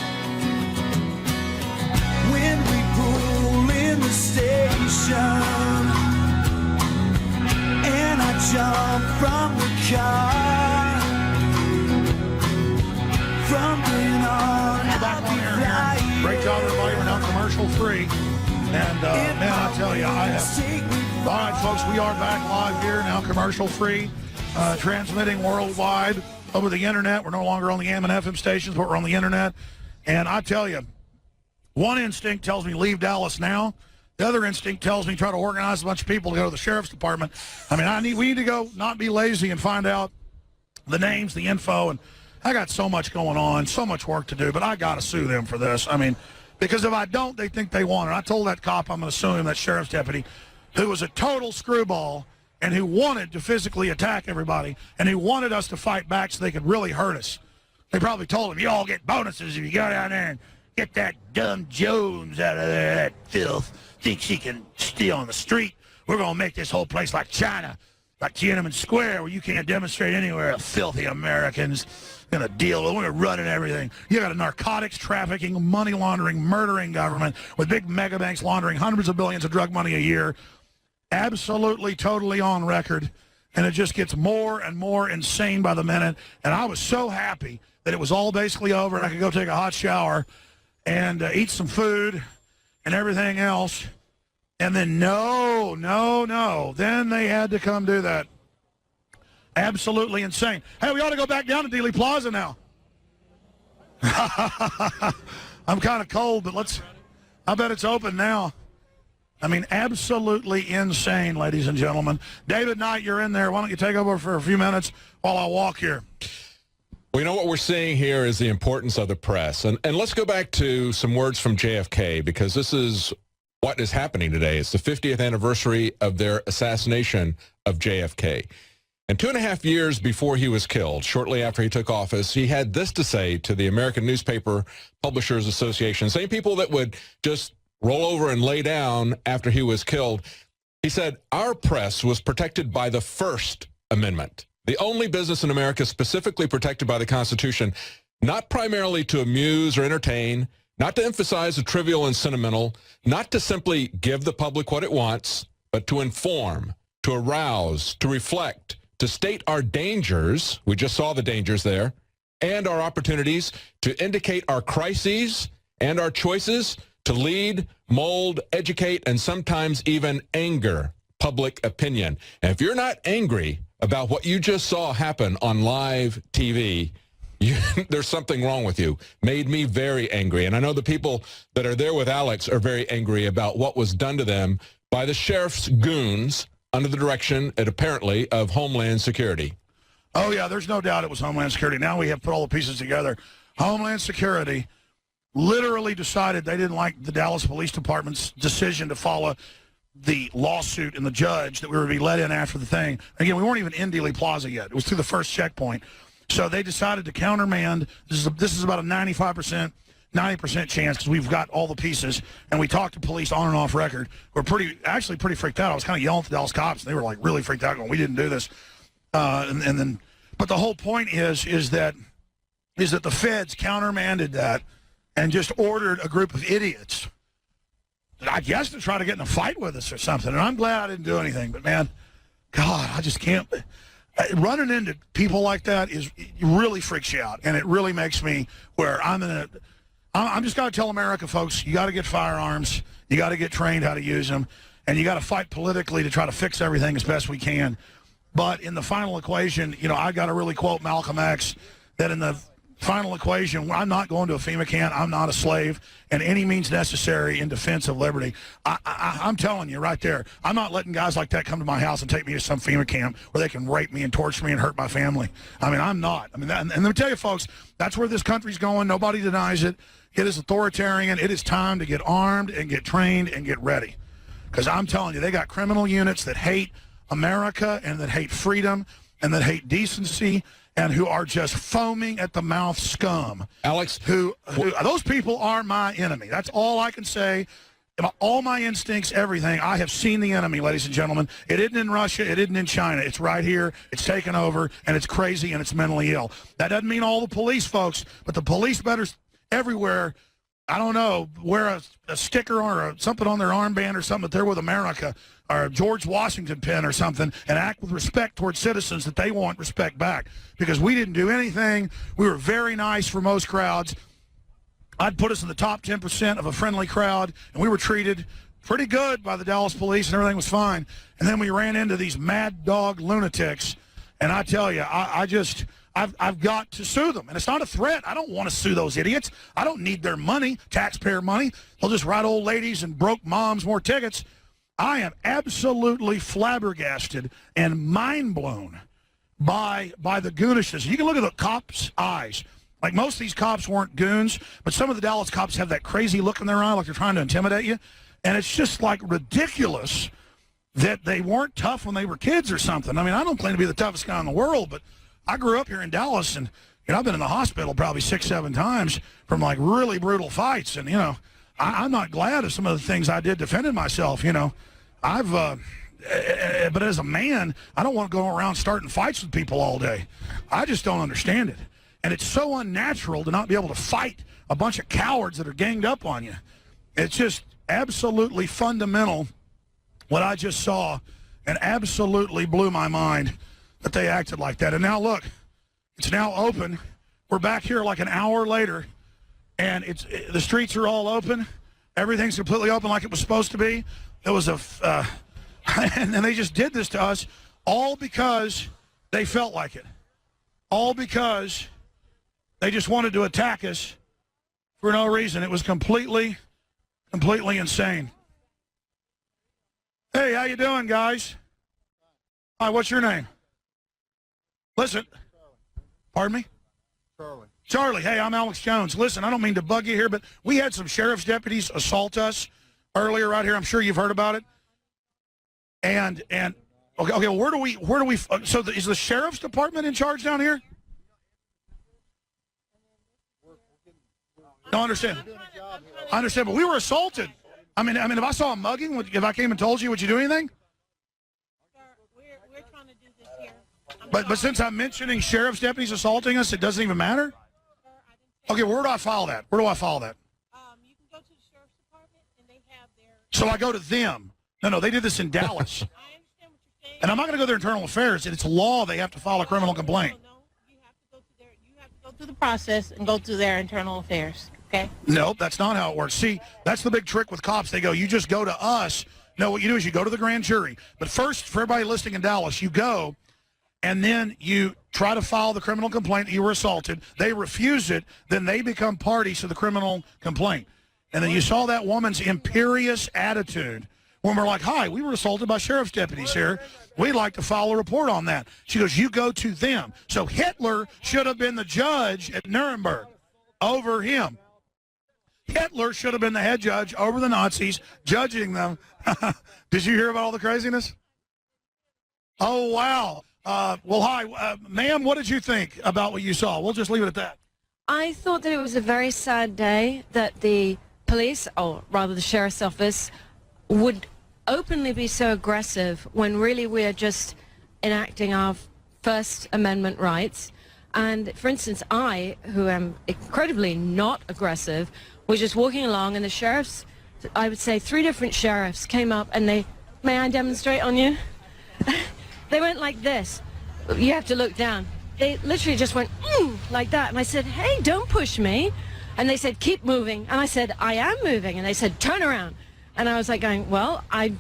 When we pull in the station, and I jump from the car, from then on I'll be flying. Great job, everybody. We're now commercial free. And, man, I tell you, I have. All right, folks, we are back live here, now commercial free, transmitting worldwide over the internet. We're no longer on the AM and FM stations, but we're on the internet. And I tell you, One instinct tells me leave Dallas now. The other instinct tells me try to organize a bunch of people to go to the sheriff's department. I mean, we need to go, not be lazy, and find out the names, the info, and I got so much going on, so much work to do, but I got to sue them for this. I mean, because if I don't, they think they want it. I told that cop I'm going to sue him, that sheriff's deputy, who was a total screwball and who wanted to physically attack everybody and who wanted us to fight back so they could really hurt us. They probably told him, you all get bonuses if you go down there and get that dumb Jones out of there, that filth. Thinks she can steal on the street. We're going to make this whole place like China, like Tiananmen Square, where you can't demonstrate anywhere. Filthy Americans going to deal with. We're going to run and everything. You got a narcotics trafficking, money laundering, murdering government with big mega banks laundering hundreds of billions of drug money a year. Absolutely, totally on record. And it just gets more and more insane by the minute. And I was so happy that it was all basically over and I could go take a hot shower and eat some food and everything else. And then no. Then they had to come do that. Absolutely insane. Hey, we ought to go back down to Dealey Plaza now. I'm kind of cold, but I bet it's open now. I mean, absolutely insane, ladies and gentlemen. David Knight, you're in there. Why don't you take over for a few minutes while I walk here? Well, you know what we're seeing here is the importance of the press. And let's go back to some words from JFK, because this is what is happening today. It's the 50th anniversary of their assassination of JFK. And 2.5 years before he was killed, shortly after he took office, he had this to say to the American Newspaper Publishers Association, same people that would just roll over and lay down after he was killed. He said, our press was protected by the First Amendment, the only business in America specifically protected by the Constitution, not primarily to amuse or entertain, not to emphasize the trivial and sentimental, not to simply give the public what it wants, but to inform, to arouse, to reflect, to state our dangers, we just saw the dangers there, and our opportunities, to indicate our crises and our choices, to lead, mold, educate, and sometimes even anger public opinion. And if you're not angry about what you just saw happen on live TV, there's something wrong with you. Made me very angry. And I know the people that are there with Alex are very angry about what was done to them by the sheriff's goons under the direction, apparently, of Homeland Security. Oh, yeah, there's no doubt it was Homeland Security. Now we have put all the pieces together. Homeland Security literally decided they didn't like the Dallas Police Department's decision to follow the lawsuit and the judge that we were to be let in after the thing. Again, we weren't even in Dealey Plaza yet. It was through the first checkpoint. So they decided to countermand. This is about a 95%, 90% chance, because we've got all the pieces, and we talked to police on and off record. We're actually pretty freaked out. I was kind of yelling at the Dallas cops, and they were like really freaked out, going, "We didn't do this." But the whole point is that the feds countermanded that and just ordered a group of idiots, I guess, to try to get in a fight with us or something. And I'm glad I didn't do anything. But man, God, I just can't. Running into people like that really freaks you out, and it really makes me where I'm just got to tell America, folks, you got to get firearms, you got to get trained how to use them, and you got to fight politically to try to fix everything as best we can. But in the final equation, I got to really quote Malcolm X, that in the final equation, I'm not going to a FEMA camp. I'm not a slave, and any means necessary in defense of liberty. I'm telling you right there, I'm not letting guys like that come to my house and take me to some FEMA camp where they can rape me and torture me and hurt my family. I mean, I'm not. And let me tell you, folks, that's where this country's going. Nobody denies it. It is authoritarian. It is time to get armed and get trained and get ready. Because I'm telling you, they got criminal units that hate America and that hate freedom and that hate decency, and who are just foaming at the mouth scum. Alex, who those people are my enemy. That's all I can say. All my instincts, everything. I have seen the enemy, ladies and gentlemen. It isn't in Russia. It isn't in China. It's right here. It's taken over, and it's crazy, and it's mentally ill. That doesn't mean all the police, folks, but the police better everywhere, I don't know, wear a sticker or something on their armband or something that they're with America, or a George Washington pin or something, and act with respect towards citizens that they want respect back. Because we didn't do anything. We were very nice for most crowds. I'd put us in the top 10% of a friendly crowd, and we were treated pretty good by the Dallas police, and everything was fine. And then we ran into these mad dog lunatics, and I tell you, I I've got to sue them. And it's not a threat. I don't want to sue those idiots. I don't need their money, taxpayer money. They'll just write old ladies and broke moms more tickets. I am absolutely flabbergasted and mind blown by the goonishness. You can look at the cops' eyes. Like, most of these cops weren't goons, but some of the Dallas cops have that crazy look in their eye, like they're trying to intimidate you. And it's just, like, ridiculous that they weren't tough when they were kids or something. I mean, I don't claim to be the toughest guy in the world, but I grew up here in Dallas, and I've been in the hospital probably 6-7 times from, like, really brutal fights. And, I'm not glad of some of the things I did defending myself, but as a man, I don't want to go around starting fights with people all day. I just don't understand it. And it's so unnatural to not be able to fight a bunch of cowards that are ganged up on you. It's just absolutely fundamental what I just saw, and absolutely blew my mind that they acted like that. And now look, it's now open. We're back here like an hour later, and the streets are all open. Everything's completely open like it was supposed to be. There was and they just did this to us all because they felt like it. All because they just wanted to attack us for no reason. It was completely insane. Hey, how you doing, guys? Hi, what's your name? Listen. Pardon me? Charlie. Charlie, hey, I'm Alex Jones. Listen, I don't mean to bug you here, but we had some sheriff's deputies assault us earlier right here. I'm sure you've heard about it. And okay, where do we so is the sheriff's department in charge down here? No, I understand. I understand, but we were assaulted. I mean, if I saw a mugging, if I came and told you, would you do anything? We're trying to do this here. But since I'm mentioning sheriff's deputies assaulting us, it doesn't even matter? Okay, where do I file that? Where do I file that? You can go to the sheriff's department, and they have their... So I go to them. No, they did this in Dallas. I understand what you're saying. And I'm not going to go to their internal affairs. It's law they have to file a criminal complaint. No, you have to go through the process and go through their internal affairs, okay? Nope, that's not how it works. See, that's the big trick with cops. They go, you just go to us. No, what you do is you go to the grand jury. But first, for everybody listening in Dallas, you go, and then you try to file the criminal complaint that you were assaulted. They refuse it. Then they become parties to the criminal complaint. And then you saw that woman's imperious attitude when we're like, hi, we were assaulted by sheriff's deputies here. We'd like to file a report on that. She goes, you go to them. So Hitler should have been the judge at Nuremberg over him. Hitler should have been the head judge over the Nazis, judging them. Did you hear about all the craziness? Oh, wow. Well, hi. Ma'am, what did you think about what you saw? We'll just leave it at that. I thought that it was a very sad day that the police, or rather the sheriff's office, would openly be so aggressive when really we're just enacting our First Amendment rights. And, for instance, I, who am incredibly not aggressive, was just walking along, and the sheriffs, I would say 3 different sheriffs, came up and they, may I demonstrate on you? They went like this. You have to look down. They literally just went, like that. And I said, hey, don't push me. And they said, keep moving. And I said, I am moving. And they said, turn around. And I was like going, well, I'm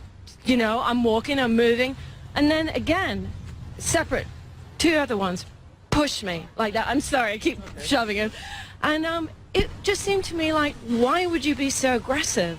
walking, I'm moving. And then again, separate, 2 other ones push me like that. I'm sorry, I keep shoving him. And it just seemed to me like, why would you be so aggressive?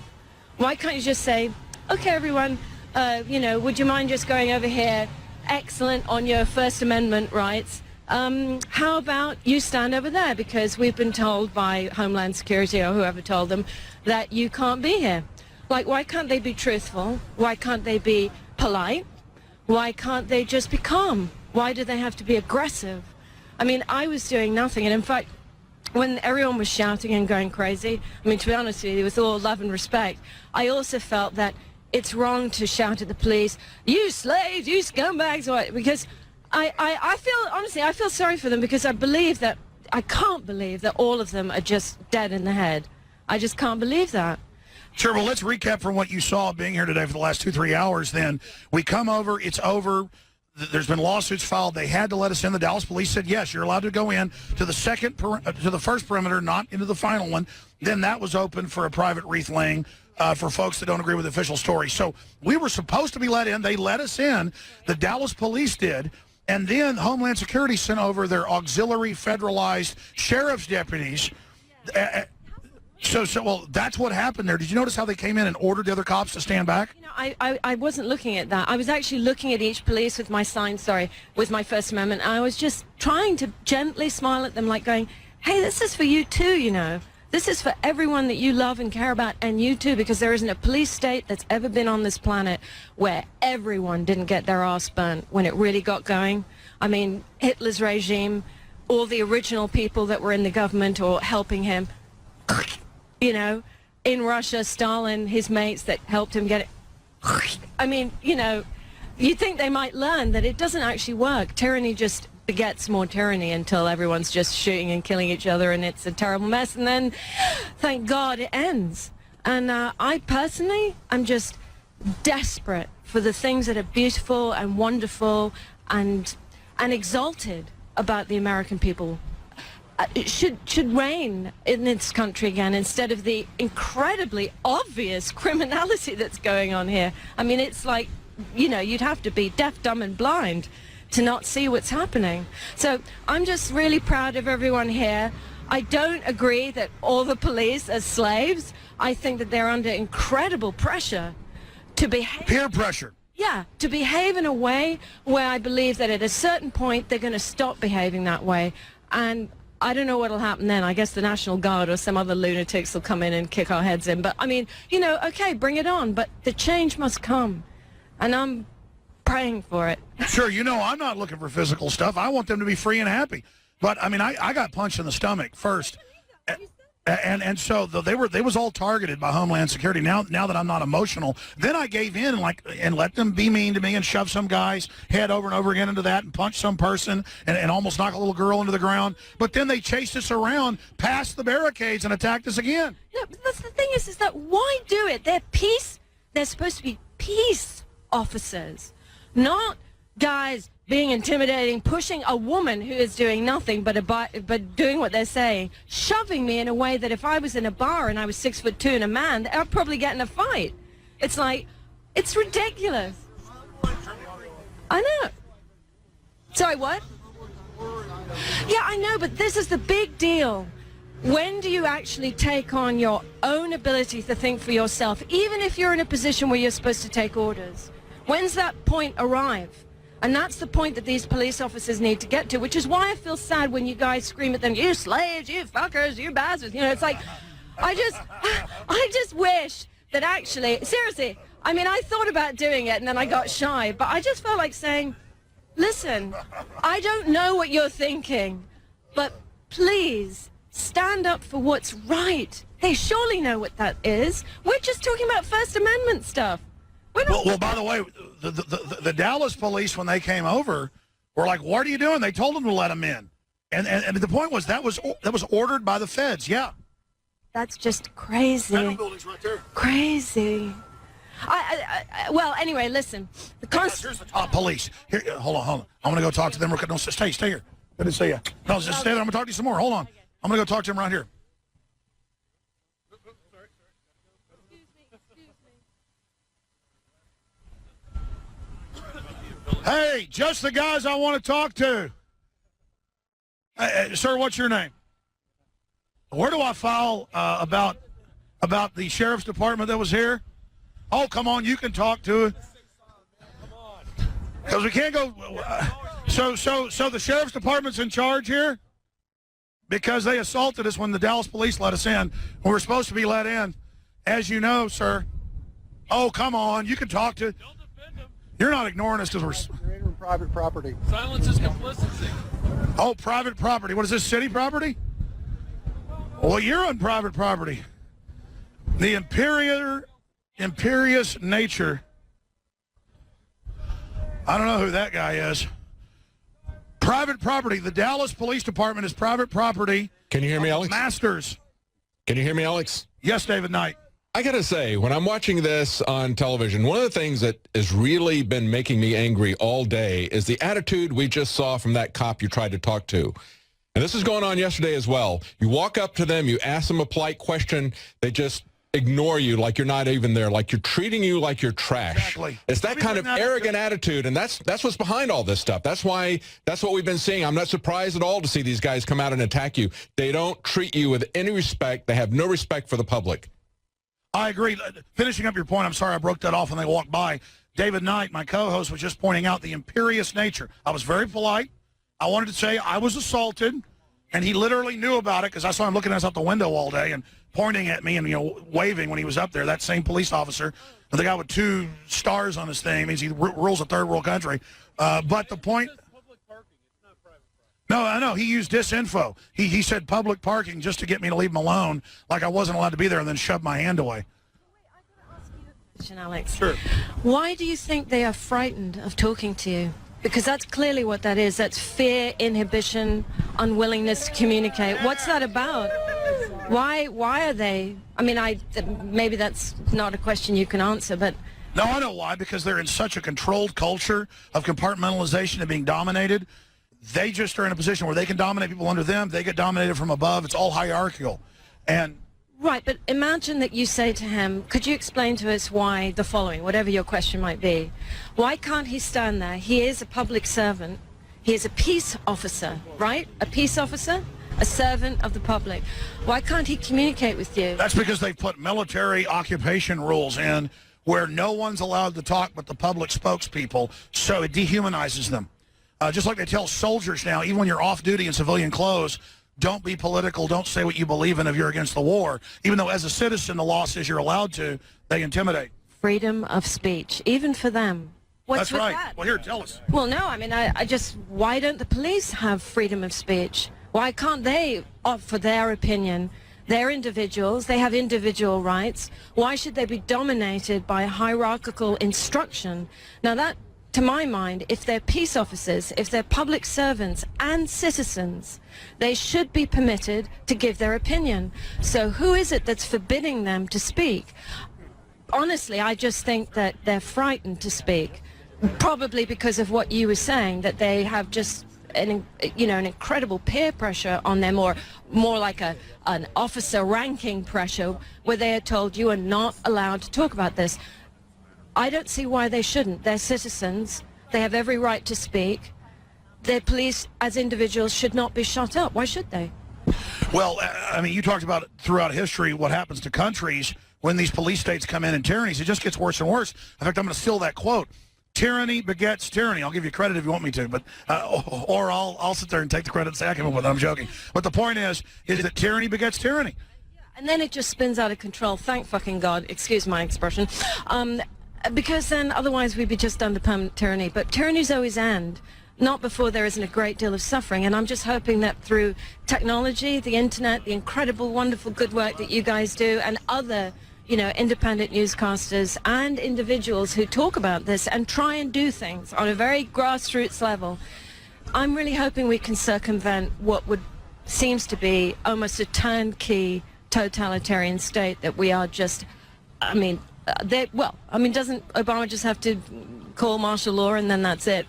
Why can't you just say, okay, everyone, would you mind just going over here? Excellent on your First Amendment rights. How about you stand over there? Because we've been told by Homeland Security or whoever told them that you can't be here. Like, why can't they be truthful? Why can't they be polite? Why can't they just be calm? Why do they have to be aggressive? I mean, I was doing nothing. And in fact, when everyone was shouting and going crazy, I mean, to be honest with you, with all love and respect, I also felt that it's wrong to shout at the police, you slaves, you scumbags, because I feel, honestly, I feel sorry for them, because I can't believe that all of them are just dead in the head. I just can't believe that. Sure, well, let's recap from what you saw being here today for the last 2-3 hours then. We come over, it's over. There's been lawsuits filed. They had to let us in. The Dallas police said, yes, you're allowed to go in to the first perimeter, not into the final one. Then that was open for a private wreath laying for folks that don't agree with the official story. So we were supposed to be let in. They let us in. The Dallas police did. And then Homeland Security sent over their auxiliary federalized sheriff's deputies. Well, that's what happened there. Did you notice how they came in and ordered the other cops to stand back? You know, I wasn't looking at that. I was actually looking at each police with my sign, with my First Amendment. I was just trying to gently smile at them, like going, hey, this is for you too, you know. This is for everyone that you love and care about, and you too, because there isn't a police state that's ever been on this planet where everyone didn't get their ass burnt when it really got going. I mean, Hitler's regime, all the original people that were in the government or helping him, you know, in Russia, Stalin, his mates that helped him get it. I mean, you know, you think they might learn that it doesn't actually work. Tyranny just begets more tyranny until everyone's just shooting and killing each other, and it's a terrible mess, and then thank God it ends. And I personally, I'm just desperate for the things that are beautiful and wonderful and exalted about the American people. It should reign in this country again, instead of the incredibly obvious criminality that's going on here. I mean, it's like, you know, you'd have to be deaf, dumb, and blind to not see what's happening. So I'm just really proud of everyone here. I don't agree that all the police are slaves. I think that they're under incredible pressure to behave. Peer pressure. Yeah, to behave in a way where I believe that at a certain point they're going to stop behaving that way. And I don't know what'll happen then. I guess the National Guard or some other lunatics will come in and kick our heads in. But I mean, you know, okay, bring it on. But the change must come. And I'm praying for it. Sure, you know, I'm not looking for physical stuff. I want them to be free and happy. But I mean, I got punched in the stomach first, and so they was all targeted by Homeland Security. Now that I'm not emotional, then I gave in and let them be mean to me and shove some guy's head over and over again into that and punch some person and almost knock a little girl into the ground. But then they chased us around past the barricades and attacked us again. No, but that's the thing is that why do it? They're supposed to be peace officers. Not guys being intimidating, pushing a woman who is doing nothing but doing what they're saying, shoving me in a way that if I was in a bar and I was 6'2" and a man, I'd probably get in a fight. It's like, it's ridiculous. I know. Sorry, what? Yeah, I know, but this is the big deal. When do you actually take on your own ability to think for yourself, even if you're in a position where you're supposed to take orders? When's that point arrive? And that's the point that these police officers need to get to, which is why I feel sad when you guys scream at them, you slaves, you fuckers, you bastards. You know, it's like, I just wish that actually, seriously, I mean, I thought about doing it and then I got shy, but I just felt like saying, listen, I don't know what you're thinking, but please stand up for what's right. They surely know what that is. We're just talking about First Amendment stuff. Well, by the way, the Dallas police, when they came over, were like, what are you doing? They told them to let them in. And the point was that was ordered by the feds, yeah. That's just crazy. Federal building's right there. Crazy. Well, anyway, listen. Here's the top police. Here, hold on. I'm going to go talk to them. No, stay here. Good to see you. No, just stay there. I'm going to talk to you some more. Hold on. I'm going to go talk to them right here. Hey, just the guys I want to talk to. Sir, what's your name? Where do I file about the sheriff's department that was here? Oh, come on, you can talk to it. Because we can't go. So the sheriff's department's in charge here? Because they assaulted us when the Dallas police let us in. We were supposed to be let in. As you know, sir. Oh, come on, you can talk to. You're not ignoring us because we're in private property. Silence is complicity. Oh, private property. What is this, city property? Well, you're on private property. The imperious nature. I don't know who that guy is. Private property. The Dallas Police Department is private property. Can you hear me, Alex? Masters. Can you hear me, Alex? Yes, David Knight. I got to say, when I'm watching this on television, one of the things that has really been making me angry all day is the attitude we just saw from that cop you tried to talk to. And this is going on yesterday as well. You walk up to them, you ask them a polite question, they just ignore you like you're not even there, like you're treating you like you're trash. Exactly. It's that kind of arrogant attitude, and that's what's behind all this stuff. That's what we've been seeing. I'm not surprised at all to see these guys come out and attack you. They don't treat you with any respect. They have no respect for the public. I agree. Finishing up your point, I'm sorry I broke that off when they walked by. David Knight, my co-host, was just pointing out the imperious nature. I was very polite. I wanted to say I was assaulted, and he literally knew about it because I saw him looking at us out the window all day and pointing at me and, waving when he was up there, that same police officer. The guy with 2 stars on his thing means he rules a third world country. But the point... No, I know. He used disinfo. He said public parking just to get me to leave him alone, like I wasn't allowed to be there, and then shoved my hand away. Alex. Sure. Why do you think they are frightened of talking to you? Because that's clearly what that is. That's fear, inhibition, unwillingness to communicate. What's that about? Why are they? I mean, maybe that's not a question you can answer, but... No, I know why. Because they're in such a controlled culture of compartmentalization and being dominated. They just are in a position where they can dominate people under them. They get dominated from above. It's all hierarchical. And... Right, but imagine that you say to him, could you explain to us why the following, whatever your question might be. Why can't he stand there? He is a public servant. He is a peace officer, right? A peace officer, a servant of the public. Why can't he communicate with you? That's because they've put military occupation rules in where no one's allowed to talk but the public spokespeople, so it dehumanizes them. Just like they tell soldiers now, even when you're off duty in civilian clothes, don't be political, don't say what you believe in if you're against the war. Even though as a citizen the law says you're allowed to, they intimidate. Freedom of speech, even for them. What's That's right. That? Well, here, tell us. Well, no, I mean, why don't the police have freedom of speech? Why can't they offer their opinion? They're individuals, they have individual rights. Why should they be dominated by hierarchical instruction? Now that, to my mind, if they're peace officers, if they're public servants and citizens, they should be permitted to give their opinion. So who is it that's forbidding them to speak? Honestly, I just think that they're frightened to speak, probably because of what you were saying, that they have just an incredible peer pressure on them, or more like an officer ranking pressure, where they are told you are not allowed to talk about this. I don't see why they shouldn't. They're citizens. They have every right to speak. Their police, as individuals, should not be shut up. Why should they? Well, I mean, you talked about throughout history what happens to countries when these police states come in and tyrannies. It just gets worse and worse. In fact, I'm going to steal that quote. Tyranny begets tyranny. I'll give you credit if you want me to, but or I'll sit there and take the credit and say I came up with it. I'm joking. But the point is that tyranny begets tyranny. And then it just spins out of control. Thank fucking God. Excuse my expression. Because then otherwise we'd be just under permanent tyranny. But tyrannies always end, not before there isn't a great deal of suffering. And I'm just hoping that through technology, the internet, the incredible, wonderful, good work that you guys do, and other, independent newscasters and individuals who talk about this and try and do things on a very grassroots level, I'm really hoping we can circumvent what seems to be almost a turnkey totalitarian state that we are just, doesn't Obama just have to call martial law and then that's it?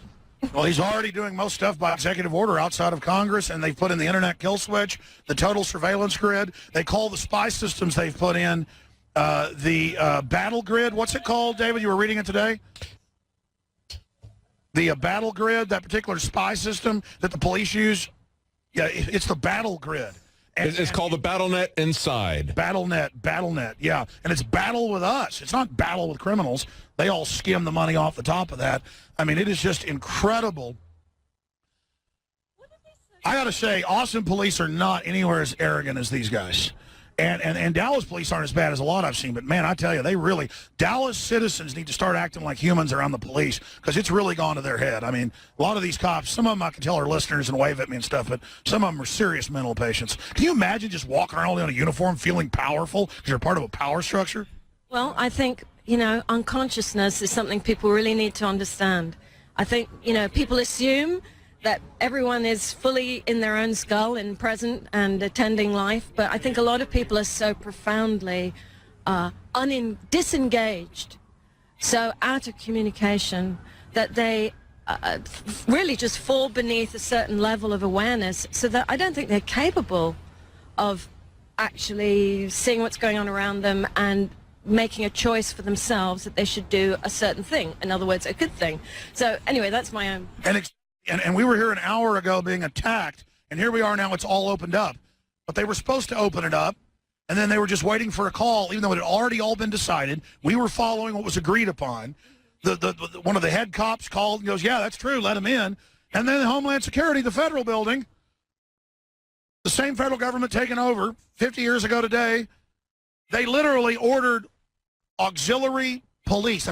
Well, he's already doing most stuff by executive order outside of Congress, and they've put in the internet kill switch, the total surveillance grid. They call the spy systems they've put in the battle grid. What's it called, David? You were reading it today? The battle grid, that particular spy system that the police use. Yeah, it's the battle grid. It's called the BattleNet Inside. BattleNet, yeah. And it's battle with us. It's not battle with criminals. They all skim the money off the top of that. I mean, it is just incredible. I got to say, Austin police are not anywhere as arrogant as these guys. And Dallas police aren't as bad as a lot I've seen. But, man, I tell you, Dallas citizens need to start acting like humans around the police because it's really gone to their head. I mean, a lot of these cops, some of them I can tell are listeners and wave at me and stuff, but some of them are serious mental patients. Can you imagine just walking around in a uniform feeling powerful because you're part of a power structure? Well, I think, unconsciousness is something people really need to understand. I think, people assume that everyone is fully in their own skull and present and attending life, but I think a lot of people are so profoundly disengaged, so out of communication, that they really just fall beneath a certain level of awareness, so that I don't think they're capable of actually seeing what's going on around them and making a choice for themselves that they should do a certain thing. In other words, a good thing. So anyway, that's my own. And we were here an hour ago being attacked, and here we are now. It's all opened up. But they were supposed to open it up, and then they were just waiting for a call, even though it had already all been decided. We were following what was agreed upon. One of the head cops called and goes, yeah, that's true, let him in. And then Homeland Security, the federal building, the same federal government taken over 50 years ago today, they literally ordered auxiliary police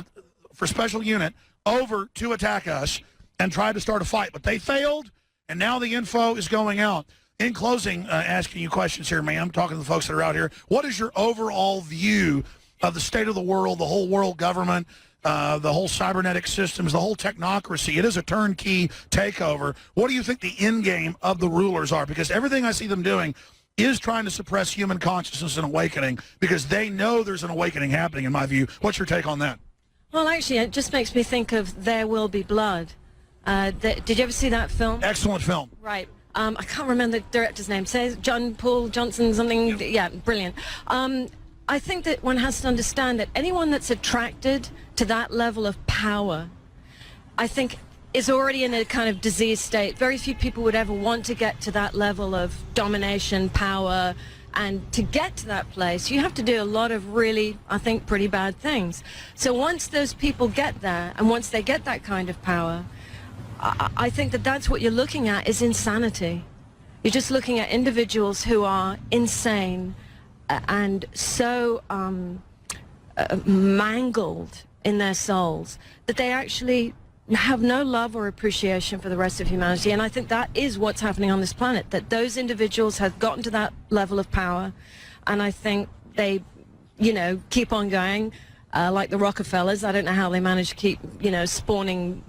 for special unit over to attack us and tried to start a fight. But they failed, and now the info is going out. In closing, asking you questions here, ma'am, talking to the folks that are out here, what is your overall view of the state of the world, the whole world government, the whole cybernetic systems, the whole technocracy? It is a turnkey takeover. What do you think the end game of the rulers are? Because everything I see them doing is trying to suppress human consciousness and awakening, because they know there's an awakening happening, in my view. What's your take on that? Well, actually, it just makes me think of There Will Be Blood. Did you ever see that film? Excellent film. Right. I can't remember the director's name. Says John Paul Johnson something. Yeah, brilliant. I think that one has to understand that anyone that's attracted to that level of power, I think, is already in a kind of diseased state. Very few people would ever want to get to that level of domination, power, and to get to that place, you have to do a lot of really, I think, pretty bad things. So once those people get there, and once they get that kind of power, I think that that's what you're looking at is insanity. You're just looking at individuals who are insane and so mangled in their souls that they actually have no love or appreciation for the rest of humanity. And I think that is what's happening on this planet, that those individuals have gotten to that level of power, and I think they, you know, keep on going, like the Rockefellers. I don't know how they manage to keep, you know, spawning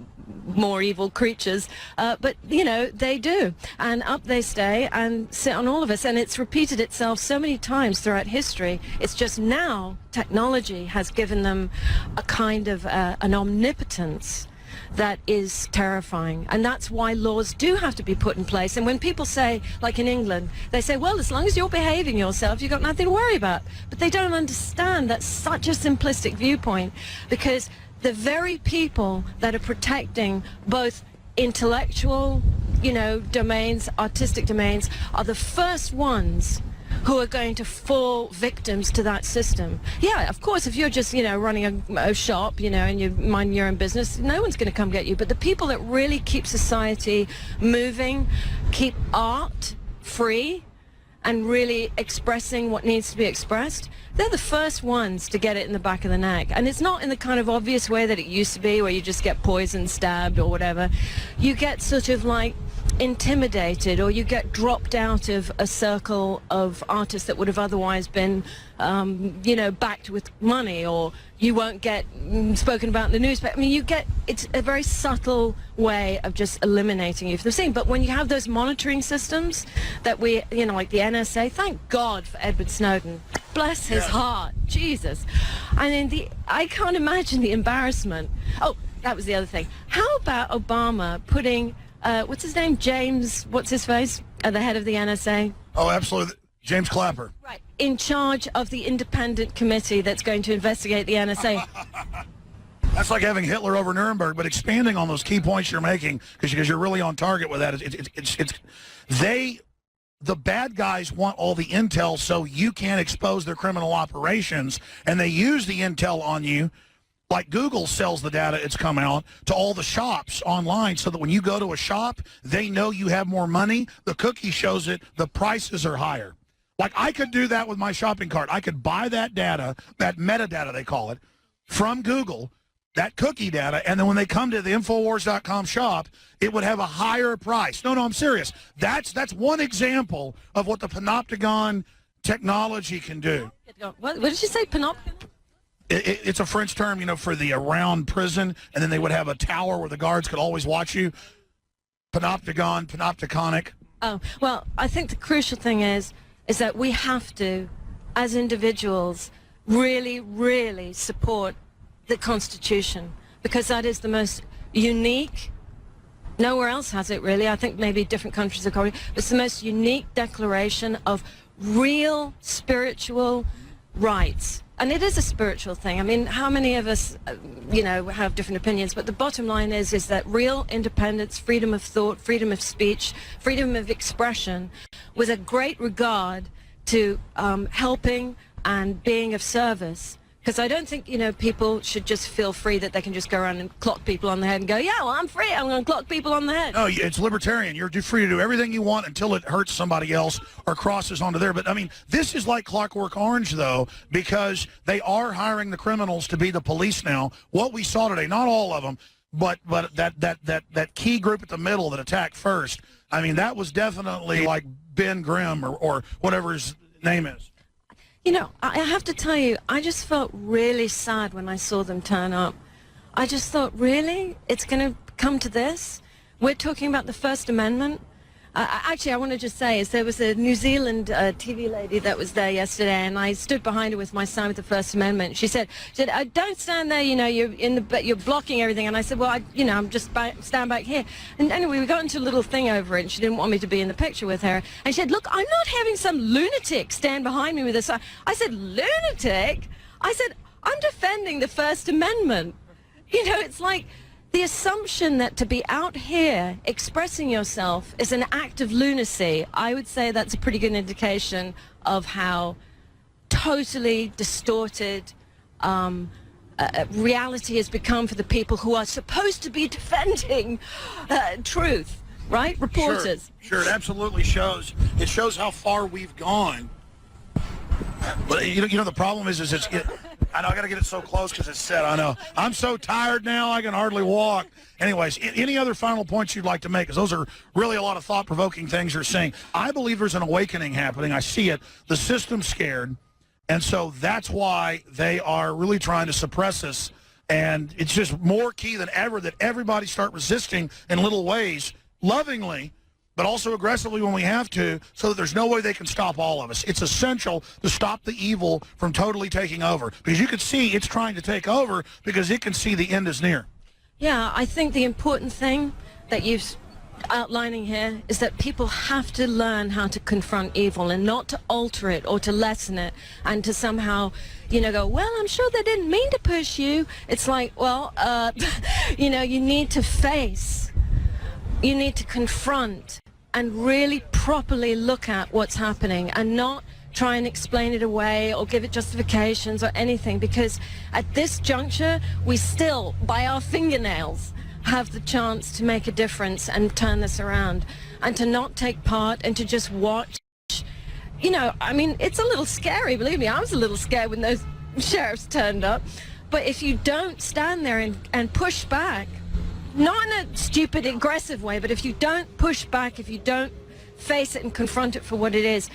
more evil creatures, but you know, they do, and up they stay and sit on all of us, and it's repeated itself so many times throughout history. It's just now technology has given them a kind of an omnipotence that is terrifying, and that's why laws do have to be put in place. And when people say, like in England, they say, well, as long as you're behaving yourself, you've got nothing to worry about. But they don't understand that's such a simplistic viewpoint, because the very people that are protecting both intellectual, you know, domains, artistic domains, are the first ones who are going to fall victims to that system. Yeah, of course, if you're just, you know, running a shop, you know, and you mind your own business, no one's going to come get you. But the people that really keep society moving, keep art free, and really expressing what needs to be expressed, they're the first ones to get it in the back of the neck. And it's not in the kind of obvious way that it used to be, where you just get poisoned, stabbed, or whatever. You get sort of like intimidated, or you get dropped out of a circle of artists that would have otherwise been, you know, backed with money, or you won't get spoken about in the newspaper. I mean, you get, it's a very subtle way of just eliminating you from the scene. But when you have those monitoring systems that we, you know, like the NSA, thank God for Edward Snowden. Bless his heart, Jesus. I mean, I can't imagine the embarrassment. Oh, that was the other thing. How about Obama putting what's his name? James, what's his face? At the head of the NSA? Oh, absolutely. James Clapper. Right. In charge of the independent committee that's going to investigate the NSA. That's like having Hitler over Nuremberg, but expanding on those key points you're making, because you're really on target with that. The bad guys want all the intel so you can't expose their criminal operations, and they use the intel on you. Like Google sells the data, it's come out, to all the shops online, so that when you go to a shop, they know you have more money. The cookie shows it, the prices are higher. Like, I could do that with my shopping cart. I could buy that data, that metadata they call it, from Google, that cookie data, and then when they come to the Infowars.com shop, it would have a higher price. No, I'm serious. That's one example of what the Panopticon technology can do. What did you say, Panopticon? It's a French term, you know, for the around prison, and then they would have a tower where the guards could always watch you. Panopticon, panopticonic. Oh, well, I think the crucial thing is that we have to, as individuals, really, really support the Constitution, because that is the most unique Nowhere else has it, really. I think maybe different countries have copied it. It's the most unique declaration of real spiritual rights. And it is a spiritual thing. I mean, how many of us, have different opinions? But the bottom line is that real independence, freedom of thought, freedom of speech, freedom of expression, with a great regard to helping and being of service. Because I don't think, people should just feel free that they can just go around and clock people on the head and go, yeah, well, I'm free. I'm going to clock people on the head. No, it's libertarian. You're free to do everything you want until it hurts somebody else or crosses onto there. But, I mean, this is like Clockwork Orange, though, because they are hiring the criminals to be the police now. What we saw today, not all of them, but that key group at the middle that attacked first, I mean, that was definitely like Ben Grimm or whatever his name is. I have to tell you, I just felt really sad when I saw them turn up. I just thought, really? It's going to come to this? We're talking about the First Amendment? Actually, I want to just say, there was a New Zealand TV lady that was there yesterday, and I stood behind her with my sign with the First Amendment. She said, don't stand there, you're blocking everything. And I said, well, I'm just stand back here. And anyway, we got into a little thing over it, and she didn't want me to be in the picture with her. And she said, look, I'm not having some lunatic stand behind me with a sign. I said, lunatic? I said, I'm defending the First Amendment. It's like the assumption that to be out here expressing yourself is an act of lunacy. I would say that's a pretty good indication of how totally distorted reality has become for the people who are supposed to be defending truth, right? Reporters. Sure, it absolutely shows. It shows how far we've gone. But the problem is I know I got to get it so close because it's set. I know. I'm so tired now I can hardly walk. Anyways, any other final points you'd like to make? Because those are really a lot of thought-provoking things you're saying. I believe there's an awakening happening. I see it. The system's scared, and so that's why they are really trying to suppress us. And it's just more key than ever that everybody start resisting in little ways, lovingly, but also aggressively when we have to, so that there's no way they can stop all of us. It's essential to stop the evil from totally taking over, because you can see it's trying to take over because it can see the end is near. Yeah, I think the important thing that you're outlining here is that people have to learn how to confront evil and not to alter it or to lessen it and to somehow, go, well, I'm sure they didn't mean to push you. It's like, well, you need to face, you need to confront and really properly look at what's happening and not try and explain it away or give it justifications or anything, because at this juncture we still, by our fingernails, have the chance to make a difference and turn this around. And to not take part and to just watch, I mean, it's a little scary, believe me. I was a little scared when those sheriffs turned up. But if you don't stand there and push back, not in a stupid, aggressive way, but if you don't push back, if you don't face it and confront it for what it is,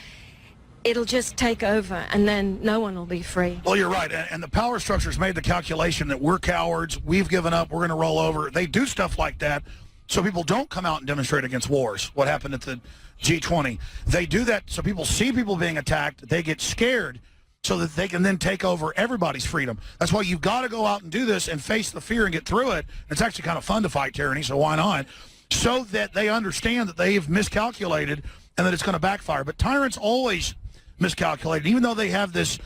it'll just take over, and then no one will be free. Well, you're right, and the power structure's made the calculation that we're cowards, we've given up, we're going to roll over. They do stuff like that so people don't come out and demonstrate against wars, what happened at the G20. They do that so people see people being attacked, they get scared, so that they can then take over everybody's freedom. That's why you've got to go out and do this and face the fear and get through it. It's actually kind of fun to fight tyranny, so why not? So that they understand that they've miscalculated and that it's going to backfire. But tyrants always miscalculated. Even though they have this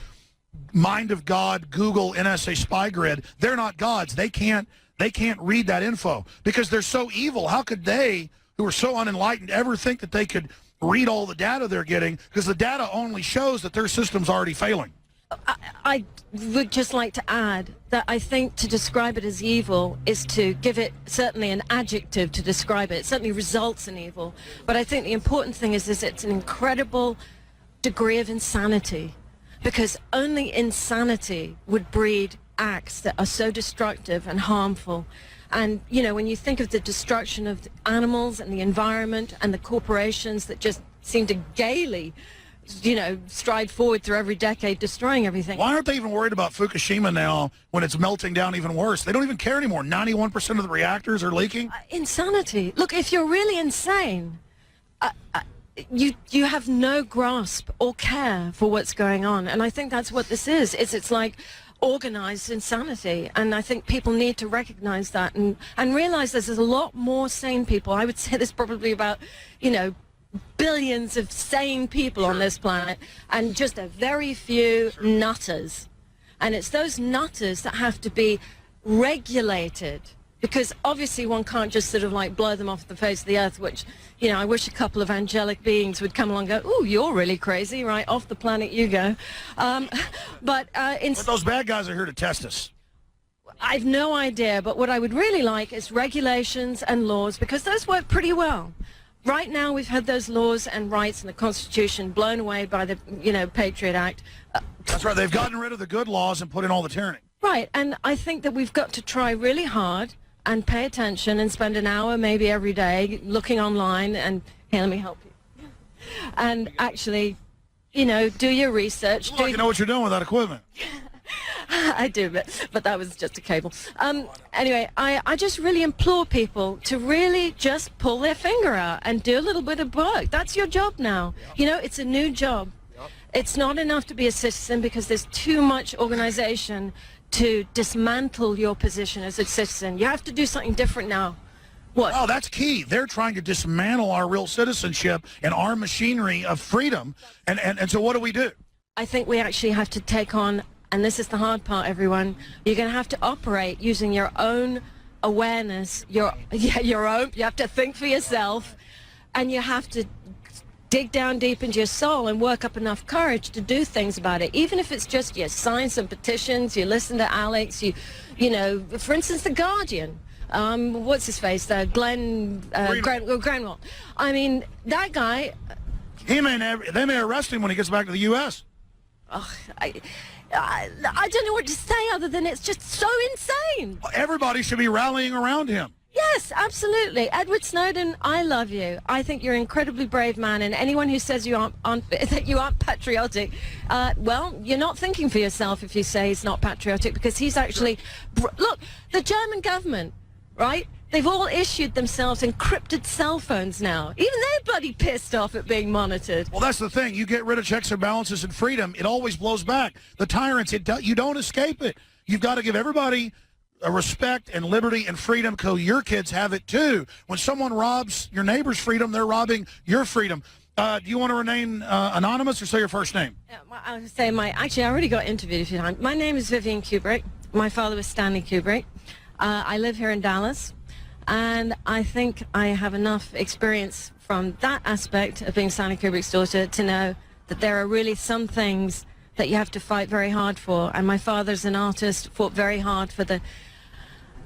mind of God, Google, NSA spy grid, they're not gods. They can't read that info because they're so evil. How could they, who are so unenlightened, ever think that they could read all the data they're getting, because the data only shows that their system's already failing? I would just like to add that I think to describe it as evil is to give it certainly an adjective to describe it. It certainly results in evil. But I think the important thing is it's an incredible degree of insanity, because only insanity would breed acts that are so destructive and harmful. And, when you think of the destruction of the animals and the environment and the corporations that just seem to gaily, stride forward through every decade, destroying everything. Why aren't they even worried about Fukushima now when it's melting down even worse? They don't even care anymore. 91% of the reactors are leaking. Insanity. Look, if you're really insane, you have no grasp or care for what's going on. And I think that's what this is. It's like, organized insanity. And I think people need to recognize that and realize there's a lot more sane people. I would say there's probably about, you know, billions of sane people on this planet and just a very few nutters. And it's those nutters that have to be regulated, because obviously one can't just sort of like blow them off the face of the earth, which, you know, I wish a couple of angelic beings would come along and go, "Ooh, you're really crazy, right, off the planet you go." But those bad guys are here to test us. I've no idea, but what I would really like is regulations and laws, because those work pretty well. Right now we've had those laws and rights in the Constitution blown away by the, you know, Patriot Act. That's right. They've gotten rid of the good laws and put in all the tyranny. Right, and I think that we've got to try really hard and pay attention and spend an hour maybe every day looking online and, hey, let me help you. And actually, you know, do your research. You know what you're doing with that equipment. I do, but that was just a cable. Anyway, I just really implore people to really just pull their finger out and do a little bit of work. That's your job now. You know, it's a new job. It's not enough to be a citizen, because there's too much organization to dismantle your position as a citizen. You have to do something different now. What? Oh, that's key. They're trying to dismantle our real citizenship and our machinery of freedom. And so what do? I think we actually have to take on, and this is the hard part, everyone, you're going to have to operate using your own awareness, your own, you have to think for yourself, and you have to dig down deep into your soul and work up enough courage to do things about it, even if it's just you sign some petitions, you listen to Alex, you know, for instance, The Guardian, what's his face, Granwell. I mean, that guy, they may arrest him when he gets back to the U.S. I don't know what to say other than it's just so insane. Everybody should be rallying around him. Yes, absolutely. Edward Snowden, I love you. I think you're an incredibly brave man, and anyone who says that you aren't patriotic, well, you're not thinking for yourself if you say he's not patriotic, because he's actually... Look, the German government, right? They've all issued themselves encrypted cell phones now. Even they're bloody pissed off at being monitored. Well, that's the thing. You get rid of checks and balances and freedom, it always blows back. The tyrants, you don't escape it. You've got to give everybody a respect and liberty and freedom, because your kids have it too. When someone robs your neighbor's freedom, they're robbing your freedom. Do you want to remain anonymous or say your first name? I would say actually, I already got interviewed a few times. My name is Vivian Kubrick. My father was Stanley Kubrick. I live here in Dallas, and I think I have enough experience from that aspect of being Stanley Kubrick's daughter to know that there are really some things that you have to fight very hard for. And my father's an artist, fought very hard for the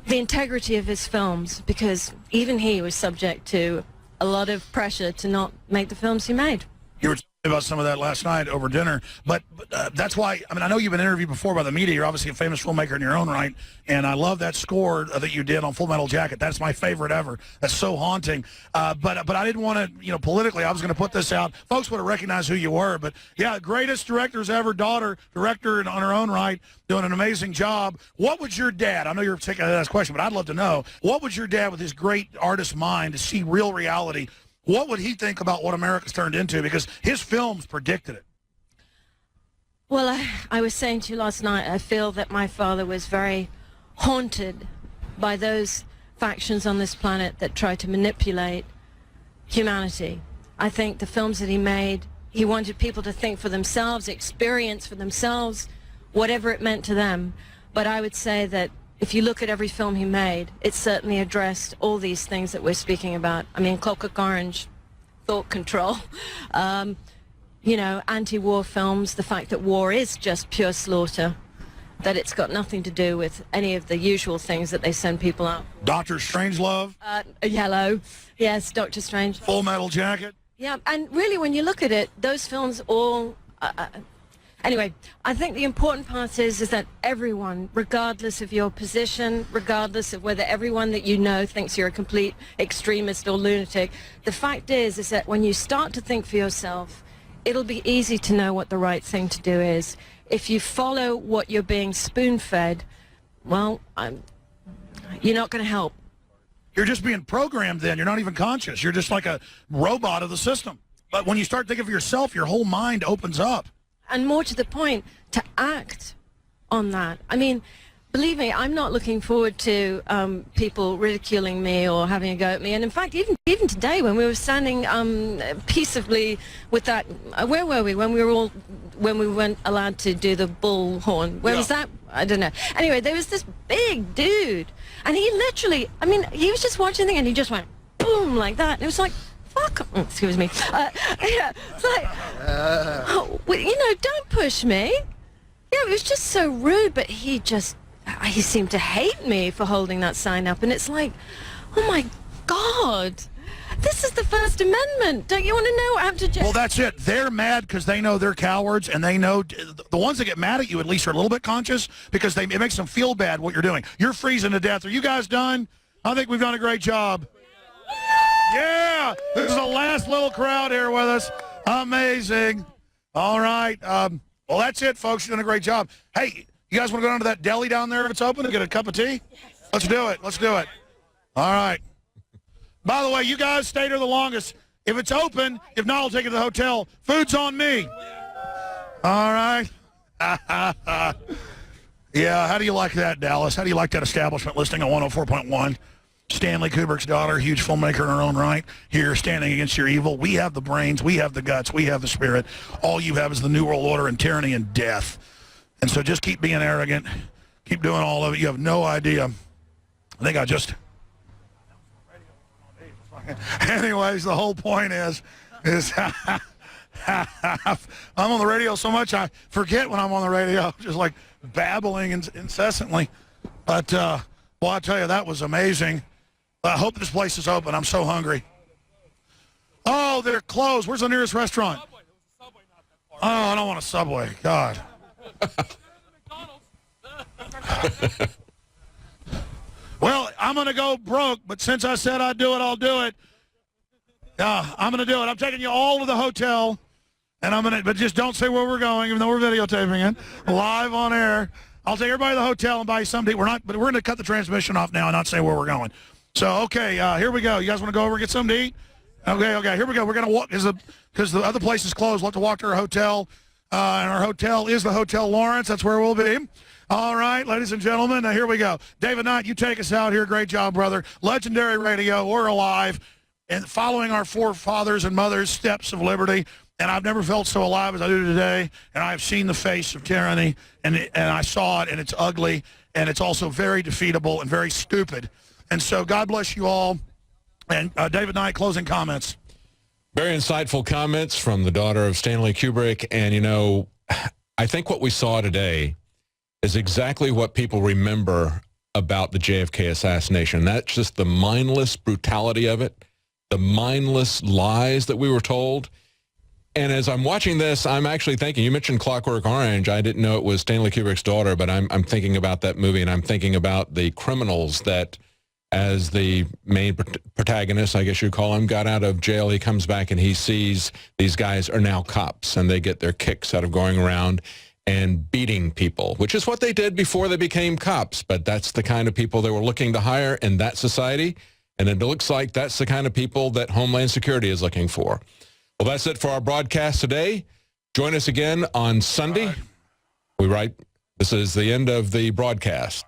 integrity of his films, because even he was subject to a lot of pressure to not make the films he made. You were talking about some of that last night over dinner, but that's why, I mean, I know you've been interviewed before by the media. You're obviously a famous filmmaker in your own right, and I love that score that you did on Full Metal Jacket. That's my favorite ever. That's so haunting. But I didn't want to, you know, politically, I was going to put this out. Folks would have recognized who you were, but yeah, greatest directors ever, daughter, director on her own right, doing an amazing job. What would your dad, I know you're taking that question, but I'd love to know, what would your dad with his great artist mind to see real reality, what would he think about what America's turned into? Because his films predicted it. Well, I was saying to you last night, I feel that my father was very haunted by those factions on this planet that try to manipulate humanity. I think the films that he made, he wanted people to think for themselves, experience for themselves, whatever it meant to them. But I would say that if you look at every film he made, it certainly addressed all these things that we're speaking about. I mean, Clockwork Orange, thought control, you know, anti-war films, the fact that war is just pure slaughter, that it's got nothing to do with any of the usual things that they send people out. Dr. Strangelove? Yellow, yes, Dr. Strange. Full Metal Jacket? Yeah, and really when you look at it, those films all... Anyway, I think the important part is that everyone, regardless of your position, regardless of whether everyone that you know thinks you're a complete extremist or lunatic, the fact is that when you start to think for yourself, it'll be easy to know what the right thing to do is. If you follow what you're being spoon-fed, well, you're not going to help. You're just being programmed then. You're not even conscious. You're just like a robot of the system. But when you start thinking of yourself, your whole mind opens up. And more to the point, to act on that. I mean, believe me, I'm not looking forward to people ridiculing me or having a go at me. And in fact, even today, when we were standing peaceably with that, where were we? When we weren't allowed to do the bullhorn. Where was that? I don't know. Anyway, there was this big dude, and he literally, I mean, he was just watching the thing, and he just went boom like that. And it was like, fuck. Excuse me. Yeah, it's like, oh, well, you know, don't push me. Yeah, it was just so rude, but he seemed to hate me for holding that sign up, and it's like, oh my God, this is the First Amendment. Don't you want to know what happened to Jeff? Well, that's it. They're mad because they know they're cowards, and they know the ones that get mad at you at least are a little bit conscious because it makes them feel bad what you're doing. You're freezing to death. Are you guys done? I think we've done a great job. Yeah, this is the last little crowd here with us. Amazing. All right. Well, that's it, folks. You're doing a great job. Hey, you guys want to go down to that deli down there if it's open and get a cup of tea? Yes. Let's do it. Let's do it. All right. By the way, you guys stayed here the longest. If it's open, if not, I'll take it to the hotel. Food's on me. All right. Yeah, how do you like that, Dallas? How do you like that establishment listing on 104.1? Stanley Kubrick's daughter, huge filmmaker in her own right, here standing against your evil. We have the brains, we have the guts, we have the spirit. All you have is the New World Order and tyranny and death. And so just keep being arrogant. Keep doing all of it. You have no idea. I think I just... Anyways, the whole point is I'm on the radio so much I forget when I'm on the radio, just like babbling incessantly. But, well, I tell you, that was amazing. I hope this place is open. I'm so hungry. Oh, they're closed. Where's the nearest restaurant? Oh, I don't want a Subway. God. Well, I'm going to go broke, but since I said I'd do it, I'll do it. I'm going to do it. I'm taking you all to the hotel, and but just don't say where we're going, even though we're videotaping it, live on air. I'll take everybody to the hotel and buy you something. But we're going to cut the transmission off now and not say where we're going. So, okay, here we go. You guys want to go over and get something to eat? Okay, here we go. We're going to walk, because the other place is closed. We'll have to walk to our hotel, and our hotel is the Hotel Lawrence. That's where we'll be. All right, ladies and gentlemen, here we go. David Knight, you take us out here. Great job, brother. Legendary radio. We're alive and following our forefathers and mothers' steps of liberty. And I've never felt so alive as I do today. And I've seen the face of tyranny, and I saw it, and it's ugly, and it's also very defeatable and very stupid. And so God bless you all. And David Knight, closing comments. Very insightful comments from the daughter of Stanley Kubrick. And, you know, I think what we saw today is exactly what people remember about the JFK assassination. That's just the mindless brutality of it, the mindless lies that we were told. And as I'm watching this, I'm actually thinking, you mentioned Clockwork Orange. I didn't know it was Stanley Kubrick's daughter, but I'm thinking about that movie, and I'm thinking about the criminals that, as the main protagonist, I guess you call him, got out of jail. He comes back and he sees these guys are now cops, and they get their kicks out of going around and beating people, which is what they did before they became cops. But that's the kind of people they were looking to hire in that society. And it looks like that's the kind of people that Homeland Security is looking for. Well, that's it for our broadcast today. Join us again on Sunday. This is the end of the broadcast.